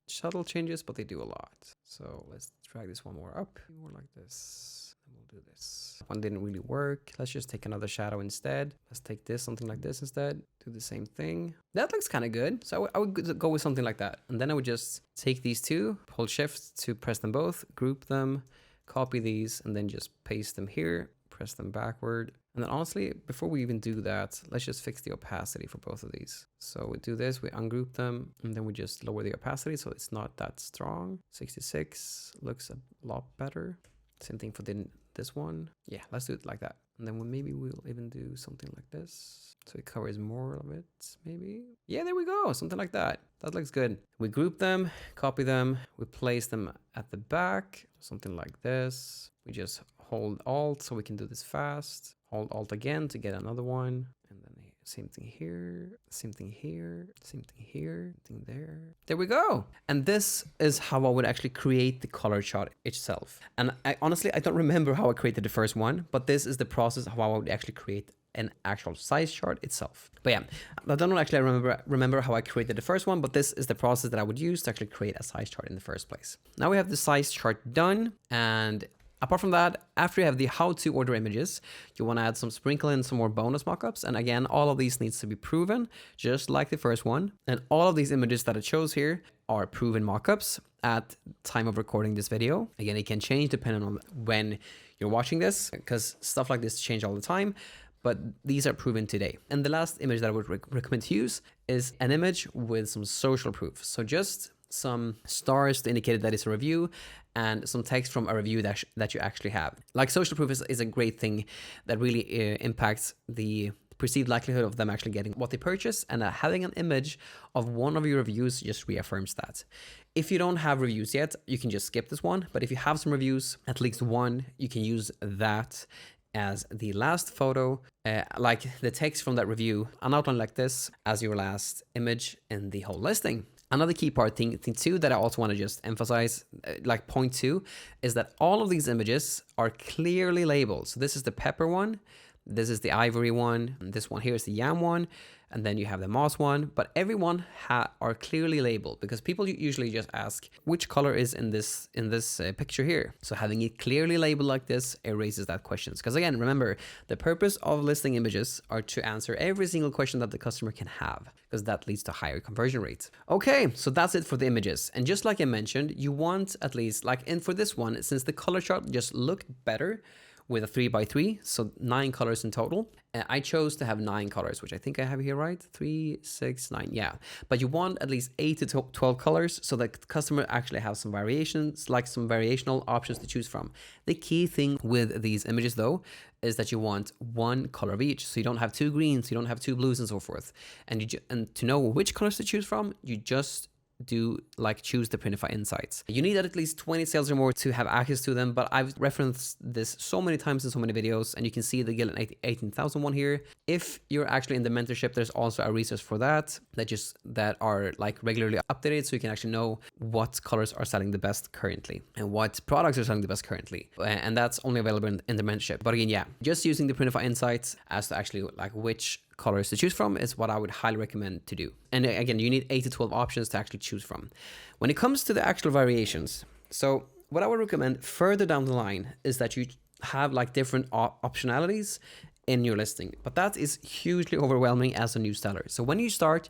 changes, but they do a lot. So let's drag this one more up. More like this. And we'll do this. One didn't really work. Let's just take another shadow instead. Let's take this, something like this instead. Do the same thing. That looks kind of good. So I would go with something like that. And then I would just take these two, hold shift to press them both, group them, copy these, and then just paste them here, press them backward. And then honestly, before we even do that, let's just fix the opacity for both of these. So we do this, we ungroup them, and then we just lower the opacity so it's not that strong. 66 looks a lot better. Same thing for this one. Yeah, let's do it like that. And then maybe we'll even do something like this. So it covers more of it, maybe. Yeah, there we go, something like that. That looks good. We group them, copy them, we place them at the back, something like this. We just hold Alt so we can do this fast. Hold Alt again to get another one. And then same thing here, same thing here, same thing here, same thing there. There we go. And this is how I would actually create the color chart itself. And honestly, I don't remember how I created the first one, but this is the process of how I would actually create an actual size chart itself. But yeah, I don't actually remember how I created the first one, but this is the process that I would use to actually create a size chart in the first place. Now we have the size chart done, and apart from that, after you have the how to order images, you want to add sprinkle in some more bonus mockups. And again, all of these needs to be proven, just like the first one. And all of these images that I chose here are proven mockups at time of recording this video. Again, it can change depending on when you're watching this, because stuff like this change all the time. But these are proven today. And the last image that I would recommend to use is an image with some social proof. So just some stars to indicate that it's a review and some text from a review that you actually have. Like social proof is a great thing that really impacts the perceived likelihood of them actually getting what they purchase, and having an image of one of your reviews just reaffirms that. If you don't have reviews yet, you can just skip this one. But if you have some reviews, at least one, you can use that as the last photo, like the text from that review, an outline like this as your last image in the whole listing. Another key part, thing two, that I also want to just emphasize, like point two, is that all of these images are clearly labeled. So this is the pepper one, this is the ivory one, and this one here is the yam one, and then you have the moss one, but everyone are clearly labeled, because people usually just ask which color is in this picture here. So having it clearly labeled like this erases that question. Because again, remember, the purpose of listing images are to answer every single question that the customer can have, because that leads to higher conversion rates. Okay, so that's it for the images. And just like I mentioned, you want at least, and for this one, since the color chart just looked better with a 3x3, so 9 colors in total. I chose to have 9 colors, which I think I have here, right? 3, 6, 9, yeah. But you want at least 8 to 12 colors so that the customer actually has some variations, like some variational options to choose from. The key thing with these images though, is that you want one color of each. So you don't have 2 greens, you don't have 2 blues and so forth. And to know which colors to choose from, you just choose the Printify insights. You need at least 20 sales or more to have access to them, but I've referenced this so many times in so many videos, and you can see the Gillen 18,000 one here. If you're actually in the mentorship, there's also a resource for that are regularly updated, so you can actually know what colors are selling the best currently and what products are selling the best currently, and that's only available in the mentorship. But again, yeah, just using the Printify insights as to actually which colors to choose from is what I would highly recommend to do. And again, you need 8 to 12 options to actually choose from. When it comes to the actual variations, so what I would recommend further down the line is that you have different optionalities in your listing, but that is hugely overwhelming as a new seller. So when you start,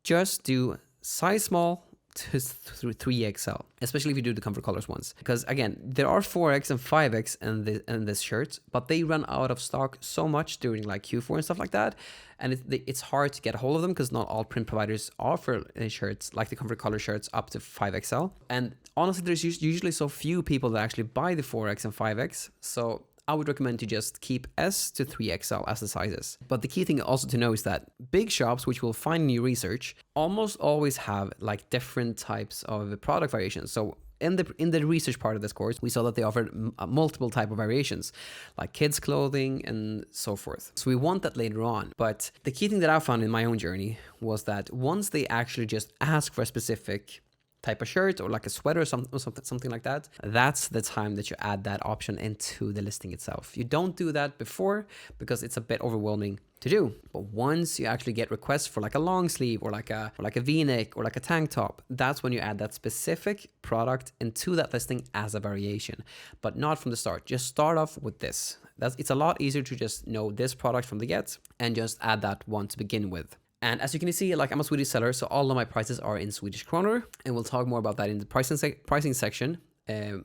just do size small to 3XL, especially if you do the comfort colors ones, because again, there are 4X and 5X in this shirt, but they run out of stock so much during Q4 and stuff like that, and it's hard to get a hold of them because not all print providers offer shirts like the comfort color shirts up to 5XL. And honestly, there's usually so few people that actually buy the 4X and 5X, so I would recommend to just keep S to 3XL as the sizes. But the key thing also to know is that big shops, which we'll find in your research, almost always have different types of product variations. So in the research part of this course, we saw that they offered multiple type of variations, like kids clothing and so forth. So we want that later on. But the key thing that I found in my own journey was that once they actually just ask for a specific type of shirt or like a sweater or something like that, that's the time that you add that option into the listing itself. You don't do that before because it's a bit overwhelming to do. But once you actually get requests for like a long sleeve or like a V-neck or like a tank top, that's when you add that specific product into that listing as a variation, but not from the start. Just start off with this. It's a lot easier to just know this product from the get and just add that one to begin with. And as you can see, like I'm a Swedish seller, so all of my prices are in Swedish kronor, and we'll talk more about that in the pricing section,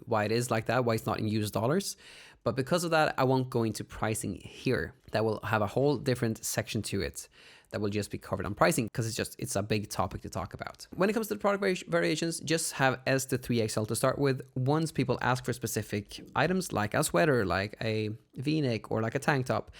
why it is like that, why it's not in US dollars. But because of that, I won't go into pricing here. That will have a whole different section to it that will just be covered on pricing because it's a big topic to talk about. When it comes to the product variations, just have S to 3XL to start with. Once people ask for specific items like a sweater, like a V-neck or like a tank top,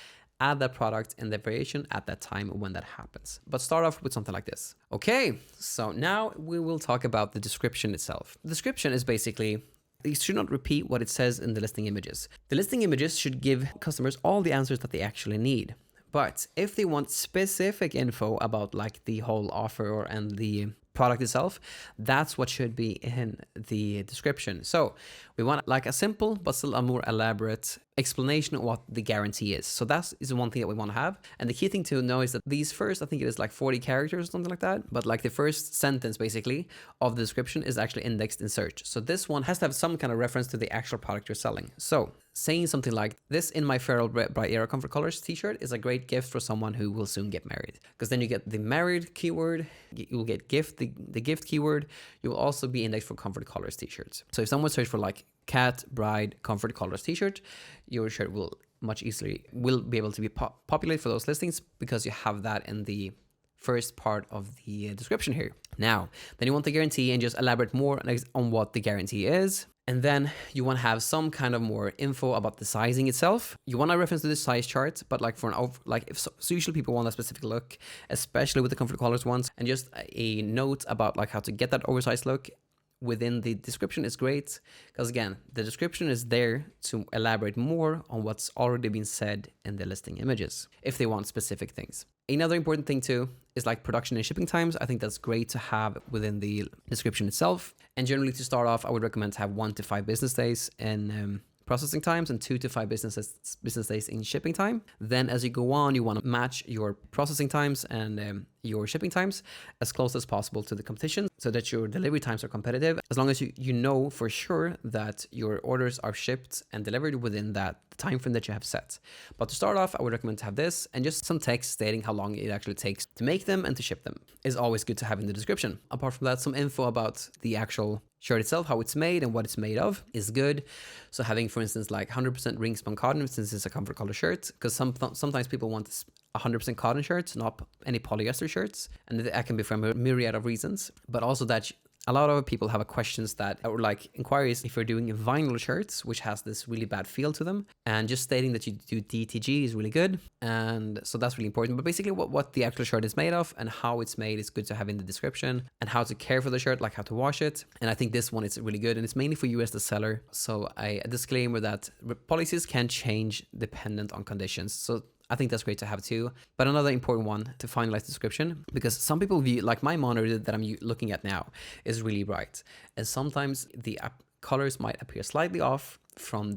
add that product and the variation at that time when that happens. But start off with something like this. Okay, so now we will talk about the description itself. The description is basically, you should not repeat what it says in the listing images. The listing images should give customers all the answers that they actually need. But if they want specific info about like the whole offer and the product itself, that's what should be in the description. So we want like a simple but still a more elaborate explanation of what the guarantee is. So that is one thing that we want to have. And the key thing to know is that these first, I think it is like 40 characters or something like that, but like the first sentence basically of the description is actually indexed in search. So this one has to have some kind of reference to the actual product you're selling. So saying something like, this in my Feral Bright Era Comfort Colors t-shirt is a great gift for someone who will soon get married. Because then you get the married keyword, you'll get gift, the gift keyword, you will also be indexed for Comfort Colors t-shirts. So if someone searches for like cat, bride, Comfort Colors t-shirt, your shirt will be able to be populated for those listings because you have that in the first part of the description here. Now, then you want the guarantee and just elaborate more on what the guarantee is. And then you want to have some kind of more info about the sizing itself. You want to reference to the size chart, but like for so usually people want a specific look, especially with the Comfort Colors ones, and just a note about like how to get that oversized look within the description is great, because again, the description is there to elaborate more on what's already been said in the listing images, if they want specific things. Another important thing too is like production and shipping times. I think that's great to have within the description itself. And generally to start off, I would recommend to have 1 to 5 business days in processing times and 2 to 5 business days in shipping time. Then as you go on, you want to match your processing times and your shipping times as close as possible to the competition so that your delivery times are competitive, as long as you know for sure that your orders are shipped and delivered within that time frame that you have set. But to start off, I would recommend to have this and just some text stating how long it actually takes to make them and to ship them is always good to have in the description. Apart from that, some info about the actual shirt itself, how it's made and what it's made of is good. So having, for instance, like 100% ring spun cotton, since it's a Comfort Color shirt, because sometimes people want 100% cotton shirts, not any polyester shirts, and that can be for a myriad of reasons, but also that a lot of people have questions that are like inquiries if you're doing vinyl shirts, which has this really bad feel to them, and just stating that you do DTG is really good, and so that's really important. But basically what the actual shirt is made of and how it's made is good to have in the description, and how to care for the shirt, like how to wash it. And I think this one is really good, and it's mainly for you as the seller. So a disclaimer that policies can change dependent on conditions. So I think that's great to have too. But another important one to finalize the description, because some people view, like my monitor that I'm looking at now is really bright, and sometimes the colors might appear slightly off from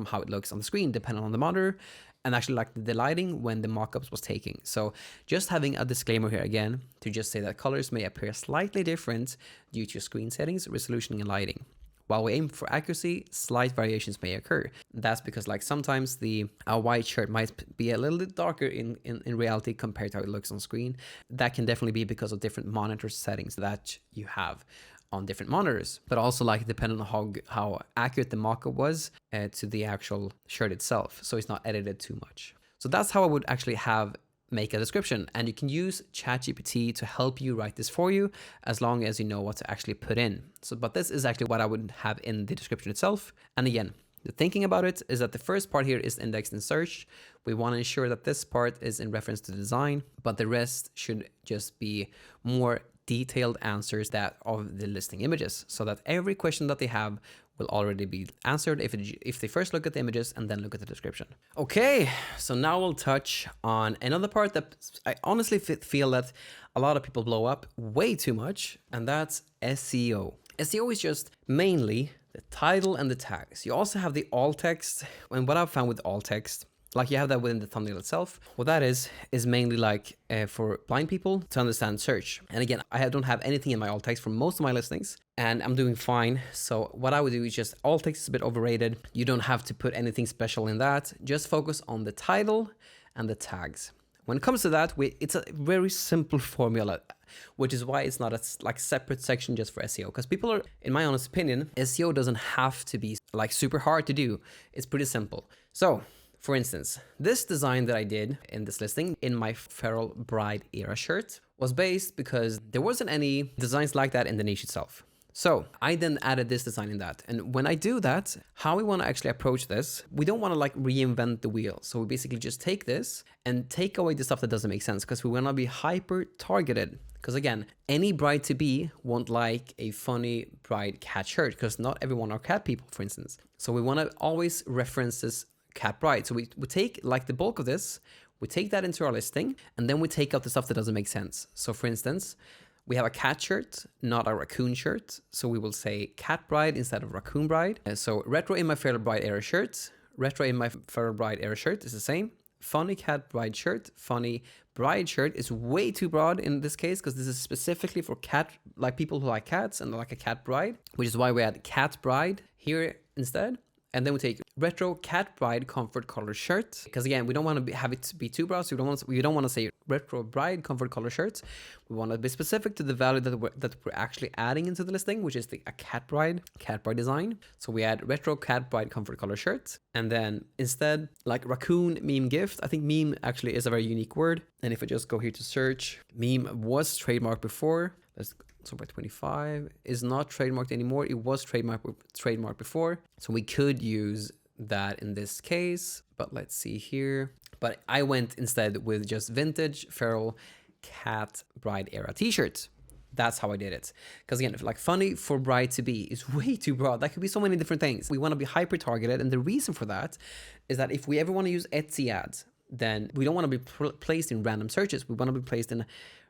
how it looks on the screen, depending on the monitor, and actually like the lighting when the mockups was taking. So just having a disclaimer here again to just say that colors may appear slightly different due to screen settings, resolution, and lighting. While we aim for accuracy, slight variations may occur. That's because like sometimes a white shirt might be a little bit darker in reality compared to how it looks on screen. That can definitely be because of different monitor settings that you have on different monitors, but also like depending on how accurate the mockup was to the actual shirt itself. So it's not edited too much. So that's how I would actually make a description, and you can use ChatGPT to help you write this for you as long as you know what to actually put in. So, but this is actually what I would have in the description itself. And again, the thinking about it is that the first part here is indexed in search. We want to ensure that this part is in reference to the design, but the rest should just be more detailed answers of the listing images, so that every question that they have will already be answered if they first look at the images and then look at the description. Okay, so now we'll touch on another part that I honestly feel that a lot of people blow up way too much, and that's SEO. SEO is just mainly the title and the tags. You also have the alt text, and what I've found with alt text, like you have that within the thumbnail itself. What that is mainly like for blind people to understand search. And again, I don't have anything in my alt text for most of my listings, and I'm doing fine. So what I would do is just alt text is a bit overrated. You don't have to put anything special in that. Just focus on the title and the tags. When it comes to that, it's a very simple formula, which is why it's not a like separate section just for SEO. Because people are, in my honest opinion, SEO doesn't have to be like super hard to do. It's pretty simple. So, for instance, this design that I did in this listing in my Feral Bride era shirt was based because there wasn't any designs like that in the niche itself. So I then added this design in that. And when I do that, how we want to actually approach this, we don't want to like reinvent the wheel. So we basically just take this and take away the stuff that doesn't make sense, because we want to be hyper targeted. Because again, any bride-to-be won't like a funny bride cat shirt, because not everyone are cat people, for instance. So we want to always reference this cat bride. So we take like the bulk of this, we take that into our listing, and then we take out the stuff that doesn't make sense. So for instance, we have a cat shirt, not a raccoon shirt. So we will say cat bride instead of raccoon bride. So retro in my Feral Bride era shirt, retro in my Feral Bride era shirt is the same. Funny cat bride shirt, funny bride shirt is way too broad in this case, because this is specifically for cat, like people who like cats and like a cat bride, which is why we add cat bride here instead. And then we take retro cat bride comfort color shirt, because again, we don't want to have it be too broad. So we don't want to say retro bride comfort color shirts. We want to be specific to the value that we're actually adding into the listing, which is a cat bride design. So we add retro cat bride comfort color shirt, and then instead like raccoon meme gift. I think meme actually is a very unique word. And if I just go here to search, meme was trademarked before. So by 25 is not trademarked anymore. It was trademarked before. So we could use that in this case, but let's see here. But I went instead with just vintage feral cat bride era t-shirts. That's how I did it. Because again, like funny for bride to be is way too broad. That could be so many different things. We want to be hyper targeted. And the reason for that is that if we ever want to use Etsy ads, then we don't want to be placed in random searches. We want to be placed in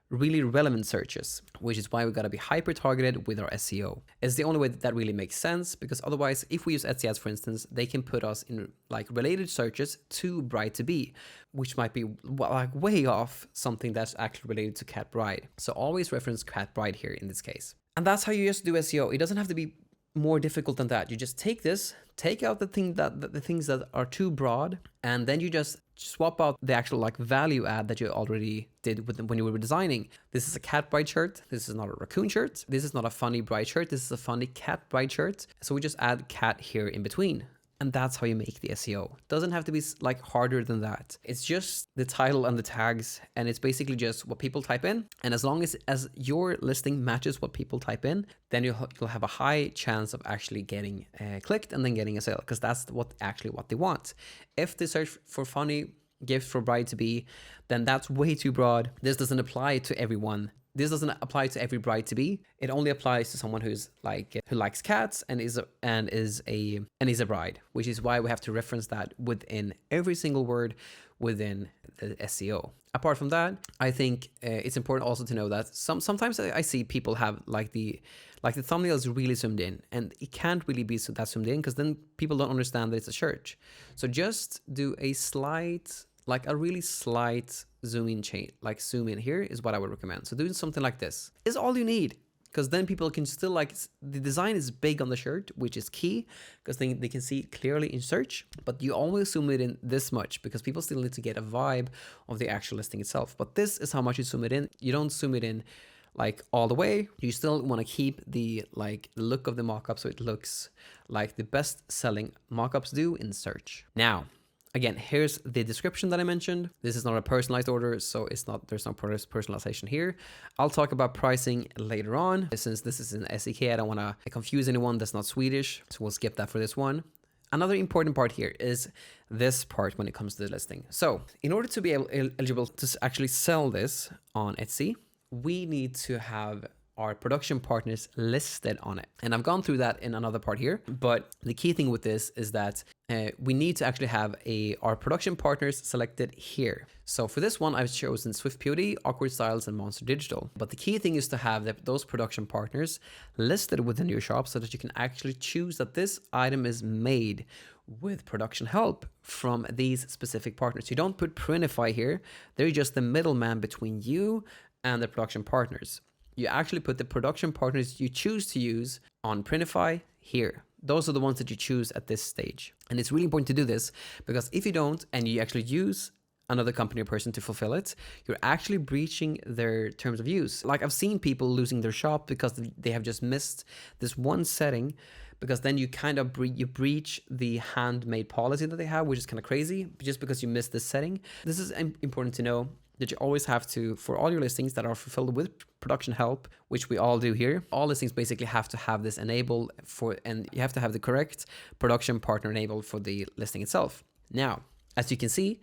really relevant searches, which is why we got to be hyper targeted with our SEO. It's the only way that really makes sense, because otherwise, if we use Etsy ads, for instance, they can put us in like related searches to bride to be, which might be like way off something that's actually related to cat bride. So always reference cat bride here in this case. And that's how you just do SEO. It doesn't have to be more difficult than that. You just take this, take out the things that are too broad, and then you just swap out the actual like value add that you already did when you were designing. This is a cat bride shirt. This is not a raccoon shirt. This is not a funny bride shirt. This is a funny cat bride shirt. So we just add cat here in between. And that's how you make the SEO. Doesn't have to be like harder than that. It's just the title and the tags, and it's basically just what people type in. And as long as your listing matches what people type in, then you'll have a high chance of actually getting clicked and then getting a sale, because that's what they want. If they search for funny gift for bride to be, then that's way too broad. This doesn't apply to everyone. This doesn't apply to every bride to be. It only applies to someone who's like who likes cats and is a bride, which is why we have to reference that within every single word within the SEO. Apart from that, I think it's important also to know that sometimes I see people have like the thumbnail is really zoomed in, and it can't really be that zoomed in, because then people don't understand that it's a shirt. So just do a really slight zoom in here is what I would recommend. So doing something like this is all you need, because then people can still the design is big on the shirt, which is key, because they can see it clearly in search, but you always zoom it in this much, because people still need to get a vibe of the actual listing itself. But this is how much you zoom it in. You don't zoom it in like all the way. You still want to keep the look of the mockup, so it looks like the best selling mockups do in search. Now, again, here's the description that I mentioned. This is not a personalized order, so there's no personalization here. I'll talk about pricing later on. Since this is an SEK, I don't want to confuse anyone that's not Swedish, so we'll skip that for this one. Another important part here is this part when it comes to the listing. So in order to be eligible to actually sell this on Etsy, we need to have our production partners listed on it. And I've gone through that in another part here, but the key thing with this is that we need to actually have our production partners selected here. So for this one, I've chosen Swift POD, Awkward Styles, and Monster Digital. But the key thing is to have those production partners listed within your shop so that you can actually choose that this item is made with production help from these specific partners. You don't put Printify here. They're just the middleman between you and the production partners. You actually put the production partners you choose to use on Printify here. Those are the ones that you choose at this stage. And it's really important to do this because if you don't and you actually use another company or person to fulfill it, you're actually breaching their terms of use. Like I've seen people losing their shop because they have just missed this one setting, because then you kind of breach the handmade policy that they have, which is kind of crazy, just because you missed this setting. This is important to know, that you always have to, for all your listings that are fulfilled with production help, which we all do here, all listings basically have to have this enabled and you have to have the correct production partner enabled for the listing itself. Now, as you can see,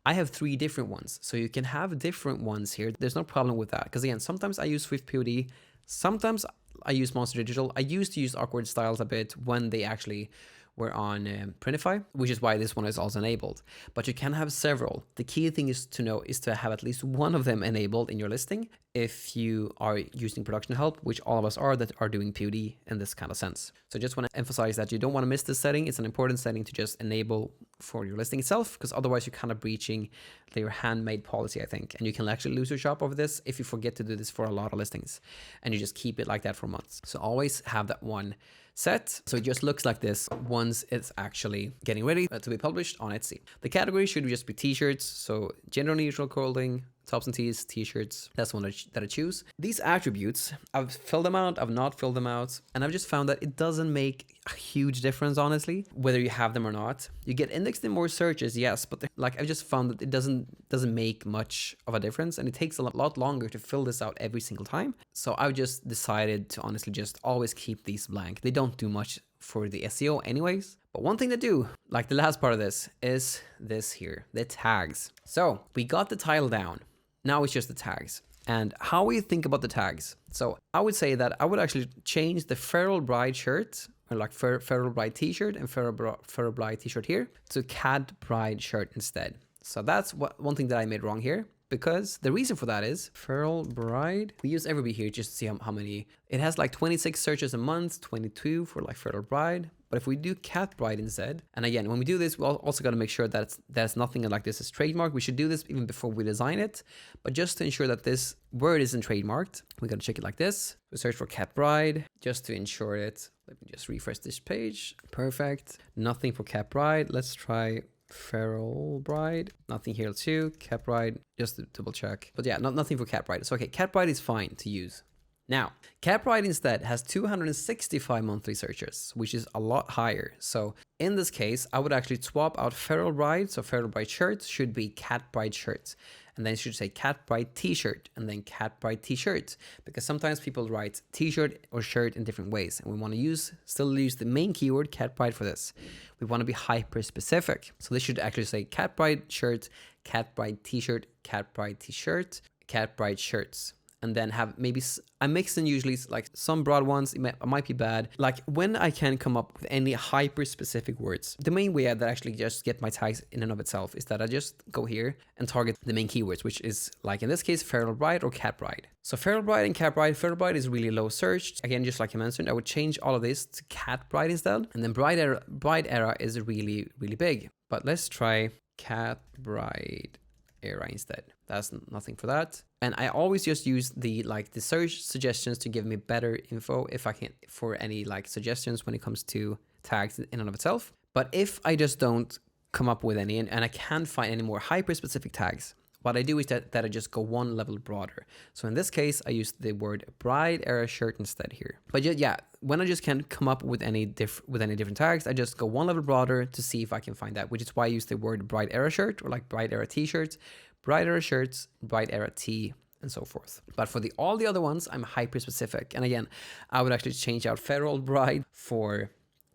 I have 3 different ones. So you can have different ones here. There's no problem with that. Because again, sometimes I use Swift POD, sometimes I use Monster Digital. I used to use Awkward Styles a bit when they actually were on Printify, which is why this one is also enabled. But you can have several. The key thing is to know is to have at least one of them enabled in your listing if you are using production help, which all of us are that are doing POD in this kind of sense. So just want to emphasize that you don't want to miss this setting. It's an important setting to just enable for your listing itself, because otherwise you're kind of breaching your handmade policy, I think. And you can actually lose your shop over this if you forget to do this for a lot of listings and you just keep it like that for months. So always have that one set. So it just looks like this once it's actually getting ready to be published on Etsy. The category should just be t-shirts. So gender neutral clothing, tops and tees, t-shirts. That's one that I choose. These attributes, I've filled them out, I've not filled them out, and I've just found that it doesn't make a huge difference, honestly, whether you have them or not. You get indexed in more searches, yes, but like I've just found that it doesn't make much of a difference, and it takes a lot longer to fill this out every single time. So I've just decided to honestly just always keep these blank. They don't do much for the SEO anyways. But one thing they do, like the last part of this, is this here, the tags. So we got the title down. Now it's just the tags. And how we think about the tags. So I would say that I would actually change the Feral Bride shirt, or like Feral Bride t-shirt and Feral Bride t-shirt here, to Cat Bride shirt instead. So that's one thing that I made wrong here. Because the reason for that is Feral Bride. We use Everbee here just to see how many. It has like 26 searches a month, 22 for like Feral Bride. But if we do Cat Bride instead, and again, when we do this, we also got to make sure that there's nothing like this is trademarked. We should do this even before we design it. But just to ensure that this word isn't trademarked, we got to check it like this. We search for Cat Bride just to ensure it. Let me just refresh this page. Perfect. Nothing for Cat Bride. Let's try Feral Bride. Nothing here too. Cat Bride, just to double check. But yeah, nothing for Cat Bride. So okay, Cat Bride is fine to use. Now, Cat Bride instead has 265 monthly searches, which is a lot higher. So in this case, I would actually swap out Feral Bride. So Feral Bride shirts should be Cat Bride shirts. And then it should say Cat Bride t-shirt and then Cat Bride t-shirt. Because sometimes people write t-shirt or shirt in different ways. And we want to still use the main keyword Cat Bride for this. We want to be hyper specific. So this should actually say Cat Bride shirt, Cat Bride t-shirt, Cat Bride t-shirt, Cat Bride shirts. And then have maybe, I mix in usually like some broad ones, it might be bad. Like when I can come up with any hyper specific words, the main way that I actually just get my tags in and of itself is that I just go here and target the main keywords, which is like in this case, Feral Bride or Cat Bride. So Feral Bride and Cat Bride, Feral Bride is really low searched. Again, just like I mentioned, I would change all of this to Cat Bride instead. And then Bride Era is really, really big. But let's try Cat Bride Era instead. That's nothing for that. And I always just use the search suggestions to give me better info if I can, for any like suggestions when it comes to tags in and of itself. But if I just don't come up with any and I can't find any more hyper specific tags, what I do is that I just go one level broader. So in this case, I use the word Bride Era shirt instead here. But yeah, when I just can't come up with any different tags, I just go one level broader to see if I can find that, which is why I use the word Bride Era shirt or like Bride Era t-shirts, Bride Era shirts, Bride Era tee, and so forth. But for all the other ones, I'm hyper specific. And again, I would actually change out Feral Bride for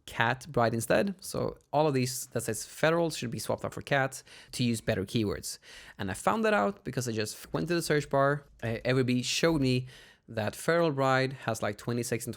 Cat Bride instead. So all of these that says Feral should be swapped out for Cat to use better keywords. And I found that out because I just went to the search bar. Everbee showed me that Feral Bride has like 26 and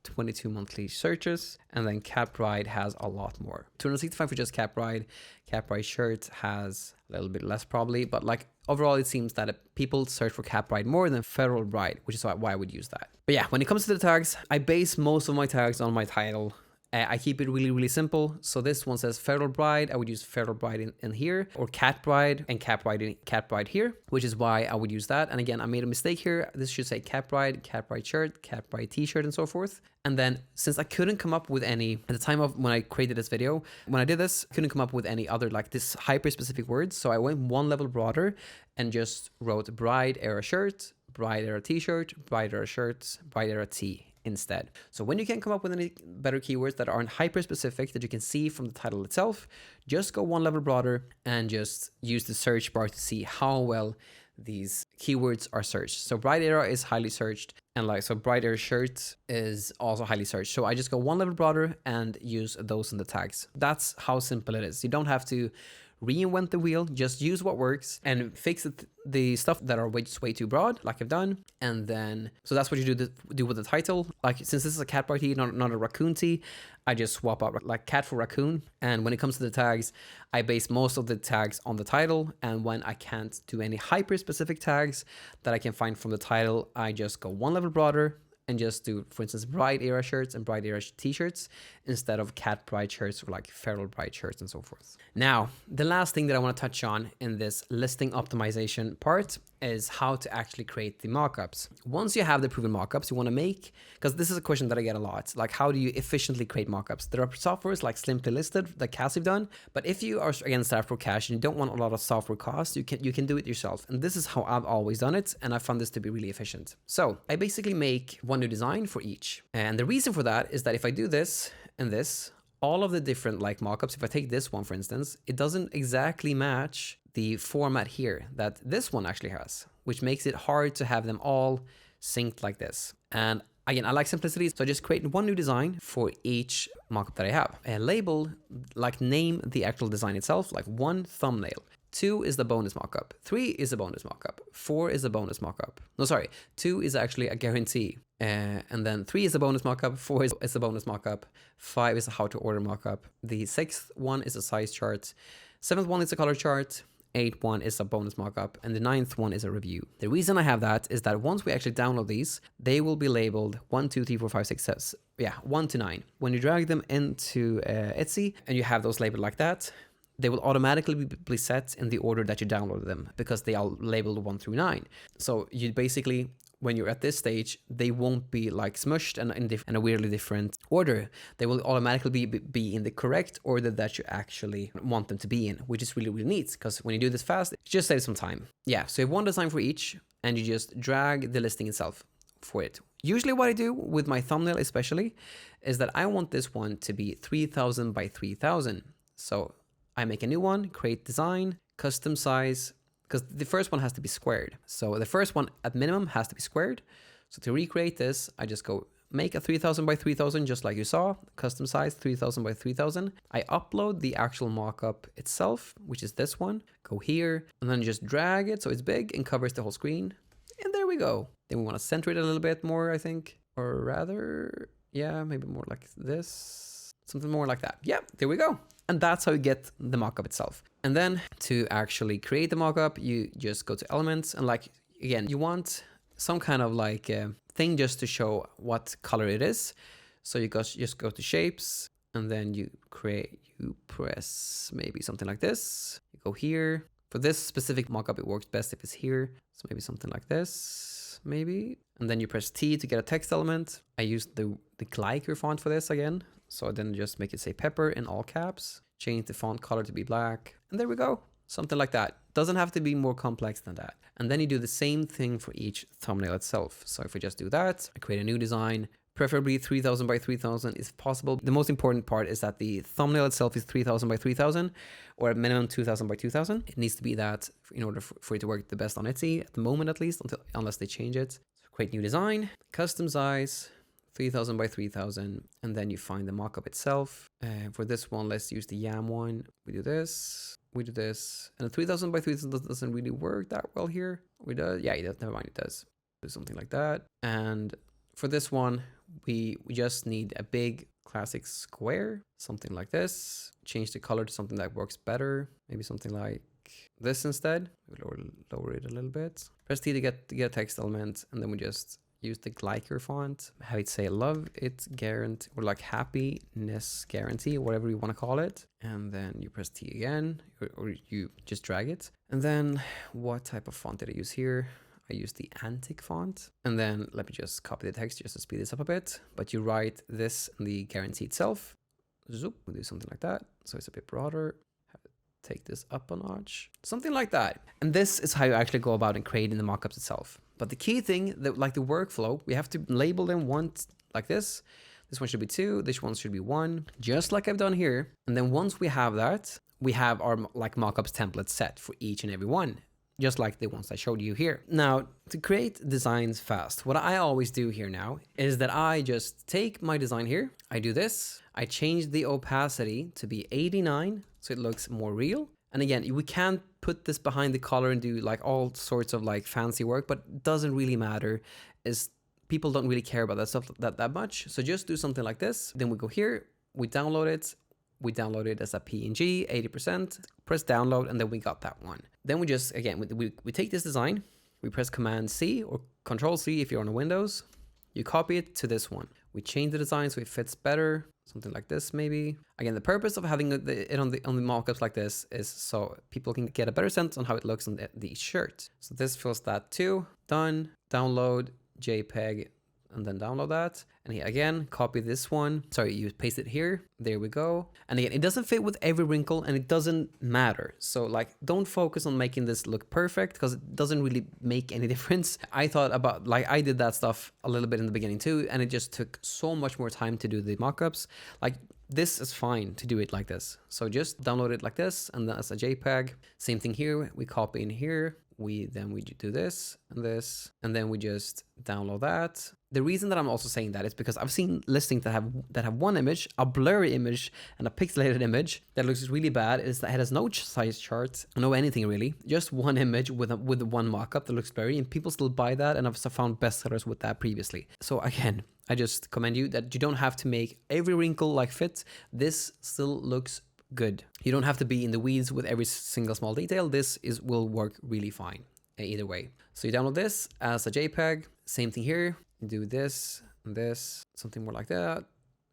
22 monthly searches, and then Cat Bride has a lot more. 265 for just Cat Bride. Cat Bride shirt has a little bit less probably, but like overall it seems that people search for Cat Bride more than Feral Bride, which is why I would use that. But yeah, when it comes to the tags, I base most of my tags on my title. I keep it really, really simple. So this one says Feral Bride. I would use Feral Bride in here, or Cat Bride and Cat Bride here, which is why I would use that. And again, I made a mistake here. This should say Cat Bride shirt, Cat Bride t-shirt, and so forth. And then since I couldn't come up with any, at the time of when I created this video, when I did this, I couldn't come up with any other like this hyper specific words. So I went one level broader and just wrote Bride era shirt, Bride era t-shirt, Bride era shirts, Bride era tee instead. So when you can come up with any better keywords that aren't hyper specific that you can see from the title itself, just go one level broader and just use the search bar to see how well these keywords are searched. So Bride era is highly searched, and like so Bride era shirt is also highly searched. So I just go one level broader and use those in the tags. That's how simple it is. You don't have to reinvent the wheel, just use what works and fix the stuff that are way too broad, like I've done. And then, so that's what you do with the title. Like since this is a cat bar tee, not a raccoon tee, I just swap out like cat for raccoon. And when it comes to the tags, I base most of the tags on the title. And when I can't do any hyper specific tags that I can find from the title, I just go one level broader and just do, for instance, Bride era shirts and Bride era t-shirts instead of Cat Bride shirts or like Feral Bride shirts and so forth. Now, the last thing that I want to touch on in this listing optimization part is how to actually create the mockups. Once you have the proven mockups you want to make, because this is a question that I get a lot, like how do you efficiently create mockups? There are softwares like SimplyListed that Cassiy done, but if you are again staffed for cash and you don't want a lot of software costs, you can do it yourself. And this is how I've always done it, and I found this to be really efficient. So I basically make one new design for each. And the reason for that is that if I do this and this, all of the different like mockups, if I take this one for instance, it doesn't exactly match the format here that this one actually has, which makes it hard to have them all synced like this. And again, I like simplicity, so I just create one new design for each mockup that I have. A label, like name the actual design itself, like 1 thumbnail. 2 is the bonus mockup. 3 is a bonus mockup. 4 is a bonus mockup. No, sorry. 2 is actually a guarantee. And then 3 is a bonus mockup. 4 is a bonus mockup. 5 is a how to order mockup. The 6th one is a size chart. 7th one is a color chart. 8th one is a bonus mockup, and the 9th one is a review. The reason I have that is that once we actually download these, they will be labeled 1, 2, 3, 4, 5, 6, 7, 1 to 9. When you drag them into Etsy and you have those labeled like that, they will automatically be set in the order that you downloaded them because they are labeled 1 through 9. So you basically, when you're at this stage, they won't be like smushed and in a weirdly different order. They will automatically be in the correct order that you actually want them to be in, which is really, really neat because when you do this fast, it just saves some time. Yeah, so you have one design for each and you just drag the listing itself for it. Usually what I do with my thumbnail especially is that I want this one to be 3000 by 3000. So I make a new one, create design, custom size, because the first one has to be squared. So the first one at minimum has to be squared. So to recreate this, I just go make a 3000 by 3000, just like you saw, custom size 3000 by 3000. I upload the actual mockup itself, which is this one, go here, and then just drag it so it's big and covers the whole screen. And there we go. Then we want to center it a little bit more, I think, or rather, yeah, maybe more like this, something more like that. Yeah, there we go. And that's how you get the mockup itself. And then to actually create the mockup, you just go to elements and like, again, you want some kind of like thing just to show what color it is. So you just go to shapes and then you press maybe something like this. You go here. For this specific mockup, it works best if it's here. So maybe something like this, maybe. And then you press T to get a text element. I used the Glyker font for this again. So then just make it say pepper in all caps, change the font color to be black, and there we go. Something like that. Doesn't have to be more complex than that. And then you do the same thing for each thumbnail itself. So if we just do that, I create a new design, preferably 3000 by 3000 if possible. The most important part is that the thumbnail itself is 3000 by 3000 or at minimum 2000 by 2000. It needs to be that in order for it to work the best on Etsy at the moment, at least, unless they change it. So create new design, custom size, 3000 by 3000, and then you find the mockup itself. For this one, let's use the YAM one. We do this, and the 3000 by 3000 doesn't really work that well here. Yeah, never mind, it does. Do something like that. And for this one, we just need a big classic square, something like this. Change the color to something that works better. Maybe something like this instead. Lower it a little bit. Press T to get a text element, and then we just use the Glyker font. Have it say love it guarantee, or like happiness guarantee, whatever you want to call it. And then you press T again, or you just drag it. And then what type of font did I use here? I use the Antic font. And then let me just copy the text just to speed this up a bit. But you write this in the guarantee itself. Zoop, we'll do something like that. So it's a bit broader. Take this up a notch, something like that. And this is how you actually go about and creating the mockups itself. But the key thing, that like the workflow, we have to label them once like this. This one should be 2, this one should be 1, just like I've done here. And then once we have that, we have our like mockups template set for each and every one, just like the ones I showed you here. Now, to create designs fast, what I always do here now is that I just take my design here, I do this, I change the opacity to be 89, so it looks more real. And again, we can't put this behind the collar and do like all sorts of like fancy work, but it doesn't really matter, is people don't really care about that stuff that much. So just do something like this. Then we go here, we download it as a PNG, 80%, press download, and then we got that one. Then we just, again, we take this design, we press Command C or Control C if you're on a Windows, you copy it to this one. We change the design so it fits better, something like this maybe. Again, the purpose of having it on the mockups like this is so people can get a better sense on how it looks on the shirt. So this fills that too. Done, download, JPEG, and then download that. And here again, copy this one. Sorry, you paste it here. There we go. And again, it doesn't fit with every wrinkle and it doesn't matter. So like, don't focus on making this look perfect because it doesn't really make any difference. I thought about, like I did that stuff a little bit in the beginning too, and it just took so much more time to do the mockups. Like this is fine to do it like this. So just download it like this and then as a JPEG. Same thing here, we copy in here. We do this, and then we just download that. The reason that I'm also saying that is because I've seen listings that have one image, a blurry image, and a pixelated image that looks really bad. It has no size chart, no anything really, just one image with one mockup that looks blurry, and people still buy that. And I've found bestsellers with that previously. So again, I just commend you that you don't have to make every wrinkle like fit. This still looks good. You don't have to be in the weeds with every single small detail. This will work really fine either way. So you download this as a JPEG. Same thing here. You do this and this, something more like that.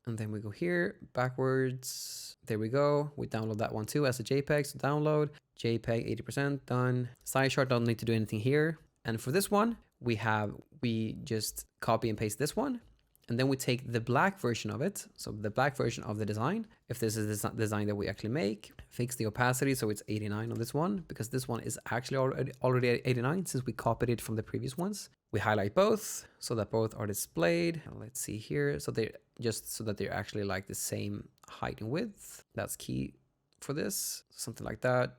And then we go here backwards. There we go. We download that one too as a JPEG. So download JPEG 80% done. Size chart, don't need to do anything here. And for this one, we just copy and paste this one. And then we take the black version of it, so the black version of the design, if this is the design that we actually make, fix the opacity so it's 89 on this one, because this one is actually already 89 since we copied it from the previous ones. We highlight both so that both are displayed. Let's see here, so they're just so that they're actually like the same height and width. That's key for this, something like that,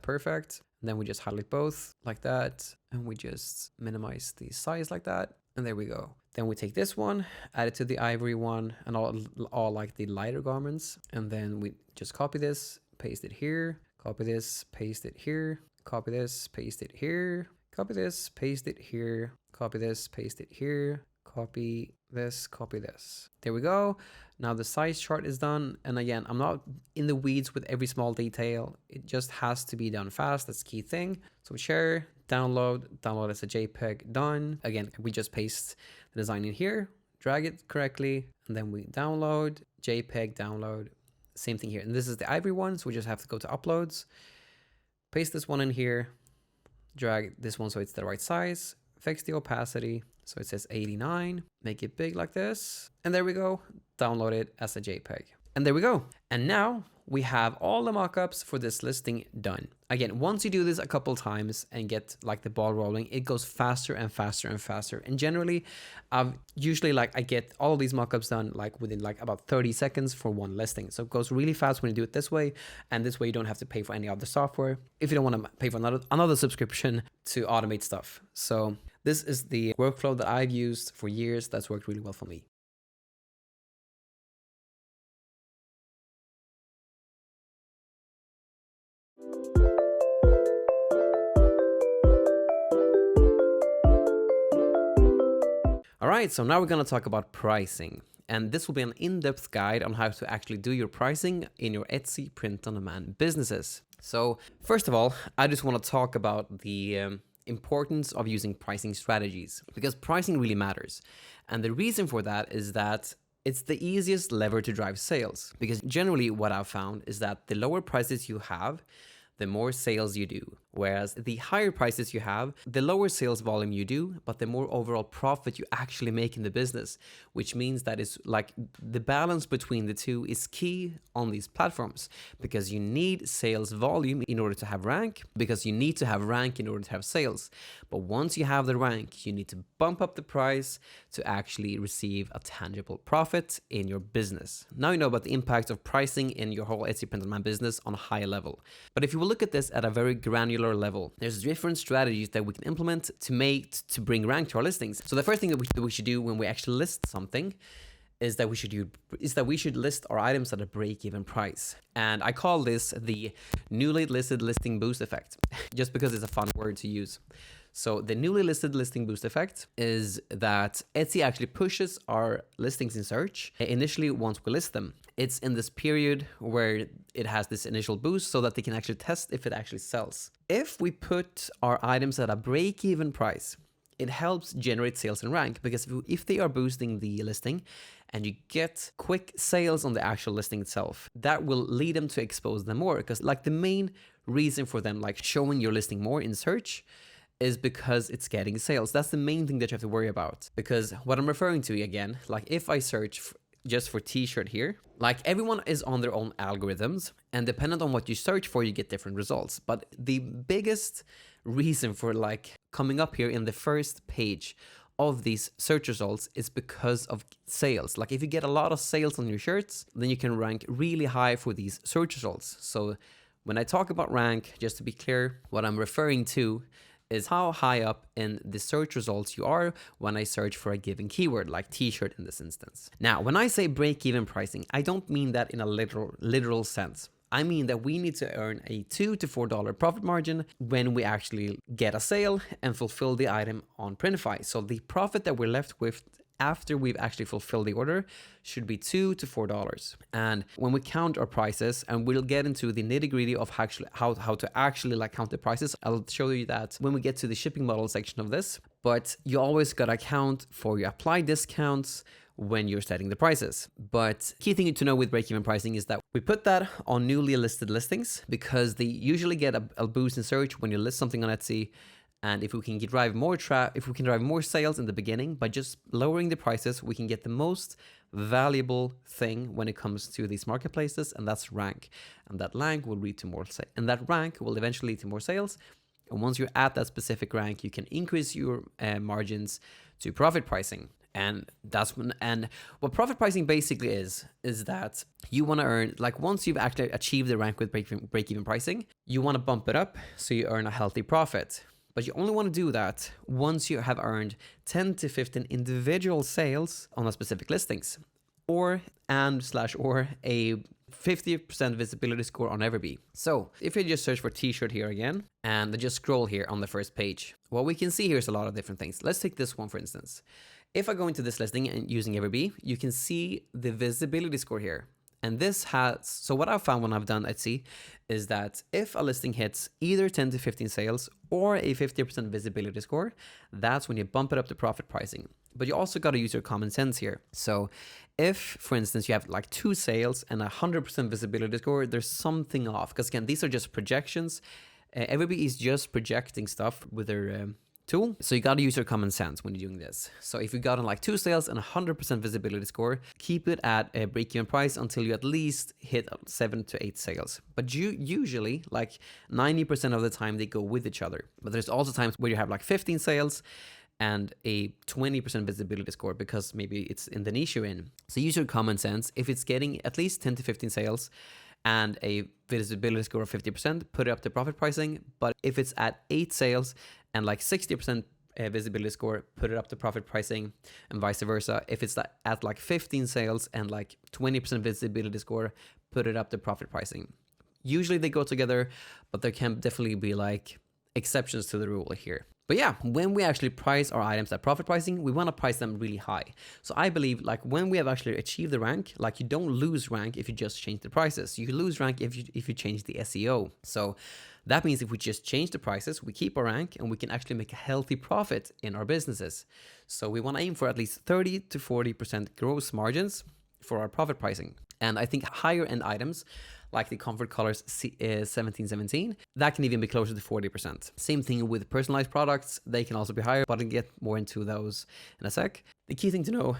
perfect. And then we just highlight both like that, and we just minimize the size like that. And there we go. Then we take this one, add it to the ivory one and all like the lighter garments. And then we just copy this, paste it here, copy this, paste it here, copy this, paste it here, copy this, paste it here, copy this, paste it here, copy this, copy this. There we go. Now the size chart is done. And again, I'm not in the weeds with every small detail. It just has to be done fast. That's the key thing. So we share, download as a JPEG, done. Again, we just paste the design in here, drag it correctly, and then we download, JPEG, download. Same thing here. And this is the ivory one, so we just have to go to uploads, paste this one in here, drag this one so it's the right size, fix the opacity so it says 89, make it big like this, and there we go, download it as a JPEG. And there we go. And now we have all the mockups for this listing done. Again, once you do this a couple times and get like the ball rolling, it goes faster and faster and faster. And generally, usually I get all of these mockups done like within like about 30 seconds for one listing. So it goes really fast when you do it this way. And this way you don't have to pay for any other software if you don't want to pay for another subscription to automate stuff. So this is the workflow that I've used for years. That's worked really well for me. All right, so now we're going to talk about pricing. And this will be an in-depth guide on how to actually do your pricing in your Etsy print-on-demand businesses. So first of all, I just want to talk about the importance of using pricing strategies, because pricing really matters. And the reason for that is that it's the easiest lever to drive sales, because generally what I've found is that the lower prices you have, the more sales you do. Whereas the higher prices you have, the lower sales volume you do, but the more overall profit you actually make in the business, which means that it's like the balance between the two is key on these platforms, because you need sales volume in order to have rank, because you need to have rank in order to have sales. But once you have the rank, you need to bump up the price to actually receive a tangible profit in your business. Now you know about the impact of pricing in your whole Etsy print-on-demand business on a high level. But if you will look at this at a very granular level, there's different strategies that we can implement to bring rank to our listings. So the first thing that we should do when we actually list something is that we should list our items at a break-even price. And I call this the newly listed listing boost effect, just because it's a fun word to use. So the newly listed listing boost effect is that Etsy actually pushes our listings in search initially once we list them. It's in this period where it has this initial boost so that they can actually test if it actually sells. If we put our items at a break-even price, it helps generate sales and rank, because if they are boosting the listing and you get quick sales on the actual listing itself, that will lead them to expose them more, because like the main reason for them like showing your listing more in search is because it's getting sales. That's the main thing that you have to worry about. Because what I'm referring to again, like if I search just for t-shirt here, like everyone is on their own algorithms, and dependent on what you search for, you get different results. But the biggest reason for like coming up here in the first page of these search results is because of sales. Like if you get a lot of sales on your shirts, then you can rank really high for these search results. So when I talk about rank, just to be clear, what I'm referring to is how high up in the search results you are when I search for a given keyword, like t-shirt in this instance. Now, when I say break-even pricing, I don't mean that in a literal sense. I mean that we need to earn a $2 to $4 profit margin when we actually get a sale and fulfill the item on Printify. So the profit that we're left with after we've actually fulfilled the order should be $2 to $4. And when we count our prices, and we'll get into the nitty-gritty of actually how to actually like count the prices, I'll show you that when we get to the shipping model section of this. But you always gotta account for your applied discounts when you're setting the prices. But key thing to know with break-even pricing is that we put that on newly listed listings, because they usually get a boost in search when you list something on Etsy. And if we can drive more sales in the beginning by just lowering the prices, we can get the most valuable thing when it comes to these marketplaces, and that's rank. And that rank will lead to more sales, and that rank will eventually lead to more sales. And once you're at that specific rank, you can increase your margins to profit pricing. And what profit pricing basically is that you want to earn, like once you've actually achieved the rank with break-even pricing, you want to bump it up so you earn a healthy profit. But you only want to do that once you have earned 10 to 15 individual sales on a specific listings, or a 50% visibility score on Everbee. So if you just search for t-shirt here again, and just scroll here on the first page, what we can see here is a lot of different things. Let's take this one for instance. If I go into this listing and using Everbee, you can see the visibility score here. And so what I've found when I've done Etsy is that if a listing hits either 10 to 15 sales or a 50% visibility score, that's when you bump it up to profit pricing. But you also got to use your common sense here. So if, for instance, you have like 2 sales and a 100% visibility score, there's something off. Because again, these are just projections. Everybody is just projecting stuff with their tool. So you got to use your common sense when you're doing this. So if you got on like 2 sales and 100% visibility score, keep it at a break-even price until you at least hit 7 to 8 sales. But you usually like 90% of the time they go with each other. But there's also times where you have like 15 sales and a 20% visibility score, because maybe it's in the niche you're in. So use your common sense. If it's getting at least 10 to 15 sales and a visibility score of 50%, put it up to profit pricing. But if it's at 8 sales and like 60% visibility score, put it up to profit pricing, and vice versa. If it's at like 15 sales and like 20% visibility score, put it up to profit pricing. Usually they go together, but there can definitely be like exceptions to the rule here. But yeah, when we actually price our items at profit pricing, we want to price them really high. So I believe like when we have actually achieved the rank, like you don't lose rank if you just change the prices. You lose rank if you change the SEO. So that means if we just change the prices, we keep our rank and we can actually make a healthy profit in our businesses. So we want to aim for at least 30 to 40% gross margins for our profit pricing. And I think higher end items like the Comfort Colors 1717, that can even be closer to 40%. Same thing with personalized products. They can also be higher, but I'll get more into those in a sec. The key thing to know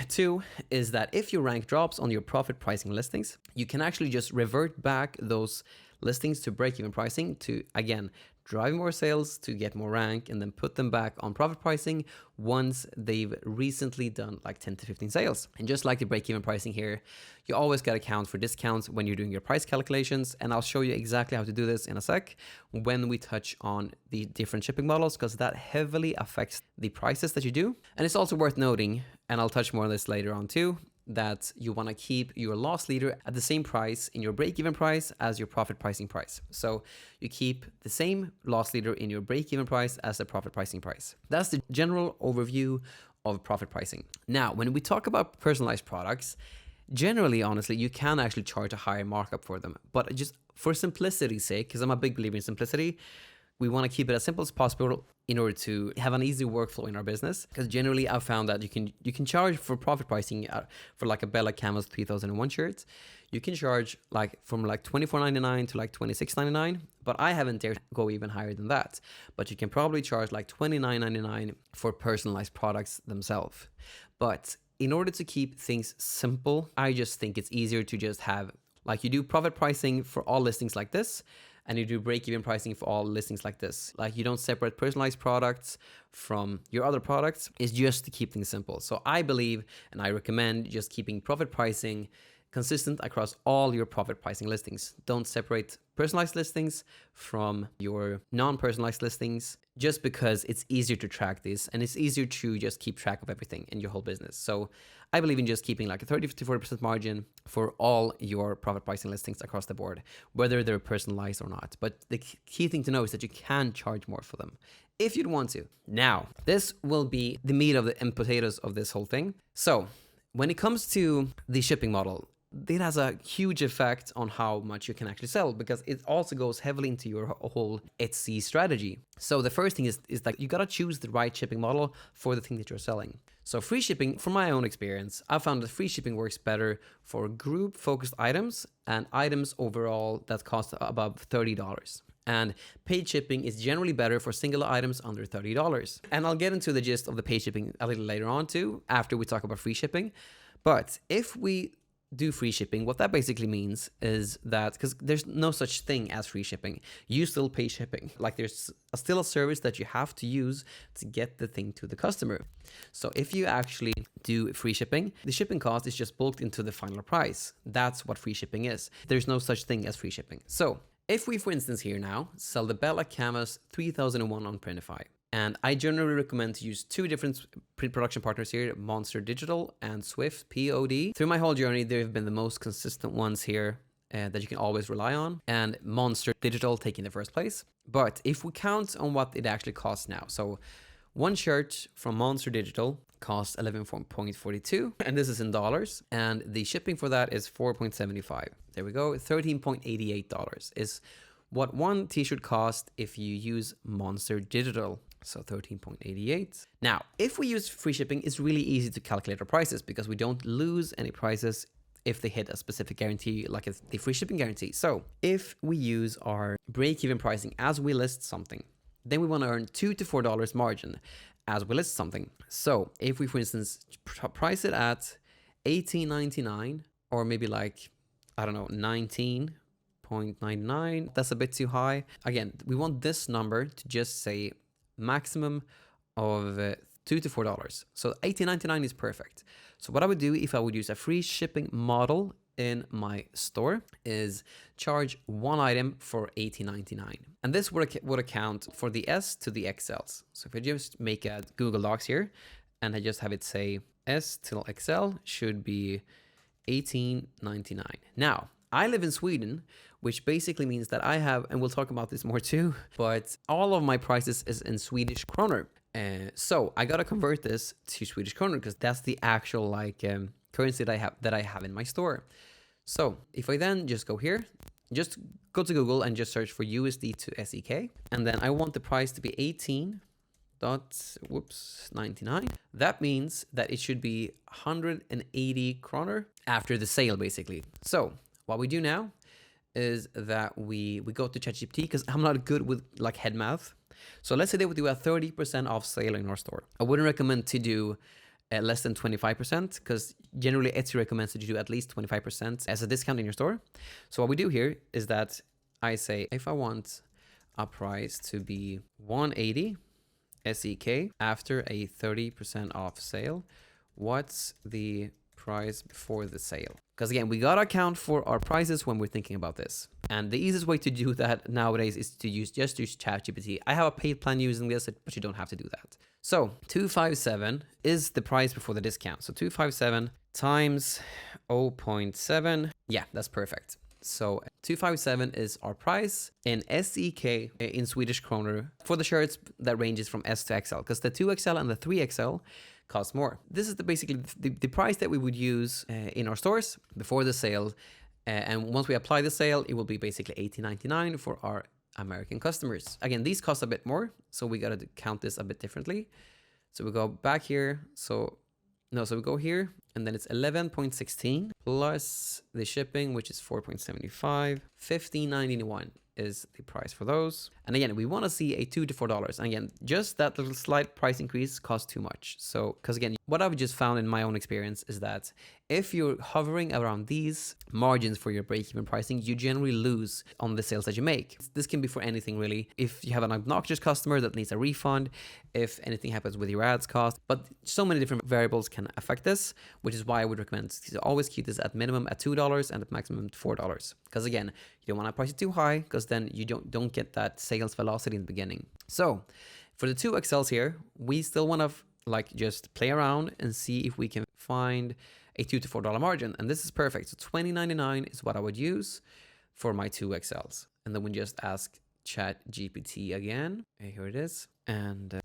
too is that if your rank drops on your profit pricing listings, you can actually just revert back those listings to break-even pricing to, again, drive more sales to get more rank and then put them back on profit pricing once they've recently done like 10 to 15 sales. And just like the break-even pricing here, you always got to account for discounts when you're doing your price calculations. And I'll show you exactly how to do this in a sec when we touch on the different shipping models, because that heavily affects the prices that you do. And it's also worth noting, and I'll touch more on this later on too, that you want to keep your loss leader at the same price in your break-even price as your profit pricing price. So you keep the same loss leader in your break-even price as the profit pricing price. That's the general overview of profit pricing. Now, when we talk about personalized products, generally, honestly, you can actually charge a higher markup for them. But just for simplicity's sake, because I'm a big believer in simplicity, we want to keep it as simple as possible in order to have an easy workflow in our business. Because generally, I've found that you can charge for profit pricing for like a Vela Canvas 3001 shirt. You can charge like from like $24.99 to like $26.99, but I haven't dared go even higher than that. But you can probably charge like $29.99 for personalized products themselves. But in order to keep things simple, I just think it's easier to just have like you do profit pricing for all listings like this, and you do break-even pricing for all listings like this. Like you don't separate personalized products from your other products. It's just to keep things simple. So I believe and I recommend just keeping profit pricing consistent across all your profit pricing listings. Don't separate personalized listings from your non-personalized listings, just because it's easier to track this and it's easier to just keep track of everything in your whole business. So I believe in just keeping like a 30 to 40% margin for all your profit pricing listings across the board, whether they're personalized or not. But the key thing to know is that you can charge more for them if you'd want to. Now, this will be the meat of the and potatoes of this whole thing. So when it comes to the shipping model, it has a huge effect on how much you can actually sell, because it also goes heavily into your whole Etsy strategy. So the first thing is that you gotta choose the right shipping model for the thing that you're selling. So free shipping, from my own experience, I found that free shipping works better for group focused items and items overall that cost above $30. And paid shipping is generally better for single items under $30. And I'll get into the gist of the paid shipping a little later on too, after we talk about free shipping. But if we do free shipping, what that basically means is that, because there's no such thing as free shipping, you still pay shipping. Like there's still a service that you have to use to get the thing to the customer. So if you actually do free shipping, the shipping cost is just bulked into the final price. That's what free shipping is. There's no such thing as free shipping. So if we, for instance, here now sell the Vela Canvas 3001 on Printify, and I generally recommend to use two different print production partners here, Monster Digital and Swift POD. Through my whole journey, they've been the most consistent ones here that you can always rely on, and Monster Digital taking the first place. But if we count on what it actually costs now, so one shirt from Monster Digital costs $11.42, and this is in dollars, and the shipping for that is $4.75. There we go, $13.88 is what one t-shirt costs if you use Monster Digital. So $13.88. Now, if we use free shipping, it's really easy to calculate our prices because we don't lose any prices if they hit a specific guarantee, like the free shipping guarantee. So if we use our break-even pricing as we list something, then we want to earn $2 to $4 margin as we list something. So if we, for instance, price it at $18.99 or maybe like, I don't know, $19.99, that's a bit too high. Again, we want this number to just say maximum of $2 to $4. So $18.99 is perfect. So what I would do if I would use a free shipping model in my store is charge one item for $18.99. And this would account for the S to the XLs. So if I just make a Google Docs here and I just have it say S till XL should be $18.99. Now, I live in Sweden, which basically means that I have, and we'll talk about this more too, but all of my prices is in Swedish kroner. So I gotta convert this to Swedish kroner because that's the actual currency that I have in my store. So if I then just go here, just go to Google and just search for USD to SEK, and then I want the price to be 99. That means that it should be 180 kroner after the sale, basically. So what we do now is that we go to ChatGPT, because I'm not good with like head math. So let's say they would do a 30% off sale in our store. I wouldn't recommend to do less than 25%, because generally Etsy recommends that you do at least 25% as a discount in your store. So what we do here is that I say, if I want a price to be 180 SEK after a 30% off sale, what's the price before the sale? Because again, we gotta account for our prices when we're thinking about this. And the easiest way to do that nowadays is to use ChatGPT. I have a paid plan using this, but you don't have to do that. So 257 is the price before the discount. So 257 times 0.7. Yeah, that's perfect. So 257 is our price in SEK, in Swedish kroner, for the shirts that ranges from S to XL, because the 2XL and the 3XL cost more. This is basically the price that we would use in our stores before the sale. And once we apply the sale, it will be basically $18.99 for our American customers. Again, these cost a bit more, so we got to count this a bit differently. So we go back here. So we go here, and then it's 11.16 plus the shipping, which is 4.75. $15.91 is the price for those. And again, we want to see a $2 to $4. And again, just that little slight price increase costs too much. So, because again, what I've just found in my own experience is that if you're hovering around these margins for your break-even pricing, you generally lose on the sales that you make. This can be for anything really. If you have an obnoxious customer that needs a refund, if anything happens with your ads cost, but so many different variables can affect this, which is why I would recommend to always keep this at minimum at $2 and at maximum $4. Because again, you don't want to price it too high, because then you don't get that sales velocity in the beginning. So for the 2XLs here, we still want to just play around and see if we can find a $2 to $4 margin. And this is perfect. So $20.99 is what I would use for my 2XLs. And then we just ask ChatGPT again. Here it is. And then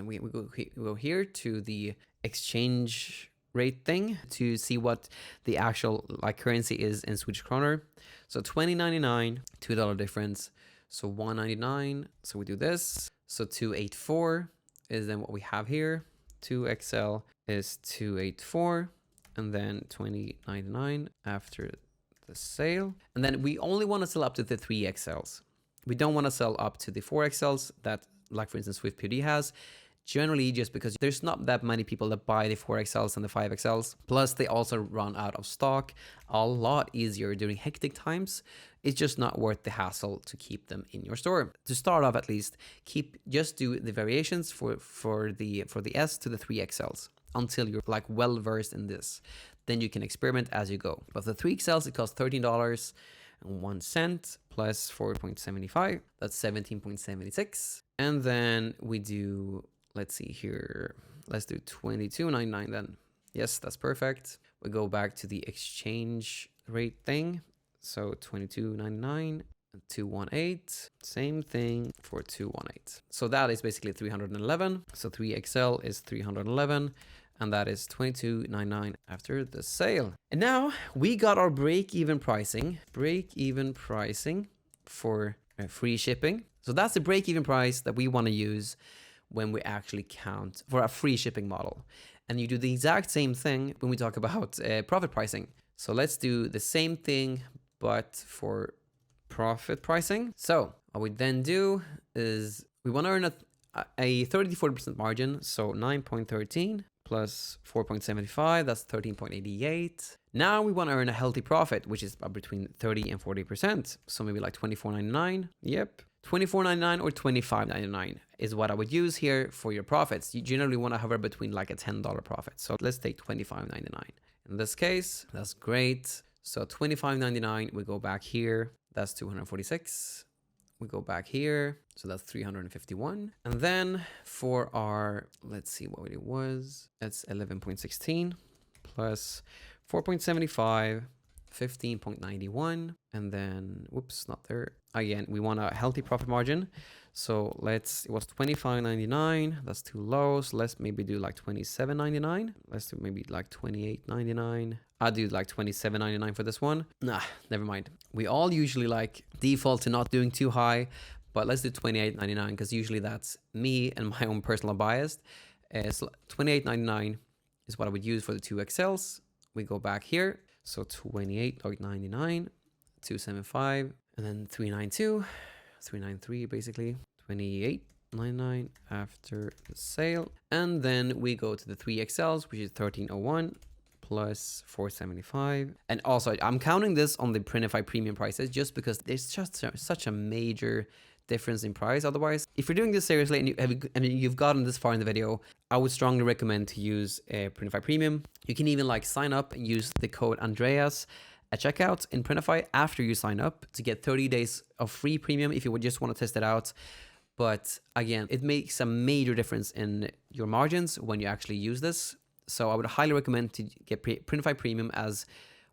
we go here to the exchange rate thing to see what the actual currency is in Swedish kroner. So $20.99, $2 difference. So $1.99. So we do this. So 284 is then what we have here. 2XL is 284, and then $20.99 after the sale. And then we only want to sell up to the 3XLs. We don't want to sell up to the 4XLs that, for instance, Swift POD has. Generally, just because there's not that many people that buy the 4XLs and the 5XLs. Plus, they also run out of stock a lot easier during hectic times. It's just not worth the hassle to keep them in your store. To start off, at least, just do the variations for the S to the 3XLs until you're well versed in this. Then you can experiment as you go. But the 3XLs, it costs $13.01 plus 4.75. That's 17.76. And then we do, let's see here. Let's do $22.99 then. Yes, that's perfect. We go back to the exchange rate thing. So $22.99 and 218. Same thing for 218. So that is basically 311. So 3XL is 311. And that is $22.99 after the sale. And now we got our break-even pricing. Break-even pricing for free shipping. So that's the break-even price that we want to use when we actually count for a free shipping model. And you do the exact same thing when we talk about profit pricing. So let's do the same thing, but for profit pricing. So what we then do is we want to earn a 30 to 40% margin. So 9.13 plus 4.75, that's 13.88. Now we want to earn a healthy profit, which is between 30 and 40%. So maybe $24.99. Yep. $24.99 or $25.99 is what I would use here for your profits. You generally want to hover between a $10 profit. So let's take $25.99. In this case, that's great. So $25.99, we go back here. That's 246. We go back here. So that's 351. And then for our, let's see what it was. That's 11.16 plus 4.75, 15.91, and then, whoops, not there. Again, we want a healthy profit margin. So it was 25.99. That's too low. So let's maybe do like 27.99. Let's do maybe like 28.99. I'll do like 27.99 for this one. Nah, never mind. We all usually like default to not doing too high, but let's do 28.99 because usually that's me and my own personal bias. So 28.99 is what I would use for the 2XLs. We go back here. So 28.99, 275, and then 392, 393 basically, 28.99 after the sale. And then we go to the 3XLs, which is 1301 plus 475. And also I'm counting this on the Printify premium prices just because there's just such a major difference in price. Otherwise, if you're doing this seriously and you've gotten this far in the video, I would strongly recommend to use Printify Premium. You can even like sign up and use the code Andreas at checkout in Printify after you sign up to get 30 days of free premium if you would just want to test it out. But again, it makes a major difference in your margins when you actually use this. So I would highly recommend to get Printify Premium as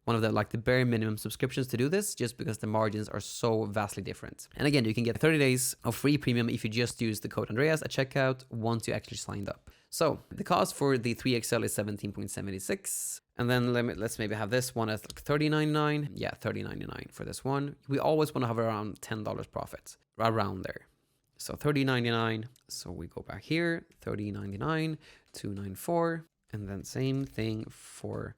one of the bare minimum subscriptions to do this, just because the margins are so vastly different. And again, you can get 30 days of free premium if you just use the code Andreas at checkout once you actually signed up. So the cost for the 3XL is 17.76. And then let's maybe have this one at like $30.99. Yeah, $30.99 for this one. We always want to have around $10 profit, around there. So $30.99. So we go back here, $30.99, $294, and then same thing for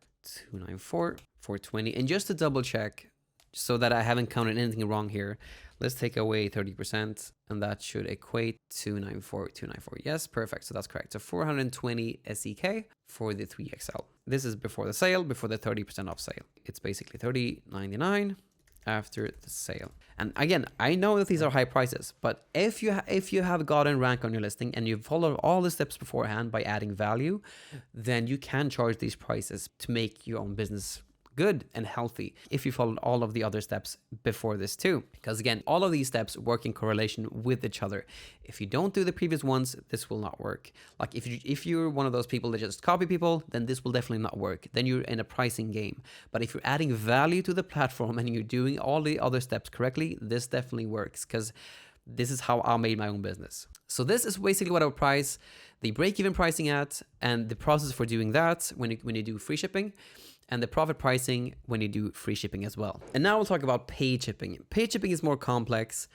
$294, $420. And just to double check, so that I haven't counted anything wrong here, let's take away 30%, and that should equate to $294. Yes, perfect. So that's correct. So 420 SEK for the 3XL. This is before the sale, before the 30% off sale. It's basically $30.99 after the sale. And again, I know that these are high prices, but if you have gotten rank on your listing and you follow all the steps beforehand by adding value, then you can charge these prices to make your own business good and healthy if you followed all of the other steps before this too. Because again, all of these steps work in correlation with each other. If you don't do the previous ones, this will not work. Like if you're one of those people that just copy people, then this will definitely not work. Then you're in a pricing game. But if you're adding value to the platform and you're doing all the other steps correctly, this definitely works, because this is how I made my own business. So this is basically what I would price the break-even pricing at, and the process for doing that when you do free shipping, and the profit pricing when you do free shipping as well. And now we'll talk about paid shipping. Paid shipping is more complex,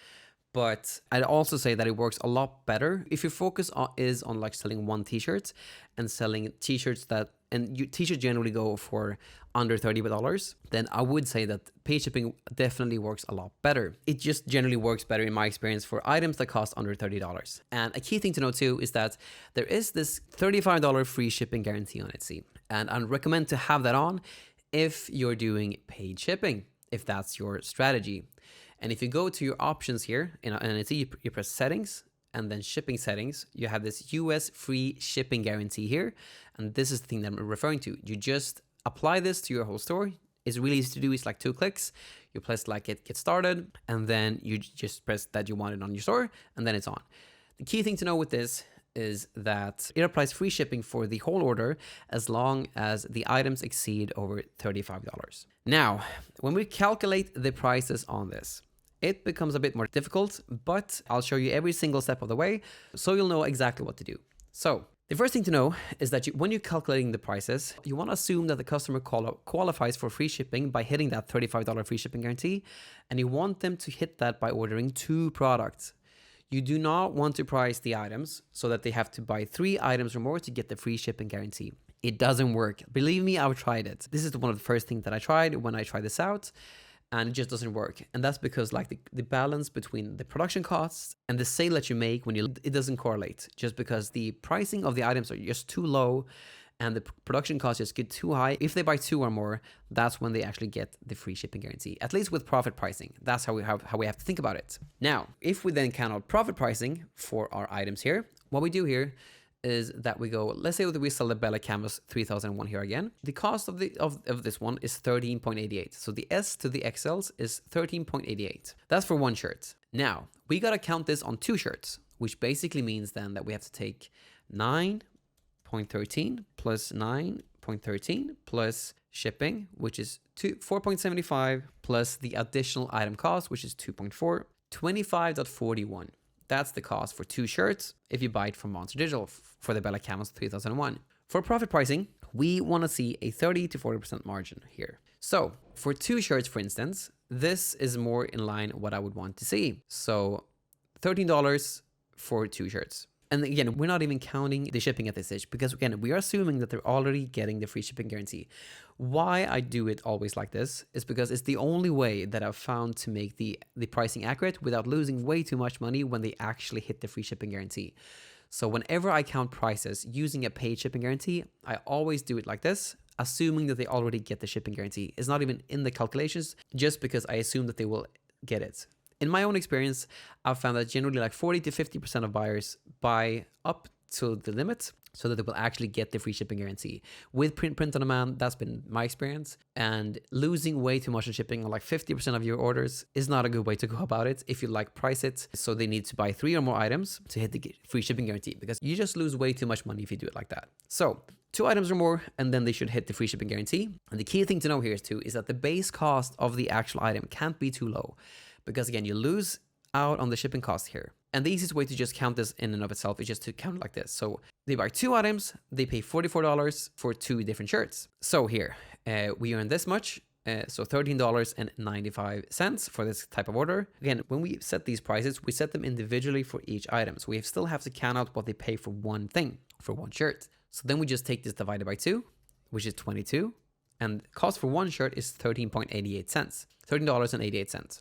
but I'd also say that it works a lot better if your focus is on like selling one t-shirt and selling t-shirts t-shirts generally go for under $30, then I would say that paid shipping definitely works a lot better. It just generally works better in my experience for items that cost under $30. And a key thing to know too is that there is this $35 free shipping guarantee on Etsy. And I'd recommend to have that on if you're doing paid shipping, if that's your strategy. And if you go to your options here in Etsy, you press settings, and then shipping settings, you have this US free shipping guarantee here. And this is the thing that I'm referring to. You just apply this to your whole store. It's really easy to do. It's like 2 clicks. You press like get started, and then you just press that you want it on your store, and then it's on. The key thing to know with this is that it applies free shipping for the whole order as long as the items exceed over $35. Now, when we calculate the prices on this, it becomes a bit more difficult, but I'll show you every single step of the way so you'll know exactly what to do. So the first thing to know is that when you're calculating the prices, you want to assume that the customer qualifies for free shipping by hitting that $35 free shipping guarantee, and you want them to hit that by ordering 2 products. You do not want to price the items so that they have to buy 3 items or more to get the free shipping guarantee. It doesn't work. Believe me, I've tried it. This is one of the first things that I tried when I tried this out, and it just doesn't work. And that's because like the balance between the production costs and the sale that you make it doesn't correlate, just because the pricing of the items are just too low and the production costs just get too high. If they buy 2 or more, that's when they actually get the free shipping guarantee, at least with profit pricing. That's how we have to think about it. Now, if we then count out profit pricing for our items here, what we do here is that we go, let's say that we sell the Vela canvas 3001 here again. The cost of this one is 13.88. So the S to the XLs is 13.88. That's for 1 shirt. Now, we got to count this on 2 shirts, which basically means then that we have to take 9.13 plus 9.13 plus shipping, which is 4.75 plus the additional item cost, which is 2.4, 25.41. That's the cost for 2 shirts if you buy it from Monster Digital for the Vela Camos 3001. For profit pricing, we want to see a 30 to 40% margin here. So for 2 shirts, for instance, this is more in line what I would want to see. So $13 for 2 shirts. And again, we're not even counting the shipping at this stage because again, we are assuming that they're already getting the free shipping guarantee. Why I do it always like this is because it's the only way that I've found to make the pricing accurate without losing way too much money when they actually hit the free shipping guarantee. So whenever I count prices using a paid shipping guarantee, I always do it like this, assuming that they already get the shipping guarantee. It's not even in the calculations, just because I assume that they will get it. In my own experience, I've found that generally like 40 to 50% of buyers buy up to the limit so that they will actually get the free shipping guarantee. With print on demand, that's been my experience. And losing way too much on shipping, like 50% of your orders, is not a good way to go about it if you like price it. So they need to buy 3 or more items to hit the free shipping guarantee because you just lose way too much money if you do it like that. So 2 items or more, and then they should hit the free shipping guarantee. And the key thing to know here is that the base cost of the actual item can't be too low. Because again, you lose out on the shipping cost here. And the easiest way to just count this in and of itself is just to count it like this. So they buy 2 items, they pay $44 for 2 different shirts. So here, we earn this much, so $13.95 for this type of order. Again, when we set these prices, we set them individually for each item. So we still have to count out what they pay for one thing, for one shirt. So then we just take this divided by 2, which is 22. And cost for one shirt is $13.88.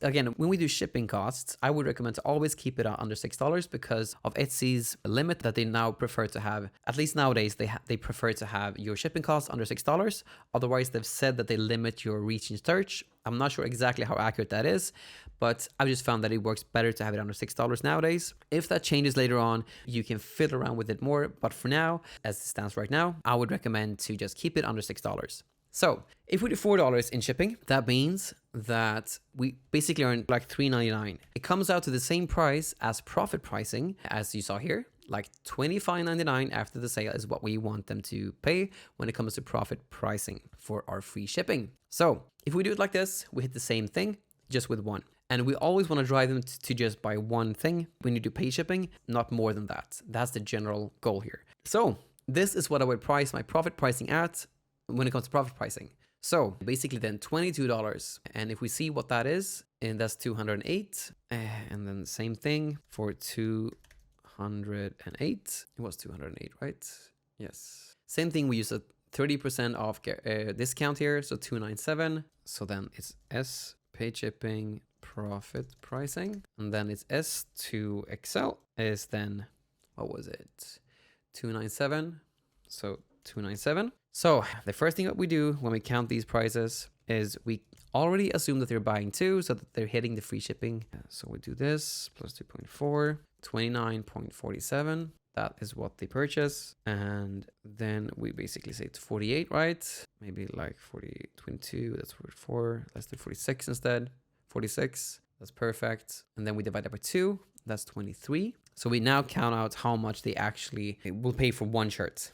Again, when we do shipping costs, I would recommend to always keep it under $6 because of Etsy's limit that they now prefer to have. At least nowadays, they prefer to have your shipping costs under $6. Otherwise, they've said that they limit your reach in search. I'm not sure exactly how accurate that is, but I've just found that it works better to have it under $6 nowadays. If that changes later on, you can fiddle around with it more. But for now, as it stands right now, I would recommend to just keep it under $6. So if we do $4 in shipping, that means that we basically earn like $3.99. It comes out to the same price as profit pricing, as you saw here. Like $25.99 after the sale is what we want them to pay when it comes to profit pricing for our free shipping. So if we do it like this, we hit the same thing, just with 1. And we always want to drive them to just buy one thing when you do pay shipping, not more than that. That's the general goal here. So this is what I would price my profit pricing at when it comes to profit pricing. So basically then $22. And if we see what that is, and that's 208. And then same thing for 208. It was 208, right? Yes. Same thing, we use a 30% off discount here. So 297. So then it's S, paid shipping, profit pricing. And then it's S to Excel is then, what was it? 297. So 297. So the first thing that we do when we count these prices is we already assume that they're buying 2 so that they're hitting the free shipping. So we do this plus 2.4, 29.47. That is what they purchase. And then we basically say it's 48, right? Maybe like 22, that's 44. Let's do 46 instead. 46, that's perfect. And then we divide that by 2, that's 23. So we now count out how much they actually will pay for one shirt.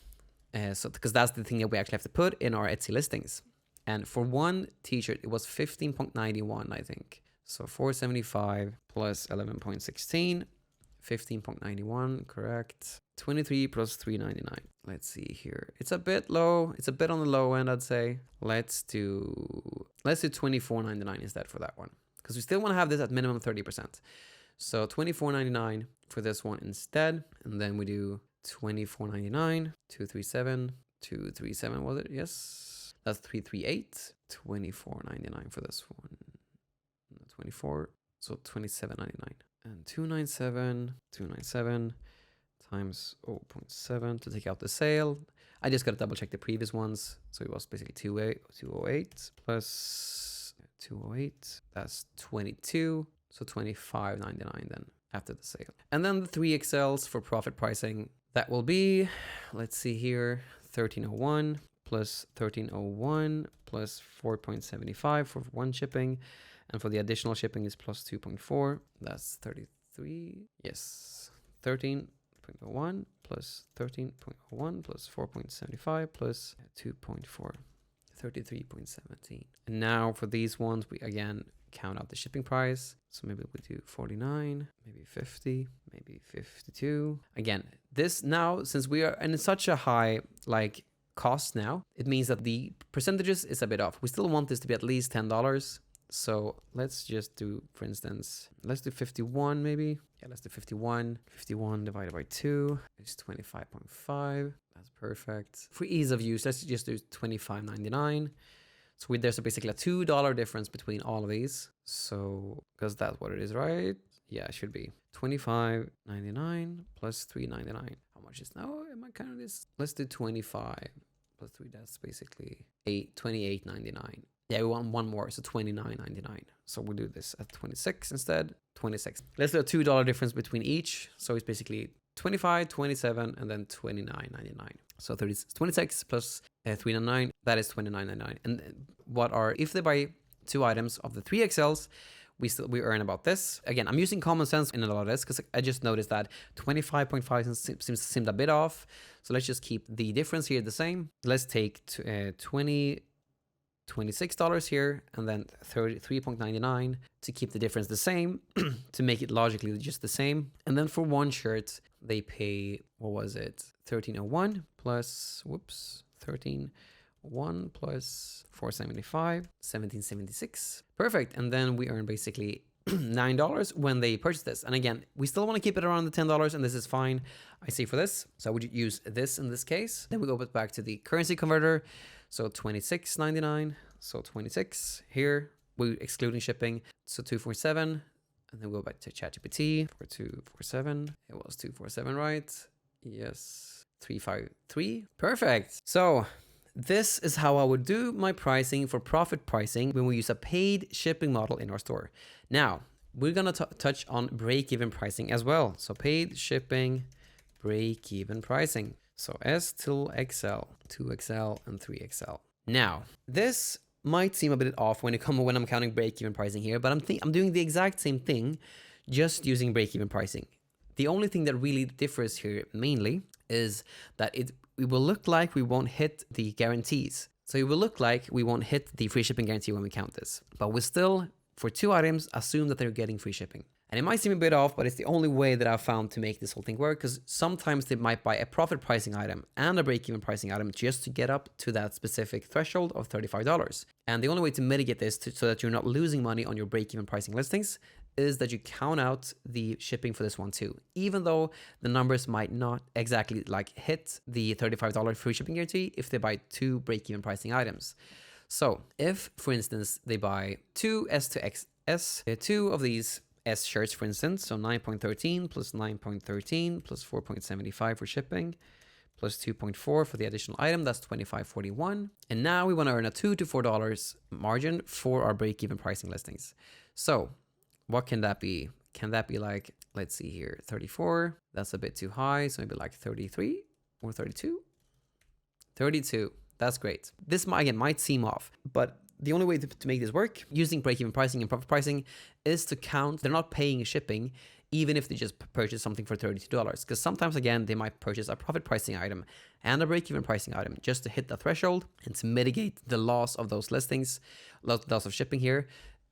So because that's the thing that we actually have to put in our Etsy listings. And for one t-shirt, it was 15.91, I think. So 475 plus 11.16, 15.91, correct. 23 plus 399. Let's see here. It's a bit low. It's a bit on the low end, I'd say. Let's do 24.99 instead for that one. Because we still want to have this at minimum 30%. So 24.99 for this one instead. And then we do 24.99, 237 was it? Yes. That's 338. 24.99 for this one. 24. So 27.99. And 297 times 0.7 to take out the sale. I just got to double check the previous ones. So it was basically 208 plus 208. That's 22. So 25.99 then after the sale. And then the 3 XLs for profit pricing. That will be, let's see here, 1301 plus 1301 plus 4.75 for one shipping. And for the additional shipping is plus 2.4. That's 33. Yes. 13.01 plus 13.01 plus 4.75 plus 2.4. 33.17. And now for these ones, we again count out the shipping price. So maybe we do 49, maybe 50, maybe 52. Again, this now, since we are in such a high like cost now, it means that the percentages is a bit off. We still want this to be at least $10. So let's just do, for instance, let's do 51 maybe. Yeah, let's do 51. 51 divided by 2 is 25.5. That's perfect. For ease of use, let's just do 25.99. So there's basically a $2 difference between all of these. So, because that's what it is, right? Yeah, it should be 25.99 plus 3.99. How much is now? Am I counting this? Let's do 25 plus 3. That's basically 28.99. Yeah, we want one more, so 29.99. So we'll do this at 26 instead. 26. Let's do a $2 difference between each. So it's basically 25, 27, and then 29.99. So 26 plus 3.99, that is 29.99. And what are, if they buy 2 items of the 3XLs, we earn about this. Again, I'm using common sense in a lot of this because I just noticed that 25.5 seemed a bit off. So let's just keep the difference here the same. Let's take $26 here and then 33.99 to keep the difference the same, to make it logically just the same. And then for one shirt, they pay, what was it? 1301 plus, 1301 plus 475, 1776. Perfect. And then we earn basically $9 when they purchase this. And again, we still want to keep it around the $10, and this is fine, I say, for this. So I would use this in this case. Then we go back to the currency converter. So 26.99. So 26 here, we excluding shipping. So 247. And then we go back to ChatGPT for 247. It was 247, right? Yes. 353. Perfect. So this is how I would do my pricing for profit pricing when we use a paid shipping model in our store. Now, we're going to touch on break-even pricing as well. So paid shipping, break-even pricing. So S till XL, 2XL, and 3XL. Now, this might seem a bit off when I'm counting break-even pricing here, but I'm doing the exact same thing, just using break-even pricing. The only thing that really differs here mainly is that it will look like we won't hit the guarantees. So it will look like we won't hit the free shipping guarantee when we count this, but we still, for 2 items, assume that they're getting free shipping. And it might seem a bit off, but it's the only way that I've found to make this whole thing work, because sometimes they might buy a profit pricing item and a break-even pricing item just to get up to that specific threshold of $35. And the only way to mitigate this so that you're not losing money on your break-even pricing listings is that you count out the shipping for this one too, even though the numbers might not exactly like hit the $35 free shipping guarantee if they buy 2 break-even pricing items. So if, for instance, they buy 2 S to XS, 2 of these S shirts, for instance, so 9.13 plus 9.13 plus 4.75 for shipping, plus 2.4 for the additional item, that's $25.41. And now we want to earn a $2 to $4 margin for our break-even pricing listings. So what can that be? Can that be like, let's see here, 34? That's a bit too high, so maybe like 33 or 32? 32, that's great. This might seem off, but the only way to make this work using break-even pricing and profit pricing is to count they're not paying shipping even if they just purchase something for $32. Because sometimes, again, they might purchase a profit pricing item and a break-even pricing item just to hit the threshold, and to mitigate the loss of those listings, loss of shipping here,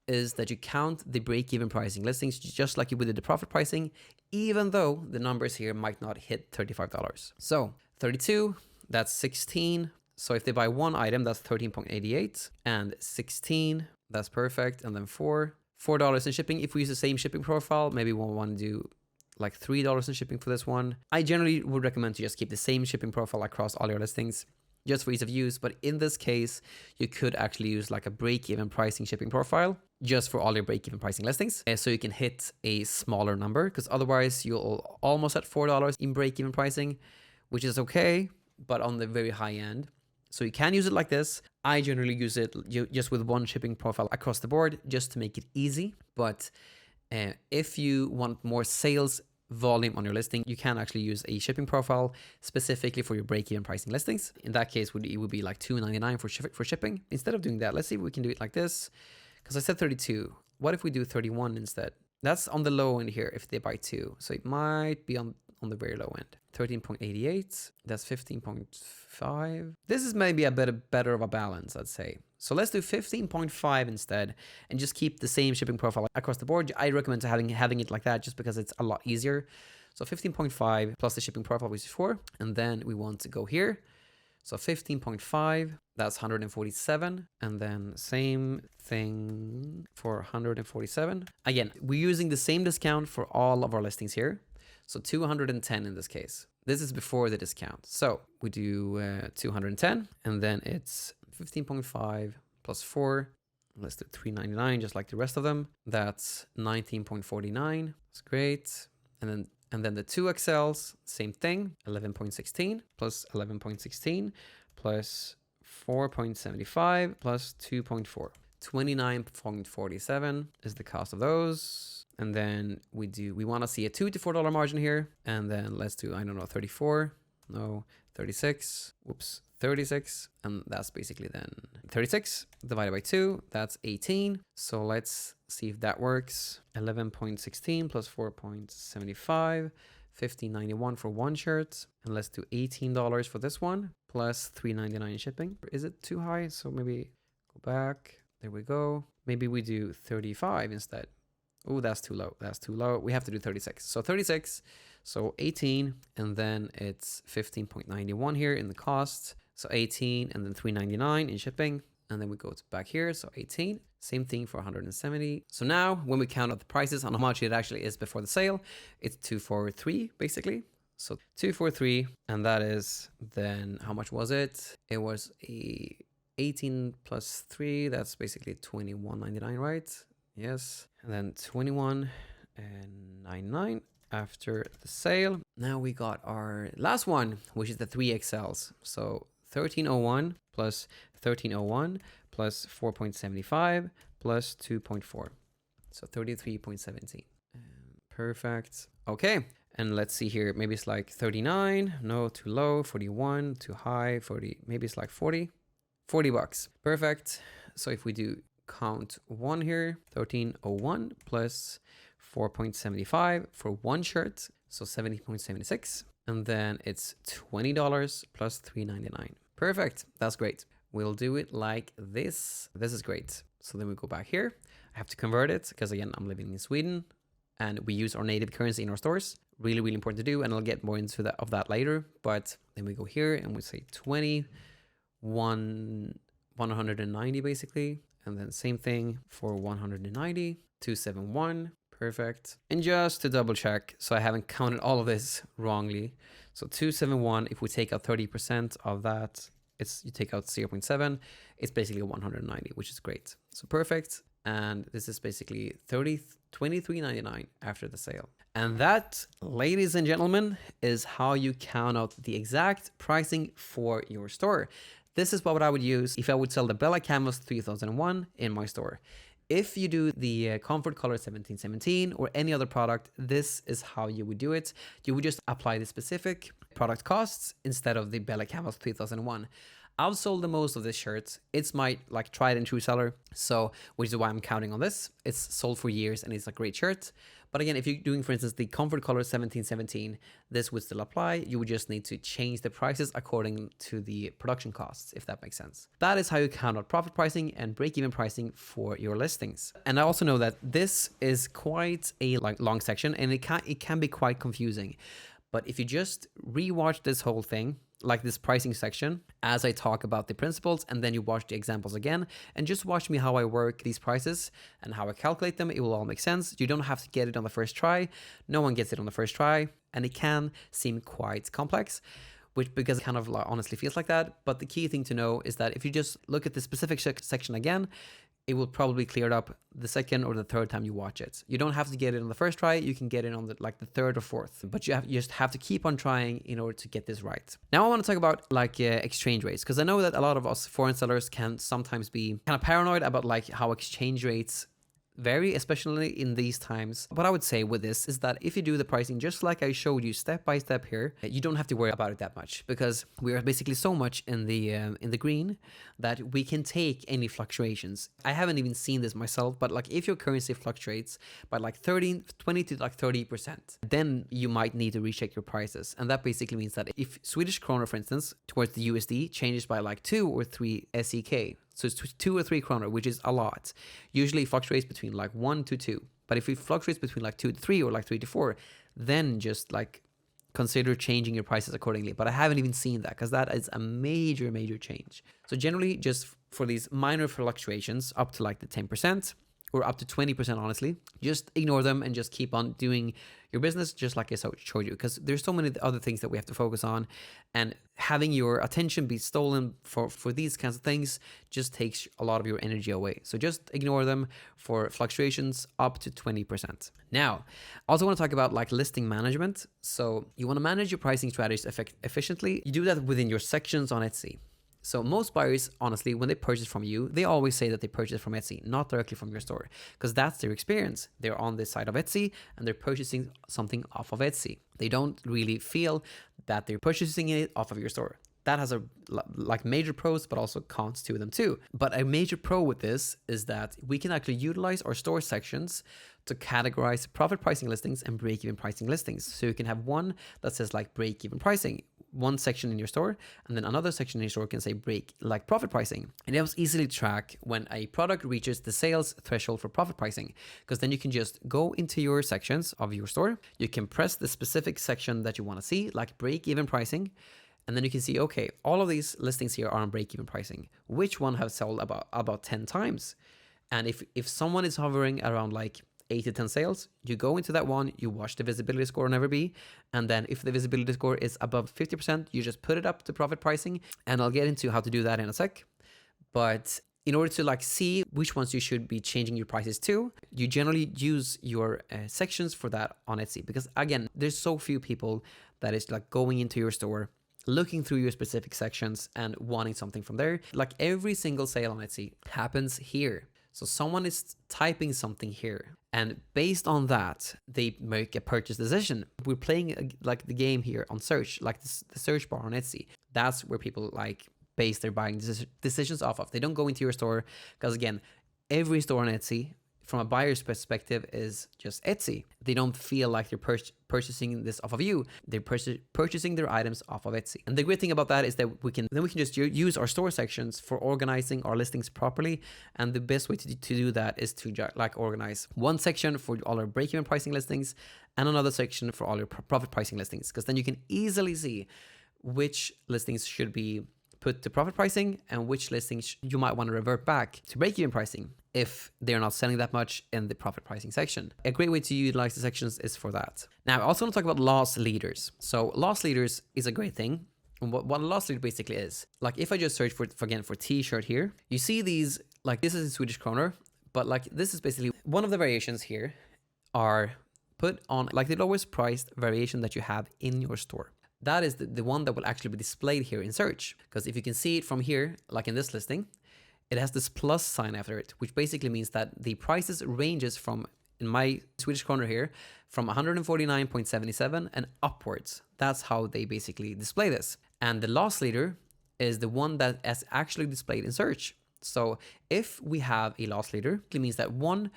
is that you count the break-even pricing listings just like you would the profit pricing, even though the numbers here might not hit $35. So 32, that's 16. So if they buy 1 item, that's 13.88, and 16, that's perfect. And then $4 in shipping. If we use the same shipping profile, maybe we'll want to do like $3 in shipping for this one. I generally would recommend to just keep the same shipping profile across all your listings, just for ease of use. But in this case, you could actually use like a break-even pricing shipping profile just for all your break-even pricing listings. So you can hit a smaller number, because otherwise you'll almost at $4 in break-even pricing, which is okay, but on the very high end. So you can use it like this. I generally use it just with one shipping profile across the board, just to make it easy. But if you want more sales volume on your listing, you can actually use a shipping profile specifically for your break-even pricing listings. In that case, it would be like $2.99 for shipping. Instead of doing that, let's see if we can do it like this. Because I said 32. What if we do 31 instead? That's on the low end here if they buy 2. So it might be on on the very low end. 13.88, that's 15.5. This is maybe a bit better of a balance, I'd say. So let's do 15.5 instead and just keep the same shipping profile across the board. I recommend having it like that just because it's a lot easier. So 15.5 plus the shipping profile, which is 4. And then we want to go here. So 15.5, that's 147. And then same thing for 147. Again, we're using the same discount for all of our listings here. So 210 in this case. This is before the discount. So we do 210 and then it's 15.5 plus 4. Let's do 399 just like the rest of them. That's 19.49. That's great. And then the 2XLs, same thing, 11.16 plus 11.16 plus 4.75 plus 2.4. 29.47 is the cost of those. And then we want to see a $2 to $4 margin here. And then let's do, I don't know, 34, no, 36, whoops, 36. And that's basically then 36 divided by 2, that's 18. So let's see if that works. 11.16 plus 4.75, 15.91 for one shirt. And let's do $18 for this one plus $3.99 shipping. Is it too high? So maybe go back. There we go. Maybe we do 35 instead. Oh, that's too low. That's too low. We have to do 36. So 36, so 18, and then it's 15.91 here in the cost. So 18 and then $3.99 in shipping. And then we go to back here. So 18, same thing for 170. So now when we count out the prices on how much it actually is before the sale, it's 243 basically. So 243, and that is then, how much was it? It was a 18 plus 3, that's basically 21.99, right? Yes. And then 21.99 after the sale. Now we got our last one, which is the 3XLs. So 1301 plus 1301 plus 4.75 plus 2.4. So 33.17. Perfect. Okay. And let's see here. Maybe it's like 39. No, too low. 41, too high. 40. Maybe it's like 40. $40. Perfect. So if we do count one here, 1301 plus 4.75 for one shirt, so 70.76, and then it's $20 plus $3.99. Perfect. That's great. We'll do it like this. This is great. So then we go back here. I have to convert it because again, I'm living in Sweden and we use our native currency in our stores. Really, really important to do, and I'll get more into that later. But then we go here and we say 190 basically. And then same thing for 190, 271, perfect. And just to double check, so I haven't counted all of this wrongly. So 271, if we take out 30% of that, you take out 0.7, it's basically 190, which is great. So perfect. And this is basically $23.99 after the sale. And that, ladies and gentlemen, is how you count out the exact pricing for your store. This is what I would use if I would sell the Vela Canvas 3001 in my store. If you do the Comfort Color 1717 or any other product, this is how you would do it. You would just apply the specific product costs instead of the Vela Canvas 3001. I've sold the most of this shirt. It's my like tried and true seller. So, which is why I'm counting on this. It's sold for years and it's a great shirt. But again, if you're doing, for instance, the Comfort Color 1717, this would still apply. You would just need to change the prices according to the production costs, if that makes sense. That is how you count out profit pricing and break-even pricing for your listings. And I also know that this is quite a long section and it can be quite confusing. But if you just rewatch this whole thing, like this pricing section, as I talk about the principles, and then you watch the examples again, and just watch me how I work these prices and how I calculate them, it will all make sense. You don't have to get it on the first try. No one gets it on the first try, and it can seem quite complex, because it kind of honestly feels like that. But the key thing to know is that if you just look at the specific section again, it will probably clear it up the second or the third time you watch it. You don't have to get it on the first try. You can get it on the third or fourth, but you just have to keep on trying in order to get this right. Now I want to talk about exchange rates, because I know that a lot of us foreign sellers can sometimes be kind of paranoid about how exchange rates vary, especially in these times. What I would say with this is that if you do the pricing just like I showed you step by step here, you don't have to worry about it that much, because we are basically so much in the green that we can take any fluctuations. I haven't even seen this myself, but like if your currency fluctuates by like 20 to like 30%, then you might need to recheck your prices. And that basically means that if Swedish krona, for instance, towards the USD changes by like 2 or 3 SEK, so it's 2 or 3 kroner, which is a lot. Usually it fluctuates between like 1 to 2. But if it fluctuates between like 2 to 3 or like 3 to 4, then just like consider changing your prices accordingly. But I haven't even seen that, because that is a major, major change. So generally, just for these minor fluctuations up to like the 10%, or up to 20%, honestly, just ignore them and just keep on doing your business just like I showed you, because there's so many other things that we have to focus on, and having your attention be stolen for these kinds of things just takes a lot of your energy away. So just ignore them for fluctuations up to 20%. Now, I also want to talk about like listing management. So you want to manage your pricing strategies efficiently. You do that within your sections on Etsy. So most buyers, honestly, when they purchase from you, they always say that they purchase from Etsy, not directly from your store, because that's their experience. They're on the side of Etsy and they're purchasing something off of Etsy. They don't really feel that they're purchasing it off of your store. That has a like major pros, but also cons to them too. But a major pro with this is that we can actually utilize our store sections to categorize profit pricing listings and break-even pricing listings. So you can have one that says like break-even pricing, one section in your store, and then another section in your store can say profit pricing. And it helps easily track when a product reaches the sales threshold for profit pricing, because then you can just go into your sections of your store. You can press the specific section that you want to see, like break-even pricing. And then you can see, okay, all of these listings here are on break-even pricing. Which one have sold about 10 times? And if someone is hovering around like 8 to 10 sales, you go into that one, you watch the visibility score on Everbee, and then if the visibility score is above 50%, you just put it up to profit pricing, and I'll get into how to do that in a sec. But in order to like see which ones you should be changing your prices to, you generally use your sections for that on Etsy, because again, there's so few people that is like going into your store, looking through your specific sections and wanting something from there. Like every single sale on Etsy happens here. So someone is typing something here, and based on that, they make a purchase decision. We're playing like the game here on search, like the search bar on Etsy. That's where people like base their buying decisions off of. They don't go into your store, because again, every store on Etsy, from a buyer's perspective, is just Etsy. They don't feel like they're purchasing this off of you. They're purchasing their items off of Etsy. And the great thing about that is that we can just use our store sections for organizing our listings properly. And the best way to do that is to like organize one section for all our break-even pricing listings and another section for all your profit pricing listings, because then you can easily see which listings should be put to profit pricing and which listings you might want to revert back to break-even pricing if they're not selling that much in the profit pricing section. A great way to utilize the sections is for that. Now, I also want to talk about loss leaders. So loss leaders is a great thing. And what a loss leader basically is, like if I just search for t-shirt here, you see these, like this is in Swedish kroner, but like this is basically one of the variations here are put on like the lowest priced variation that you have in your store. That is the one that will actually be displayed here in search. Because if you can see it from here, like in this listing, it has this plus sign after it, which basically means that the prices ranges from, in my Swedish kroner here, from 149.77 and upwards. That's how they basically display this. And the loss leader is the one that is actually displayed in search. So if we have a loss leader, it means that one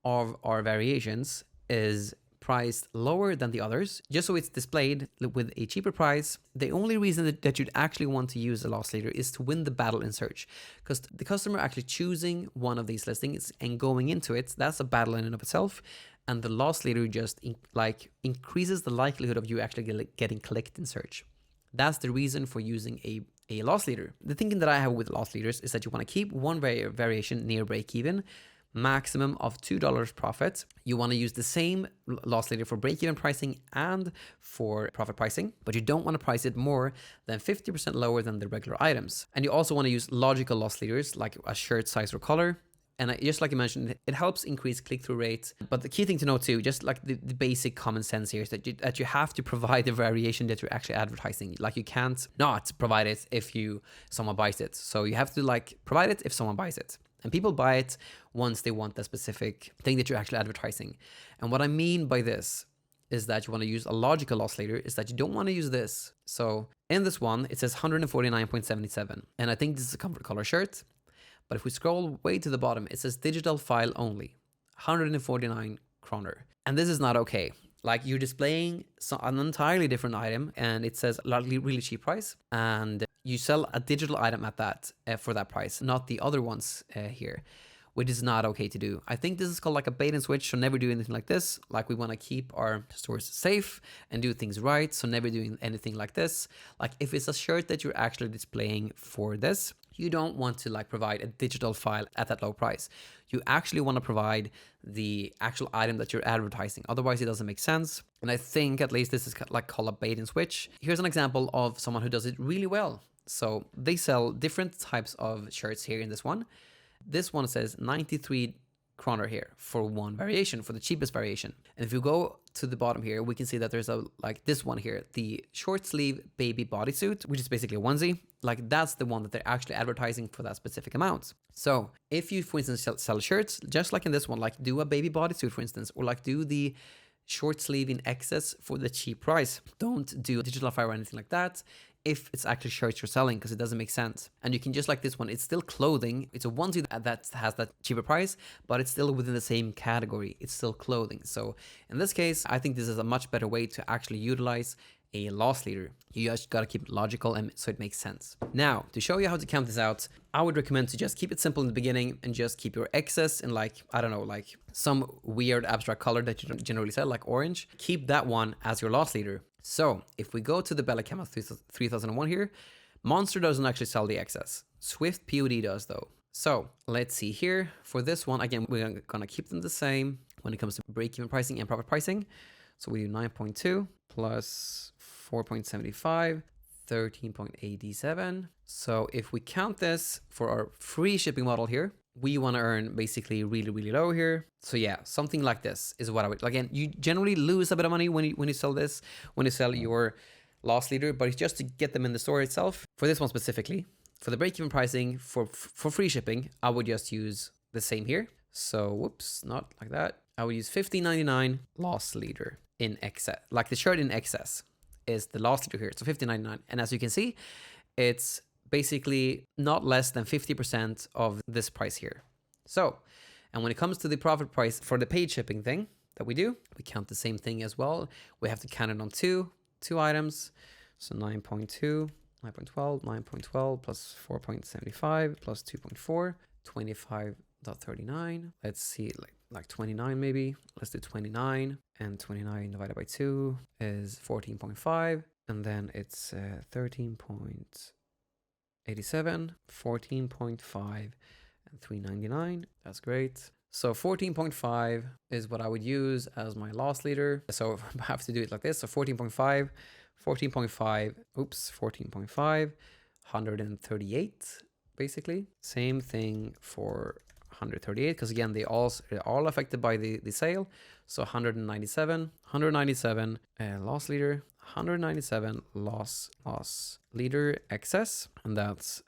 of our variations is priced lower than the others, just so it's displayed with a cheaper price. The only reason that you'd actually want to use a loss leader is to win the battle in search, because the customer actually choosing one of these listings and going into it, that's a battle in and of itself. And the loss leader just increases the likelihood of you actually getting clicked in search. That's the reason for using a loss leader. The thinking that I have with loss leaders is that you want to keep one variation near break even, maximum of $2 profit. You want to use the same loss leader for break-even pricing and for profit pricing, but you don't want to price it more than 50% lower than the regular items. And you also want to use logical loss leaders like a shirt size or color. And just like you mentioned, it helps increase click-through rates. But the key thing to know too, just like the basic common sense here, is that you have to provide the variation that you're actually advertising. Like you can't not provide it if someone buys it. So you have to like provide it if someone buys it. And people buy it once they want the specific thing that you're actually advertising. And what I mean by this is that you want to use a logical loss leader, is that you don't want to use this. So in this one, it says 149.77. And I think this is a comfort color shirt. But if we scroll way to the bottom, it says digital file only, 149 kroner. And this is not okay. Like, you're displaying an entirely different item and it says really cheap price, and you sell a digital item at that for that price, not the other ones here, which is not okay to do. I think this is called like a bait and switch, so never do anything like this. Like, we want to keep our stores safe and do things right, so never doing anything like this. Like, if it's a shirt that you're actually displaying for this, you don't want to like provide a digital file at that low price. You actually want to provide the actual item that you're advertising. Otherwise, it doesn't make sense. And I think at least this is like called a bait and switch. Here's an example of someone who does it really well. So they sell different types of shirts here in this one. This one says 93 kroner here for one variation, for the cheapest variation. And if you go to the bottom here, we can see that there's a, like this one here, the short sleeve baby bodysuit, which is basically a onesie. Like, that's the one that they're actually advertising for that specific amount. So if you, for instance, sell shirts, just like in this one, like do a baby bodysuit, for instance, or like do the short sleeve in excess for the cheap price. Don't do digital file or anything like that if it's actually shirts you're selling, because it doesn't make sense. And you can just like this one, it's still clothing. It's a onesie that has that cheaper price, but it's still within the same category. It's still clothing. So in this case, I think this is a much better way to actually utilize a loss leader. You just got to keep it logical and so it makes sense. Now, to show you how to count this out, I would recommend to just keep it simple in the beginning and just keep your excess in, like, I don't know, like some weird abstract color that you don't generally sell, like orange. Keep that one as your loss leader. So if we go to the Vela Camo 3001 here, Monster doesn't actually sell the excess. Swift POD does though. So let's see here. For this one, again, we're gonna keep them the same when it comes to break-even pricing and profit pricing. So we do 9.2 plus 4.75, 13.87. So if we count this for our free shipping model here, we want to earn basically really low here. So yeah, something like this is what I would, again, you generally lose a bit of money when you sell this, when you sell your loss leader, but it's just to get them in the store itself. For this one specifically, for the break-even pricing for free shipping, I would just use the same here. So whoops, not like that. I would use 15.99 loss leader in excess, like the shirt in excess is the loss leader here. So 15.99, and as you can see, it's basically not less than 50% of this price here. So, and when it comes to the profit price for the paid shipping thing that we do, we count the same thing as well. We have to count it on two items. So 9.2, 9.12, 9.12 plus 4.75 plus 2.4, 25.39. Let's see, like 29 maybe. Let's do 29, and 29 divided by 2 is 14.5, and then it's 13.87, 14.5, and 3.99. That's great. So 14.5 is what I would use as my loss leader. So I have to do it like this. So 14.5, 14.5, 138 basically. Same thing for 138, because again, they're all affected by the sale. So 197 loss leader, 197 loss leader excess, and that's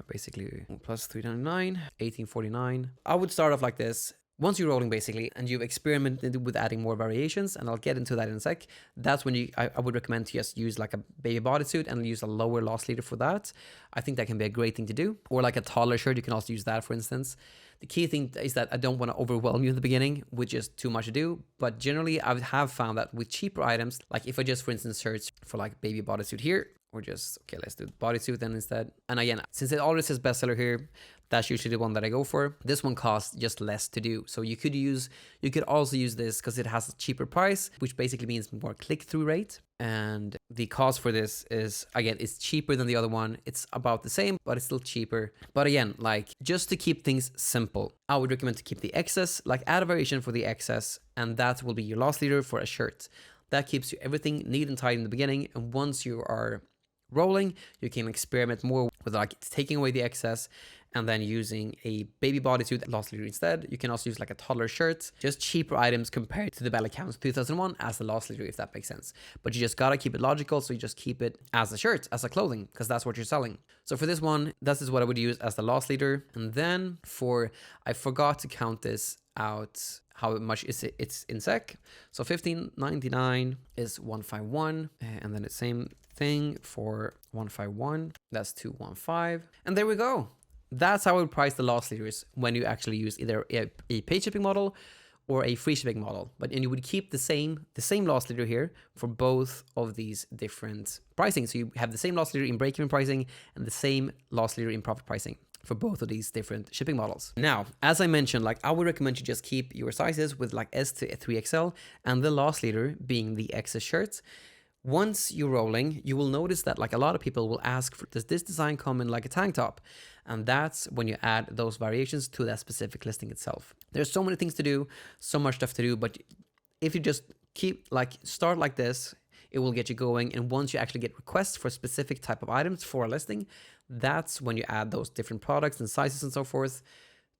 basically plus 399, 1849. I would start off like this. Once you're rolling basically, and you've experimented with adding more variations, and I'll get into that in a sec, that's when I would recommend to just use like a baby bodysuit and use a lower loss leader for that. I think that can be a great thing to do. Or like a taller shirt, you can also use that, for instance. The key thing is that I don't want to overwhelm you in the beginning with just too much to do, but generally I have found that with cheaper items, like if I just, for instance, search for like baby bodysuit here, or just, okay, let's do bodysuit then instead. And again, since it already says bestseller here, that's usually the one that I go for. This one costs just less to do. So you could also use this because it has a cheaper price, which basically means more click-through rate. And the cost for this is, again, it's cheaper than the other one. It's about the same, but it's still cheaper. But again, like, just to keep things simple, I would recommend to keep the excess, like add a variation for the excess, and that will be your loss leader for a shirt. That keeps you everything neat and tidy in the beginning. And once you are rolling, you can experiment more with like taking away the excess and then using a baby bodysuit loss leader instead. You can also use like a toddler shirt, just cheaper items compared to the Vela Canvas 3001 as the loss leader, if that makes sense. But you just gotta keep it logical, so you just keep it as a shirt, as a clothing, because that's what you're selling. So for this one, this is what I would use as the loss leader. And then I forgot to count this out, how much is it's in SEK. So 1599 is 151, and then the same thing for 151, that's 215. And there we go. That's how I would price the loss leaders when you actually use either a paid shipping model or a free shipping model. And you would keep the same loss leader here for both of these different pricing. So you have the same loss leader in break-even pricing and the same loss leader in profit pricing for both of these different shipping models. Now, as I mentioned, like I would recommend you just keep your sizes with like S to 3XL and the loss leader being the XS shirts. Once you're rolling, you will notice that like a lot of people will ask, does this design come in like a tank top? And that's when you add those variations to that specific listing itself. There's so many things to do, so much stuff to do, but if you just start like this, it will get you going. And once you actually get requests for a specific type of items for a listing, that's when you add those different products and sizes and so forth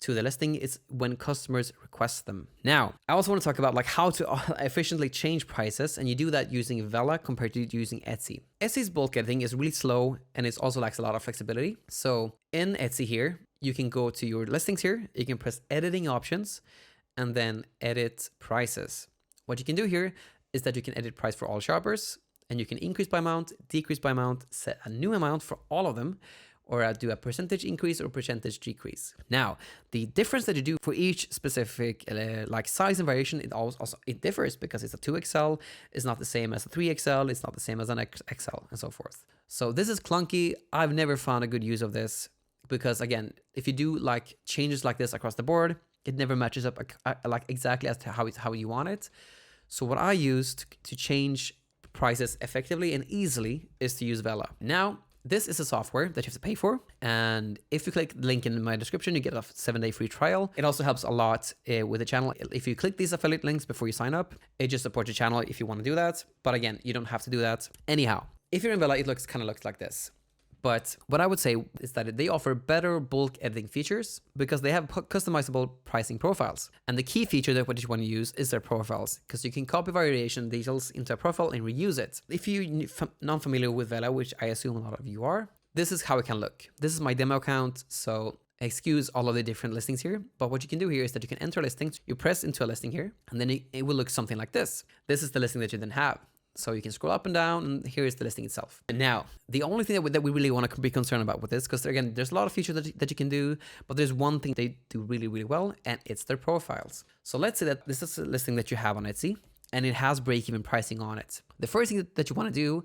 to the listing. It's when customers request them. Now, I also want to talk about like how to efficiently change prices, and you do that using Vela compared to using Etsy. Etsy's bulk editing is really slow, and it also lacks a lot of flexibility. So in Etsy here, you can go to your listings here, you can press editing options, and then edit prices. What you can do here is that you can edit price for all shoppers, and you can increase by amount, decrease by amount, set a new amount for all of them, or do a percentage increase or percentage decrease. Now, the difference that you do for each specific like size and variation, it differs because it's a 2XL, it's not the same as a 3XL, it's not the same as an XL, and so forth. So this is clunky. I've never found a good use of this because, again, if you do like changes like this across the board, it never matches up like exactly as to how you want it. So what I used to change prices effectively and easily is to use Vela. Now, this is a software that you have to pay for, and if you click the link in my description, you get a 7-day free trial. It also helps a lot with the channel. If you click these affiliate links before you sign up, it just supports your channel if you want to do that. But again, you don't have to do that. Anyhow, if you're in Vela, it kind of looks like this. But what I would say is that they offer better bulk editing features because they have customizable pricing profiles. And the key feature that what you want to use is their profiles, because you can copy variation details into a profile and reuse it. If you're not familiar with Vela, which I assume a lot of you are, this is how it can look. This is my demo account, so excuse all of the different listings here. But what you can do here is that you can enter listings, you press into a listing here, and then it will look something like this. This is the listing that you then have. So you can scroll up and down, and here is the listing itself. And now, the only thing that we really want to be concerned about with this, because again, there's a lot of features that you can do, but there's one thing they do really, really well, and it's their profiles. So let's say that this is a listing that you have on Etsy, and it has break-even pricing on it. The first thing that you want to do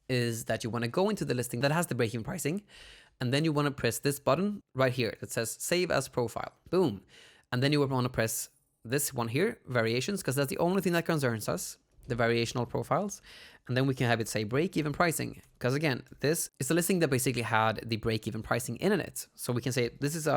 is that you want to go into the listing that has the break-even pricing, and then you want to press this button right here that says Save as Profile. Boom. And then you want to press this one here, Variations, because that's the only thing that concerns us, the variational profiles. And then we can have it say break-even pricing, because again, this is the listing that basically had the break-even pricing in it. So we can say this is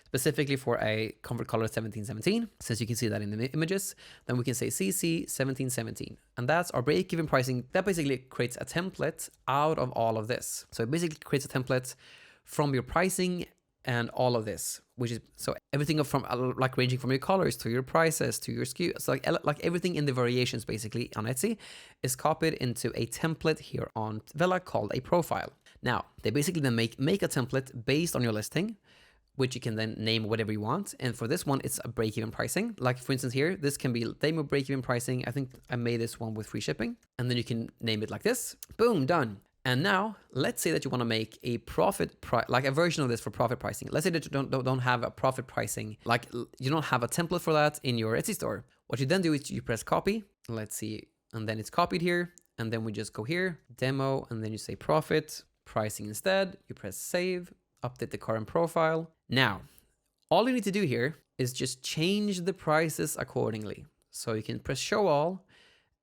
specifically for a comfort color 1717, since you can see that in the images. Then we can say CC 1717, and that's our break-even pricing. That basically creates a template out of all of this. So it basically creates a template from your pricing and all of this, which is so everything from like ranging from your colors to your prices to your SKU. So like everything in the variations basically on Etsy is copied into a template here on Vela called a profile. Now they basically then make a template based on your listing, which you can then name whatever you want. And for this one, it's a break-even pricing. Like for instance here, this can be demo break-even pricing. I think I made this one with free shipping, and then you can name it like this. Boom, done. And now, let's say that you want to make a like a version of this for profit pricing. Let's say that you don't have a profit pricing, like you don't have a template for that in your Etsy store. What you then do is you press copy. Let's see, and then it's copied here. And then we just go here, demo, and then you say profit pricing instead. You press save, update the current profile. Now, all you need to do here is just change the prices accordingly. So you can press show all,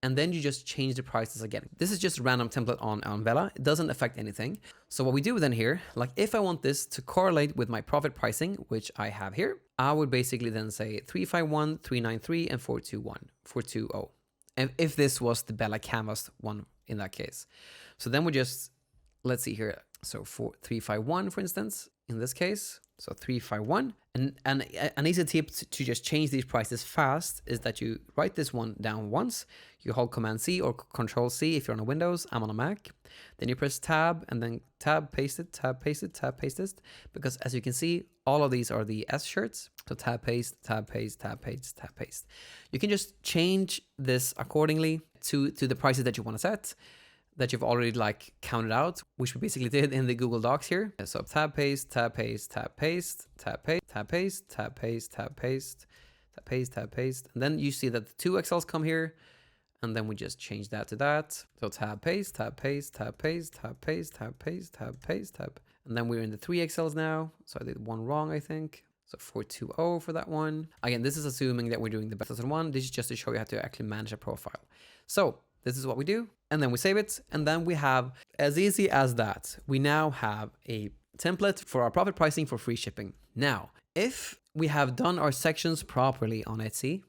and then you just change the prices again. This is just a random template on Vela. It doesn't affect anything. So what we do then here, like if I want this to correlate with my profit pricing, which I have here, I would basically then say 351, 393, and 420. And if this was the Vela Canvas one in that case. So then we just, let's see here. So for 351, for instance, in this case. So 351. And an easy tip to just change these prices fast is that you write this one down once. You hold Command C or Control C if you're on a Windows. I'm on a Mac. Then you press Tab and then Tab, paste it, Tab, paste it, Tab, paste it. Because as you can see, all of these are the S shirts. So Tab, paste, Tab, paste, Tab, paste, Tab, paste. You can just change this accordingly to the prices that you want to set, that you've already like counted out, which we basically did in the Google Docs here. So tab paste, tab paste, tab paste, tab paste, tab paste, tab paste, tab paste, tab paste, tab paste. And then you see that the 2 Excels come here, and then we just change that to that. So tab paste, tab paste, tab paste, tab paste, tab paste, tab paste, tab. And then we're in the 3 Excels now. So I did one wrong, I think. So 420 for that one. Again, this is assuming that we're doing the best one. This is just to show you how to actually manage a profile. So this is what we do, and then we save it, and then we have, as easy as that, we now have a template for our profit pricing for free shipping. Now, if we have done our sections properly on Etsy,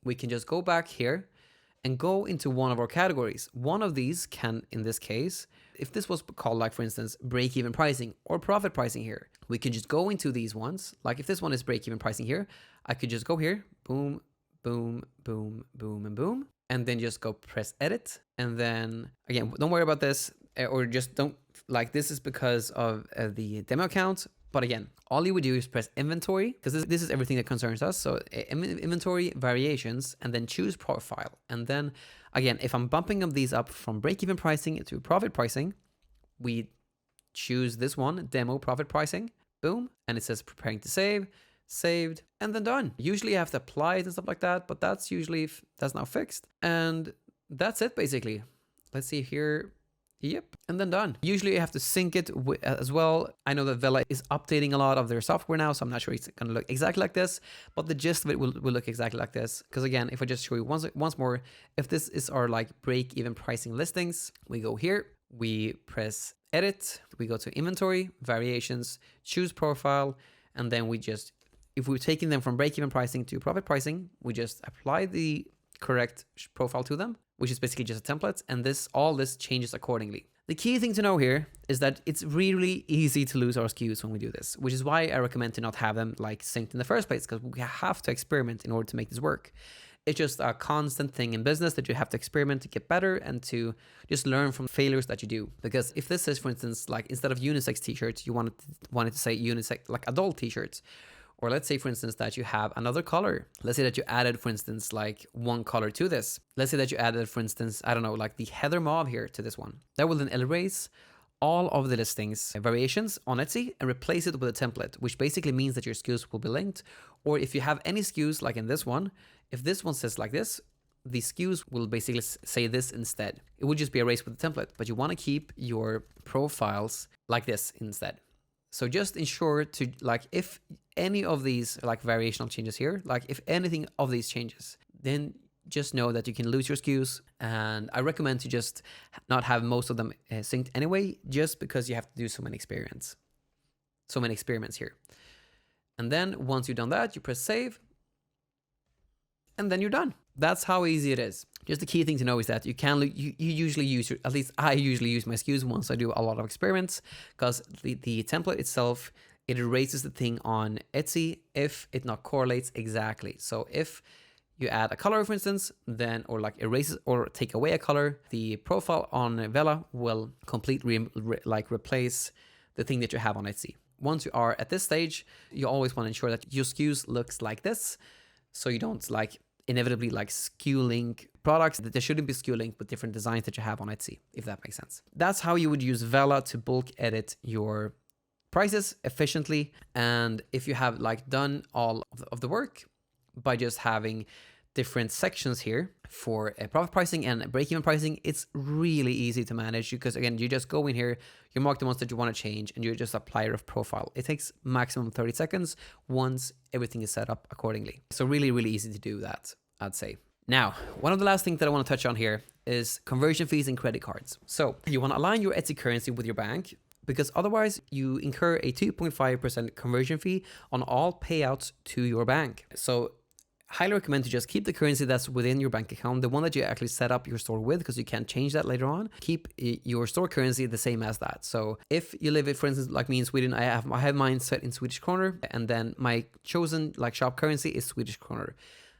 we can just go back here and go into one of our categories. One of these can, in this case, if this was called, like for instance, break-even pricing or profit pricing here, we can just go into these ones. Like if this one is break-even pricing here, I could just go here, boom, boom, boom, boom, and boom. And then just go press edit. And then again, don't worry about this, or just don't, like, this is because of the demo account. But again, all you would do is press inventory, because this is everything that concerns us. So inventory, variations, and then choose profile. And then again, if I'm bumping these up from break-even pricing to profit pricing, we choose this one, demo profit pricing, boom. And it says preparing to save, saved, and then done. Usually you have to apply it and stuff like that, but that's usually, that's now fixed. And that's it basically. Let's see here. Yep. And then done. Usually you have to sync it as well. I know that Vela is updating a lot of their software now, so I'm not sure it's going to look exactly like this, but the gist of it will look exactly like this. Because again, if I just show you once more, if this is our like break-even pricing listings, we go here, we press edit, we go to inventory, variations, choose profile, and then we just, if we're taking them from break-even pricing to profit pricing, we just apply the correct profile to them, which is basically just a template, and all this changes accordingly. The key thing to know here is that it's really easy to lose our SKUs when we do this, which is why I recommend to not have them like synced in the first place, because we have to experiment in order to make this work. It's just a constant thing in business that you have to experiment to get better and to just learn from failures that you do. Because if this is, for instance, like instead of unisex t-shirts, you want it to say unisex, like adult t-shirts. Or let's say, for instance, that you have another color. Let's say that you added, for instance, like one color to this. Let's say that you added, for instance, I don't know, like the heather mauve here to this one. That will then erase all of the listings variations on Etsy and replace it with a template, which basically means that your SKUs will be linked. Or if you have any SKUs like in this one, if this one says like this, the SKUs will basically say this instead. It would just be erased with the template, but you want to keep your profiles like this instead. So just ensure to, like, if any of these like variational changes here, like if anything of these changes, then just know that you can lose your SKUs. And I recommend to just not have most of them synced anyway, just because you have to do so many experiments here. And then once you've done that, you press save, and then you're done. That's how easy it is. Just the key thing to know is that you usually use, at least I usually use my SKUs once I do a lot of experiments, because the template itself, it erases the thing on Etsy if it not correlates exactly. So if you add a color, for instance, then, or like erases or take away a color, the profile on Vela will completely replace the thing that you have on Etsy. Once you are at this stage, you always want to ensure that your SKUs looks like this, so you don't like inevitably like skew link products. That there shouldn't be skew linked with different designs that you have on Etsy, if that makes sense. That's how you would use Vela to bulk edit your prices efficiently. And if you have like done all of the work by just having different sections here for profit pricing and break-even pricing, it's really easy to manage, because again, you just go in here, you mark the ones that you want to change, and you just apply your profile. It takes maximum 30 seconds once everything is set up accordingly. So really, really easy to do that, I'd say. Now, one of the last things that I want to touch on here is conversion fees and credit cards. So you want to align your Etsy currency with your bank, because otherwise you incur a 2.5% conversion fee on all payouts to your bank. So highly recommend to just keep the currency that's within your bank account, the one that you actually set up your store with, because you can't change that later on. Keep your store currency the same as that. So if you live, for instance, like me in Sweden, I have mine set in Swedish kroner, and then my chosen like shop currency is Swedish kroner.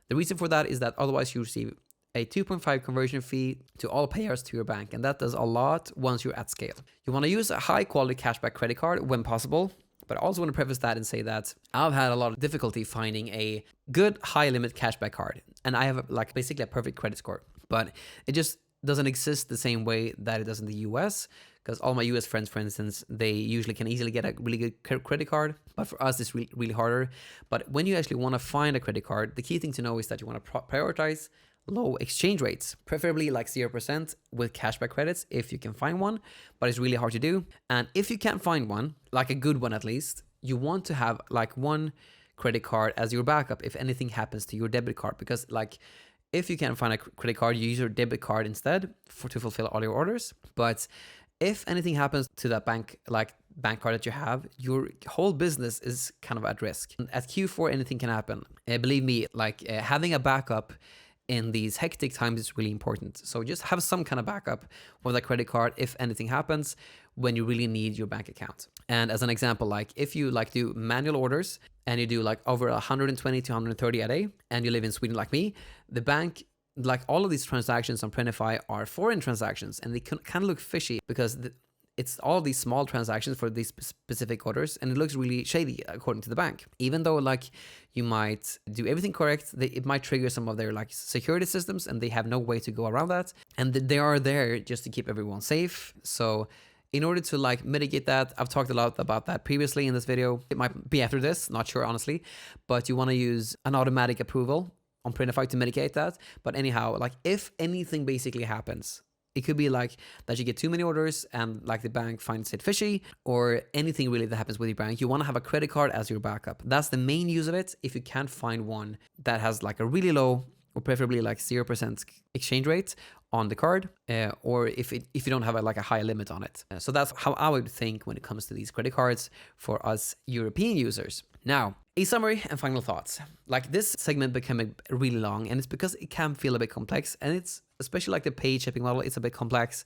The reason for that is that otherwise you receive a 2.5 conversion fee to all payouts to your bank, and that does a lot once you're at scale. You want to use a high quality cashback credit card when possible, but I also want to preface that and say that I've had a lot of difficulty finding a good high limit cashback card, and I have like basically a perfect credit score, but it just doesn't exist the same way that it does in the US, because all my US friends, for instance, they usually can easily get a really good credit card, but for us it's really harder. But when you actually want to find a credit card, the key thing to know is that you want to prioritize low exchange rates, preferably like 0% with cashback credits if you can find one, but it's really hard to do. And if you can't find one, like a good one at least, you want to have like one credit card as your backup if anything happens to your debit card, because like if you can't find a credit card, you use your debit card instead to fulfill all your orders. But if anything happens to that bank card that you have, your whole business is kind of at risk. At Q4, anything can happen. Believe me, like having a backup in these hectic times is really important. So just have some kind of backup with a credit card if anything happens when you really need your bank account. And as an example, like if you like do manual orders and you do like over 120 to 130 a day and you live in Sweden like me, the bank, like all of these transactions on Printify are foreign transactions, and they can kind of look fishy because it's all these small transactions for these specific orders, and it looks really shady according to the bank. Even though like you might do everything correct, it might trigger some of their like security systems, and they have no way to go around that. And they are there just to keep everyone safe. So in order to like mitigate that, I've talked a lot about that previously in this video. It might be after this, not sure honestly, but you want to use an automatic approval on Printify to mitigate that. But anyhow, like if anything basically happens, it could be like that you get too many orders and like the bank finds it fishy, or anything really that happens with your bank. You want to have a credit card as your backup. That's the main use of it. If you can't find one that has like a really low or preferably like 0% exchange rate on the card, or if you don't have like a high limit on it. So that's how I would think when it comes to these credit cards for us European users. Now, a summary and final thoughts. Like this segment became really long, and it's because it can feel a bit complex, and it's especially like the paid shipping model, it's a bit complex.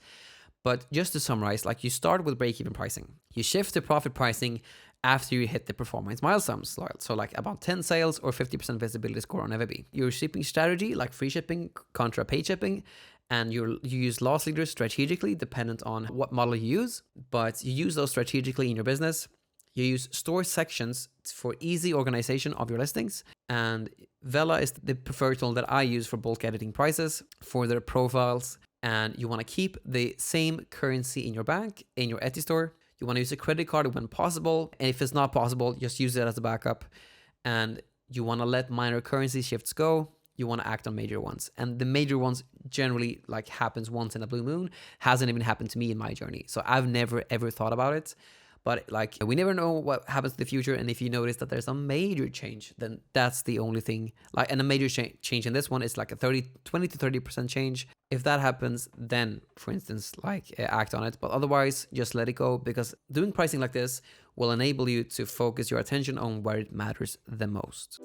But just to summarize, like you start with break-even pricing. You shift to profit pricing after you hit the performance milestones. So like about 10 sales or 50% visibility score on Everbee. Your shipping strategy, like free shipping contra paid shipping, and you use loss leaders strategically dependent on what model you use, but you use those strategically in your business. You use store sections for easy organization of your listings, and Vela is the preferred tool that I use for bulk editing prices for their profiles. And you want to keep the same currency in your bank, in your Etsy store. You want to use a credit card when possible, and if it's not possible, just use it as a backup. And you want to let minor currency shifts go. You want to act on major ones, and the major ones generally like happens once in a blue moon. Hasn't even happened to me in my journey, so I've never ever thought about it. But like we never know what happens in the future, and if you notice that there's a major change, then that's the only thing. Like, and a major change in this one is like a 20 to 30% change. If that happens, then for instance, like act on it. But otherwise, just let it go, because doing pricing like this will enable you to focus your attention on where it matters the most.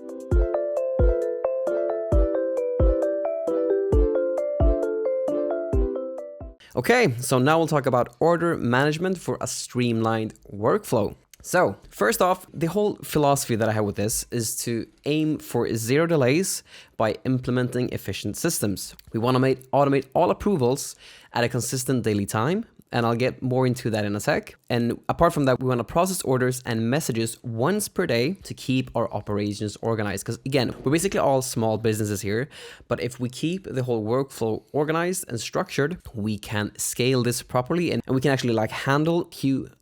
Okay, so now we'll talk about order management for a streamlined workflow. So first off, the whole philosophy that I have with this is to aim for zero delays by implementing efficient systems. We want to automate all approvals at a consistent daily time, and I'll get more into that in a sec. And apart from that, we want to process orders and messages once per day to keep our operations organized. Because again, we're basically all small businesses here, but if we keep the whole workflow organized and structured, we can scale this properly, and we can actually like handle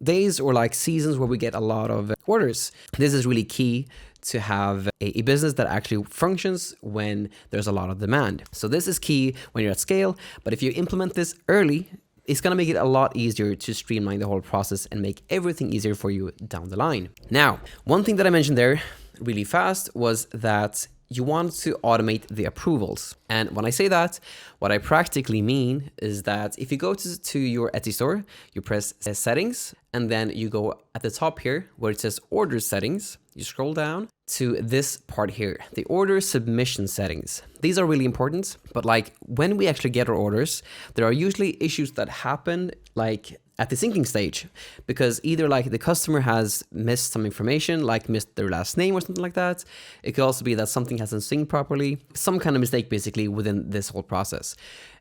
days or like seasons where we get a lot of orders. This is really key to have a business that actually functions when there's a lot of demand. So this is key when you're at scale, but if you implement this early, it's going to make it a lot easier to streamline the whole process and make everything easier for you down the line. Now, one thing that I mentioned there really fast was that you want to automate the approvals. And when I say that, what I practically mean is that if you go to your Etsy store, you press settings, and then you go at the top here where it says order settings. You scroll down to this part here, the order submission settings. These are really important, but like when we actually get our orders, there are usually issues that happen like at the syncing stage, because either like the customer has missed some information, like missed their last name or something like that. It could also be that something hasn't synced properly, some kind of mistake basically within this whole process.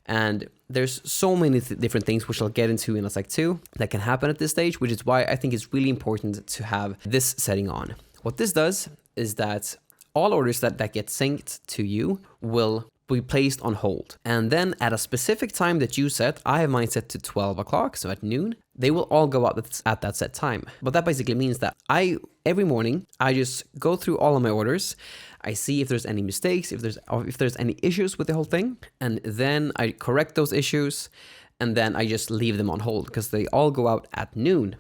And there's so many different things which I'll get into in a sec too that can happen at this stage, which is why I think it's really important to have this setting on. What this does is that all orders that get synced to you will be placed on hold. And then at a specific time that you set, I have mine set to 12 o'clock, so at noon, they will all go out at that set time. But that basically means that every morning, I just go through all of my orders. I see if there's any mistakes, if there's any issues with the whole thing, and then I correct those issues, and then I just leave them on hold because they all go out at noon.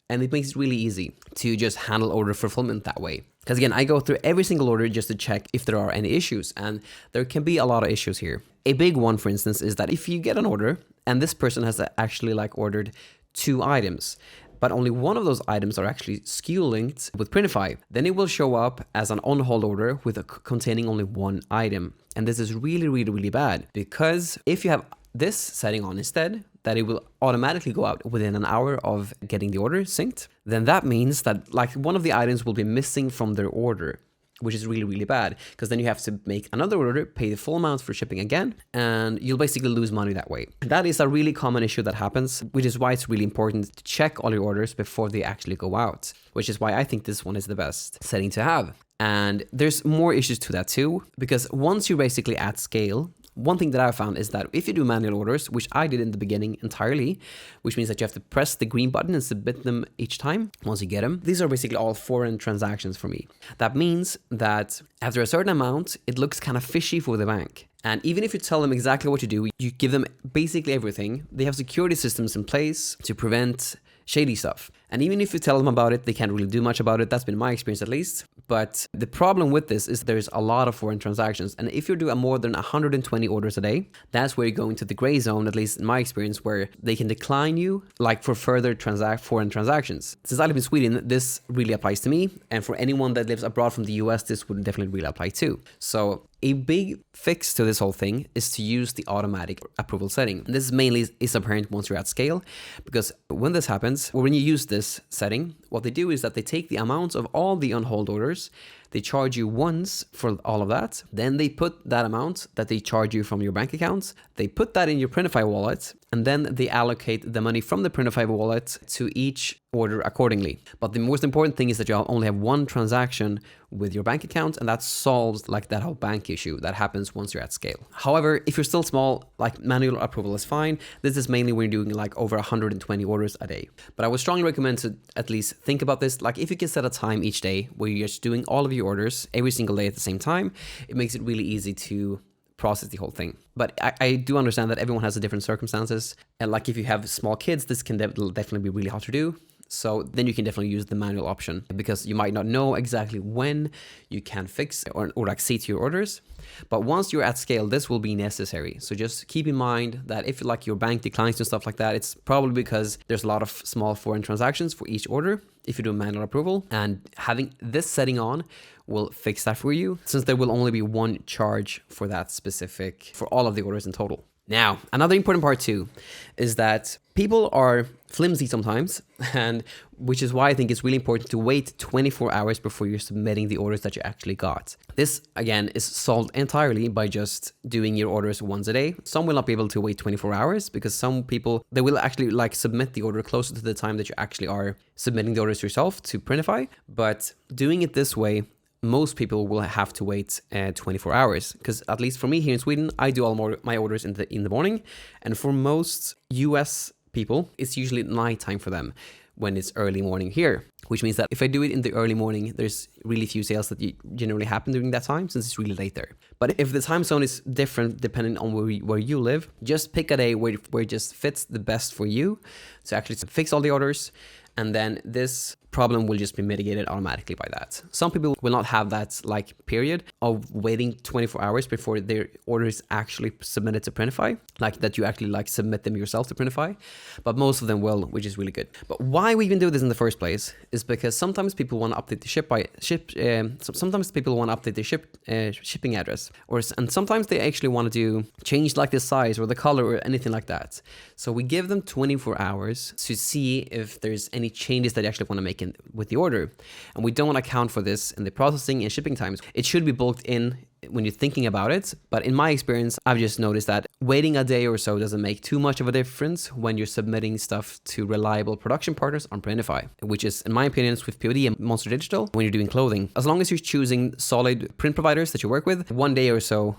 And it makes it really easy to just handle order fulfillment that way. Because again, I go through every single order just to check if there are any issues, and there can be a lot of issues here. A big one, for instance, is that if you get an order and this person has actually like ordered 2 items, but only one of those items are actually SKU linked with Printify, then it will show up as an on-hold order containing only 1 item. And this is really, really, really bad, because if you have this setting on instead, that it will automatically go out within an hour of getting the order synced, then that means that like one of the items will be missing from their order, which is really, really bad, because then you have to make another order, pay the full amount for shipping again, and you'll basically lose money that way. That is a really common issue that happens, which is why it's really important to check all your orders before they actually go out, which is why I think this one is the best setting to have. And there's more issues to that too, because once you're basically at scale, one thing that I found is that if you do manual orders, which I did in the beginning entirely, which means that you have to press the green button and submit them each time once you get them. These are basically all foreign transactions for me. That means that after a certain amount, it looks kind of fishy for the bank. And even if you tell them exactly what to do, you give them basically everything, they have security systems in place to prevent shady stuff. And even if you tell them about it, they can't really do much about it. That's been my experience at least. But the problem with this is there's a lot of foreign transactions. And if you're doing more than 120 orders a day, that's where you go into the gray zone, at least in my experience, where they can decline you like for further foreign transactions. Since I live in Sweden, this really applies to me. And for anyone that lives abroad from the US, this would definitely really apply too. So a big fix to this whole thing is to use the automatic approval setting. And this mainly is apparent once you're at scale, because when this happens, or when you use this setting, what they do is that they take the amounts of all the on-hold orders, they charge you once for all of that, then they put that amount that they charge you from your bank accounts, they put that in your Printify wallet, and then they allocate the money from the Printify wallet to each order accordingly. But the most important thing is that you only have one transaction with your bank account, and that solves like that whole bank issue that happens once you're at scale. However, if you're still small, like manual approval is fine. This is mainly when you're doing like over 120 orders a day. But I would strongly recommend to at least think about this. Like if you can set a time each day where you're just doing all of your orders every single day at the same time, it makes it really easy to process the whole thing. But I do understand that everyone has a different circumstances. And like if you have small kids, this can definitely be really hard to do. So then you can definitely use the manual option, because you might not know exactly when you can fix or like see to your orders. But once you're at scale, this will be necessary. So just keep in mind that if like your bank declines and stuff like that, it's probably because there's a lot of small foreign transactions for each order if you do manual approval. And having this setting on will fix that for you, since there will only be one charge for that specific, for all of the orders in total. Now, another important part too is that people are flimsy sometimes, and which is why I think it's really important to wait 24 hours before you're submitting the orders that you actually got. This, again, is solved entirely by just doing your orders once a day. Some will not be able to wait 24 hours because some people, they will actually like submit the order closer to the time that you actually are submitting the orders yourself to Printify. But doing it this way, most people will have to wait 24 hours, because at least for me here in Sweden, I do all my orders in the morning, and for most US people, it's usually nighttime for them when it's early morning here, which means that if I do it in the early morning, there's really few sales that generally happen during that time, since it's really late there. But if the time zone is different depending on where you live, just pick a day where it just fits the best for you to actually fix all the orders. And then this problem will just be mitigated automatically by that. Some people will not have that like period of waiting 24 hours before their order is actually submitted to Printify, like that you actually like submit them yourself to Printify, but most of them will, which is really good. But why we even do this in the first place is because sometimes people want to update the sometimes people want to update the shipping address, and sometimes they actually want to change like the size or the color or anything like that. So we give them 24 hours to see if there's any changes that you actually want to make with the order. And we don't want to account for this in the processing and shipping times. It should be bulked in when you're thinking about it, but in my experience, I've just noticed that waiting a day or so doesn't make too much of a difference when you're submitting stuff to reliable production partners on Printify, which is, in my opinion, with POD and Monster Digital when you're doing clothing. As long as you're choosing solid print providers that you work with, 1 day or so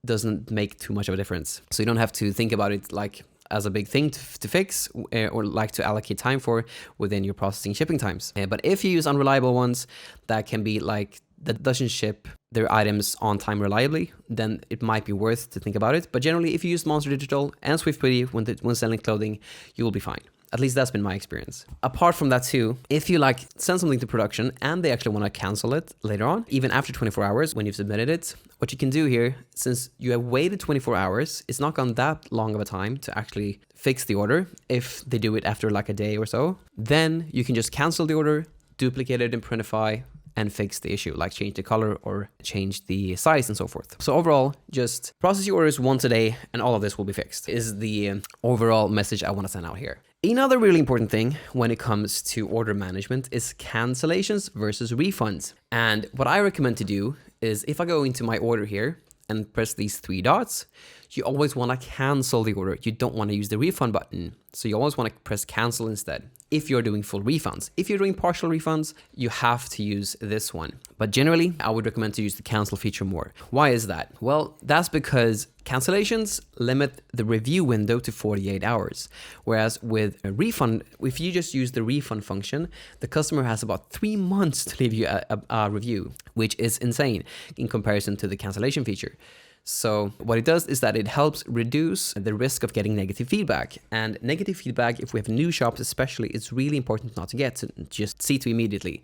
doesn't make too much of a difference. So you don't have to think about it like as a big thing to fix or like to allocate time for within your processing shipping times. But if you use unreliable ones that can be like that doesn't ship their items on time reliably, then it might be worth to think about it. But generally, if you use Monster Digital and SwiftPoD when selling clothing, you will be fine. At least that's been my experience. Apart from that too, if you like send something to production and they actually want to cancel it later on, even after 24 hours when you've submitted it, what you can do here, since you have waited 24 hours, it's not gone that long of a time to actually fix the order. If they do it after like a day or so, then you can just cancel the order, duplicate it in Printify, and fix the issue, like change the color or change the size and so forth. So overall, just process your orders once a day and all of this will be fixed, is the overall message I want to send out here. Another really important thing when it comes to order management is cancellations versus refunds. And what I recommend to do is if I go into my order here and press these 3 dots, you always want to cancel the order. You don't want to use the refund button. So you always want to press cancel instead if you're doing full refunds. If you're doing partial refunds, you have to use this one. But generally, I would recommend to use the cancel feature more. Why is that? Well, that's because cancellations limit the review window to 48 hours. Whereas with a refund, if you just use the refund function, the customer has about 3 months to leave you a review, which is insane in comparison to the cancellation feature. So what it does is that it helps reduce the risk of getting negative feedback. And negative feedback, if we have new shops especially, it's really important not to get, to just see to immediately.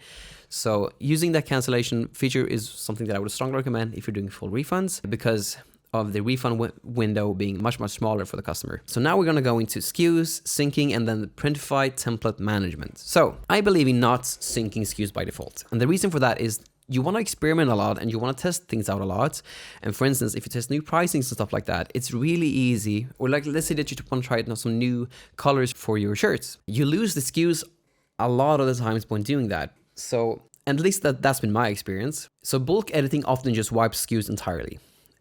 So using that cancellation feature is something that I would strongly recommend if you're doing full refunds, because of the refund window being much, much smaller for the customer. So now we're going to go into SKUs, syncing, and then the Printify template management. So I believe in not syncing SKUs by default. And the reason for that is you want to experiment a lot and you want to test things out a lot. And for instance, if you test new pricings and stuff like that, it's really easy. Or like, let's say that you want to try some new colors for your shirts. You lose the SKUs a lot of the times when doing that. So, at least that's been my experience. So bulk editing often just wipes SKUs entirely.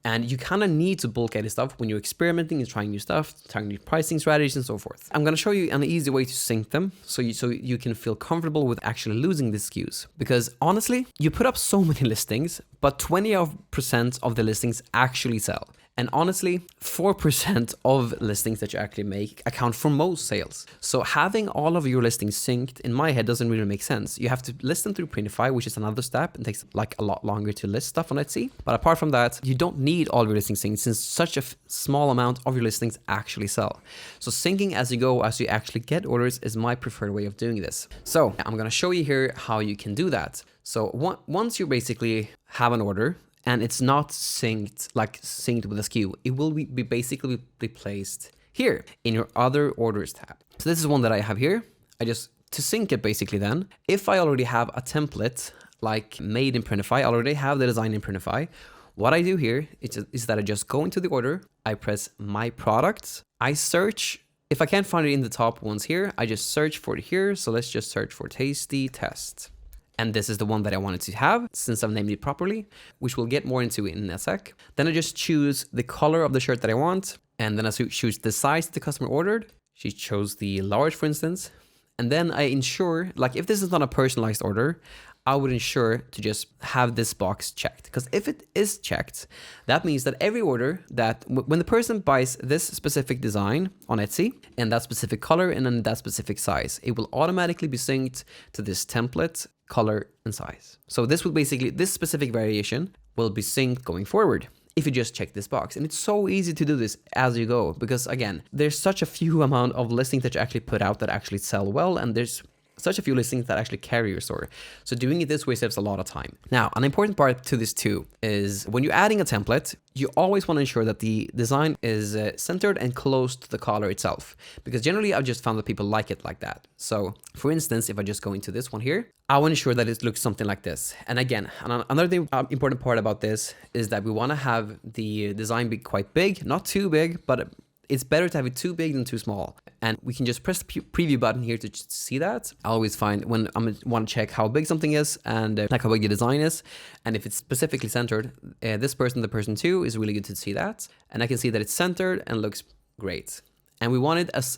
And you kind of need to bulk edit stuff when you're experimenting and trying new stuff, trying new pricing strategies and so forth. I'm going to show you an easy way to sync them so you can feel comfortable with actually losing the SKUs. Because honestly, you put up so many listings, but 20% of the listings actually sell. And honestly, 4% of listings that you actually make account for most sales. So having all of your listings synced, in my head, doesn't really make sense. You have to list them through Printify, which is another step and takes like a lot longer to list stuff on Etsy. But apart from that, you don't need all your listings synced since such a small amount of your listings actually sell. So syncing as you go, as you actually get orders, is my preferred way of doing this. So I'm going to show you here how you can do that. So once you basically have an order, and it's not synced with a SKU, it will be basically placed here in your other orders tab. So this is one that I have here. To sync it basically then, if I already have a template like made in Printify, I already have the design in Printify, what I do here is that I just go into the order, I press my products, I search. If I can't find it in the top ones here, I just search for it here. So let's just search for Tasty Test. And this is the one that I wanted to have since I've named it properly, which we'll get more into in a sec. Then I just choose the color of the shirt that I want. And then I choose the size the customer ordered. She chose the large, for instance. And then I ensure, like if this is not a personalized order, I would ensure to just have this box checked. Because if it is checked, that means that every order that when the person buys this specific design on Etsy and that specific color and then that specific size, it will automatically be synced to this template, color, and size. So this specific variation will be synced going forward if you just check this box. And it's so easy to do this as you go, because again, there's such a few amount of listings that you actually put out that actually sell well, and there's such a few listings that actually carry your store. So doing it this way saves a lot of time. Now, an important part to this too is when you're adding a template, you always want to ensure that the design is centered and close to the collar itself, because generally I've just found that people like it like that. So for instance, if I just go into this one here, I want to ensure that it looks something like this. And again, another thing, important part about this is that we want to have the design be quite big, not too big, but it's better to have it too big than too small. And we can just press the preview button here to see that. I always find when I want to check how big something is and like how big the design is, and if it's specifically centered, this person, the person 2, is really good to see that. And I can see that it's centered and looks great. And we want it as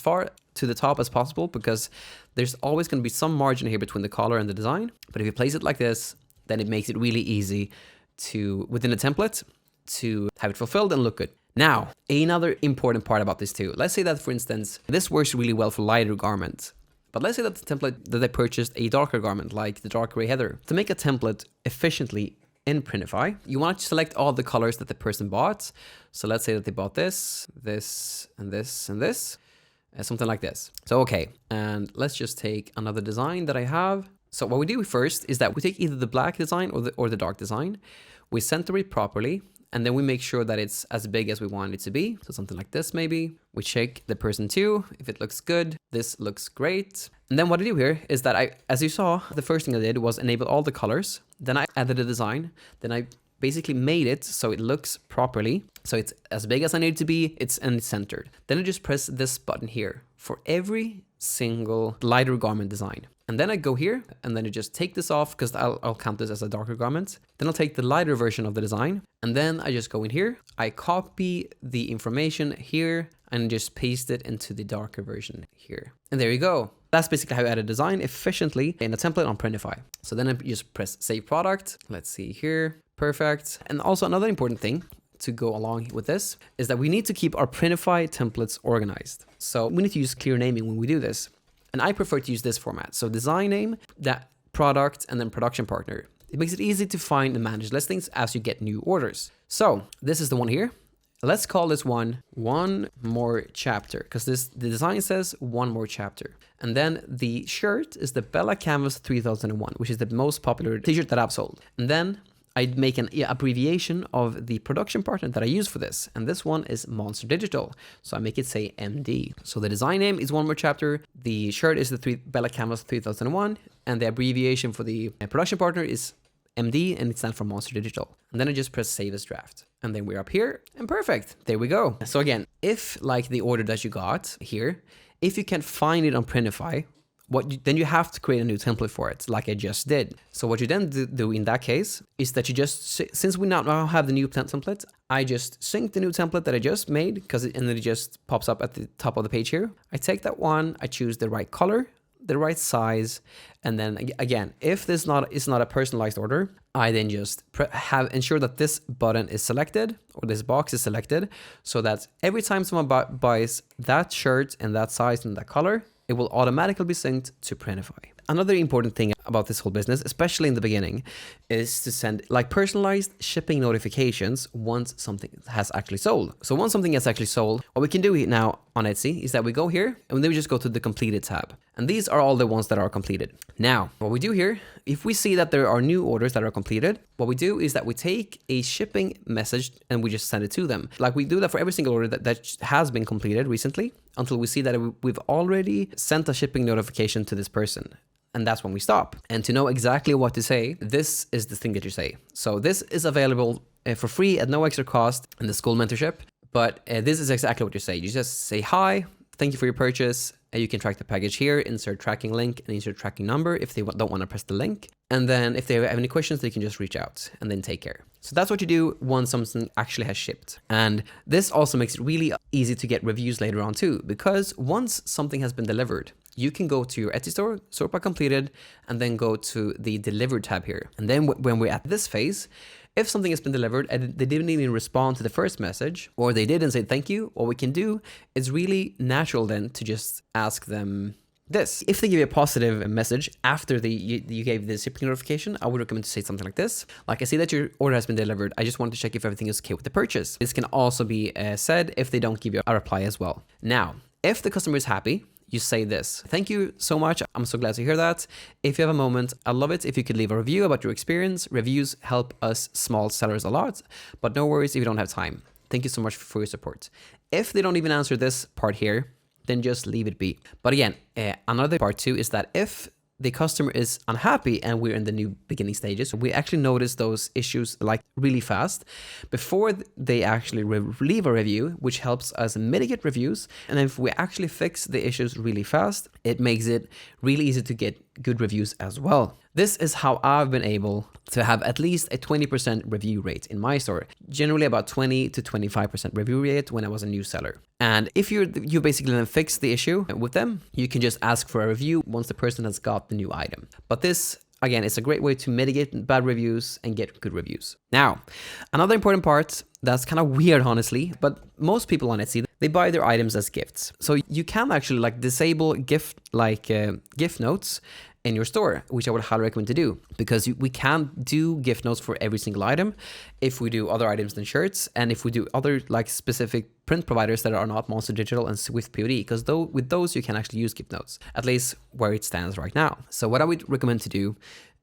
far to the top as possible, because there's always going to be some margin here between the collar and the design. But if you place it like this, then it makes it really easy to, within a template, to have it fulfilled and look good. Now, another important part about this too. Let's say that, for instance, this works really well for lighter garments. But let's say that the template that I purchased a darker garment, like the dark gray heather. To make a template efficiently in Printify, you want to select all the colors that the person bought. So let's say that they bought this, this, and this, and this, something like this. So, okay, and let's just take another design that I have. So what we do first is that we take either the black design or the dark design. We center it properly. And then we make sure that it's as big as we want it to be. So something like this maybe. We check the person 2. If it looks good, this looks great. And then what I do here is that as you saw, the first thing I did was enable all the colors. Then I added a design. Then I basically made it so it looks properly. So it's as big as I need it to be. It's centered. Then I just press this button here for every single lighter garment design. And then I go here and then I just take this off because I'll count this as a darker garment. Then I'll take the lighter version of the design. And then I just go in here. I copy the information here and just paste it into the darker version here. And there you go. That's basically how I add a design efficiently in a template on Printify. So then I just press save product. Let's see here. Perfect. And also another important thing to go along with this is that we need to keep our Printify templates organized. So we need to use clear naming when we do this. And I prefer to use this format. So design name, that product, and then production partner. It makes it easy to find and manage listings as you get new orders. So this is the one here. Let's call this one more chapter, because the design says one more chapter. And then the shirt is the Bella Canvas 3001, which is the most popular t-shirt that I've sold. And then I'd make an abbreviation of the production partner that I use for this. And this one is Monster Digital. So I make it say MD. So the design name is one more chapter. The shirt is the Bella Canvas 3001. And the abbreviation for the production partner is MD, and it stands for Monster Digital. And then I just press save as draft. And then we're up here and perfect. There we go. So again, if like the order that you got here, if you can't find it on Printify, then you have to create a new template for it, like I just did. So what you then do in that case is that you just, since we now have the new template, I just sync the new template that I just made, and then it just pops up at the top of the page here. I take that one, I choose the right color, the right size, and then again, if this is not a personalized order, I then just ensure that this button is selected, or this box is selected, so that every time someone buys that shirt and that size and that color, it will automatically be synced to Printify. Another important thing about this whole business, especially in the beginning, is to send like personalized shipping notifications once something has actually sold. So once something has actually sold, what we can do now on Etsy is that we go here and then we just go to the completed tab. And these are all the ones that are completed. Now, what we do here, if we see that there are new orders that are completed, what we do is that we take a shipping message and we just send it to them. Like we do that for every single order that has been completed recently, until we see that we've already sent a shipping notification to this person. And that's when we stop. And to know exactly what to say, this is the thing that you say. So this is available for free at no extra cost in the school mentorship. But this is exactly what you say. You just say, hi, thank you for your purchase. You can track the package here, insert tracking link and insert tracking number if they don't want to press the link. And then if they have any questions, they can just reach out and then take care. So that's what you do once something actually has shipped. And this also makes it really easy to get reviews later on too, because once something has been delivered, you can go to your Etsy store, sort by completed, and then go to the delivered tab here. And then when we're at this phase, if something has been delivered and they didn't even respond to the first message, or they did and say thank you, what we can do is really natural then to just ask them this. If they give you a positive message after you gave the shipping notification, I would recommend to say something like this. Like, I see that your order has been delivered. I just want to check if everything is okay with the purchase. This can also be said if they don't give you a reply as well. Now, if the customer is happy, you say this: thank you so much. I'm so glad to hear that. If you have a moment, I'd love it if you could leave a review about your experience. Reviews help us small sellers a lot, but no worries if you don't have time. Thank you so much for your support. If they don't even answer this part here, then just leave it be. But again, another part too is that if the customer is unhappy and we're in the new beginning stages, we actually notice those issues like really fast before they actually leave a review, which helps us mitigate reviews. And if we actually fix the issues really fast, it makes it really easy to get good reviews as well. This is how I've been able to have at least a 20% review rate in my store. Generally about 20 to 25% review rate when I was a new seller. And if you basically then fix the issue with them, you can just ask for a review once the person has got the new item. But this, again, is a great way to mitigate bad reviews and get good reviews. Now, another important part that's kind of weird, honestly, but most people on Etsy, they buy their items as gifts. So you can actually like disable gift notes in your store, which I would highly recommend to do, because we can't do gift notes for every single item if we do other items than shirts, and if we do other like specific print providers that are not Monster Digital and Swift POD, because with those you can actually use gift notes, at least where it stands right now. So what I would recommend to do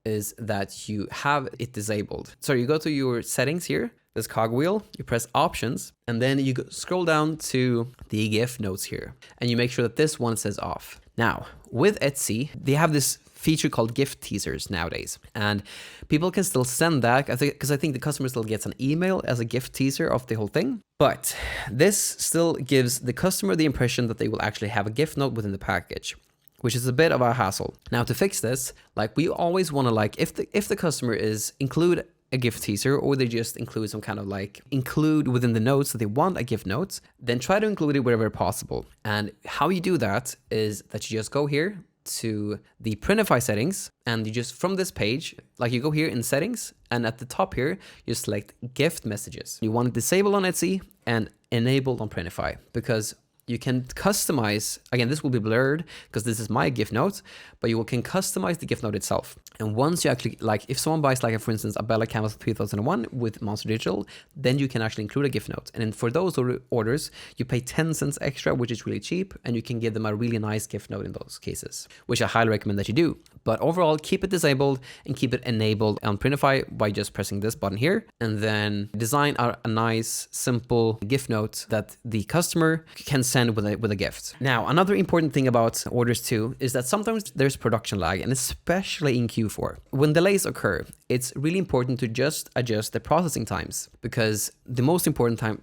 is that you have it disabled. So you go to your settings here, this cogwheel, you press options, and then you scroll down to the gift notes here, and you make sure that this one says off. Now, with Etsy, they have this feature called gift teasers nowadays, and people can still send that because I think the customer still gets an email as a gift teaser of the whole thing, but this still gives the customer the impression that they will actually have a gift note within the package, which is a bit of a hassle. Now, to fix this, like we always want to like if the customer is include a gift teaser, or they just include some kind of like include within the notes that they want a gift note, then try to include it wherever possible. And how you do that is that you just go here to the Printify settings, and you just from this page, like you go here in settings, and at the top here you select gift messages. You want it disabled on Etsy and enabled on Printify, because you can customize, again, this will be blurred because this is my gift note, but you can customize the gift note itself. And once you actually, like if someone buys like, for instance, a Bella Canvas 3001 with Monster Digital, then you can actually include a gift note. And then for those orders, you pay 10 cents extra, which is really cheap, and you can give them a really nice gift note in those cases, which I highly recommend that you do. But overall, keep it disabled and keep it enabled on Printify by just pressing this button here, and then design a nice, simple gift note that the customer can send with a gift. Now, another important thing about orders too is that sometimes there's production lag, and especially in Q4. When delays occur, it's really important to just adjust the processing times, because the most important time,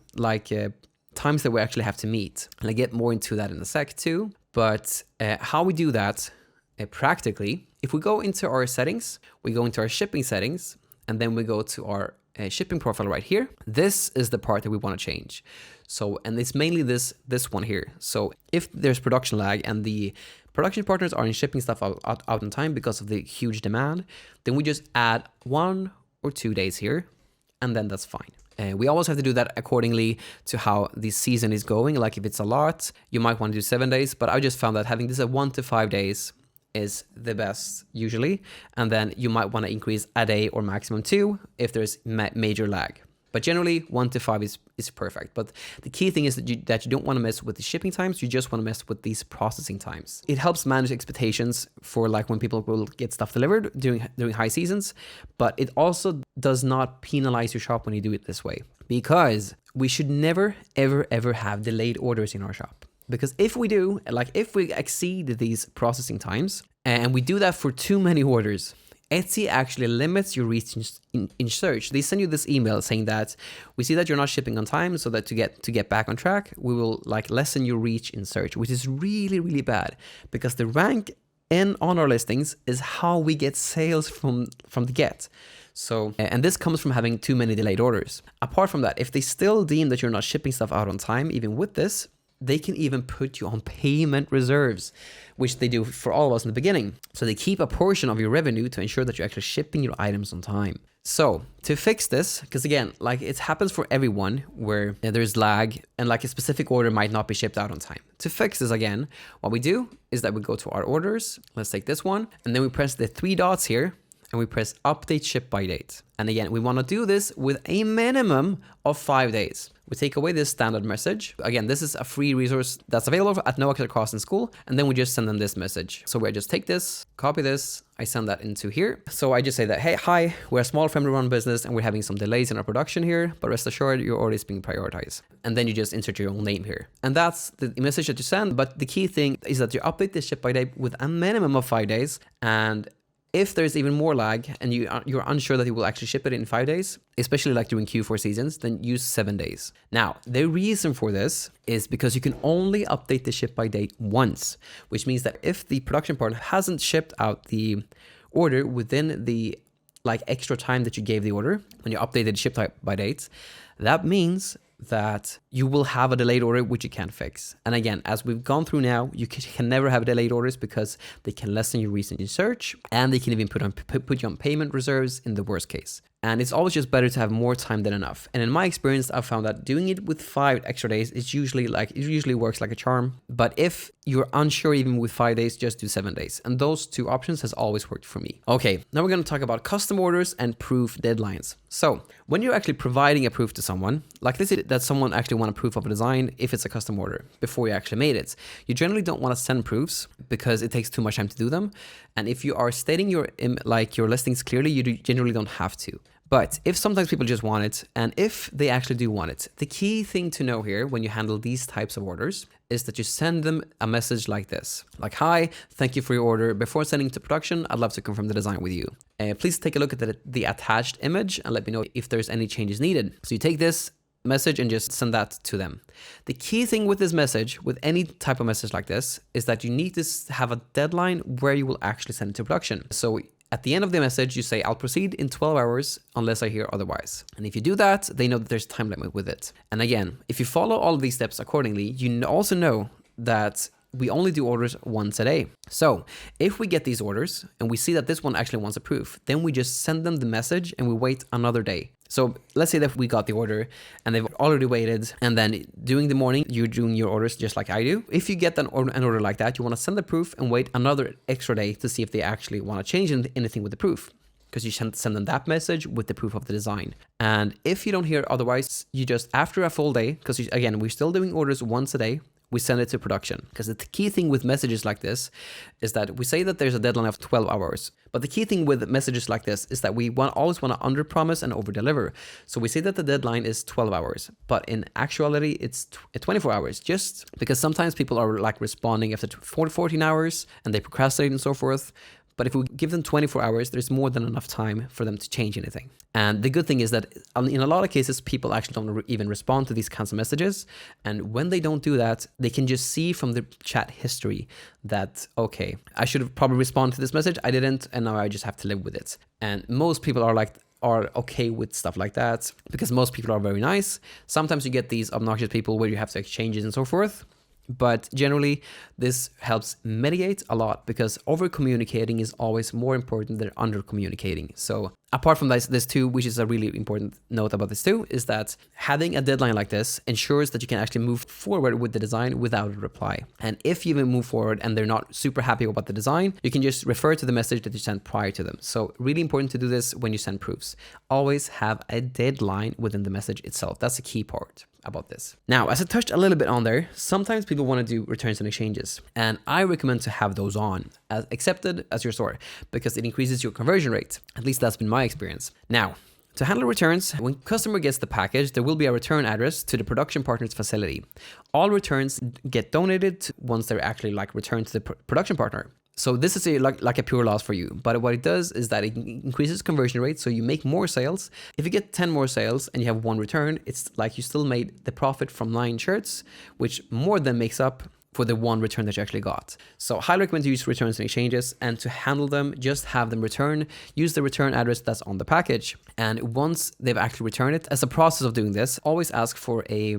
times that we actually have to meet, and I get more into that in a sec too, but how we do that practically, if we go into our settings, we go into our shipping settings, and then we go to our shipping profile right here. This is the part that we want to change. So, and it's mainly this one here. So if there's production lag and the production partners aren't shipping stuff out in time because of the huge demand, then we just add 1 or 2 days here, and then that's fine. We always have to do that accordingly to how the season is going. Like if it's a lot, you might want to do 7 days, but I just found that having this at 1 to 5 days is the best usually, and then you might want to increase a day or maximum 2 if there's major lag. But generally 1 to 5 is perfect. But the key thing is that you don't want to mess with the shipping times, you just want to mess with these processing times. It helps manage expectations for like when people will get stuff delivered during high seasons, but it also does not penalize your shop when you do it this way, because we should never ever have delayed orders in our shop. Because if we do, like if we exceed these processing times and we do that for too many orders, Etsy actually limits your reach in search. They send you this email saying that we see that you're not shipping on time, so that to get back on track, we will like lessen your reach in search, which is really bad, because the rank on our listings is how we get sales from the get. So, and this comes from having too many delayed orders. Apart from that, if they still deem that you're not shipping stuff out on time, even with this, they can even put you on payment reserves, which they do for all of us in the beginning. So they keep a portion of your revenue to ensure that you're actually shipping your items on time. So to fix this, because again, like it happens for everyone where there's lag and like a specific order might not be shipped out on time. To fix this again, what we do is that we go to our orders. Let's take this one, and then we press the 3 dots here, and we press update ship by date. And again, we want to do this with a minimum of 5 days. We take away this standard message. Again, this is a free resource that's available at no extra cost in school. And then we just send them this message. So I just take this, copy this, I send that into here. So I just say that, hey, hi, we're a small family-run business and we're having some delays in our production here, but rest assured, your order is being prioritized. And then you just insert your own name here. And that's the message that you send. But the key thing is that you update this ship by date with a minimum of 5 days. And if there's even more lag and you're unsure that you will actually ship it in 5 days, especially like during Q4 seasons, then use 7 days. Now, the reason for this is because you can only update the ship by date once, which means that if the production partner hasn't shipped out the order within the like extra time that you gave the order when you updated ship type by dates, that means that you will have a delayed order which you can't fix. And again, as we've gone through now, you can never have delayed orders because they can lessen your reason in search, and they can even put you on payment reserves in the worst case. And it's always just better to have more time than enough. And in my experience, I've found that doing it with 5 extra days is usually works like a charm. But if you're unsure even with 5 days, just do 7 days. And those two options has always worked for me. Okay, now we're going to talk about custom orders and proof deadlines. So when you're actually providing a proof to someone, like let's say that someone actually want a proof of a design if it's a custom order before you actually made it, you generally don't want to send proofs because it takes too much time to do them. And if you are stating your listings clearly, you generally don't have to. But if sometimes people just want it, and if they actually do want it, the key thing to know here when you handle these types of orders is that you send them a message like this. Like, hi, thank you for your order. Before sending it to production, I'd love to confirm the design with you. Please take a look at the attached image and let me know if there's any changes needed. So you take this message and just send that to them. The key thing with this message, with any type of message like this, is that you need to have a deadline where you will actually send it to production. So at the end of the message, you say, I'll proceed in 12 hours unless I hear otherwise. And if you do that, they know that there's a time limit with it. And again, if you follow all of these steps accordingly, you also know that we only do orders once a day. So if we get these orders and we see that this one actually wants a proof, then we just send them the message and we wait another day. So let's say that we got the order and they've already waited, and then during the morning, you're doing your orders just like I do. If you get an order like that, you want to send the proof and wait another extra day to see if they actually want to change anything with the proof, because you send them that message with the proof of the design. And if you don't hear otherwise, you just, after a full day, because again, we're still doing orders once a day, we send it to production. Because the key thing with messages like this is that we say that there's a deadline of 12 hours. But the key thing with messages like this is that we always want to under-promise and over-deliver. So we say that the deadline is 12 hours, but in actuality, it's 24 hours, just because sometimes people are like responding after 14 hours and they procrastinate and so forth. But if we give them 24 hours, there's more than enough time for them to change anything. And the good thing is that in a lot of cases, people actually don't even respond to these kinds of messages. And when they don't do that, they can just see from the chat history that, okay, I should have probably responded to this message. I didn't, and now I just have to live with it. And most people are okay with stuff like that because most people are very nice. Sometimes you get these obnoxious people where you have to exchange it and so forth. But generally, this helps mitigate a lot because over-communicating is always more important than under-communicating. So apart from this too, which is a really important note about this too, is that having a deadline like this ensures that you can actually move forward with the design without a reply. And if you even move forward and they're not super happy about the design, you can just refer to the message that you sent prior to them. So really important to do this when you send proofs. Always have a deadline within the message itself. That's the key part about this. Now, as I touched a little bit on there, sometimes people want to do returns and exchanges, and I recommend to have those on as accepted as your store because it increases your conversion rate. At least that's been my experience. Now, to handle returns, when customer gets the package, there will be a return address to the production partner's facility. All returns get donated once they're actually returned to the production partner. So this is like a pure loss for you. But what it does is that it increases conversion rate. So you make more sales. If you get 10 more sales and you have 1 return, it's like you still made the profit from 9 shirts, which more than makes up for the 1 return that you actually got. So I highly recommend to use returns and exchanges, and to handle them, just have them return, use the return address that's on the package. And once they've actually returned it, as a process of doing this, always ask for a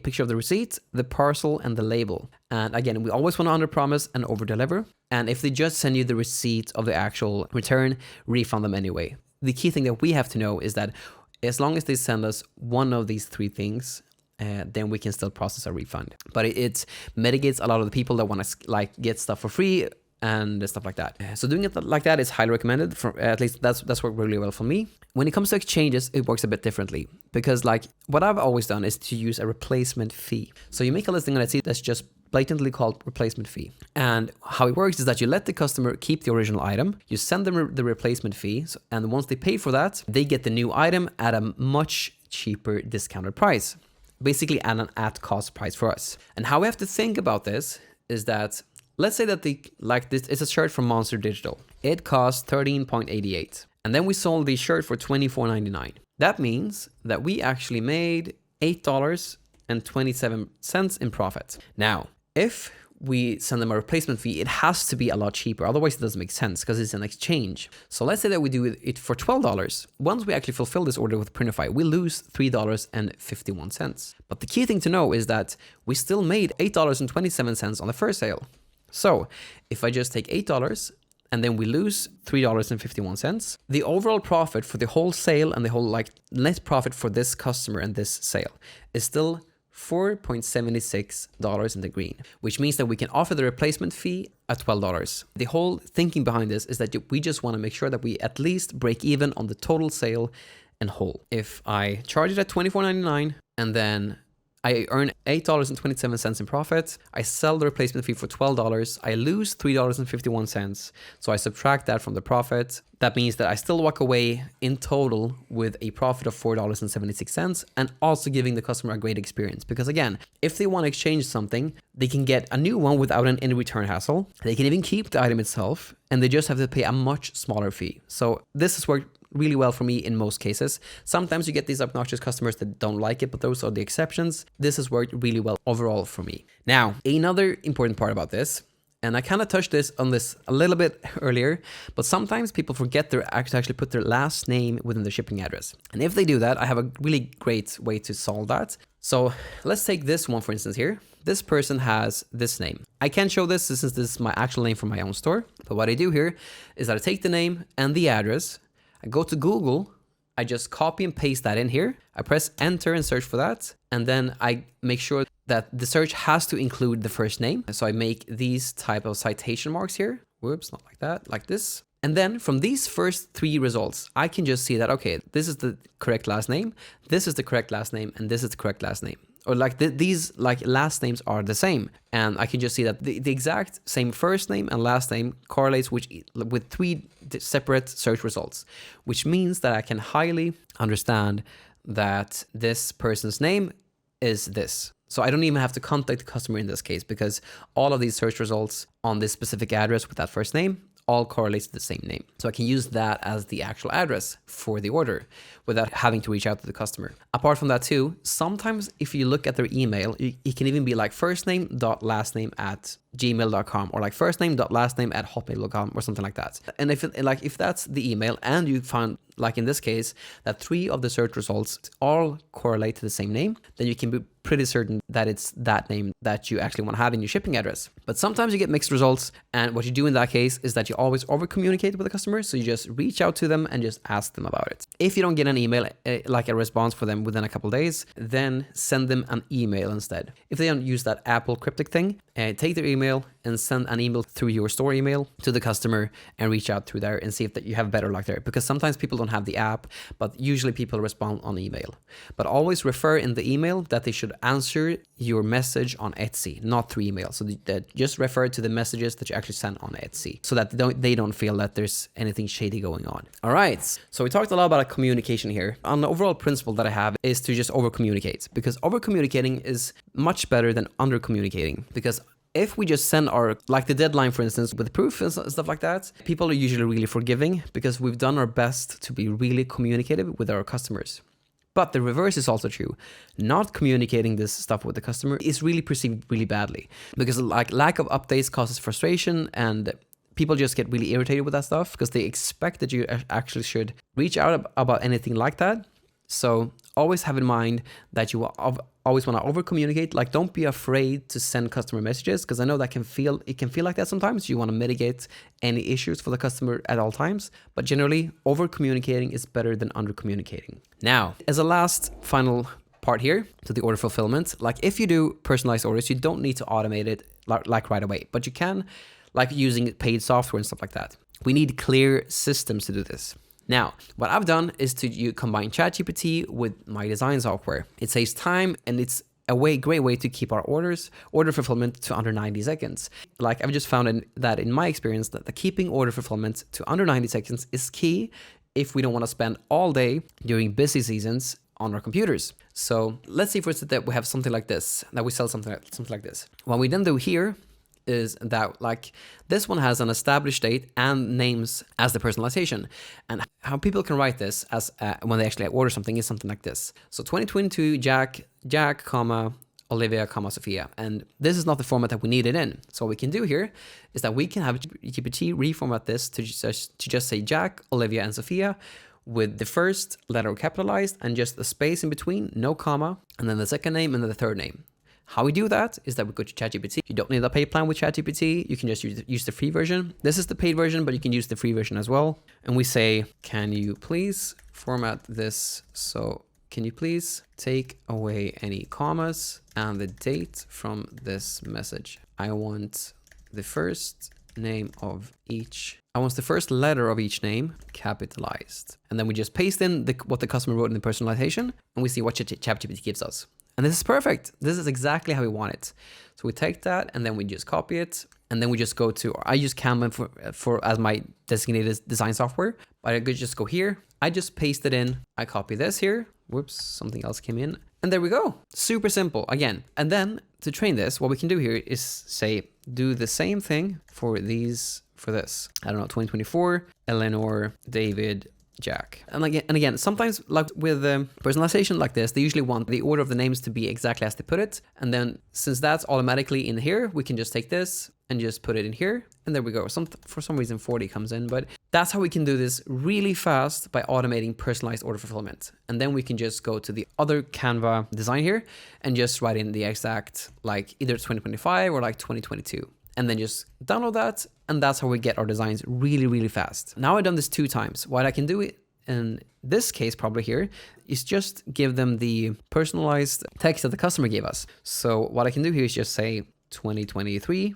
picture of the receipt, the parcel, and the label. And again, we always want to under-promise and over-deliver. And if they just send you the receipt of the actual return, refund them anyway. The key thing that we have to know is that as long as they send us one of these 3 things, then we can still process a refund. But it mitigates a lot of the people that want to get stuff for free and stuff like that. So doing it like that is highly recommended. At least that's worked really well for me. When it comes to exchanges, it works a bit differently, because like what I've always done is to use a replacement fee. So you make a listing on Etsy that's just blatantly called replacement fee. And how it works is that you let the customer keep the original item, you send them the replacement fee, and once they pay for that, they get the new item at a much cheaper discounted price, basically at cost price for us. And how we have to think about this is that, let's say that this is a shirt from Monster Digital. It costs $13.88, and then we sold the shirt for $24.99. That means that we actually made $8.27 in profit. Now, if we send them a replacement fee, it has to be a lot cheaper. Otherwise, it doesn't make sense because it's an exchange. So let's say that we do it for $12. Once we actually fulfill this order with Printify, we lose $3.51. But the key thing to know is that we still made $8.27 on the first sale. So if I just take $8 and then we lose $3.51, the overall profit for the whole sale and the whole like net profit for this customer and this sale is still $4.76 in the green, which means that we can offer the replacement fee at $12. The whole thinking behind this is that we just want to make sure that we at least break even on the total sale in whole. If I charge it at $24.99 and then I earn $8.27 in profit, I sell the replacement fee for $12, I lose $3.51, so I subtract that from the profit. That means that I still walk away in total with a profit of $4.76 and also giving the customer a great experience. Because again, if they want to exchange something, they can get a new one without any return hassle. They can even keep the item itself, and they just have to pay a much smaller fee. So this has worked really well for me in most cases. Sometimes you get these obnoxious customers that don't like it, but those are the exceptions. This has worked really well overall for me. Now, another important part about this, and I kind of touched on this a little bit earlier, but sometimes people forget to actually put their last name within their shipping address. And if they do that, I have a really great way to solve that. So let's take this one, for instance, here. This person has this name. I can't show this since this is my actual name from my own store. But what I do here is that I take the name and the address, I go to Google, I just copy and paste that in here. I press enter and search for that. And then I make sure that the search has to include the first name. So I make these type of citation marks here. Whoops, not like that, like this. And then from these first three results, I can just see that, okay, this is the correct last name, this is the correct last name, and this is the correct last name. Or like these like last names are the same. And I can just see that the exact same first name and last name correlates with three separate search results, which means that I can highly understand that this person's name is this. So I don't even have to contact the customer in this case, because all of these search results on this specific address with that first name all correlates to the same name. So I can use that as the actual address for the order without having to reach out to the customer. Apart from that too, sometimes if you look at their email, it can even be like firstname.lastname@gmail.com or like firstname.lastname@hotmail.com or something like that. And if that's the email and you found, like in this case, that 3 of the search results all correlate to the same name, then you can be pretty certain that it's that name that you actually want to have in your shipping address. But sometimes you get mixed results, and what you do in that case is that you always over communicate with the customer. So you just reach out to them and just ask them about it. If you don't get an email, like a response for them within a couple of days, then send them an email instead. If they don't use that Apple cryptic thing, take their email and send an email through your store email to the customer and reach out through there and see if that you have better luck there. Because sometimes people don't have the app, but usually people respond on email. But always refer in the email that they should answer your message on Etsy, not through email. So that just refer to the messages that you actually send on Etsy, so that they don't feel that there's anything shady going on. All right, so we talked a lot about communication here. An overall principle that I have is to just over communicate, because over communicating is much better than under communicating. Because if we just send like the deadline, for instance, with proof and stuff like that, people are usually really forgiving because we've done our best to be really communicative with our customers. But the reverse is also true. Not communicating this stuff with the customer is really perceived really badly, because like lack of updates causes frustration, and people just get really irritated with that stuff because they expect that you actually should reach out about anything like that. So always have in mind that you always want to over communicate. Like, don't be afraid to send customer messages, because I know that can feel like that sometimes. You want to mitigate any issues for the customer at all times, but generally over communicating is better than under communicating. Now, as a last final part here to the order fulfillment, like if you do personalized orders, you don't need to automate it like right away, but you can like using paid software and stuff like that. We need clear systems to do this. Now, what I've done is to combine ChatGPT with my design software. It saves time, and it's a great way to keep our order fulfillment to under 90 seconds. Like I've just found that in my experience, that keeping order fulfillment to under 90 seconds is key if we don't want to spend all day during busy seasons on our computers. So let's say for instance that we have something like this, that we sell something like this. What we then do here is that like this one has an established date and names as the personalization, and how people can write this as when they actually order something is something like this. So 2022 Jack, comma Olivia, comma Sophia, and this is not the format that we need it in. So what we can do here is that we can have GPT reformat this to just say Jack, Olivia, and Sophia, with the first letter capitalized and just a space in between, no comma, and then the second name and then the third name. How we do that is that we go to ChatGPT. You don't need a paid plan with ChatGPT. You can just use the free version. This is the paid version, but you can use the free version as well. And we say, can you please format this? So can you please take away any commas and the date from this message? I want the first name of each. I want the first letter of each name capitalized. And then we just paste in what the customer wrote in the personalization, and we see what ChatGPT gives us. And this is perfect. This is exactly how we want it. So we take that and then we just copy it. And then we just go to, I use Canva for as my designated design software. But I could just go here. I just paste it in. I copy this here. Whoops, something else came in. And there we go. Super simple again. And then to train this, what we can do here is say, do the same thing for this. I don't know, 2024, Eleanor, David, Jack. And again, sometimes like with personalization like this, they usually want the order of the names to be exactly as they put it. And then since that's automatically in here, we can just take this and just put it in here. And there we go. For some reason 40 comes in, but that's how we can do this really fast by automating personalized order fulfillment. And then we can just go to the other Canva design here and just write in the exact, like either 2025 or like 2022. And then just download that, and that's how we get our designs really, really fast. Now I've done this 2 times. What I can do in this case probably here is just give them the personalized text that the customer gave us. So what I can do here is just say 2023,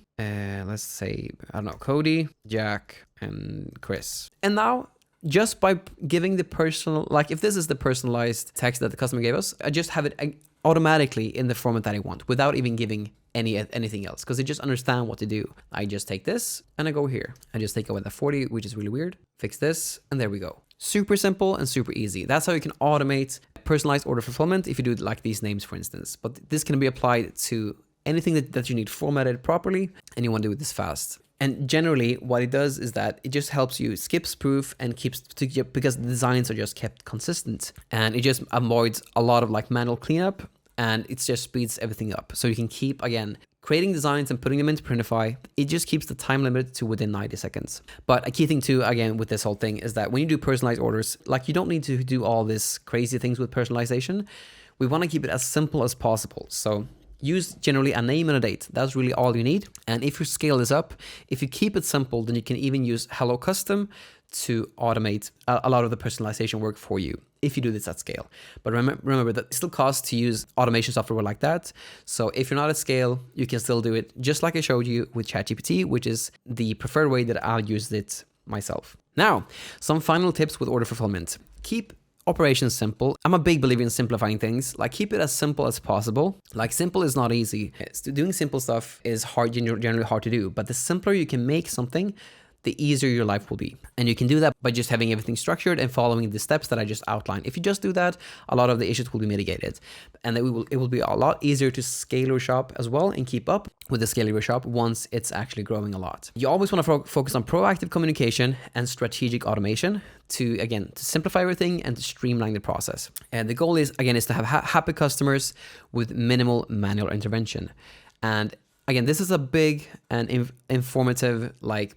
let's say, I don't know, Cody, Jack, and Chris. And now just by giving the personal, like if this is the personalized text that the customer gave us, I just have it automatically in the format that I want without even giving anything else, because they just understand what to do. I just take this and I go here. I just take away the 40, which is really weird. Fix this, and there we go. Super simple and super easy. That's how you can automate personalized order fulfillment if you do like these names, for instance. But this can be applied to anything that you need formatted properly and you want to do this fast. And generally what it does is that it just helps you skips proof and because the designs are just kept consistent, and it just avoids a lot of like manual cleanup, and it just speeds everything up. So you can keep, again, creating designs and putting them into Printify. It just keeps the time limit to within 90 seconds. But a key thing too, again, with this whole thing is that when you do personalized orders, like you don't need to do all this crazy things with personalization. We want to keep it as simple as possible. So use generally a name and a date. That's really all you need. And if you scale this up, if you keep it simple, then you can even use Hellocustom to automate a lot of the personalization work for you if you do this at scale. But remember that it still costs to use automation software like that. So if you're not at scale, you can still do it just like I showed you with ChatGPT, which is the preferred way that I'll use it myself. Now, some final tips with order fulfillment. Keep operations simple. I'm a big believer in simplifying things. Like keep it as simple as possible. Like simple is not easy. Doing simple stuff is generally hard to do, but the simpler you can make something, the easier your life will be. And you can do that by just having everything structured and following the steps that I just outlined. If you just do that, a lot of the issues will be mitigated. And it will be a lot easier to scale your shop as well and keep up with the scale of your shop once it's actually growing a lot. You always want to focus on proactive communication and strategic automation to simplify everything and to streamline the process. And the goal is to have happy customers with minimal manual intervention. And again, this is a big and informative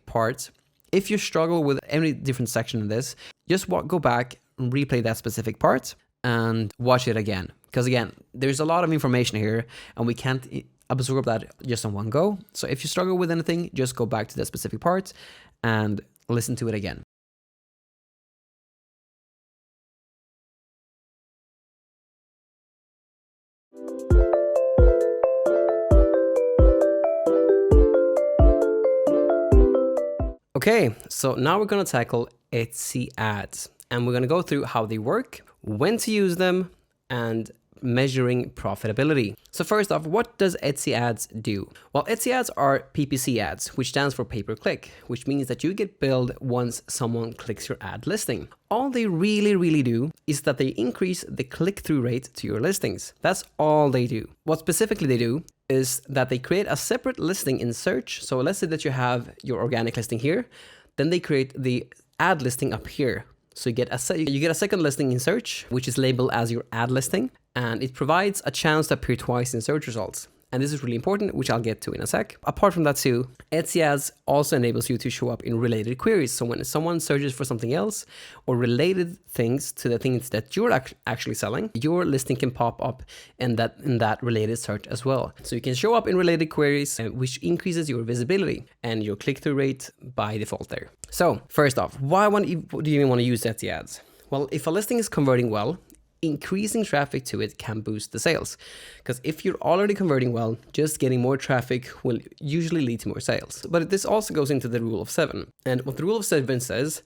part. If you struggle with any different section of this, just go back and replay that specific part and watch it again. Because again, there's a lot of information here and we can't absorb that just in one go. So if you struggle with anything, just go back to that specific part and listen to it again. Okay, so now we're going to tackle Etsy ads, and we're going to go through how they work, when to use them, and measuring profitability. So first off, what does Etsy ads do? Well, Etsy ads are PPC ads, which stands for pay per click, which means that you get billed once someone clicks your ad listing. All they really do is that they increase the click-through rate to your listings. That's all they do. What specifically they do is that they create a separate listing in search. So let's say that you have your organic listing here, then they create the ad listing up here. So you get a second listing in search, which is labeled as your ad listing, and it provides a chance to appear twice in search results. And this is really important, which I'll get to in a sec. Apart from that too, Etsy ads also enables you to show up in related queries. So when someone searches for something else or related things to the things that you're actually selling, your listing can pop up in that related search as well. So you can show up in related queries, which increases your visibility and your click-through rate by default there. So first off, why do you even want to use Etsy ads? Well, if a listing is converting well, increasing traffic to it can boost the sales. Because if you're already converting well, just getting more traffic will usually lead to more sales. But this also goes into the rule of 7. And what the rule of 7 says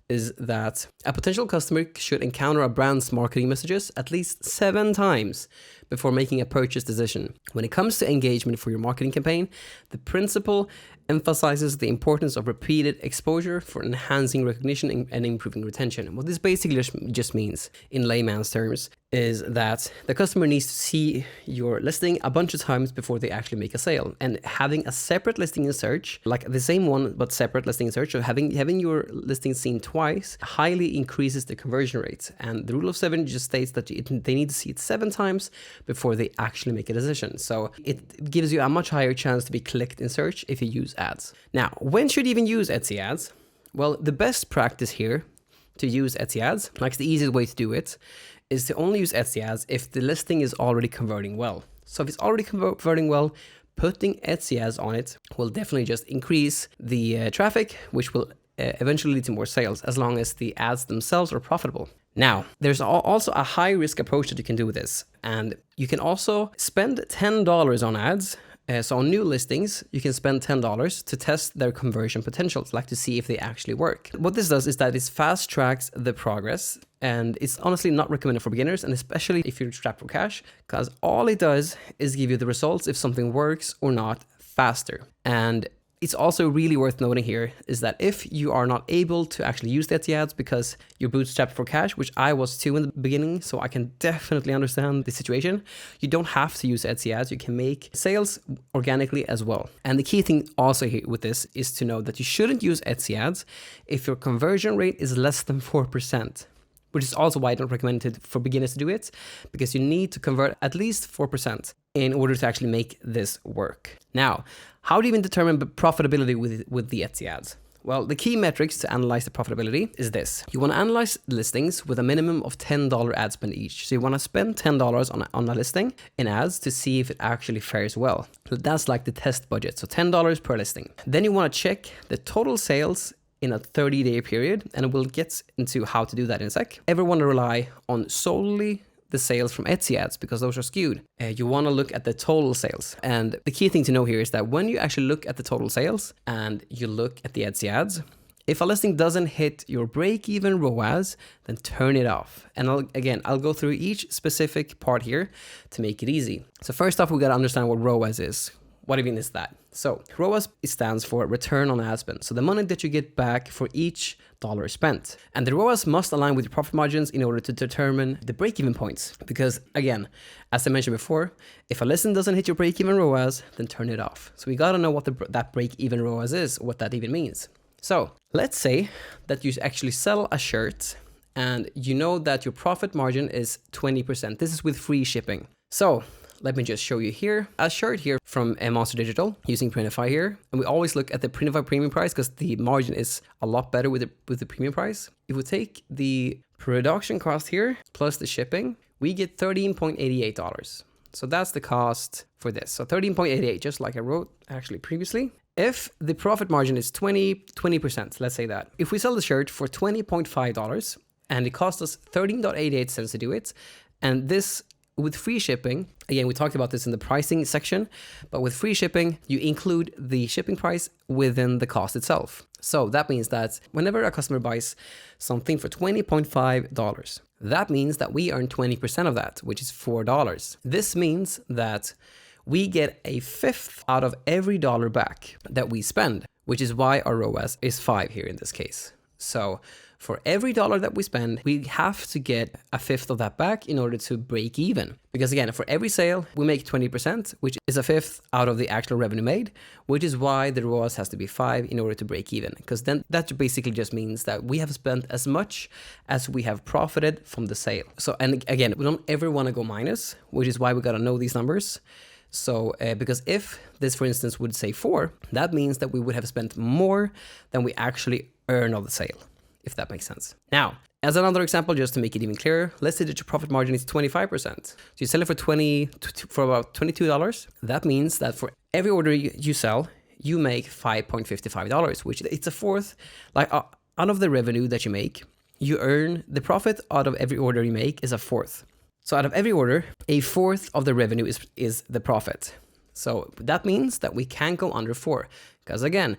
is that a potential customer should encounter a brand's marketing messages at least 7 times before making a purchase decision. When it comes to engagement for your marketing campaign, the principle emphasizes the importance of repeated exposure for enhancing recognition and improving retention. What this basically just means in layman's terms is that the customer needs to see your listing a bunch of times before they actually make a sale. And having a separate listing in search, like the same one but separate listing in search, so having your listing seen twice highly increases the conversion rate. And the rule of 7 just states that they need to see it 7 times before they actually make a decision. So it gives you a much higher chance to be clicked in search if you use ads. Now, when should you even use Etsy ads? Well, the best practice here to use Etsy ads, like the easiest way to do it, is to only use Etsy ads if the listing is already converting well. So if it's already converting well, putting Etsy ads on it will definitely just increase the traffic, which will eventually lead to more sales as long as the ads themselves are profitable. Now, there's also a high risk approach that you can do with this. And you can also spend $10 on ads. So on new listings, you can spend $10 to test their conversion potentials, like to see if they actually work. What this does is that it fast tracks the progress, and it's honestly not recommended for beginners, and especially if you're strapped for cash, because all it does is give you the results if something works or not faster. And it's also really worth noting here is that if you are not able to actually use the Etsy ads because you're bootstrapped for cash, which I was too in the beginning, so I can definitely understand the situation, you don't have to use Etsy ads. You can make sales organically as well. And the key thing also here with this is to know that you shouldn't use Etsy ads if your conversion rate is less than 4%. Which is also why I don't recommend it for beginners to do it, because you need to convert at least 4% in order to actually make this work. Now, how do you even determine profitability with the Etsy ads? Well, the key metrics to analyze the profitability is this. You want to analyze listings with a minimum of $10 ad spend each. So you want to spend $10 on a listing in ads to see if it actually fares well. So that's like the test budget. So $10 per listing. Then you want to check the total sales in a 30-day period, and we'll get into how to do that in a sec. Ever want to rely on solely the sales from Etsy ads because those are skewed? You want to look at the total sales. And the key thing to know here is that when you actually look at the total sales and you look at the Etsy ads, if a listing doesn't hit your break-even ROAS, then turn it off. And I'll go through each specific part here to make it easy. So first off, we got to understand what ROAS is. What even is that? So ROAS stands for return on ad spend. So the money that you get back for each dollar spent. And the ROAS must align with your profit margins in order to determine the break-even points. Because again, as I mentioned before, if a listing doesn't hit your break-even ROAS, then turn it off. So we got to know what that break-even ROAS is, what that even means. So let's say that you actually sell a shirt and you know that your profit margin is 20%. This is with free shipping. So let me just show you here a shirt here from Monster Digital using Printify here. And we always look at the Printify premium price because the margin is a lot better with the premium price. If we take the production cost here plus the shipping, we get $13.88. So that's the cost for this. So $13.88, just like I wrote actually previously. If the profit margin is 20%, let's say that. If we sell the shirt for $20.5 and it costs us 13.88 cents to do it, and this with free shipping, again, we talked about this in the pricing section, but with free shipping, you include the shipping price within the cost itself. So that means that whenever a customer buys something for $20.5, that means that we earn 20% of that, which is $4. This means that we get a fifth out of every dollar back that we spend, which is why our ROAS is 5 here in this case. So for every dollar that we spend, we have to get a fifth of that back in order to break even. Because again, for every sale, we make 20%, which is a fifth out of the actual revenue made, which is why the ROAS has to be 5 in order to break even. Because then that basically just means that we have spent as much as we have profited from the sale. So, and again, we don't ever want to go minus, which is why we got to know these numbers. So, because if this, for instance, would say 4, that means that we would have spent more than we actually earn on the sale, if that makes sense. Now, as another example, just to make it even clearer, let's say that your profit margin is 25%. So you sell it for about $22. That means that for every order you sell, you make $5.55, which it's a fourth, like out of the revenue that you make, you earn the profit out of every order you make is a fourth. So out of every order, a fourth of the revenue is the profit. So that means that we can't go under 4. Because again,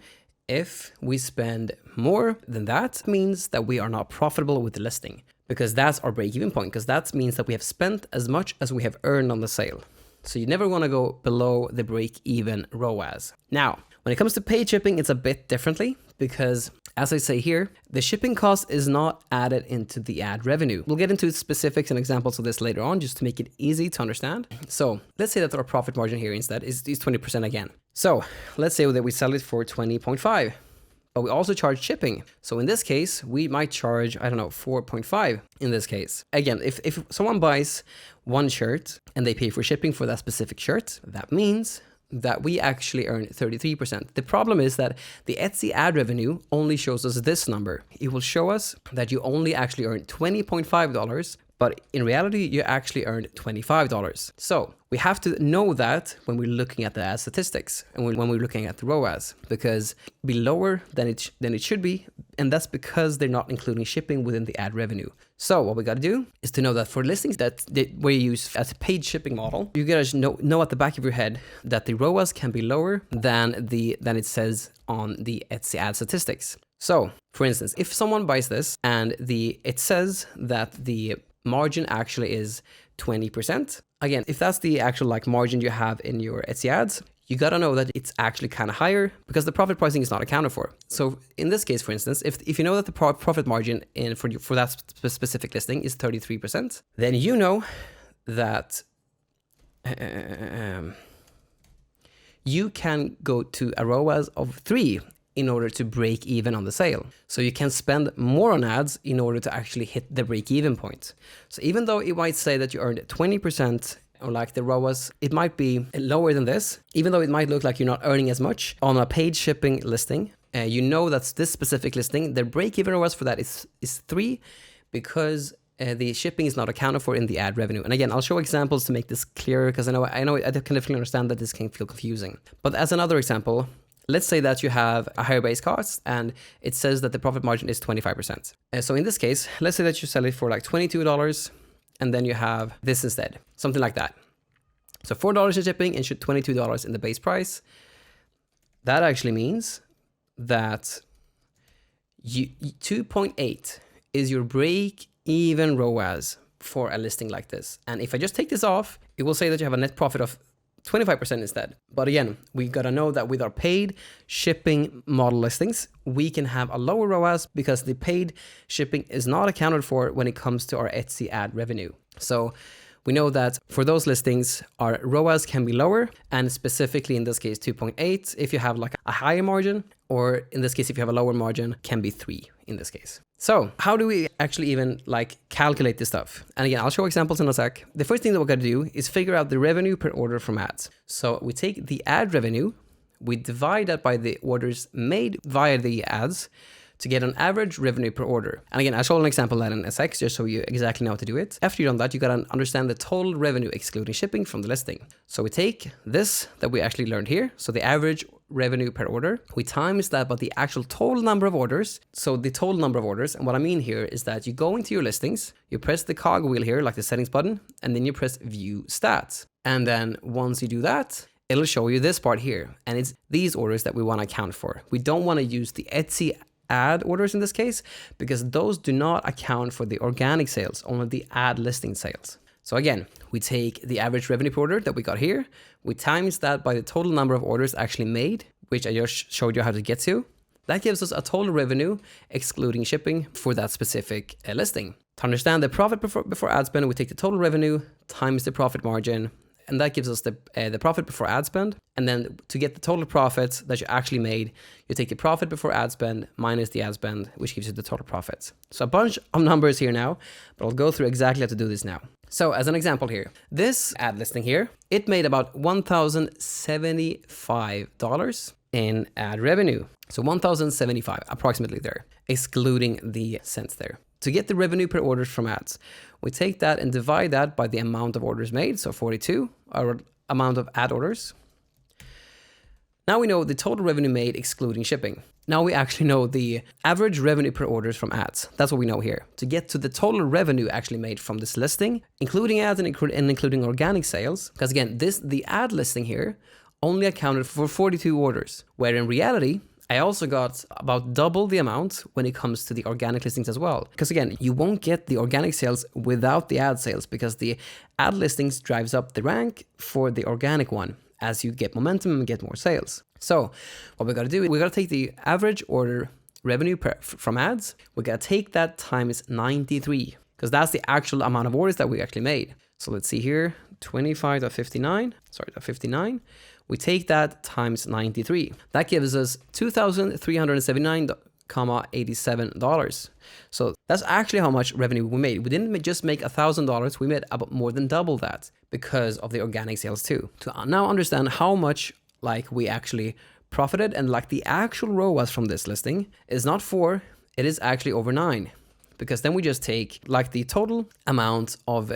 if we spend more than that, means that we are not profitable with the listing. Because that's our break-even point. Because that means that we have spent as much as we have earned on the sale. So you never want to go below the break-even ROAS. Now, when it comes to paid shipping, it's a bit differently. Because as I say here, the shipping cost is not added into the ad revenue. We'll get into specifics and examples of this later on, just to make it easy to understand. So let's say that our profit margin here instead is 20% again. So let's say that we sell it for 20.5, but we also charge shipping. So in this case, we might charge, 4.5 in this case. Again, if someone buys one shirt and they pay for shipping for that specific shirt, that means that we actually earn 33%. The problem is that the Etsy ad revenue only shows us this number. It will show us that you only actually earn $20.5, but in reality, you actually earned $25. So we have to know that when we're looking at the ad statistics and when we're looking at the ROAS, because it'll be lower than it should be, and that's because they're not including shipping within the ad revenue. So what we got to do is to know that for listings where you use as a paid shipping model, you gotta know at the back of your head that the ROAS can be lower than it says on the Etsy ad statistics. So for instance, if someone buys this and it says that the margin actually is 20%. Again, if that's the actual margin you have in your Etsy ads, you gotta know that it's actually kind of higher because the profit pricing is not accounted for. So in this case, for instance, if you know that the profit margin for that specific listing is 33%, then you know that you can go to a ROAS of 3 in order to break even on the sale. So you can spend more on ads in order to actually hit the break even point. So even though it might say that you earned 20% or the ROAS, it might be lower than this, even though it might look like you're not earning as much on a paid shipping listing. You know that's this specific listing, the break even ROAS for that is 3 because the shipping is not accounted for in the ad revenue. And again, I'll show examples to make this clearer because I know I can definitely understand that this can feel confusing. But as another example, let's say that you have a higher base cost and it says that the profit margin is 25%. So in this case, let's say that you sell it for $22 and then you have this instead, something like that. So $4 in shipping and $22 in the base price. That actually means that 2.8 is your break even ROAS for a listing like this. And if I just take this off, it will say that you have a net profit of 25% instead. But again, we gotta know that with our paid shipping model listings, we can have a lower ROAS because the paid shipping is not accounted for when it comes to our Etsy ad revenue. So we know that for those listings, our ROAS can be lower, and specifically in this case, 2.8 if you have a higher margin, or in this case, if you have a lower margin, can be 3 in this case. So how do we actually even calculate this stuff? And again, I'll show examples in a sec. The first thing that we're going to do is figure out the revenue per order from ads. So we take the ad revenue, we divide that by the orders made via the ads to get an average revenue per order. And again, I'll show an example of that in a sec, just so you exactly know how to do it. After you've done that, you gotta understand the total revenue excluding shipping from the listing. So we take this that we actually learned here, so the average revenue per order, we times that by the actual total number of orders. So the total number of orders, and what I mean here is that you go into your listings, you press the cog wheel here, like the settings button, and then you press view stats. And then once you do that, it'll show you this part here. And it's these orders that we want to account for. We don't want to use the Etsy ad orders in this case, because those do not account for the organic sales, only the ad listing sales. So again, we take the average revenue per order that we got here, we times that by the total number of orders actually made, which I just showed you how to get to. That gives us a total revenue, excluding shipping, for that specific listing. To understand the profit before ad spend, we take the total revenue times the profit margin, and that gives us the profit before ad spend. And then to get the total profits that you actually made, you take the profit before ad spend minus the ad spend, which gives you the total profits. So a bunch of numbers here now, but I'll go through exactly how to do this now. So as an example here, this ad listing here, it made about $1,075 in ad revenue. So 1,075 approximately there, excluding the cents there. To get the revenue per orders from ads, we take that and divide that by the amount of orders made, so 42, our amount of ad orders. Now we know the total revenue made excluding shipping. Now we actually know the average revenue per orders from ads. That's what we know here. To get to the total revenue actually made from this listing, including ads and including organic sales, because again, the ad listing here only accounted for 42 orders, where in reality, I also got about double the amount when it comes to the organic listings as well. Because again, you won't get the organic sales without the ad sales, because the ad listings drives up the rank for the organic one as you get momentum and get more sales. So what we got to do is we got to take the average order revenue from ads. We got to take that times 93, because that's the actual amount of orders that we actually made. So let's see here, 25.59. We take that times 93. That gives us $2,379.87. So that's actually how much revenue we made. We didn't just make $1,000, we made about more than double that because of the organic sales too. To now understand how much we actually profited, and the actual ROAS from this listing is not 4, it is actually over 9. Because then we just take the total amount of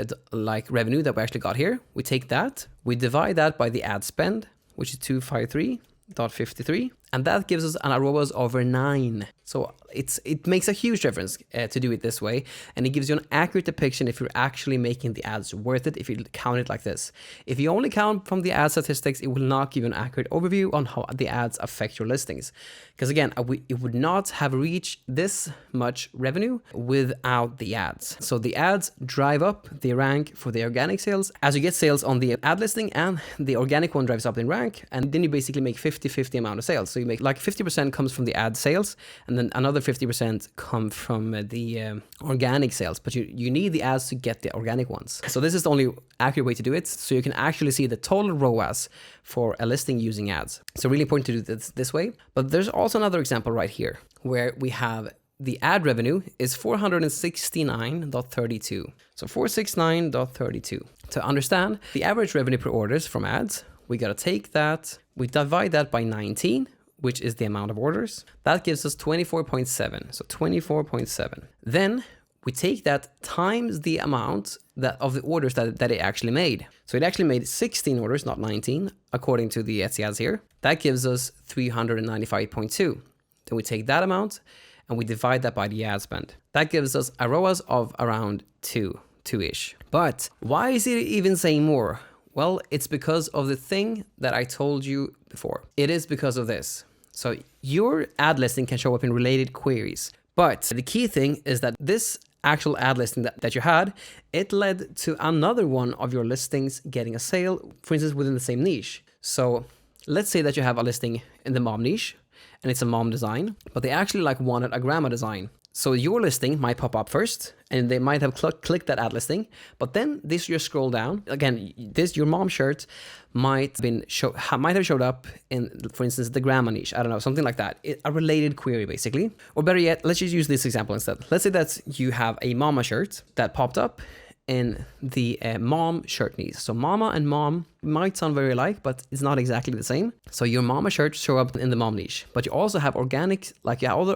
revenue that we actually got here. We take that, we divide that by the ad spend, which is 253.53, and that gives us an ROAS over 9. So it makes a huge difference to do it this way, and it gives you an accurate depiction if you're actually making the ads worth it if you count it like this. If you only count from the ad statistics, it will not give you an accurate overview on how the ads affect your listings. Because again, it would not have reached this much revenue without the ads. So the ads drive up the rank for the organic sales as you get sales on the ad listing, and the organic one drives up in rank, and then you basically make 50-50 amount of sales. So you make 50% comes from the ad sales, and then another 50% come from the organic sales, but you need the ads to get the organic ones. So this is the only accurate way to do it, so you can actually see the total ROAS for a listing using ads. So really important to do this way. But there's also another example right here where we have the ad revenue is 469.32. So 469.32. To understand the average revenue per orders from ads, we got to take that, we divide that by 19, which is the amount of orders. That gives us 24.7. So 24.7. Then we take that times the amount of the orders that it actually made. So it actually made 16 orders, not 19, according to the Etsy ads here. That gives us 395.2. Then we take that amount and we divide that by the ad spend. That gives us a ROAS of around 2-ish. But why is it even saying more? Well, it's because of the thing that I told you before. It is because of this. So your ad listing can show up in related queries. But the key thing is that this actual ad listing that you had, it led to another one of your listings getting a sale, for instance, within the same niche. So let's say that you have a listing in the mom niche, and it's a mom design, but they actually wanted a grandma design. So your listing might pop up first, and they might have clicked that ad listing, but then you scroll down. Again, your mom shirt might have showed up in, for instance, the grandma niche. I don't know, something like that. A related query, basically. Or better yet, let's just use this example instead. Let's say that you have a mama shirt that popped up in the mom shirt niche. So mama and mom might sound very alike, but it's not exactly the same. So your mama shirts show up in the mom niche, but you also have organic,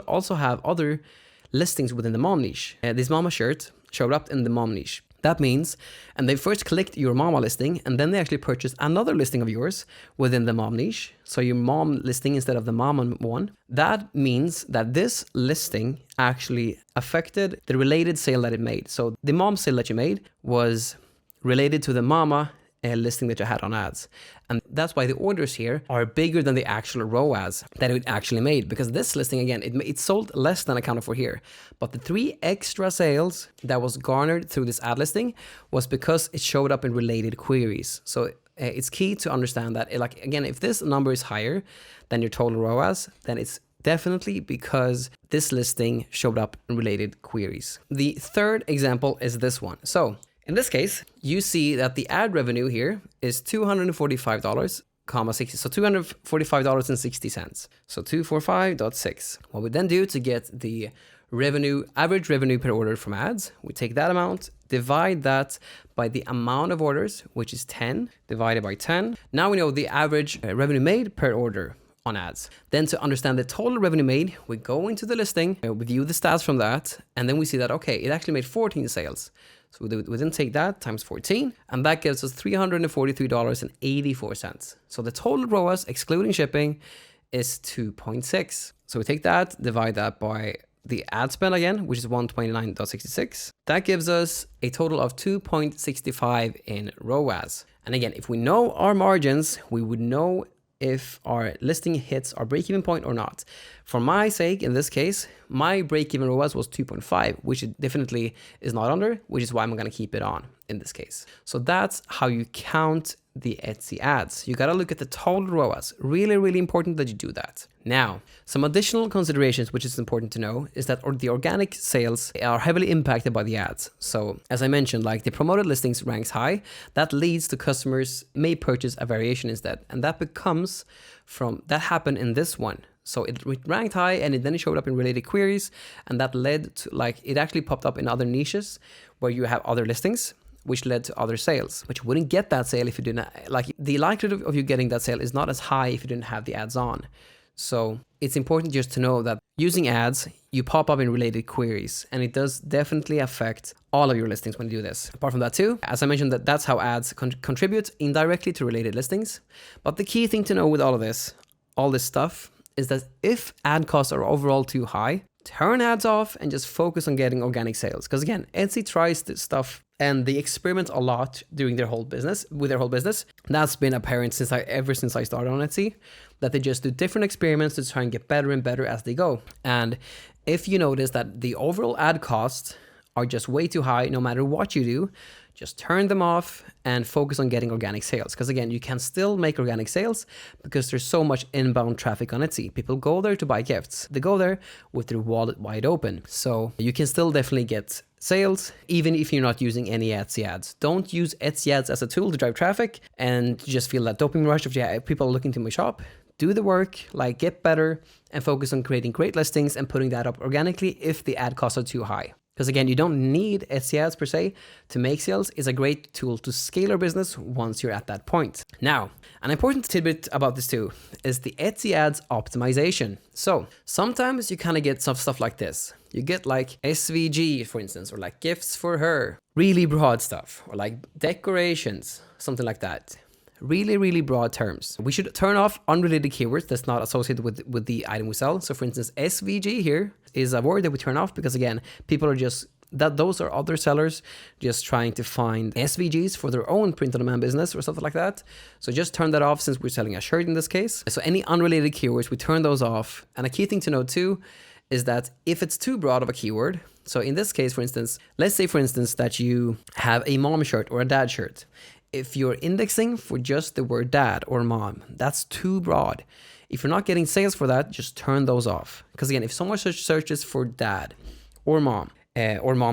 also have other listings within the mom niche. This mama shirt showed up in the mom niche. That means, and they first clicked your mama listing, and then they actually purchased another listing of yours within the mom niche. So your mom listing instead of the mom one. That means that this listing actually affected the related sale that it made. So the mom sale that you made was related to the mama listing that you had on ads. And that's why the orders here are bigger than the actual ROAS that it actually made, because this listing, again, it sold less than accounted for here. But the 3 extra sales that was garnered through this ad listing was because it showed up in related queries. So it's key to understand that, like, again, if this number is higher than your total ROAS, then it's definitely because this listing showed up in related queries. The third example is this one. So in this case, you see that the ad revenue here is $245.60. So $245.60. So 245.6. What we then do to get the average revenue per order from ads, we take that amount, divide that by the amount of orders, which is 10, divided by 10. Now we know the average revenue made per order on ads. Then to understand the total revenue made, we go into the listing, we view the stats from that, and then we see that, okay, it actually made 14 sales. So we then take that times 14, and that gives us $343.84. So the total ROAS, excluding shipping, is 2.6. So we take that, divide that by the ad spend again, which is 129.66. That gives us a total of 2.65 in ROAS. And again, if we know our margins, we would know if our listing hits our break-even point or not. For my sake, in this case, my break-even ROAS was 2.5, which it definitely is not under, which is why I'm gonna keep it on in this case. So that's how you count the Etsy ads. You gotta look at the total ROAS. Really, really important that you do that. Now, some additional considerations which is important to know is that the organic sales are heavily impacted by the ads. So as I mentioned, like the promoted listings ranks high, that leads to customers may purchase a variation instead. And that happened in this one. So it ranked high and then it showed up in related queries, and that led to, like, it actually popped up in other niches where you have other listings, which led to other sales, but you wouldn't get that sale if you didn't, like, the likelihood of you getting that sale is not as high if you didn't have the ads on. So it's important just to know that using ads, you pop up in related queries, and it does definitely affect all of your listings when you do this. Apart from that too, as I mentioned, that's how ads contribute indirectly to related listings. But the key thing to know with all this stuff, is that if ad costs are overall too high, turn ads off and just focus on getting organic sales. Because again, Etsy tries this stuff and they experiment a lot during their whole business. That's been apparent ever since I started on Etsy, that they just do different experiments to try and get better and better as they go. And if you notice that the overall ad costs are just way too high, no matter what you do, just turn them off and focus on getting organic sales. Because again, you can still make organic sales because there's so much inbound traffic on Etsy. People go there to buy gifts. They go there with their wallet wide open. So you can still definitely get sales, even if you're not using any Etsy ads. Don't use Etsy ads as a tool to drive traffic and just feel that dopamine rush of, yeah, people are looking to my shop. Do the work, like get better and focus on creating great listings and putting that up organically if the ad costs are too high. Because again, you don't need Etsy ads per se to make sales. It's a great tool to scale your business once you're at that point. Now, an important tidbit about this too is the Etsy ads optimization. So sometimes you kind of get some stuff like this. You get like SVG, for instance, or like gifts for her, really broad stuff, or like decorations, something like that. Really, really broad terms. We should turn off unrelated keywords that's not associated with the item we sell. So for instance, SVG here is a word that we turn off because again, people are those are other sellers just trying to find SVGs for their own print-on-demand business or something like that. So just turn that off since we're selling a shirt in this case. So any unrelated keywords, we turn those off. And a key thing to know too is that if it's too broad of a keyword, so in this case, for instance, let's say for instance that you have a mom shirt or a dad shirt. If you're indexing for just the word dad or mom, that's too broad. If you're not getting sales for that, just turn those off. Because again, if someone searches for dad or mom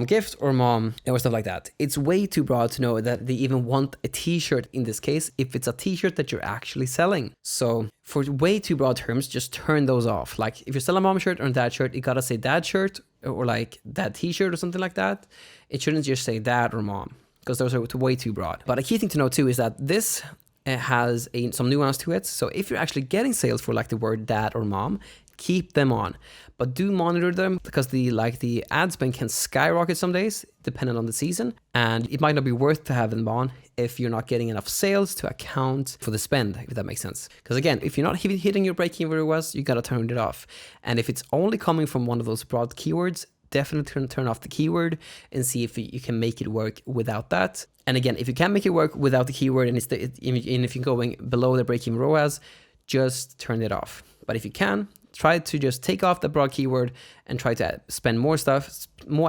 gift or mom or stuff like that, it's way too broad to know that they even want a t-shirt in this case, if it's a t-shirt that you're actually selling. So for way too broad terms, just turn those off. Like if you sell a mom shirt or a dad shirt, it gotta say dad shirt or like dad t-shirt or something like that. It shouldn't just say dad or mom, because those are way too broad. But a key thing to know too is that this has some nuance to it. So if you're actually getting sales for like the word dad or mom, keep them on. But do monitor them because the ad spend can skyrocket some days depending on the season. And it might not be worth to have them on if you're not getting enough sales to account for the spend, if that makes sense. Because again, if you're not hitting your break-even ROAS, you gotta turn it off. And if it's only coming from one of those broad keywords, definitely turn off the keyword and see if you can make it work without that. And again, if you can make it work without the keyword and if you're going below the break-even ROAS, just turn it off. But if you can, try to just take off the broad keyword and try to spend more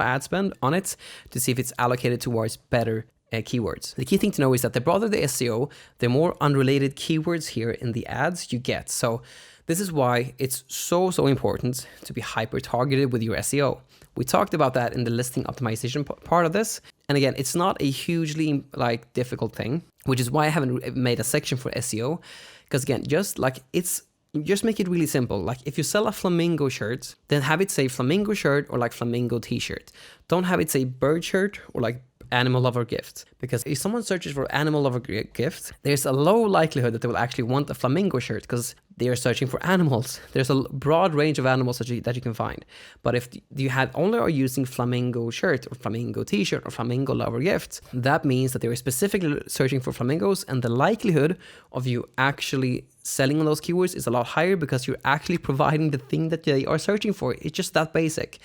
ad spend on it to see if it's allocated towards better keywords. The key thing to know is that the broader the SEO, the more unrelated keywords here in the ads you get. So this is why it's so important to be hyper targeted with your SEO. We talked about that in the listing optimization part of this. And again, it's not a hugely difficult thing, which is why I haven't made a section for SEO. Because again, just make it really simple. Like if you sell a flamingo shirt, then have it say flamingo shirt or flamingo t-shirt. Don't have it say bird shirt or animal lover gift. Because if someone searches for animal lover gift, there's a low likelihood that they will actually want a flamingo shirt because they are searching for animals. There's a broad range of animals that you can find. But if you are using flamingo shirt or flamingo t-shirt or flamingo lover gift, that means that they are specifically searching for flamingos, and the likelihood of you actually selling on those keywords is a lot higher because you're actually providing the thing that they are searching for. It's just that basic.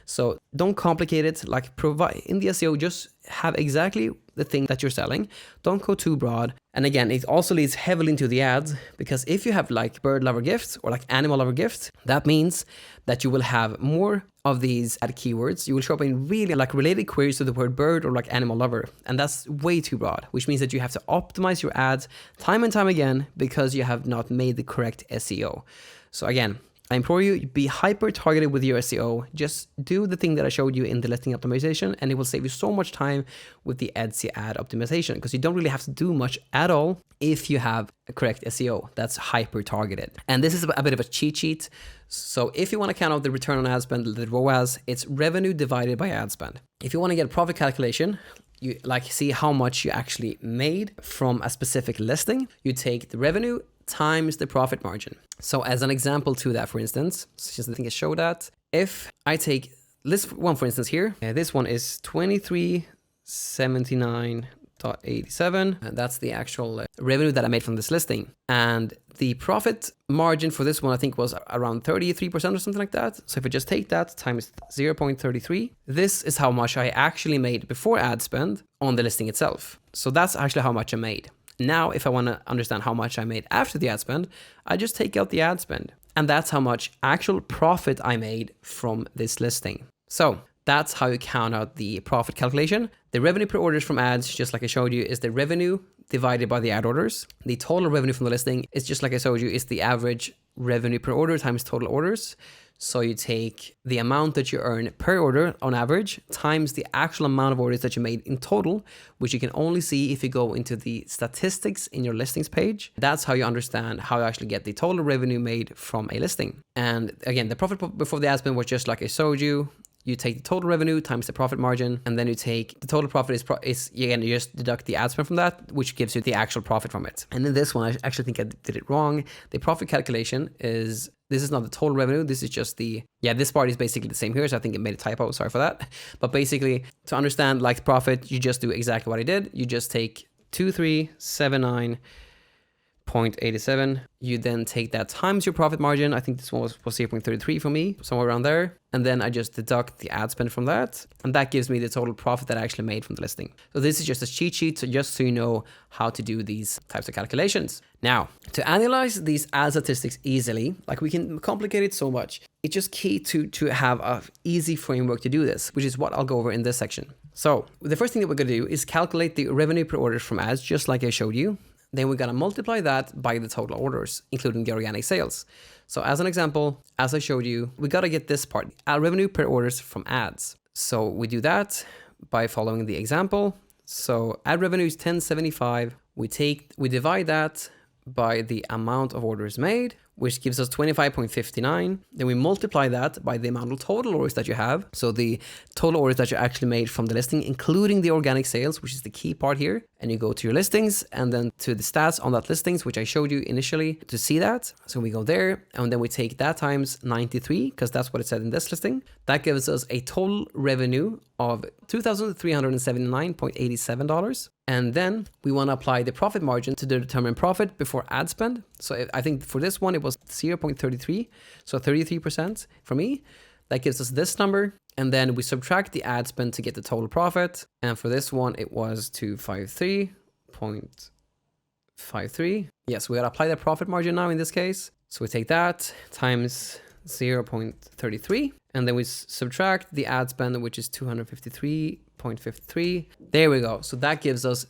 So don't complicate it. Provide in the SEO, just have exactly the thing that you're selling. Don't go too broad. And again, it also leads heavily into the ads, because if you have bird lover gifts or animal lover gifts, that means that you will have more of these ad keywords. You will show up in really related queries to the word bird or animal lover. And that's way too broad, which means that you have to optimize your ads time and time again because you have not made the correct SEO. So again, I implore you, be hyper targeted with your SEO. Just do the thing that I showed you in the listing optimization, and it will save you so much time with the Etsy ad optimization, because you don't really have to do much at all if you have a correct SEO that's hyper targeted. And this is a bit of a cheat sheet. So if you want to count out the return on ad spend, the ROAS, it's revenue divided by ad spend. If you want to get a profit calculation, you see how much you actually made from a specific listing, you take the revenue times the profit margin. So as an example to that, for instance, since I think I showed that, if I take this one, for instance, here, this one is 2379.87, and that's the actual revenue that I made from this listing. And the profit margin for this one, I think, was around 33% or something like that. So if I just take that times 0.33, this is how much I actually made before ad spend on the listing itself. So that's actually how much I made. Now, if I want to understand how much I made after the ad spend, I just take out the ad spend. And that's how much actual profit I made from this listing. So that's how you count out the profit calculation. The revenue per orders from ads, just like I showed you, is the revenue divided by the ad orders. The total revenue from the listing is, just like I showed you, is the average revenue per order times total orders. So you take the amount that you earn per order on average times the actual amount of orders that you made in total, which you can only see if you go into the statistics in your listings page. That's how you understand how you actually get the total revenue made from a listing. And again, the profit before the ad spend was just like I showed you. You take the total revenue times the profit margin, and then you take the total profit is again, you just deduct the ad spend from that, which gives you the actual profit from it. And in this one, I actually think I did it wrong. The profit calculation is, this is not the total revenue. This is just this part is basically the same here. So I think it made a typo. Sorry for that. But basically, to understand profit, you just do exactly what I did. You just take 2379.87. You then take that times your profit margin. I think this one was 0.33 for me, somewhere around there. And then I just deduct the ad spend from that. And that gives me the total profit that I actually made from the listing. So this is just a cheat sheet, so just so you know how to do these types of calculations. Now, to analyze these ad statistics easily, we can complicate it so much. It's just key to have an easy framework to do this, which is what I'll go over in this section. So the first thing that we're going to do is calculate the revenue per order from ads, just like I showed you. Then we're going to multiply that by the total orders, including the organic sales. So as an example, as I showed you, we got to get this part, our revenue per orders from ads. So we do that by following the example. So ad revenue is 1075. We divide that by the amount of orders made, which gives us 25.59. Then we multiply that by the amount of total orders that you have. So the total orders that you actually made from the listing, including the organic sales, which is the key part here. And you go to your listings and then to the stats on that listings, which I showed you initially to see that. So we go there and then we take that times 93, because that's what it said in this listing. That gives us a total revenue of $2,379.87. And then we want to apply the profit margin to determine profit before ad spend. So I think for this one, it was 0.33. So 33% for me. That gives us this number. And then we subtract the ad spend to get the total profit. And for this one, it was 253.53. Yes, we gotta apply the profit margin now in this case. So we take that times 0.33. And then we subtract the ad spend, which is 253.53. There we go. So that gives us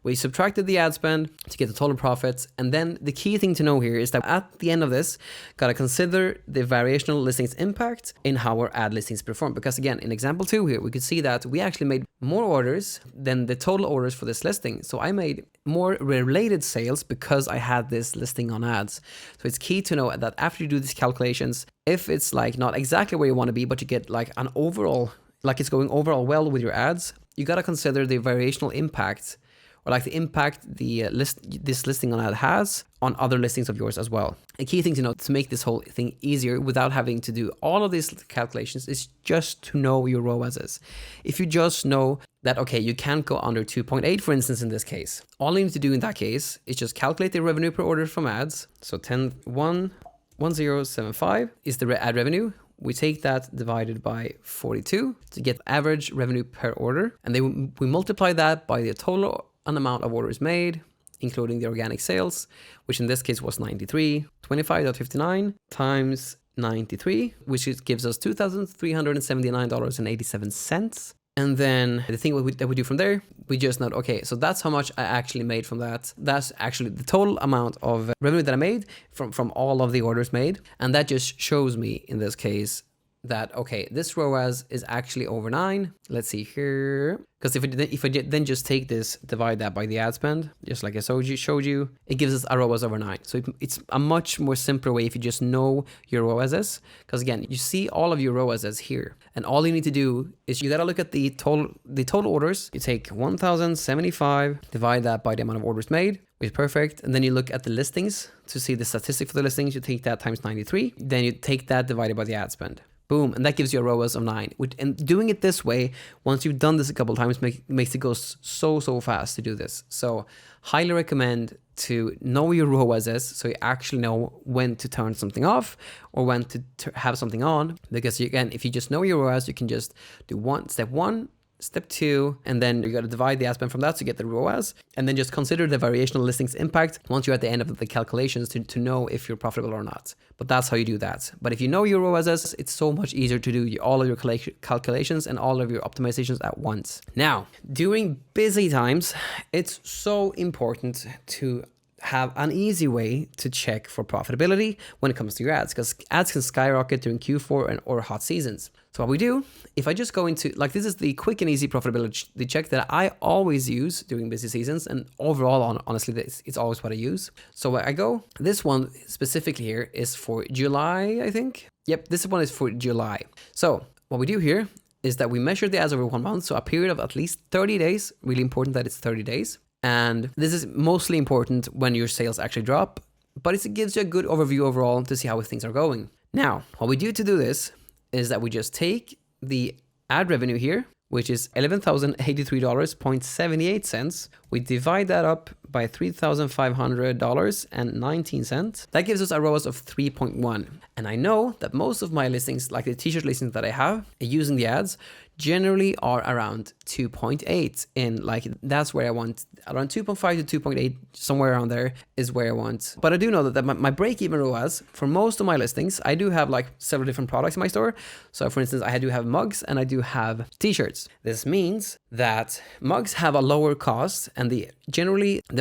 we subtracted the ad spend to get the total profits. And then the key thing to know here is that at the end of this, gotta consider the variational listings impact in how our ad listings perform. Because again, in example 2 here, we could see that we actually made more orders than the total orders for this listing. So I made more related sales because I had this listing on ads. So it's key to know that after you do these calculations, if it's like not exactly where you want to be, but you get like an overall, like it's going overall well with your ads, you gotta consider the variational impact, or like the impact this listing on ad has on other listings of yours as well. A key thing to know to make this whole thing easier without having to do all of these calculations is just to know your ROASes. If you just know that, okay, you can't go under 2.8, for instance, in this case, all you need to do in that case is just calculate the revenue per order from ads. So 1075 is the ad revenue. We take that divided by 42 to get average revenue per order. And then we multiply that by the total amount of orders made, including the organic sales, which in this case was 93, 25.59 times 93, which gives us $2,379.87. And then the thing that we do from there, we just note, okay, so that's how much I actually made from that. That's actually the total amount of revenue that I made from all of the orders made. And that just shows me, in this case, that, okay, this ROAS is actually over 9. Let's see here. Because if I then just take this, divide that by the ad spend, just like I showed you, it gives us a ROAS over 9. So it's a much more simpler way if you just know your ROASes. Because again, you see all of your ROASes here. And all you need to do is you gotta look at the total orders. You take 1,075, divide that by the amount of orders made, which is perfect. And then you look at the listings to see the statistic for the listings. You take that times 93. Then you take that divided by the ad spend. Boom, and that gives you a ROAS of 9. And doing it this way, once you've done this a couple of times, makes it go so fast to do this. So highly recommend to know your ROASes so you actually know when to turn something off or when to have something on. Because again, if you just know your ROAS, you can just do step one, step 2, and then you got to divide the ad spend from that to get the ROAS, and then just consider the variational listings impact once you're at the end of the calculations to know if you're profitable or not. But that's how you do that. But if you know your ROASes, it's so much easier to do all of your calculations and all of your optimizations at once. Now, during busy times, it's so important to have an easy way to check for profitability when it comes to your ads, because ads can skyrocket during Q4 or hot seasons. So what we do, if I just go into, like, this is the quick and easy profitability check that I always use during busy seasons, and overall, honestly, it's always what I use. So I go, this one specifically here is for July, I think. Yep, this one is for July. So what we do here is that we measure the ads over 1 month, so a period of at least 30 days, really important that it's 30 days. And this is mostly important when your sales actually drop, but it gives you a good overview overall to see how things are going. Now, what we do to do this is that we just take the ad revenue here, which is $11,083.78. We divide that up by $3,500.19. That gives us a ROAS of 3.1. And I know that most of my listings, like the t-shirt listings that I have using the ads, generally are around 2.8 in, like, that's where I want, around 2.5 to 2.8, somewhere around there is where I want. But I do know that my break-even ROAS for most of my listings, I do have like several different products in my store. So for instance, I do have mugs and I do have t-shirts. This means that mugs have a lower cost and the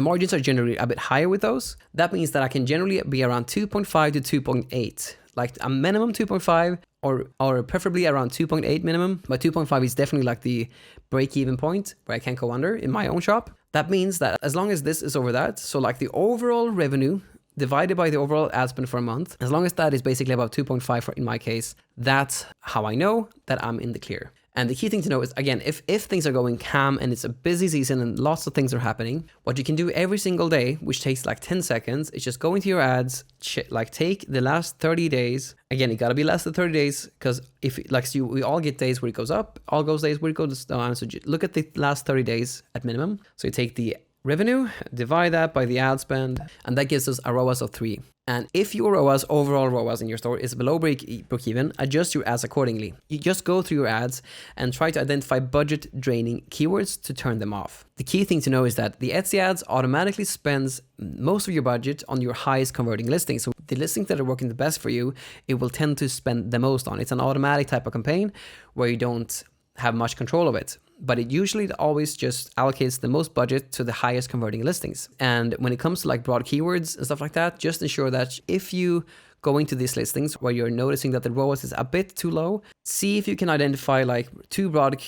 margins are generally a bit higher with those. That means that I can generally be around 2.5 to 2.8, like a minimum 2.5 or preferably around 2.8 minimum, but 2.5 is definitely like the break-even point where I can't go under in my own shop. That means that as long as this is over that, so like the overall revenue divided by the overall ad spend for a month, as long as that is basically about 2.5 in my case, that's how I know that I'm in the clear. And the key thing to know is, again, if things are going calm and it's a busy season and lots of things are happening, what you can do every single day, which takes like 10 seconds, is just go into your ads, like take the last 30 days. Again, it gotta be less than 30 days, because if, like, so we all get days where it goes up, all goes days where it goes down. So look at the last 30 days at minimum. So you take the revenue, divide that by the ad spend, and that gives us a ROAS of 3. And if your ROAS, overall ROAS in your store, is below break even, adjust your ads accordingly. You just go through your ads and try to identify budget draining keywords to turn them off. The key thing to know is that the Etsy ads automatically spends most of your budget on your highest converting listings. So the listings that are working the best for you, it will tend to spend the most on. It's an automatic type of campaign where you don't have much control of it, but it usually always just allocates the most budget to the highest converting listings. And when it comes to like broad keywords and stuff like that, just ensure that if you go into these listings where you're noticing that the ROAS is a bit too low, see if you can identify like too broad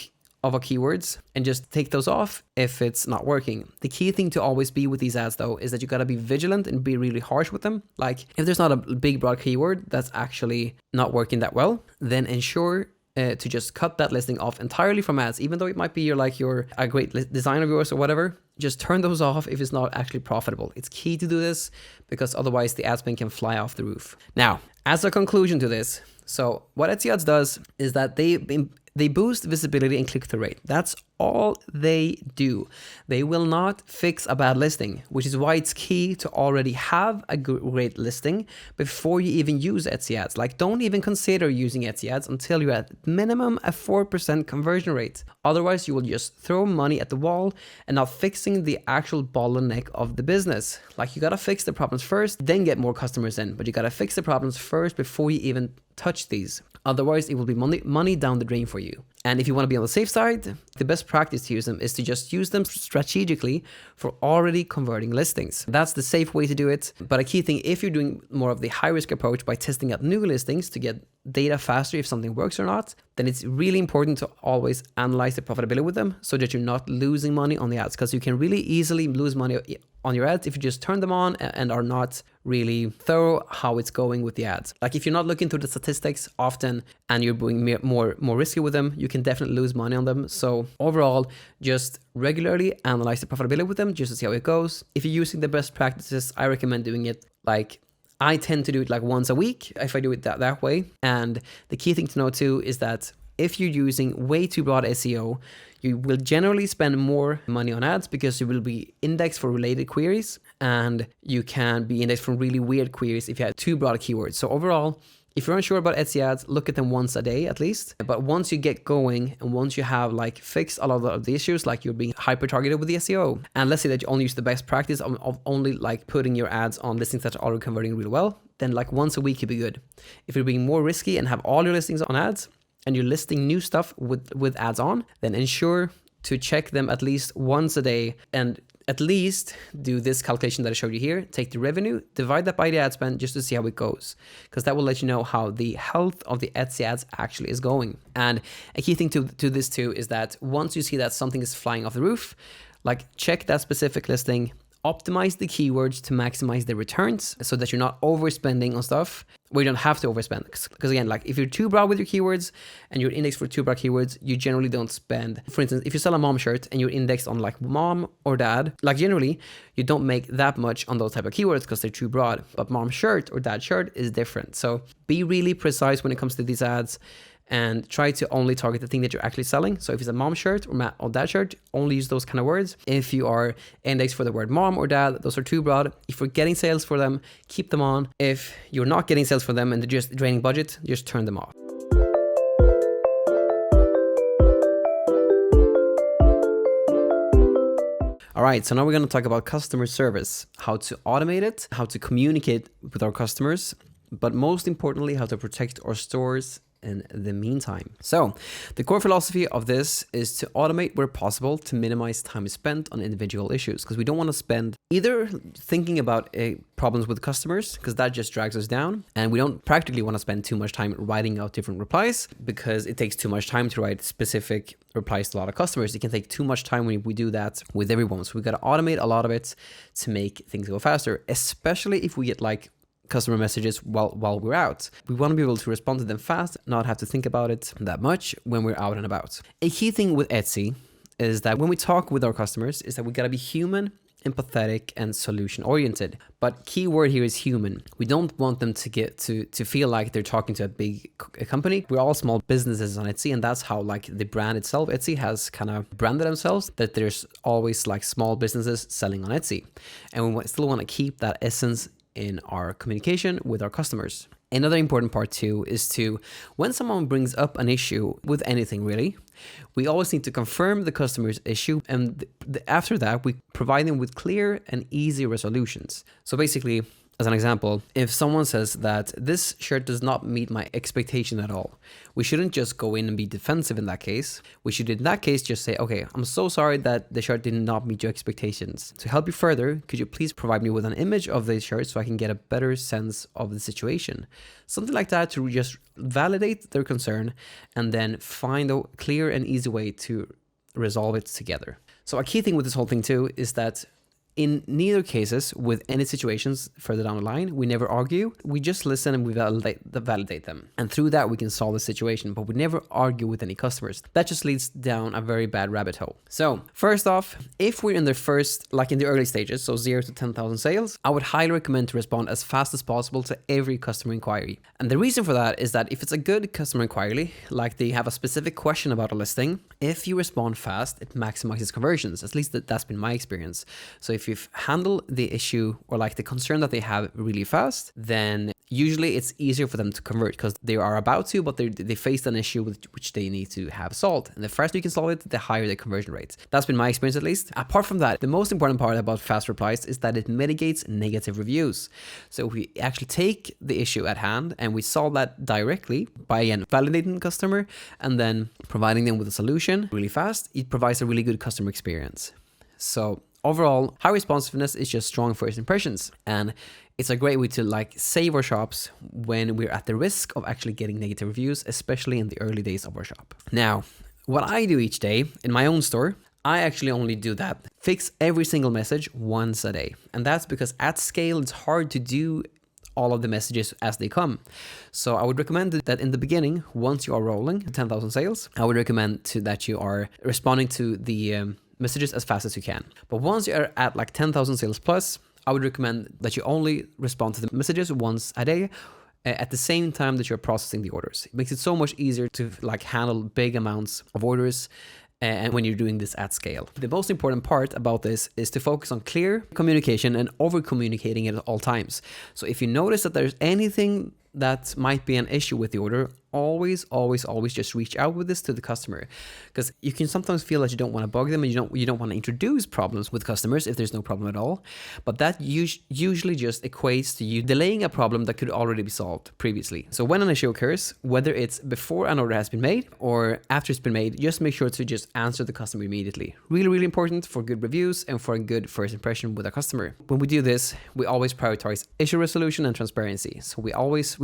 of a keywords and just take those off if it's not working. The key thing to always be with these ads though is that you gotta be vigilant and be really harsh with them. Like if there's not a big broad keyword that's actually not working that well, then ensure to just cut that listing off entirely from ads, even though it might be you're a great design of yours or whatever. Just turn those off if it's not actually profitable. It's key to do this because otherwise the ad spend can fly off the roof. Now, as a conclusion to this, so what Etsy Ads does is that they boost visibility and click-through rate. That's all they do. They will not fix a bad listing, which is why it's key to already have a great listing before you even use Etsy Ads. Like, don't even consider using Etsy Ads until you're at minimum a 4% conversion rate. Otherwise, you will just throw money at the wall and not fixing the actual bottleneck of the business. Like, you gotta fix the problems first, then get more customers in. But you gotta fix the problems first before you even touch these. Otherwise, it will be money down the drain for you. And if you want to be on the safe side, the best practice to use them is to just use them strategically for already converting listings. That's the safe way to do it. But a key thing, if you're doing more of the high risk approach by testing out new listings to get data faster if something works or not, then it's really important to always analyze the profitability with them so that you're not losing money on the ads, because you can really easily lose money on your ads if you just turn them on and are not really thorough how it's going with the ads. Like if you're not looking through the statistics often and you're being more risky with them, you can definitely lose money on them. So overall, just regularly analyze the profitability with them just to see how it goes. If you're using the best practices, I recommend doing it like I tend to do it like once a week if I do it that way. And the key thing to know too is that if you're using way too broad SEO, you will generally spend more money on ads because you will be indexed for related queries and you can be indexed for really weird queries if you have too broad keywords. So overall, if you're unsure about Etsy ads, look at them once a day at least. But once you get going and once you have like fixed a lot of the issues, like you're being hyper targeted with the SEO, and let's say that you only use the best practice of only like putting your ads on listings that are already converting really well, then like once a week could be good. If you're being more risky and have all your listings on ads and you're listing new stuff with ads on, then ensure to check them at least once a day and at least do this calculation that I showed you here. Take the revenue, divide that by the ad spend just to see how it goes, because that will let you know how the health of the Etsy ads actually is going. And a key thing to this too is that once you see that something is flying off the roof, like check that specific listing, optimize the keywords to maximize the returns so that you're not overspending on stuff where you don't have to overspend. Because again, like if you're too broad with your keywords and you're indexed for too broad keywords, you generally don't spend. For instance, if you sell a mom shirt and you're indexed on like mom or dad, like generally you don't make that much on those type of keywords because they're too broad. But mom shirt or dad shirt is different. So be really precise when it comes to these ads and try to only target the thing that you're actually selling. So if it's a mom shirt or dad shirt, only use those kind of words. If you are indexed for the word mom or dad, those are too broad. If you're getting sales for them, keep them on. If you're not getting sales for them and they're just draining budget, just turn them off. All right, so now we're going to talk about customer service, how to automate it, how to communicate with our customers, but most importantly, how to protect our stores in the meantime. So the core philosophy of this is to automate where possible to minimize time spent on individual issues, because we don't want to spend either thinking about problems with customers, because that just drags us down, and we don't practically want to spend too much time writing out different replies because it takes too much time to write specific replies to a lot of customers. It can take too much time when we do that with everyone. So we got to automate a lot of it to make things go faster, especially if we get like customer messages while we're out. We want to be able to respond to them fast, not have to think about it that much when we're out and about. A key thing with Etsy is that when we talk with our customers is that we got to be human empathetic, and solution oriented. But key word here is human. We don't want them to get to feel like they're talking to a big company. We're all small businesses on Etsy, and that's how like the brand itself, Etsy has kind of branded themselves, that there's always like small businesses selling on Etsy. And we still want to keep that essence in our communication with our customers. Another important part too is to, when someone brings up an issue with anything really, we always need to confirm the customer's issue, and after that we provide them with clear and easy resolutions. So basically, as an example, if someone says that this shirt does not meet my expectation at all, we shouldn't just go in and be defensive in that case. We should in that case just say, okay, I'm so sorry that the shirt did not meet your expectations. To help you further, could you please provide me with an image of the shirt so I can get a better sense of the situation? Something like that to just validate their concern and then find a clear and easy way to resolve it together. So a key thing with this whole thing too is that in neither cases, with any situations further down the line, we never argue. We just listen and we validate them. And through that, we can solve the situation, but we never argue with any customers. That just leads down a very bad rabbit hole. So first off, if we're in the first, like in the early stages, so 0 to 10,000 sales, I would highly recommend to respond as fast as possible to every customer inquiry. And the reason for that is that if it's a good customer inquiry, like they have a specific question about a listing, if you respond fast, it maximizes conversions. At least that's been my experience. So if you handle the issue or like the concern that they have really fast, then usually it's easier for them to convert because they are about to, but they faced an issue with which they need to have solved. And the faster you can solve it, the higher the conversion rates. That's been my experience at least. Apart from that, the most important part about fast replies is that it mitigates negative reviews. So if we actually take the issue at hand and we solve that directly by again validating the customer and then providing them with a solution really fast, it provides a really good customer experience. So overall, high responsiveness is just strong first impressions, and it's a great way to like save our shops when we're at the risk of actually getting negative reviews, especially in the early days of our shop. Now, what I do each day in my own store, I actually only do that, fix every single message once a day. And that's because at scale, it's hard to do all of the messages as they come. So I would recommend that in the beginning, once you are rolling 10,000 sales, I would recommend that you are responding to the messages as fast as you can. But once you're at like 10,000 sales plus, I would recommend that you only respond to the messages once a day at the same time that you're processing the orders. It makes it so much easier to like handle big amounts of orders and when you're doing this at scale. The most important part about this is to focus on clear communication and over communicating it at all times. So if you notice that there's anything that might be an issue with the order, always just reach out with this to the customer, because you can sometimes feel that you don't want to bug them and you don't want to introduce problems with customers if there's no problem at all. But that usually just equates to you delaying a problem that could already be solved previously. So when an issue occurs, whether it's before an order has been made or after it's been made, just make sure to just answer the customer immediately. Really important for good reviews and for a good first impression with a customer. When we do this, we always prioritize issue resolution and transparency. So we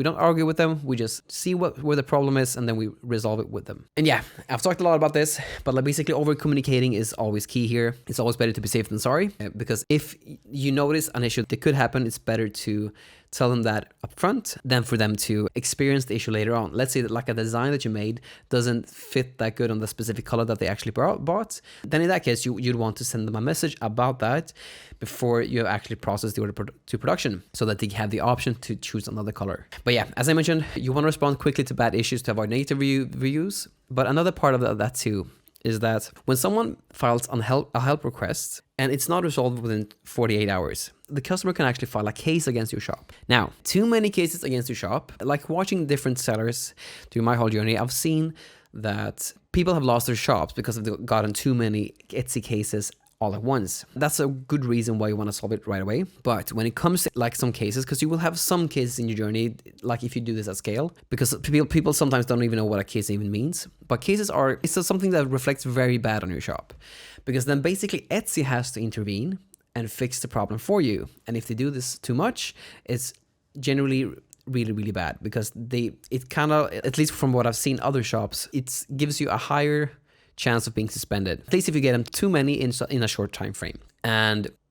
don't argue with them, we just see where the problem is and then we resolve it with them. And yeah, I've talked a lot about this, but like basically over communicating is always key here. It's always better to be safe than sorry, because if you notice an issue that could happen, it's better to tell them that upfront than for them to experience the issue later on. Let's say that like a design that you made doesn't fit that good on the specific color that they actually bought. Then in that case, you'd want to send them a message about that before you actually process the order to production so that they have the option to choose another color. But yeah, as I mentioned, you want to respond quickly to bad issues to avoid negative reviews. But another part of that too is that when someone files a help request and it's not resolved within 48 hours, the customer can actually file a case against your shop. Now, too many cases against your shop, like watching different sellers through my whole journey, I've seen that people have lost their shops because they've gotten too many Etsy cases all at once. That's a good reason why you want to solve it right away. But when it comes to like some cases, because you will have some cases in your journey, like if you do this at scale, because people sometimes don't even know what a case even means. But cases it's something that reflects very bad on your shop, because then basically Etsy has to intervene and fix the problem for you. And if they do this too much, it's generally really bad, because it kind of, at least from what I've seen other shops, it gives you a higher chance of being suspended, at least if you get them too many in a short time frame.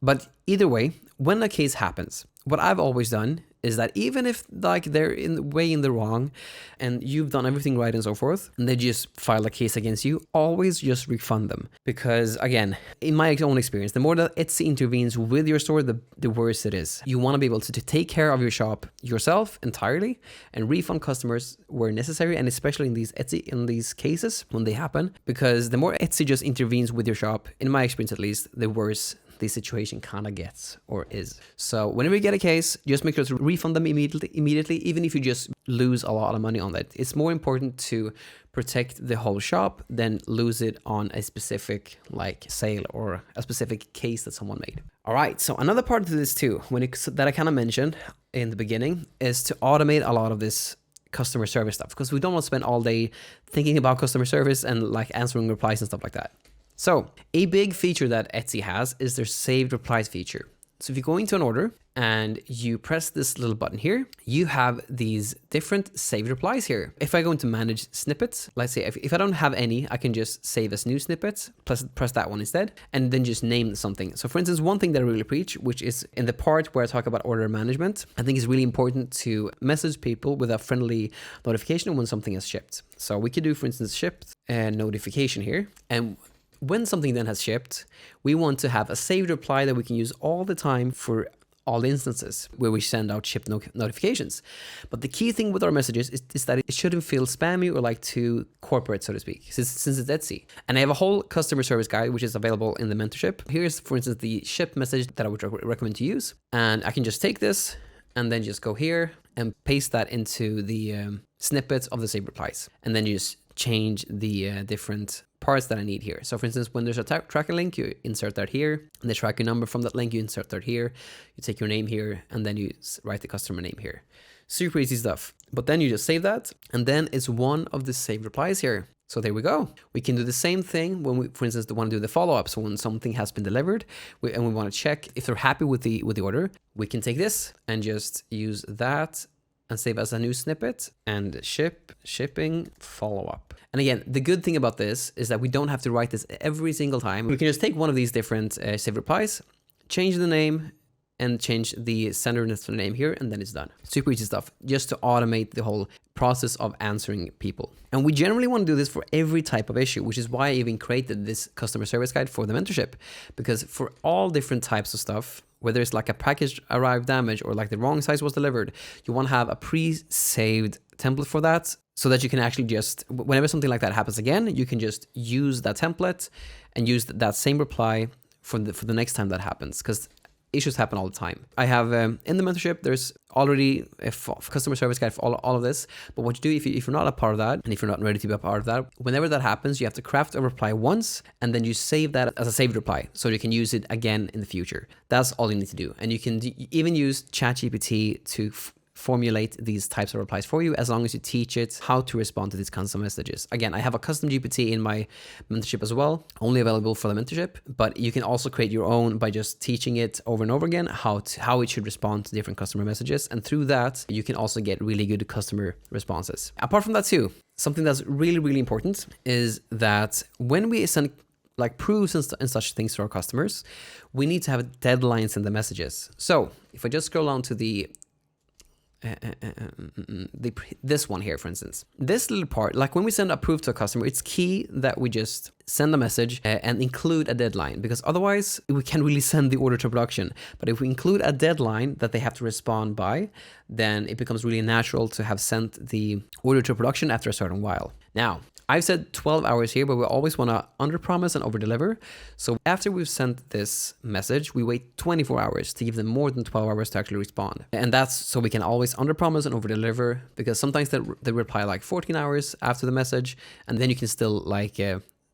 But either way, when a case happens, what I've always done is that even if like they're way in the wrong and you've done everything right and so forth, and they just file a case against you, always just refund them. Because again, in my own experience, the more that Etsy intervenes with your store, the worse it is. You want to be able to take care of your shop yourself entirely and refund customers where necessary, and especially in these cases when they happen, because the more Etsy just intervenes with your shop, in my experience at least, the worse the situation kind of gets or is. So whenever you get a case, just make sure to refund them immediately, even if you just lose a lot of money on that. It's more important to protect the whole shop than lose it on a specific like sale or a specific case that someone made. All right, so another part of this too, that I kind of mentioned in the beginning, is to automate a lot of this customer service stuff, because we don't want to spend all day thinking about customer service and like answering replies and stuff like that. So a big feature that Etsy has is their saved replies feature. So if you go into an order and you press this little button here, you have these different saved replies here. If I go into manage snippets, let's say if I don't have any, I can just save as new snippets, press that one instead, and then just name something. So for instance, one thing that I really preach, which is in the part where I talk about order management, I think it's really important to message people with a friendly notification when something is shipped. So we could do, for instance, shipped and notification here. And when something then has shipped, we want to have a saved reply that we can use all the time for all instances where we send out ship notifications. But the key thing with our messages is that it shouldn't feel spammy or like too corporate, so to speak, since it's Etsy. And I have a whole customer service guide, which is available in the mentorship. Here's, for instance, the ship message that I would recommend to use. And I can just take this and then just go here and paste that into the snippets of the saved replies. And then you just change the different parts that I need here. So for instance, when there's a tracking link, you insert that here, and the tracking number from that link, you insert that here. You take your name here, and then you write the customer name here. Super easy stuff. But then you just save that, and then it's one of the saved replies here. So there we go. We can do the same thing when we, for instance, want to do the follow-up. So when something has been delivered and we want to check if they're happy with the order, we can take this and just use that and save as a new snippet and shipping follow-up. And again, the good thing about this is that we don't have to write this every single time. We can just take one of these different saved replies, change the name, and change the sender name here, and then it's done. Super easy stuff, just to automate the whole process of answering people. And we generally want to do this for every type of issue, which is why I even created this customer service guide for the mentorship. Because for all different types of stuff, whether it's like a package arrived damaged or like the wrong size was delivered, you want to have a pre-saved template for that, so that you can actually just, whenever something like that happens again, you can just use that template and use that same reply for the next time that happens, because issues happen all the time. I have in the mentorship, there's already a customer service guide for all of this. But what you do if you're not a part of that, and if you're not ready to be a part of that, whenever that happens, you have to craft a reply once, and then you save that as a saved reply, so you can use it again in the future. That's all you need to do. And you can even use ChatGPT to formulate these types of replies for you, as long as you teach it how to respond to these kinds of messages. Again, I have a custom GPT in my mentorship as well, only available for the mentorship, but you can also create your own by just teaching it over and over again how it should respond to different customer messages. And through that, you can also get really good customer responses. Apart from that too, something that's really, really important is that when we send like proofs and such things to our customers, we need to have deadlines in the messages. So if I just scroll down to this one here, for instance, this little part, like when we send a proof to a customer, it's key that we just send a message and include a deadline, because otherwise we can't really send the order to production. But if we include a deadline that they have to respond by, then it becomes really natural to have sent the order to production after a certain while. Now, I've said 12 hours here, but we always want to underpromise and overdeliver. So after we've sent this message, we wait 24 hours to give them more than 12 hours to actually respond. And that's so we can always underpromise and overdeliver, because sometimes they reply like 14 hours after the message, and then you can still like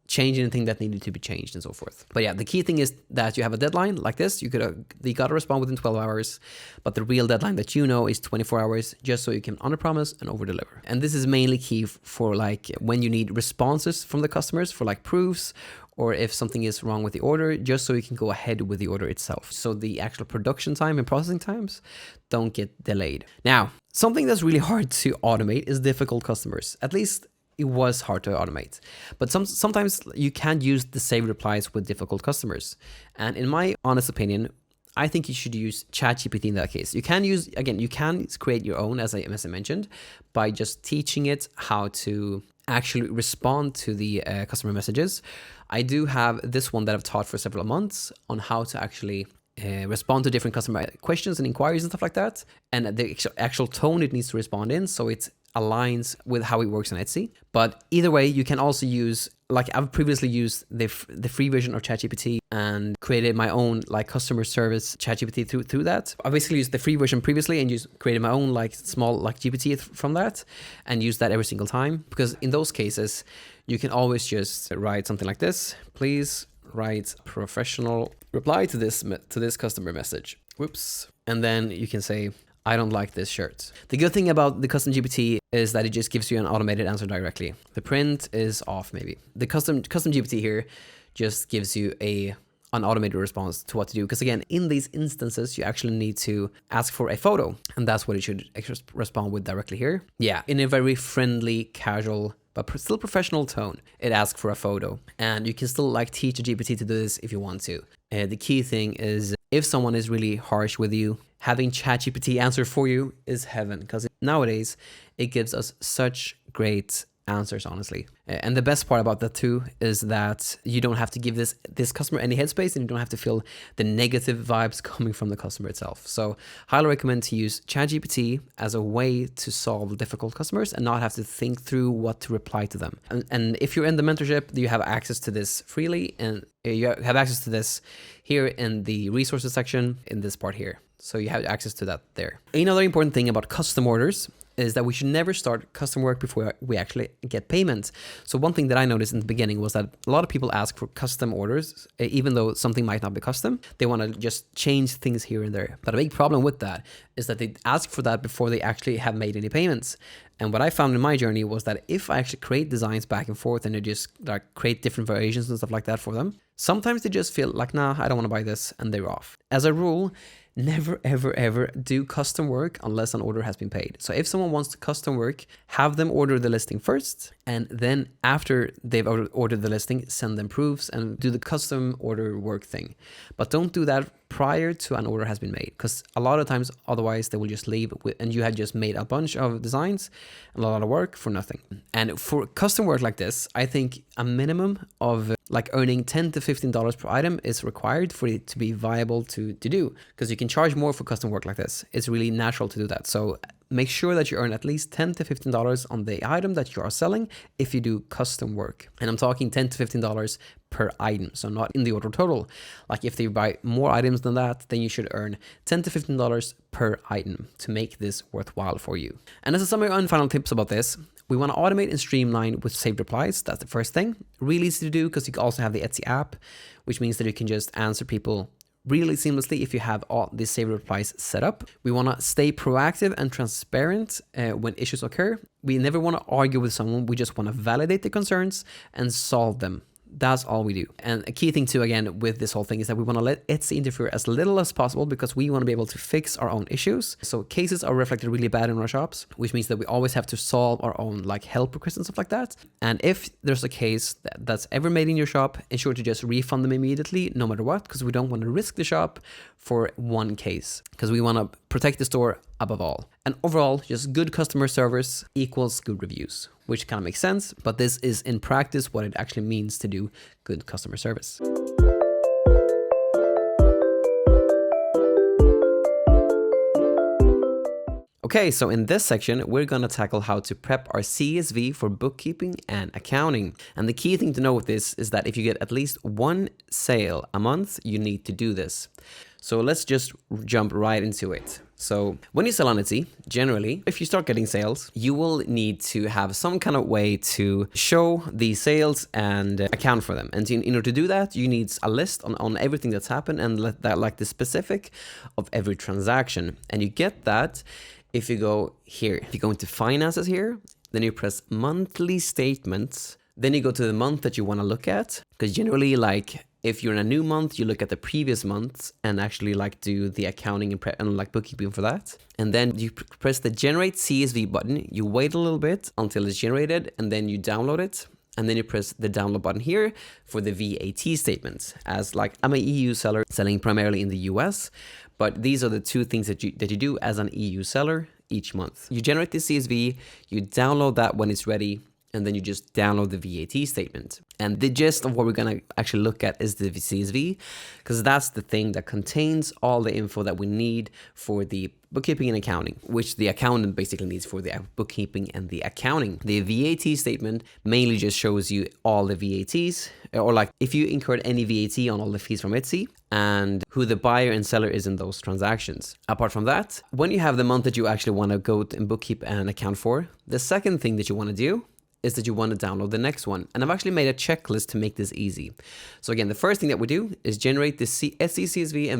change anything that needed to be changed and so forth. But yeah, the key thing is that you have a deadline like this. You gotta respond within 12 hours, but the real deadline that you know is 24 hours, just so you can underpromise and overdeliver. And this is mainly key for like when you need responses from the customers for like proofs, or if something is wrong with the order, just so you can go ahead with the order itself. So the actual production time and processing times don't get delayed. Now, something that's really hard to automate is difficult customers. At least it was hard to automate. But sometimes you can't use the saved replies with difficult customers. And in my honest opinion, I think you should use ChatGPT in that case. You can use, again, you can create your own, as I mentioned, by just teaching it how to actually respond to the customer messages. I do have this one that I've taught for several months on how to actually respond to different customer questions and inquiries and stuff like that, and the actual tone it needs to respond in, so it aligns with how it works on Etsy. But either way, you can also use, like I've previously used the free version of ChatGPT and created my own like customer service ChatGPT through that. I basically used the free version previously and just created my own like small like GPT from that and use that every single time, because in those cases you can always just write something like this: please write professional reply to this customer message. Whoops. And then you can say, I don't like this shirt. The good thing about the custom GPT is that it just gives you an automated answer directly. The print is off maybe. The custom GPT here just gives you an automated response to what to do. Because again, in these instances, you actually need to ask for a photo, and that's what it should respond with directly here. Yeah, in a very friendly, casual, but still professional tone, it asks for a photo. And you can still like teach a GPT to do this if you want to. The key thing is, if someone is really harsh with you, having ChatGPT answer for you is heaven, because nowadays it gives us such great answers, honestly. And the best part about that too is that you don't have to give this customer any headspace, and you don't have to feel the negative vibes coming from the customer itself. So highly recommend to use ChatGPT as a way to solve difficult customers and not have to think through what to reply to them. And if you're in the mentorship, you have access to this freely, and you have access to this here in the resources section in this part here. So you have access to that there. Another important thing about custom orders is that we should never start custom work before we actually get payment. So one thing that I noticed in the beginning was that a lot of people ask for custom orders, even though something might not be custom. They want to just change things here and there. But a big problem with that is that they ask for that before they actually have made any payments. And what I found in my journey was that if I actually create designs back and forth and I just like create different variations and stuff like that for them, sometimes they just feel like, nah, I don't want to buy this, and they're off. As a rule, never, ever, ever do custom work unless an order has been paid. So if someone wants to custom work, have them order the listing first, and then after they've ordered the listing, send them proofs and do the custom order work thing. But don't do that prior to an order has been made, because a lot of times otherwise they will just leave and you had just made a bunch of designs and a lot of work for nothing. And for custom work like this, I think a minimum of like earning $10 to $15 per item is required for it to be viable to do, because you can charge more for custom work like this. It's really natural to do that. So make sure that you earn at least $10 to $15 on the item that you are selling if you do custom work. And I'm talking $10 to $15 per item, so not in the order total. Like if they buy more items than that, then you should earn $10 to $15 per item to make this worthwhile for you. And as a summary and final tips about this, we want to automate and streamline with saved replies. That's the first thing. Really easy to do, because you can also have the Etsy app, which means that you can just answer people really seamlessly if you have all these saved replies set up. We want to stay proactive and transparent when issues occur. We never want to argue with someone. We just want to validate the concerns and solve them. That's all we do. And a key thing too, again, with this whole thing is that we want to let Etsy interfere as little as possible, because we want to be able to fix our own issues. So cases are reflected really bad in our shops, which means that we always have to solve our own like help requests and stuff like that. And if there's a case that's ever made in your shop, ensure to just refund them immediately, no matter what, because we don't want to risk the shop for one case, because we want to protect the store above all. And overall, just good customer service equals good reviews, which kind of makes sense, but this is in practice what it actually means to do good customer service. Okay, so in this section, we're going to tackle how to prep our CSV for bookkeeping and accounting. And the key thing to know with this is that if you get at least one sale a month, you need to do this. So let's just jump right into it. So when you sell on Etsy, generally, if you start getting sales, you will need to have some kind of way to show these sales and account for them. And in order to do that, you need a list on everything that's happened and let that like the specific of every transaction. And you get that if you go here. If you go into finances here, then you press monthly statements. Then you go to the month that you want to look at, because generally, like if you're in a new month, you look at the previous months and actually like do the accounting and like bookkeeping for that. And then you press the generate CSV button. You wait a little bit until it's generated, and then you download it. and then you press the download button here for the VAT statement. As like I'm an EU seller selling primarily in the US, but these are the two things that you do as an EU seller each month. You generate the CSV, you download that when it's ready, and then you just download the VAT statement. And the gist of what we're gonna actually look at is the CSV, because that's the thing that contains all the info that we need for the bookkeeping and accounting, which the accountant basically needs for the bookkeeping and the accounting. The VAT statement mainly just shows you all the VATs, or like if you incurred any VAT on all the fees from Etsy, and who the buyer and seller is in those transactions. Apart from that, when you have the month that you actually want to go and bookkeep and account for, the second thing that you want to do is that you want to download the next one. And I've actually made a checklist to make this easy. So again, the first thing that we do is generate the Etsy CSV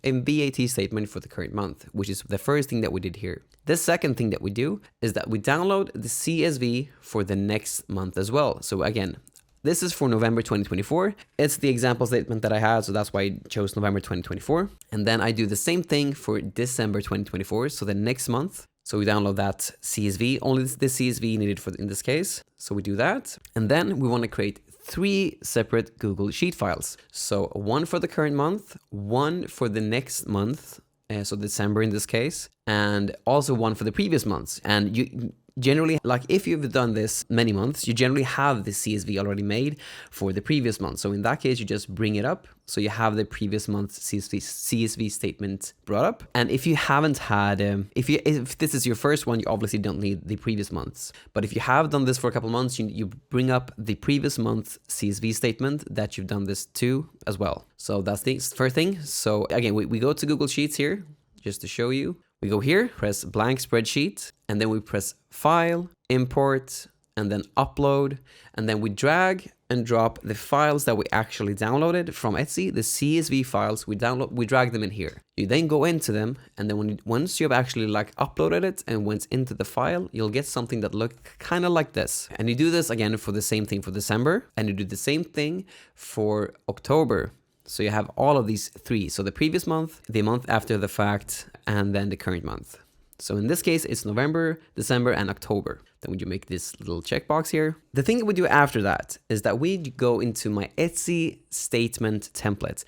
and VAT statement for the current month, which is the first thing that we did here. The second thing that we do is that we download the CSV for the next month as well. So again, this is for November 2024. It's the example statement that I had, so that's why I chose November 2024. And then I do the same thing for December 2024, so the next month. So we download that CSV, only the CSV needed for in this case. So we do that. And then we want to create 3 separate Google Sheet files. So one for the current month, one for the next month, so December in this case, and also one for the previous months. And you generally, like if you've done this many months, you generally have the CSV already made for the previous month. So in that case, you just bring it up. So you have the previous month's CSV statement brought up. And if you haven't had, if this is your first one, you obviously don't need the previous months. But if you have done this for a couple months, you bring up the previous month's CSV statement that you've done this to as well. So that's the first thing. So again, we go to Google Sheets here just to show you. We go here, press blank spreadsheet, and then we press file, import, and then upload. And then we drag and drop the files that we actually downloaded from Etsy, the CSV files we drag them in here. You then go into them, and then once you have actually like uploaded it and went into the file, you'll get something that looks kind of like this. And you do this again for the same thing for December, and you do the same thing for October. So you have all of these 3. So the previous month, the month after the fact, and then the current month. So in this case, it's November, December, and October. Then we make this little checkbox here. The thing that we do after that is that we go into my Etsy statement template.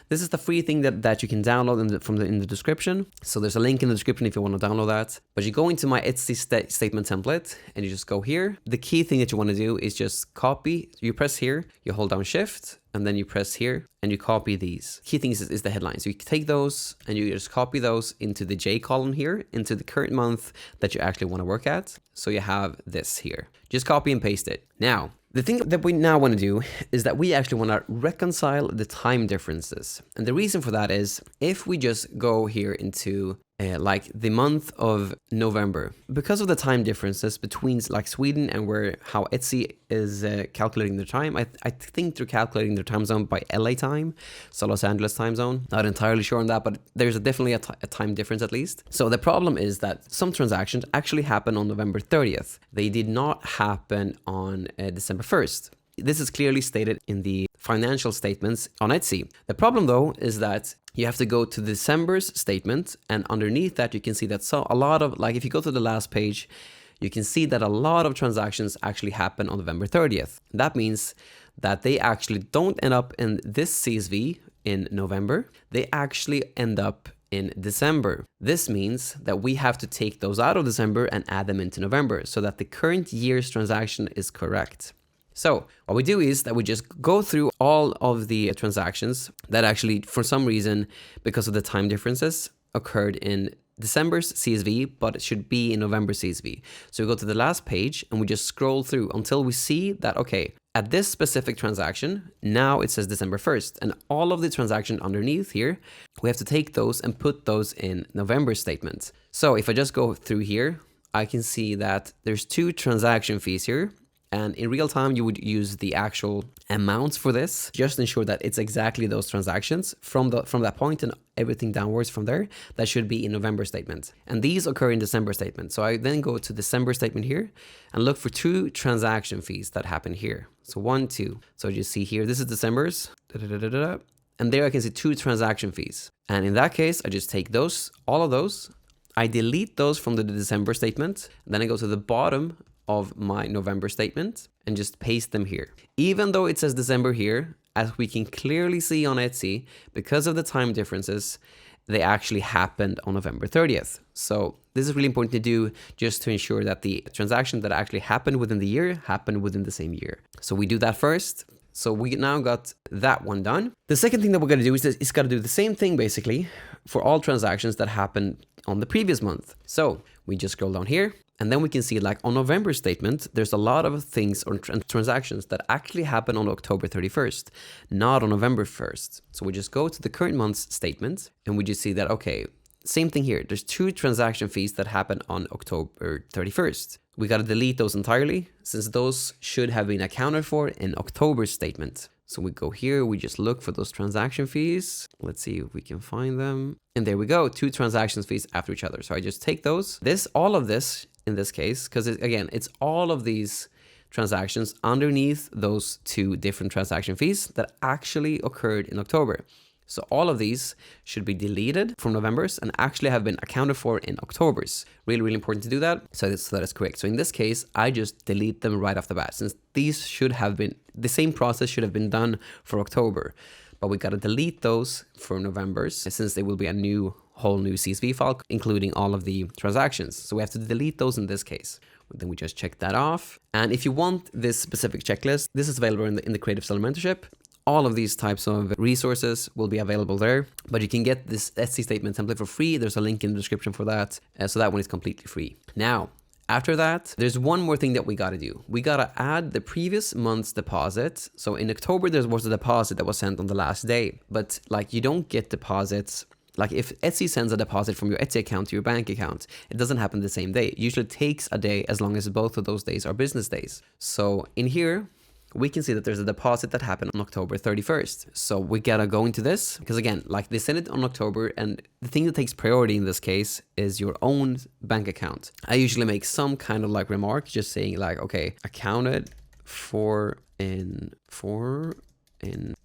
This is the free thing that you can download in the description. So there's a link in the description if you want to download that. But you go into my Etsy statement template and you just go here. The key thing that you want to do is just copy. You press here, you hold down Shift, and then you press here and you copy these. Key things is the headlines. So you take those and you just copy those into the J column here, into the current month that you actually want to work at. So you have this here. Just copy and paste it. Now, the thing that we now want to do is that we actually want to reconcile the time differences. And the reason for that is if we just go here into like the month of November, because of the time differences between like Sweden and how Etsy is calculating their time. I think they're calculating their time zone by LA time, so Los Angeles time zone. Not entirely sure on that, but there's definitely a time difference at least. So the problem is that some transactions actually happen on November 30th. They did not happen on December 1st. This is clearly stated in the financial statements on Etsy. The problem though is that you have to go to December's statement, and underneath that you can see that a lot of, like if you go to the last page, you can see that a lot of transactions actually happen on November 30th. That means that they actually don't end up in this CSV in November. They actually end up in December. This means that we have to take those out of December and add them into November so that the current year's transaction is correct. So what we do is that we just go through all of the transactions that actually, for some reason, because of the time differences, occurred in December's CSV, but it should be in November's CSV. So we go to the last page and we just scroll through until we see that, okay, at this specific transaction, now it says December 1st, and all of the transaction underneath here, we have to take those and put those in November statements. So if I just go through here, I can see that there's 2 transaction fees here. And in real time, you would use the actual amounts for this, just ensure that it's exactly those transactions from that point and everything downwards from there. That should be in November statement. And these occur in December statement. So I then go to December statement here and look for 2 transaction fees that happen here. So 1, 2. So you see here, this is December's. And there I can see 2 transaction fees. And in that case, I just take those, all of those. I delete those from the December statement. Then I go to the bottom of my November statement and just paste them here. Even though it says December here, as we can clearly see on Etsy, because of the time differences, they actually happened on November 30th. So this is really important to do just to ensure that the transaction that actually happened within the year happened within the same year. So we do that first. So we now got that one done. The second thing that we're going to do is got to do the same thing basically for all transactions that happened on the previous month. So we just scroll down here, and then we can see like on November statement, there's a lot of things or transactions that actually happen on October 31st, not on November 1st. So we just go to the current month's statement and we just see that, okay, same thing here. There's 2 transaction fees that happen on October 31st. We got to delete those entirely since those should have been accounted for in October's statement. So we go here, we just look for those transaction fees. Let's see if we can find them. And there we go, 2 transaction fees after each other. So I just take those, all of this in this case, because again, it's all of these transactions underneath those 2 different transaction fees that actually occurred in October. So all of these should be deleted from November's and actually have been accounted for in October's. Really, really important to do that so that is correct. So in this case, I just delete them right off the bat since these should have been, the same process should have been done for October. But we got to delete those for November's since they will be a whole new CSV file, including all of the transactions. So we have to delete those in this case. Then we just check that off. And if you want this specific checklist, this is available in the Creative Seller Mentorship. All of these types of resources will be available there, but you can get this Etsy statement template for free. There's a link in the description for that. So that one is completely free. Now, after that, there's one more thing that we got to do. We got to add the previous month's deposit. So in October, there was a deposit that was sent on the last day, but like you don't get deposits. Like if Etsy sends a deposit from your Etsy account to your bank account, it doesn't happen the same day. It usually takes a day as long as both of those days are business days. So in here, we can see that there's a deposit that happened on October 31st. So we gotta go into this because again, like they sent it on October and the thing that takes priority in this case is your own bank account. I usually make some kind of like remark just saying like, okay, accounted for in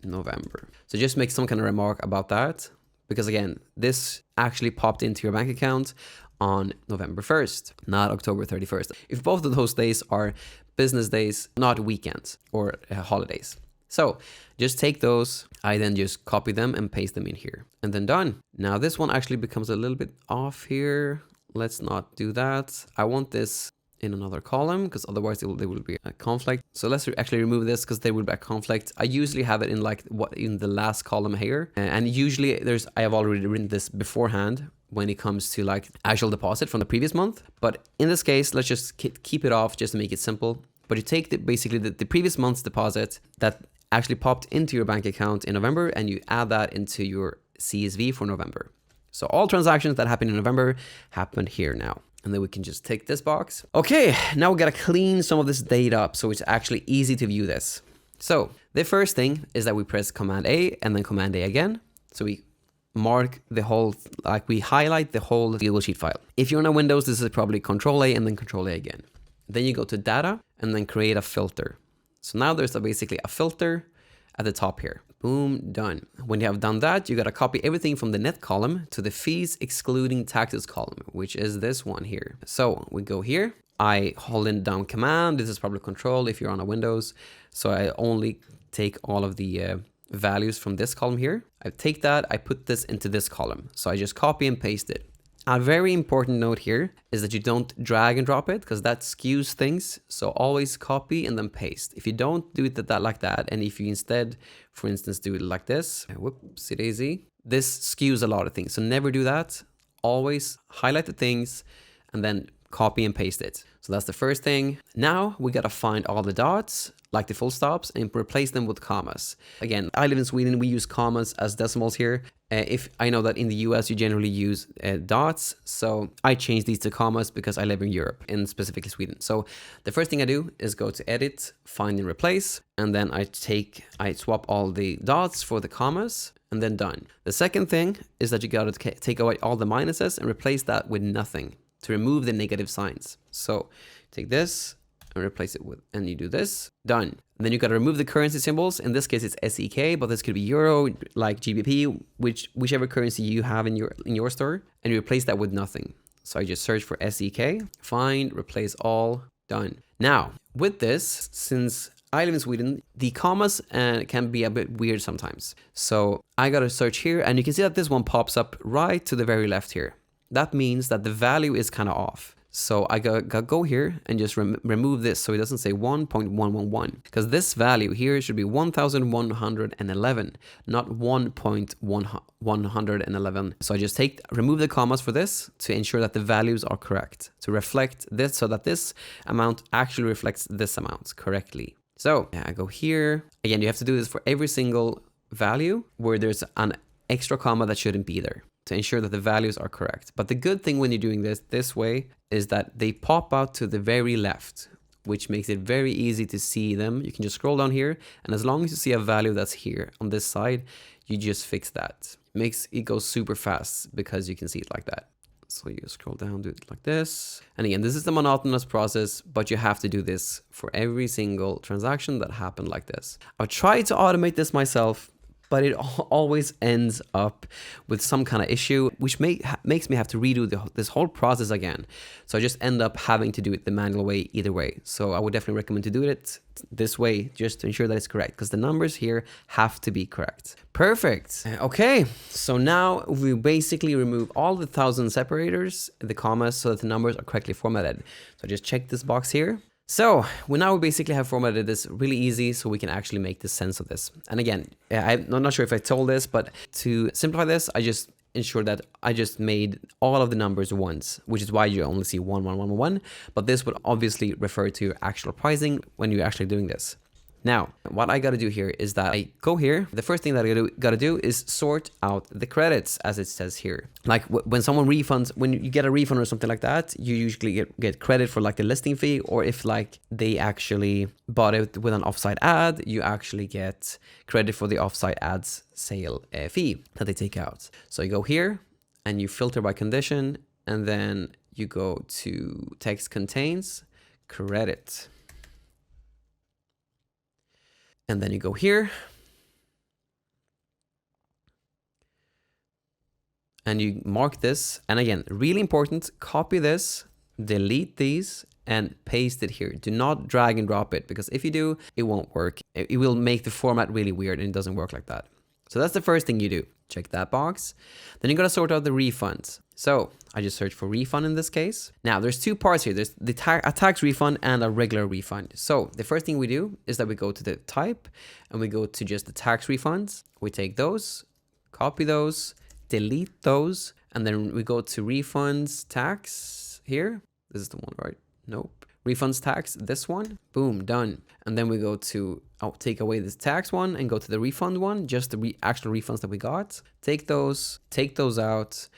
November. So just make some kind of remark about that because again, this actually popped into your bank account on November 1st, not October 31st. If both of those days are business days, not weekends or holidays. So just take those. I then just copy them and paste them in here and then done. Now this one actually becomes a little bit off here. Let's not do that. I want this in another column because otherwise there will be a conflict. So let's actually remove this because there will be a conflict. I usually have it in like in the last column here. And usually I have already written this beforehand when it comes to like actual deposit from the previous month. But in this case, let's just keep it off just to make it simple. But you take basically the previous month's deposit that actually popped into your bank account in November and you add that into your CSV for November. So all transactions that happened in November happened here now. And then we can just take this box. Okay, now we gotta clean some of this data up so it's actually easy to view this. So the first thing is that we press Command A and then Command A again. So we mark the whole, like we highlight the whole Google Sheet file. If you're on a Windows, this is probably Control A and then Control A again. Then you go to Data and then create a filter. So now there's basically a filter at the top here. Boom, done. When you have done that, you gotta copy everything from the net column to the fees excluding taxes column, which is this one here. So we go here. I hold in down Command. This is probably Control if you're on a Windows. So I only take all of the values from this column here. I take that, I put this into this column. So I just copy and paste it. A very important note here is that you don't drag and drop it because that skews things. So always copy and then paste. If you don't do it like that, and if you instead, for instance, do it like this, whoopsie daisy, this skews a lot of things. So never do that. Always highlight the things and then copy and paste it. So that's the first thing. Now we gotta find all the dots, like the full stops, and replace them with commas. Again, I live in Sweden. We use commas as decimals here. If I know that in the US, you generally use dots. So I change these to commas because I live in Europe, and specifically Sweden. So the first thing I do is go to Edit, Find and Replace. And then I swap all the dots for the commas and then done. The second thing is that you gotta take away all the minuses and replace that with nothing to remove the negative signs. So take this and replace it with, and you do this, done. And then you got to remove the currency symbols. In this case, it's SEK, but this could be Euro, like GBP, whichever currency you have in your store, and you replace that with nothing. So I just search for SEK, find, replace all, done. Now, with this, since I live in Sweden, the commas can be a bit weird sometimes. So I got to search here, and you can see that this one pops up right to the very left here. That means that the value is kind of off. So I gotta go here and just remove this so it doesn't say 1.111, because this value here should be 1111, not 1.111. So I just remove the commas for this to ensure that the values are correct, to reflect this so that this amount actually reflects this amount correctly. So I go here. Again, you have to do this for every single value where there's an extra comma that shouldn't be there, to ensure that the values are correct. But the good thing when you're doing this way is that they pop out to the very left, which makes it very easy to see them. You can just scroll down here, and as long as you see a value that's here on this side, you just fix that. Makes it go super fast because you can see it like that. So you scroll down, do it like this. And again, this is the monotonous process, but you have to do this for every single transaction that happened like this. I've tried to automate this myself, but it always ends up with some kind of issue, which makes me have to redo this whole process again. So I just end up having to do it the manual way either way. So I would definitely recommend to do it this way, just to ensure that it's correct, because the numbers here have to be correct. Perfect. Okay, so now we basically remove all the 1,000 separators, the commas, so that the numbers are correctly formatted. So just check this box here. So we basically have formatted this really easy, so we can actually make the sense of this. And again, I'm not sure if I told this, but to simplify this, I just ensured that I just made all of the numbers once, which is why you only see 11111. But this would obviously refer to your actual pricing when you're actually doing this. Now, what I got to do here is that I go here. The first thing that I got to do is sort out the credits, as it says here. Like when someone refunds, when you get a refund or something like that, you usually get credit for like the listing fee, or if like they actually bought it with an offsite ad, you actually get credit for the offsite ads sale fee that they take out. So you go here and you filter by condition, and then you go to text contains credit. And then you go here and you mark this. And again, really important, copy this, delete these, and paste it here. Do not drag and drop it, because if you do, it won't work. It will make the format really weird, and it doesn't work like that. So that's the first thing you do. Check that box. Then you got to sort out the refunds. So I just search for refund in this case. Now there's two parts here. There's a tax refund and a regular refund. So the first thing we do is that we go to the type and we go to just the tax refunds. We take those, copy those, delete those, and then we go to refunds tax here. This is the one, right? Nope. Refunds tax, this one, boom, done. And then we go to, take away this tax one and go to the refund one, just the actual refunds that we got. Take those out,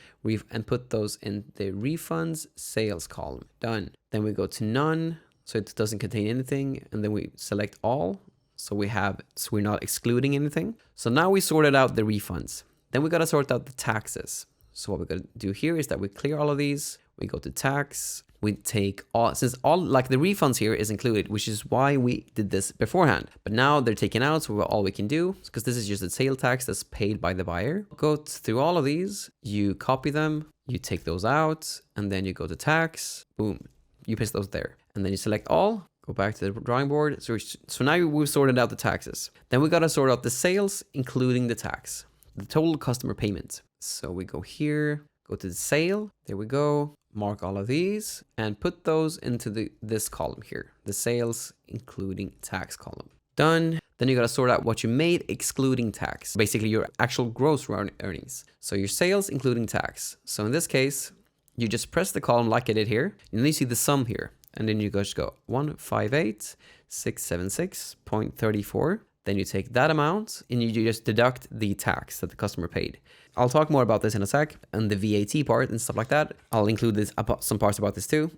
and put those in the refunds sales column, done. Then we go to none, so it doesn't contain anything. And then we select all, so we're not excluding anything. So now we sorted out the refunds. Then we got to sort out the taxes. So what we're going to do here is that we clear all of these. We go to tax. We take all, since all like the refunds here is included, which is why we did this beforehand. But now they're taken out, so all we can do, because this is just a sale tax that's paid by the buyer. Go through all of these, you copy them, you take those out, and then you go to tax, boom, you paste those there. And then you select all, go back to the drawing board. So now we've sorted out the taxes. Then we got to sort out the sales, including the tax, the total customer payment. So we go here, go to the sale, there we go. Mark all of these and put those into this column here, the sales including tax column. Done. Then you got to sort out what you made excluding tax, basically your actual gross earnings. So your sales including tax. So in this case, you just press the column like I did here, and then you see the sum here, and then you just go 158,676.34. Then you take that amount and you just deduct the tax that the customer paid. I'll talk more about this in a sec, and the VAT part and stuff like that. I'll include some parts about this too.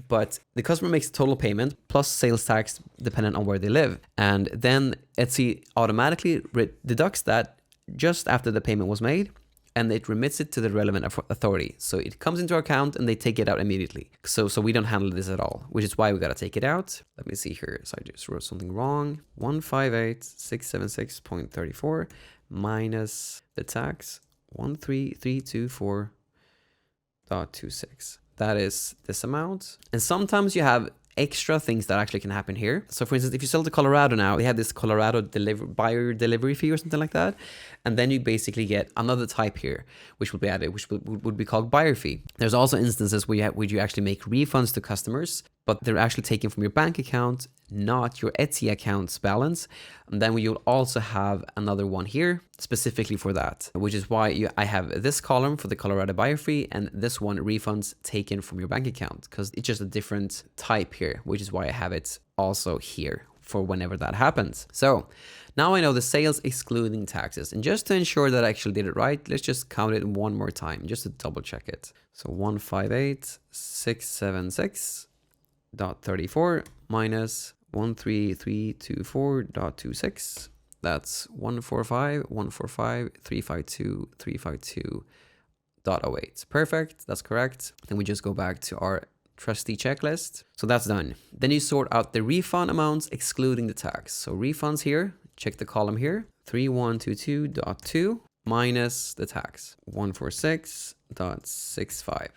But the customer makes a total payment plus sales tax dependent on where they live. And then Etsy automatically deducts that just after the payment was made, and it remits it to the relevant authority. So it comes into our account and they take it out immediately. So we don't handle this at all, which is why we got to take it out. Let me see here. So I just wrote something wrong. 158,676.34 minus the tax 13324.26. That is this amount. And sometimes you have extra things that actually can happen here. So for instance, if you sell to Colorado now, they have this Colorado buyer delivery fee or something like that. And then you basically get another type here, which will be added, which would be called buyer fee. There's also instances where you actually make refunds to customers, but they're actually taken from your bank account, not your Etsy account's balance. And then you'll also have another one here specifically for that, which is why I have this column for the Colorado buyer fee and this one refunds taken from your bank account, because it's just a different type here, which is why I have it also here for whenever that happens. So now I know the sales excluding taxes. And just to ensure that I actually did it right, let's just count it one more time, just to double check it. So 158,676.34 minus 13324.26. That's 145,145,352.08. Perfect, that's correct. Then we just go back to our trusty checklist. So that's done. Then you sort out the refund amounts excluding the tax. So refunds here, check the column here, 3122.2 minus the tax, 146.65.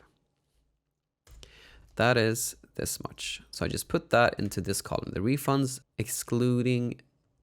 That is this much. So I just put that into this column, the refunds excluding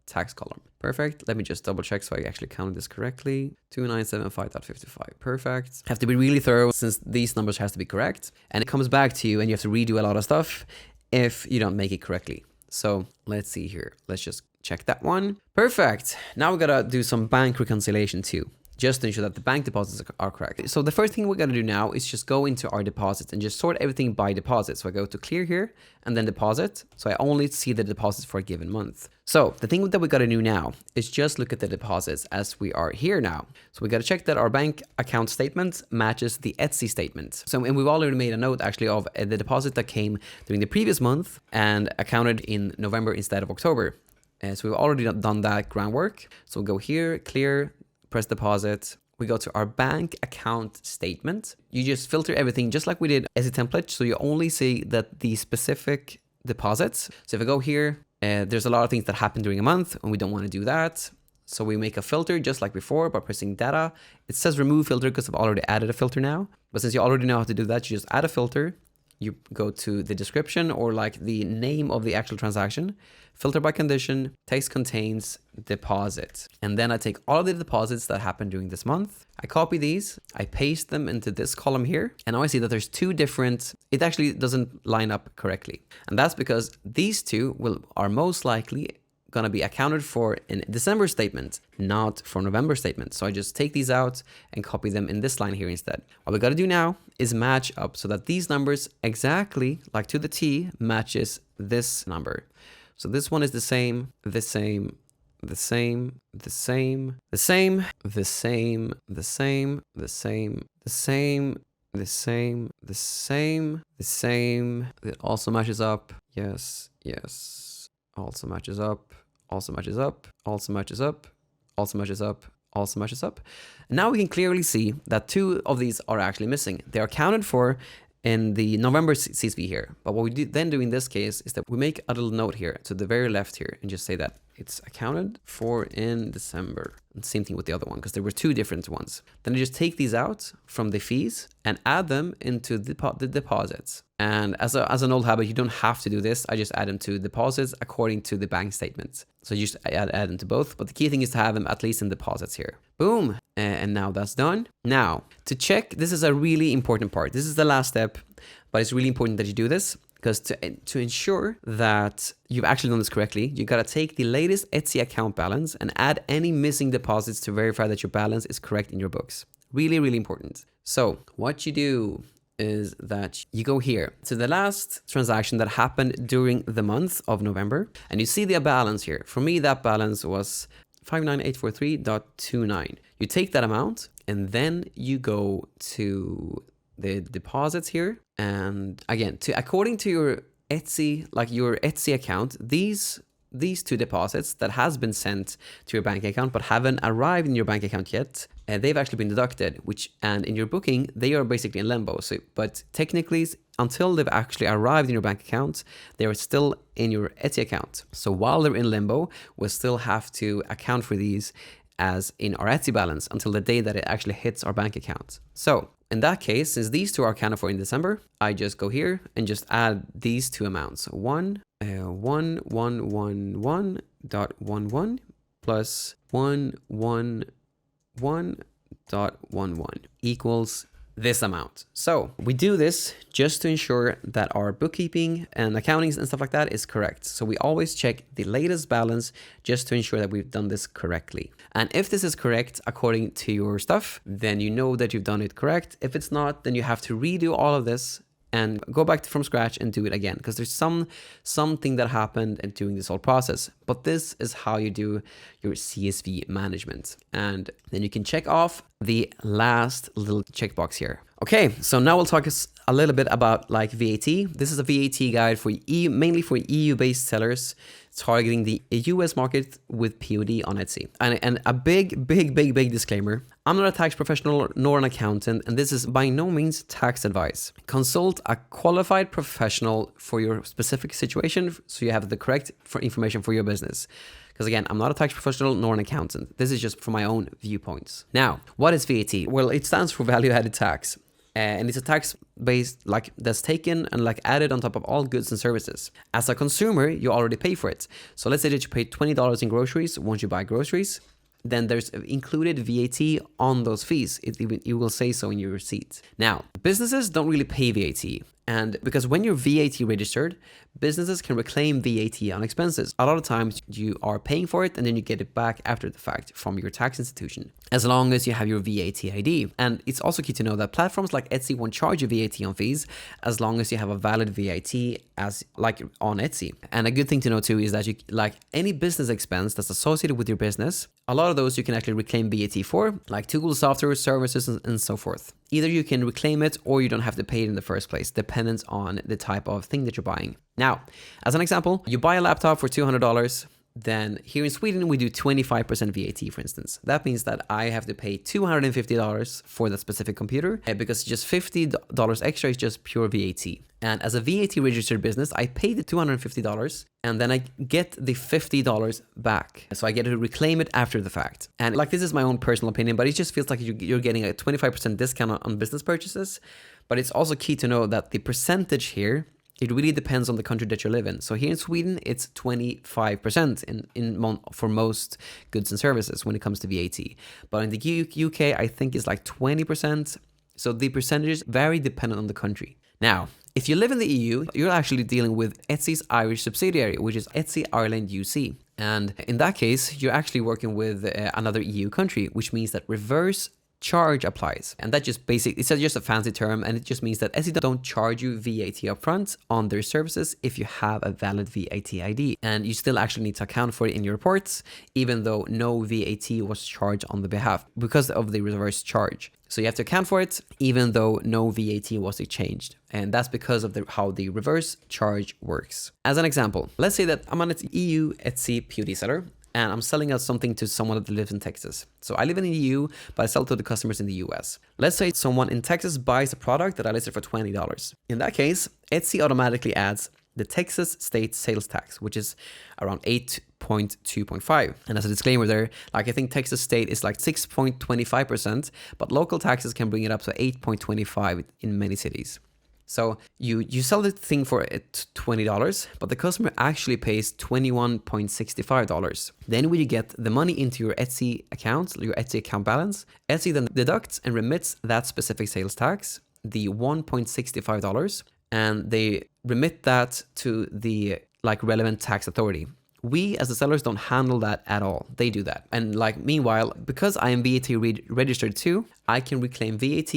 tax column. Perfect. Let me just double check so I actually counted this correctly. 2975.55. Perfect. Have to be really thorough since these numbers has to be correct. And it comes back to you and you have to redo a lot of stuff if you don't make it correctly. So let's see here. Let's just check that one. Perfect. Now we gotta do some bank reconciliation too, just to ensure that the bank deposits are correct. So the first thing we're going to do now is just go into our deposits and just sort everything by deposit. So I go to clear here and then deposit. So I only see the deposits for a given month. So the thing that we got to do now is just look at the deposits as we are here now. So we got to check that our bank account statement matches the Etsy statement. So, and we've already made a note actually of the deposit that came during the previous month and accounted in November instead of October. So we've already done that groundwork. So we'll go here, clear, press deposit. We go to our bank account statement. You just filter everything just like we did as a template. So you only see that the specific deposits. So if I go here, there's a lot of things that happen during a month and we don't want to do that. So we make a filter just like before by pressing data. It says remove filter because I've already added a filter now. But since you already know how to do that, you just add a filter. You go to the description or like the name of the actual transaction, filter by condition, text contains deposit. And then I take all of the deposits that happened during this month. I copy these, I paste them into this column here. And now I see that there's two different, it actually doesn't line up correctly. And that's because these two are most likely going to be accounted for in December statement, not for November statement. So I just take these out and copy them in this line here instead. What we got to do now is match up so that these numbers exactly like to the T matches this number. So this one is the same, the same, the same, the same, the same, the same, the same, the same, the same, the same, the same, the same. It also matches up. Yes, yes. Also matches up. Also matches up, also matches up, also matches up, also matches up. And now we can clearly see that two of these are actually missing. They are accounted for in the November CSV here. But what we then do in this case is that we make a little note here to the very left here and just say that it's accounted for in December. And same thing with the other one because there were two different ones. Then I just take these out from the fees and add them into the deposits. And as an old habit, you don't have to do this. I just add them to deposits according to the bank statements. So you just add them to both. But the key thing is to have them at least in deposits here. Boom. And now that's done. Now, to check, this is a really important part. This is the last step, but it's really important that you do this. Because to ensure that you've actually done this correctly, you got to take the latest Etsy account balance and add any missing deposits to verify that your balance is correct in your books. Really, really important. So what you do is that you go here to the last transaction that happened during the month of November, and you see the balance here. For me, that balance was 59843.29. You take that amount and then you go to the deposits here. And again, according to your Etsy, like your Etsy account, these two deposits that has been sent to your bank account but haven't arrived in your bank account yet, they've actually been deducted, and in your booking, they are basically in limbo. So, but technically, until they've actually arrived in your bank account, they are still in your Etsy account. So while they're in limbo, we'll still have to account for these as in our Etsy balance until the day that it actually hits our bank account. So in that case, since these two are accounted for in December, I just go here and just add these two amounts. 1111.11 plus 111.11 equals this amount. So we do this just to ensure that our bookkeeping and accountings and stuff like that is correct. So we always check the latest balance just to ensure that we've done this correctly. And if this is correct according to your stuff, then you know that you've done it correct. If it's not, then you have to redo all of this and go back from scratch and do it again, because there's something that happened and during this whole process. But this is how you do your CSV management. And then you can check off the last little checkbox here. Okay, so now we'll talk a little bit about like VAT. This is a VAT guide for EU, mainly for EU-based sellers targeting the US market with POD on Etsy. And a big disclaimer. I'm not a tax professional nor an accountant, and this is by no means tax advice. Consult a qualified professional for your specific situation so you have the correct information for your business. Because again, I'm not a tax professional nor an accountant. This is just from my own viewpoints. Now, what is VAT? Well, it stands for value added tax. And it's a tax based that's taken and added on top of all goods and services. As a consumer, you already pay for it. So let's say that you pay $20 in groceries once you buy groceries, then there's included VAT on those fees. It will say so in your receipt. Now, businesses don't really pay VAT. And because when you're VAT registered, businesses can reclaim VAT on expenses. A lot of times you are paying for it and then you get it back after the fact from your tax institution, as long as you have your VAT ID. And it's also key to know that platforms like Etsy won't charge you VAT on fees as long as you have a valid VAT on Etsy. And a good thing to know too is that you any business expense that's associated with your business, a lot of those you can actually reclaim VAT for, like tools, software, services, and so forth. Either you can reclaim it or you don't have to pay it in the first place, dependent on the type of thing that you're buying. Now, as an example, you buy a laptop for $200, then here in Sweden, we do 25% VAT, for instance. That means that I have to pay $250 for that specific computer because just $50 extra is just pure VAT. And as a VAT registered business, I pay the $250 and then I get the $50 back. So I get to reclaim it after the fact. And this is my own personal opinion, but it just feels like you're getting a 25% discount on business purchases. But it's also key to know that the percentage here, it really depends on the country that you live in. So here in Sweden, it's 25% for most goods and services when it comes to VAT. But in the UK, I think it's 20%. So the percentages vary dependent on the country. Now, if you live in the EU, you're actually dealing with Etsy's Irish subsidiary, which is Etsy Ireland UC. And in that case, you're actually working with another EU country, which means that reverse charge applies. And that just it's just a fancy term, and it just means that Etsy don't charge you VAT upfront on their services if you have a valid VAT ID. And you still actually need to account for it in your reports, even though no VAT was charged on the behalf because of the reverse charge. So you have to account for it even though no VAT was exchanged. And that's because of how the reverse charge works. As an example, let's say that I'm an EU Etsy POD seller and I'm selling out something to someone that lives in Texas. So I live in the EU, but I sell to the customers in the US. Let's say someone in Texas buys a product that I listed for $20. In that case, Etsy automatically adds the Texas state sales tax, which is around 8.2.5. And as a disclaimer there, I think Texas state is 6.25%, but local taxes can bring it up to 8.25 in many cities. So you sell the thing for $20, but the customer actually pays $21.65. Then when you get the money into your Etsy account, your Etsy account balance, Etsy then deducts and remits that specific sales tax, the $1.65, and they remit that to the relevant tax authority. We as the sellers don't handle that at all. They do that. And meanwhile, because I am VAT registered too, I can reclaim VAT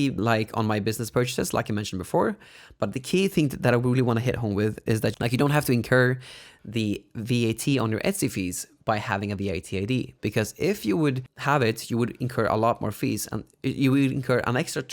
on my business purchases, like I mentioned before. But the key thing that I really want to hit home with is that you don't have to incur the VAT on your Etsy fees by having a VAT ID. Because if you would have it, you would incur a lot more fees, and you would incur an extra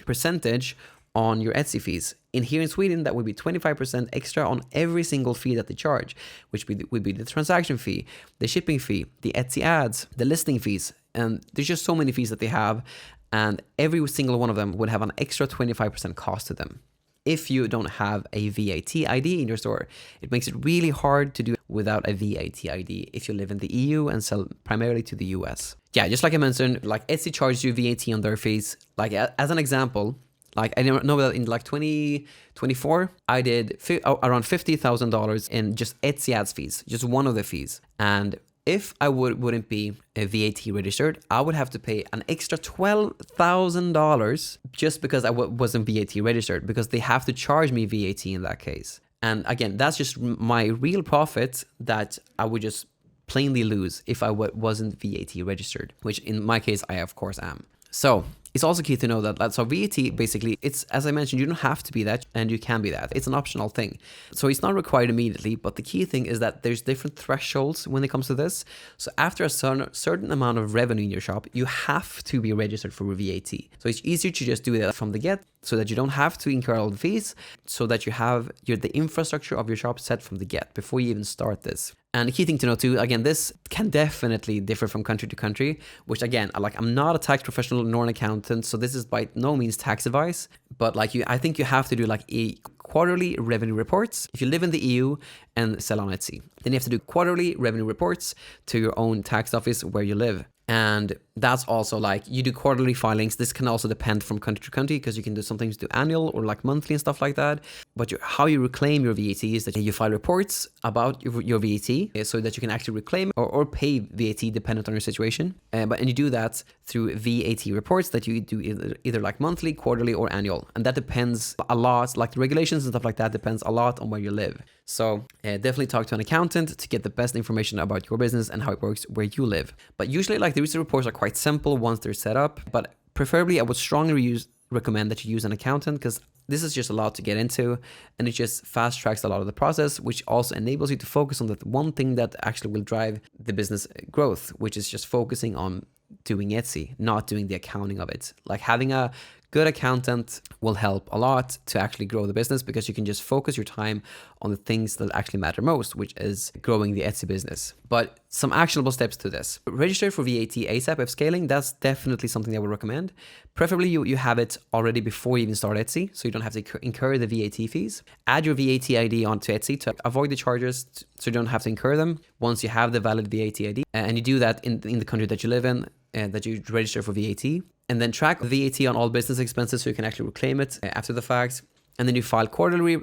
percentage on your Etsy fees. Here in Sweden, that would be 25% extra on every single fee that they charge, which would be the transaction fee, the shipping fee, the Etsy ads, the listing fees. And there's just so many fees that they have, and every single one of them would have an extra 25% cost to them. If you don't have a VAT ID in your store, it makes it really hard to do without a VAT ID if you live in the EU and sell primarily to the US. yeah, just like I mentioned, like Etsy charges you VAT on their fees. Like as an example, like I know that in like 2024, I did around $50,000 in just Etsy ads fees, just one of the fees. And if I wouldn't be VAT registered, I would have to pay an extra $12,000 just because I wasn't VAT registered, because they have to charge me VAT in that case. And again, that's just my real profit that I would just plainly lose if I wasn't VAT registered, which in my case, I of course am. So it's also key to know that so VAT, basically, it's, as I mentioned, you don't have to be that, and you can be that. It's an optional thing. So it's not required immediately, but the key thing is that there's different thresholds when it comes to this. So after a certain amount of revenue in your shop, you have to be registered for VAT. So it's easier to just do that from the get, so that you don't have to incur all the fees, so that you have the infrastructure of your shop set from the get before you even start this. And the key thing to know too, again, this can definitely differ from country to country, which again, I'm not a tax professional nor an accountant, so this is by no means tax advice, but I think you have to do like a quarterly revenue reports. If you live in the EU and sell on Etsy, then you have to do quarterly revenue reports to your own tax office where you live. And that's also like, you do quarterly filings. This can also depend from country to country, because you can do sometimes do annual or like monthly and stuff like that. But how you reclaim your VAT is that you file reports about your VAT so that you can actually reclaim or pay VAT dependent on your situation. And you do that through VAT reports that you do either like monthly, quarterly, or annual. And that depends a lot, like the regulations and stuff like that depends a lot on where you live. So definitely talk to an accountant to get the best information about your business and how it works where you live. But usually like the reports are quite simple once they're set up, but preferably I would strongly recommend that you use an accountant, because this is just a lot to get into, and it just fast tracks a lot of the process, which also enables you to focus on that one thing that actually will drive the business growth, which is just focusing on doing Etsy, not doing the accounting of it. Like having a good accountant will help a lot to actually grow the business, because you can just focus your time on the things that actually matter most, which is growing the Etsy business. But some actionable steps to this. Register for VAT ASAP if scaling. That's definitely something I would recommend. Preferably you have it already before you even start Etsy, so you don't have to incur the VAT fees. Add your VAT ID onto Etsy to avoid the charges, so you don't have to incur them once you have the valid VAT ID. And you do that in the country that you live in, that you register for VAT. And then track VAT on all business expenses so you can actually reclaim it after the fact. And then you file quarterly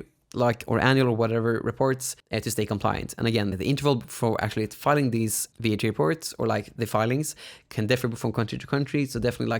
or annual or whatever reports to stay compliant. And again, the interval for actually filing these VAT reports or like the filings can differ from country to country. So definitely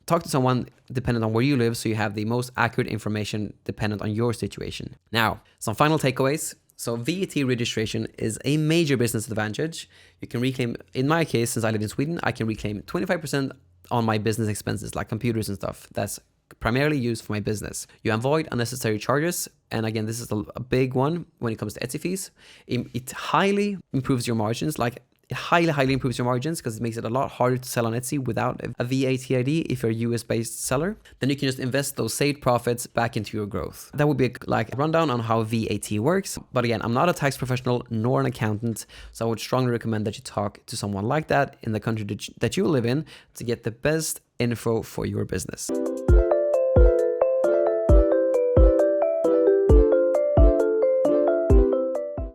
talk to someone dependent on where you live, so you have the most accurate information dependent on your situation. Now, some final takeaways. So VAT registration is a major business advantage. You can reclaim, in my case, since I live in Sweden, I can reclaim 25% on my business expenses like computers and stuff. That's primarily used for my business. You avoid unnecessary charges. And again, this is a big one when it comes to Etsy fees. It highly improves your margins. Like it highly improves your margins, because it makes it a lot harder to sell on Etsy without a VAT ID if you're a US-based seller. Then you can just invest those saved profits back into your growth. That would be like a rundown on how VAT works. But again, I'm not a tax professional nor an accountant, so I would strongly recommend that you talk to someone like that in the country that you live in to get the best info for your business.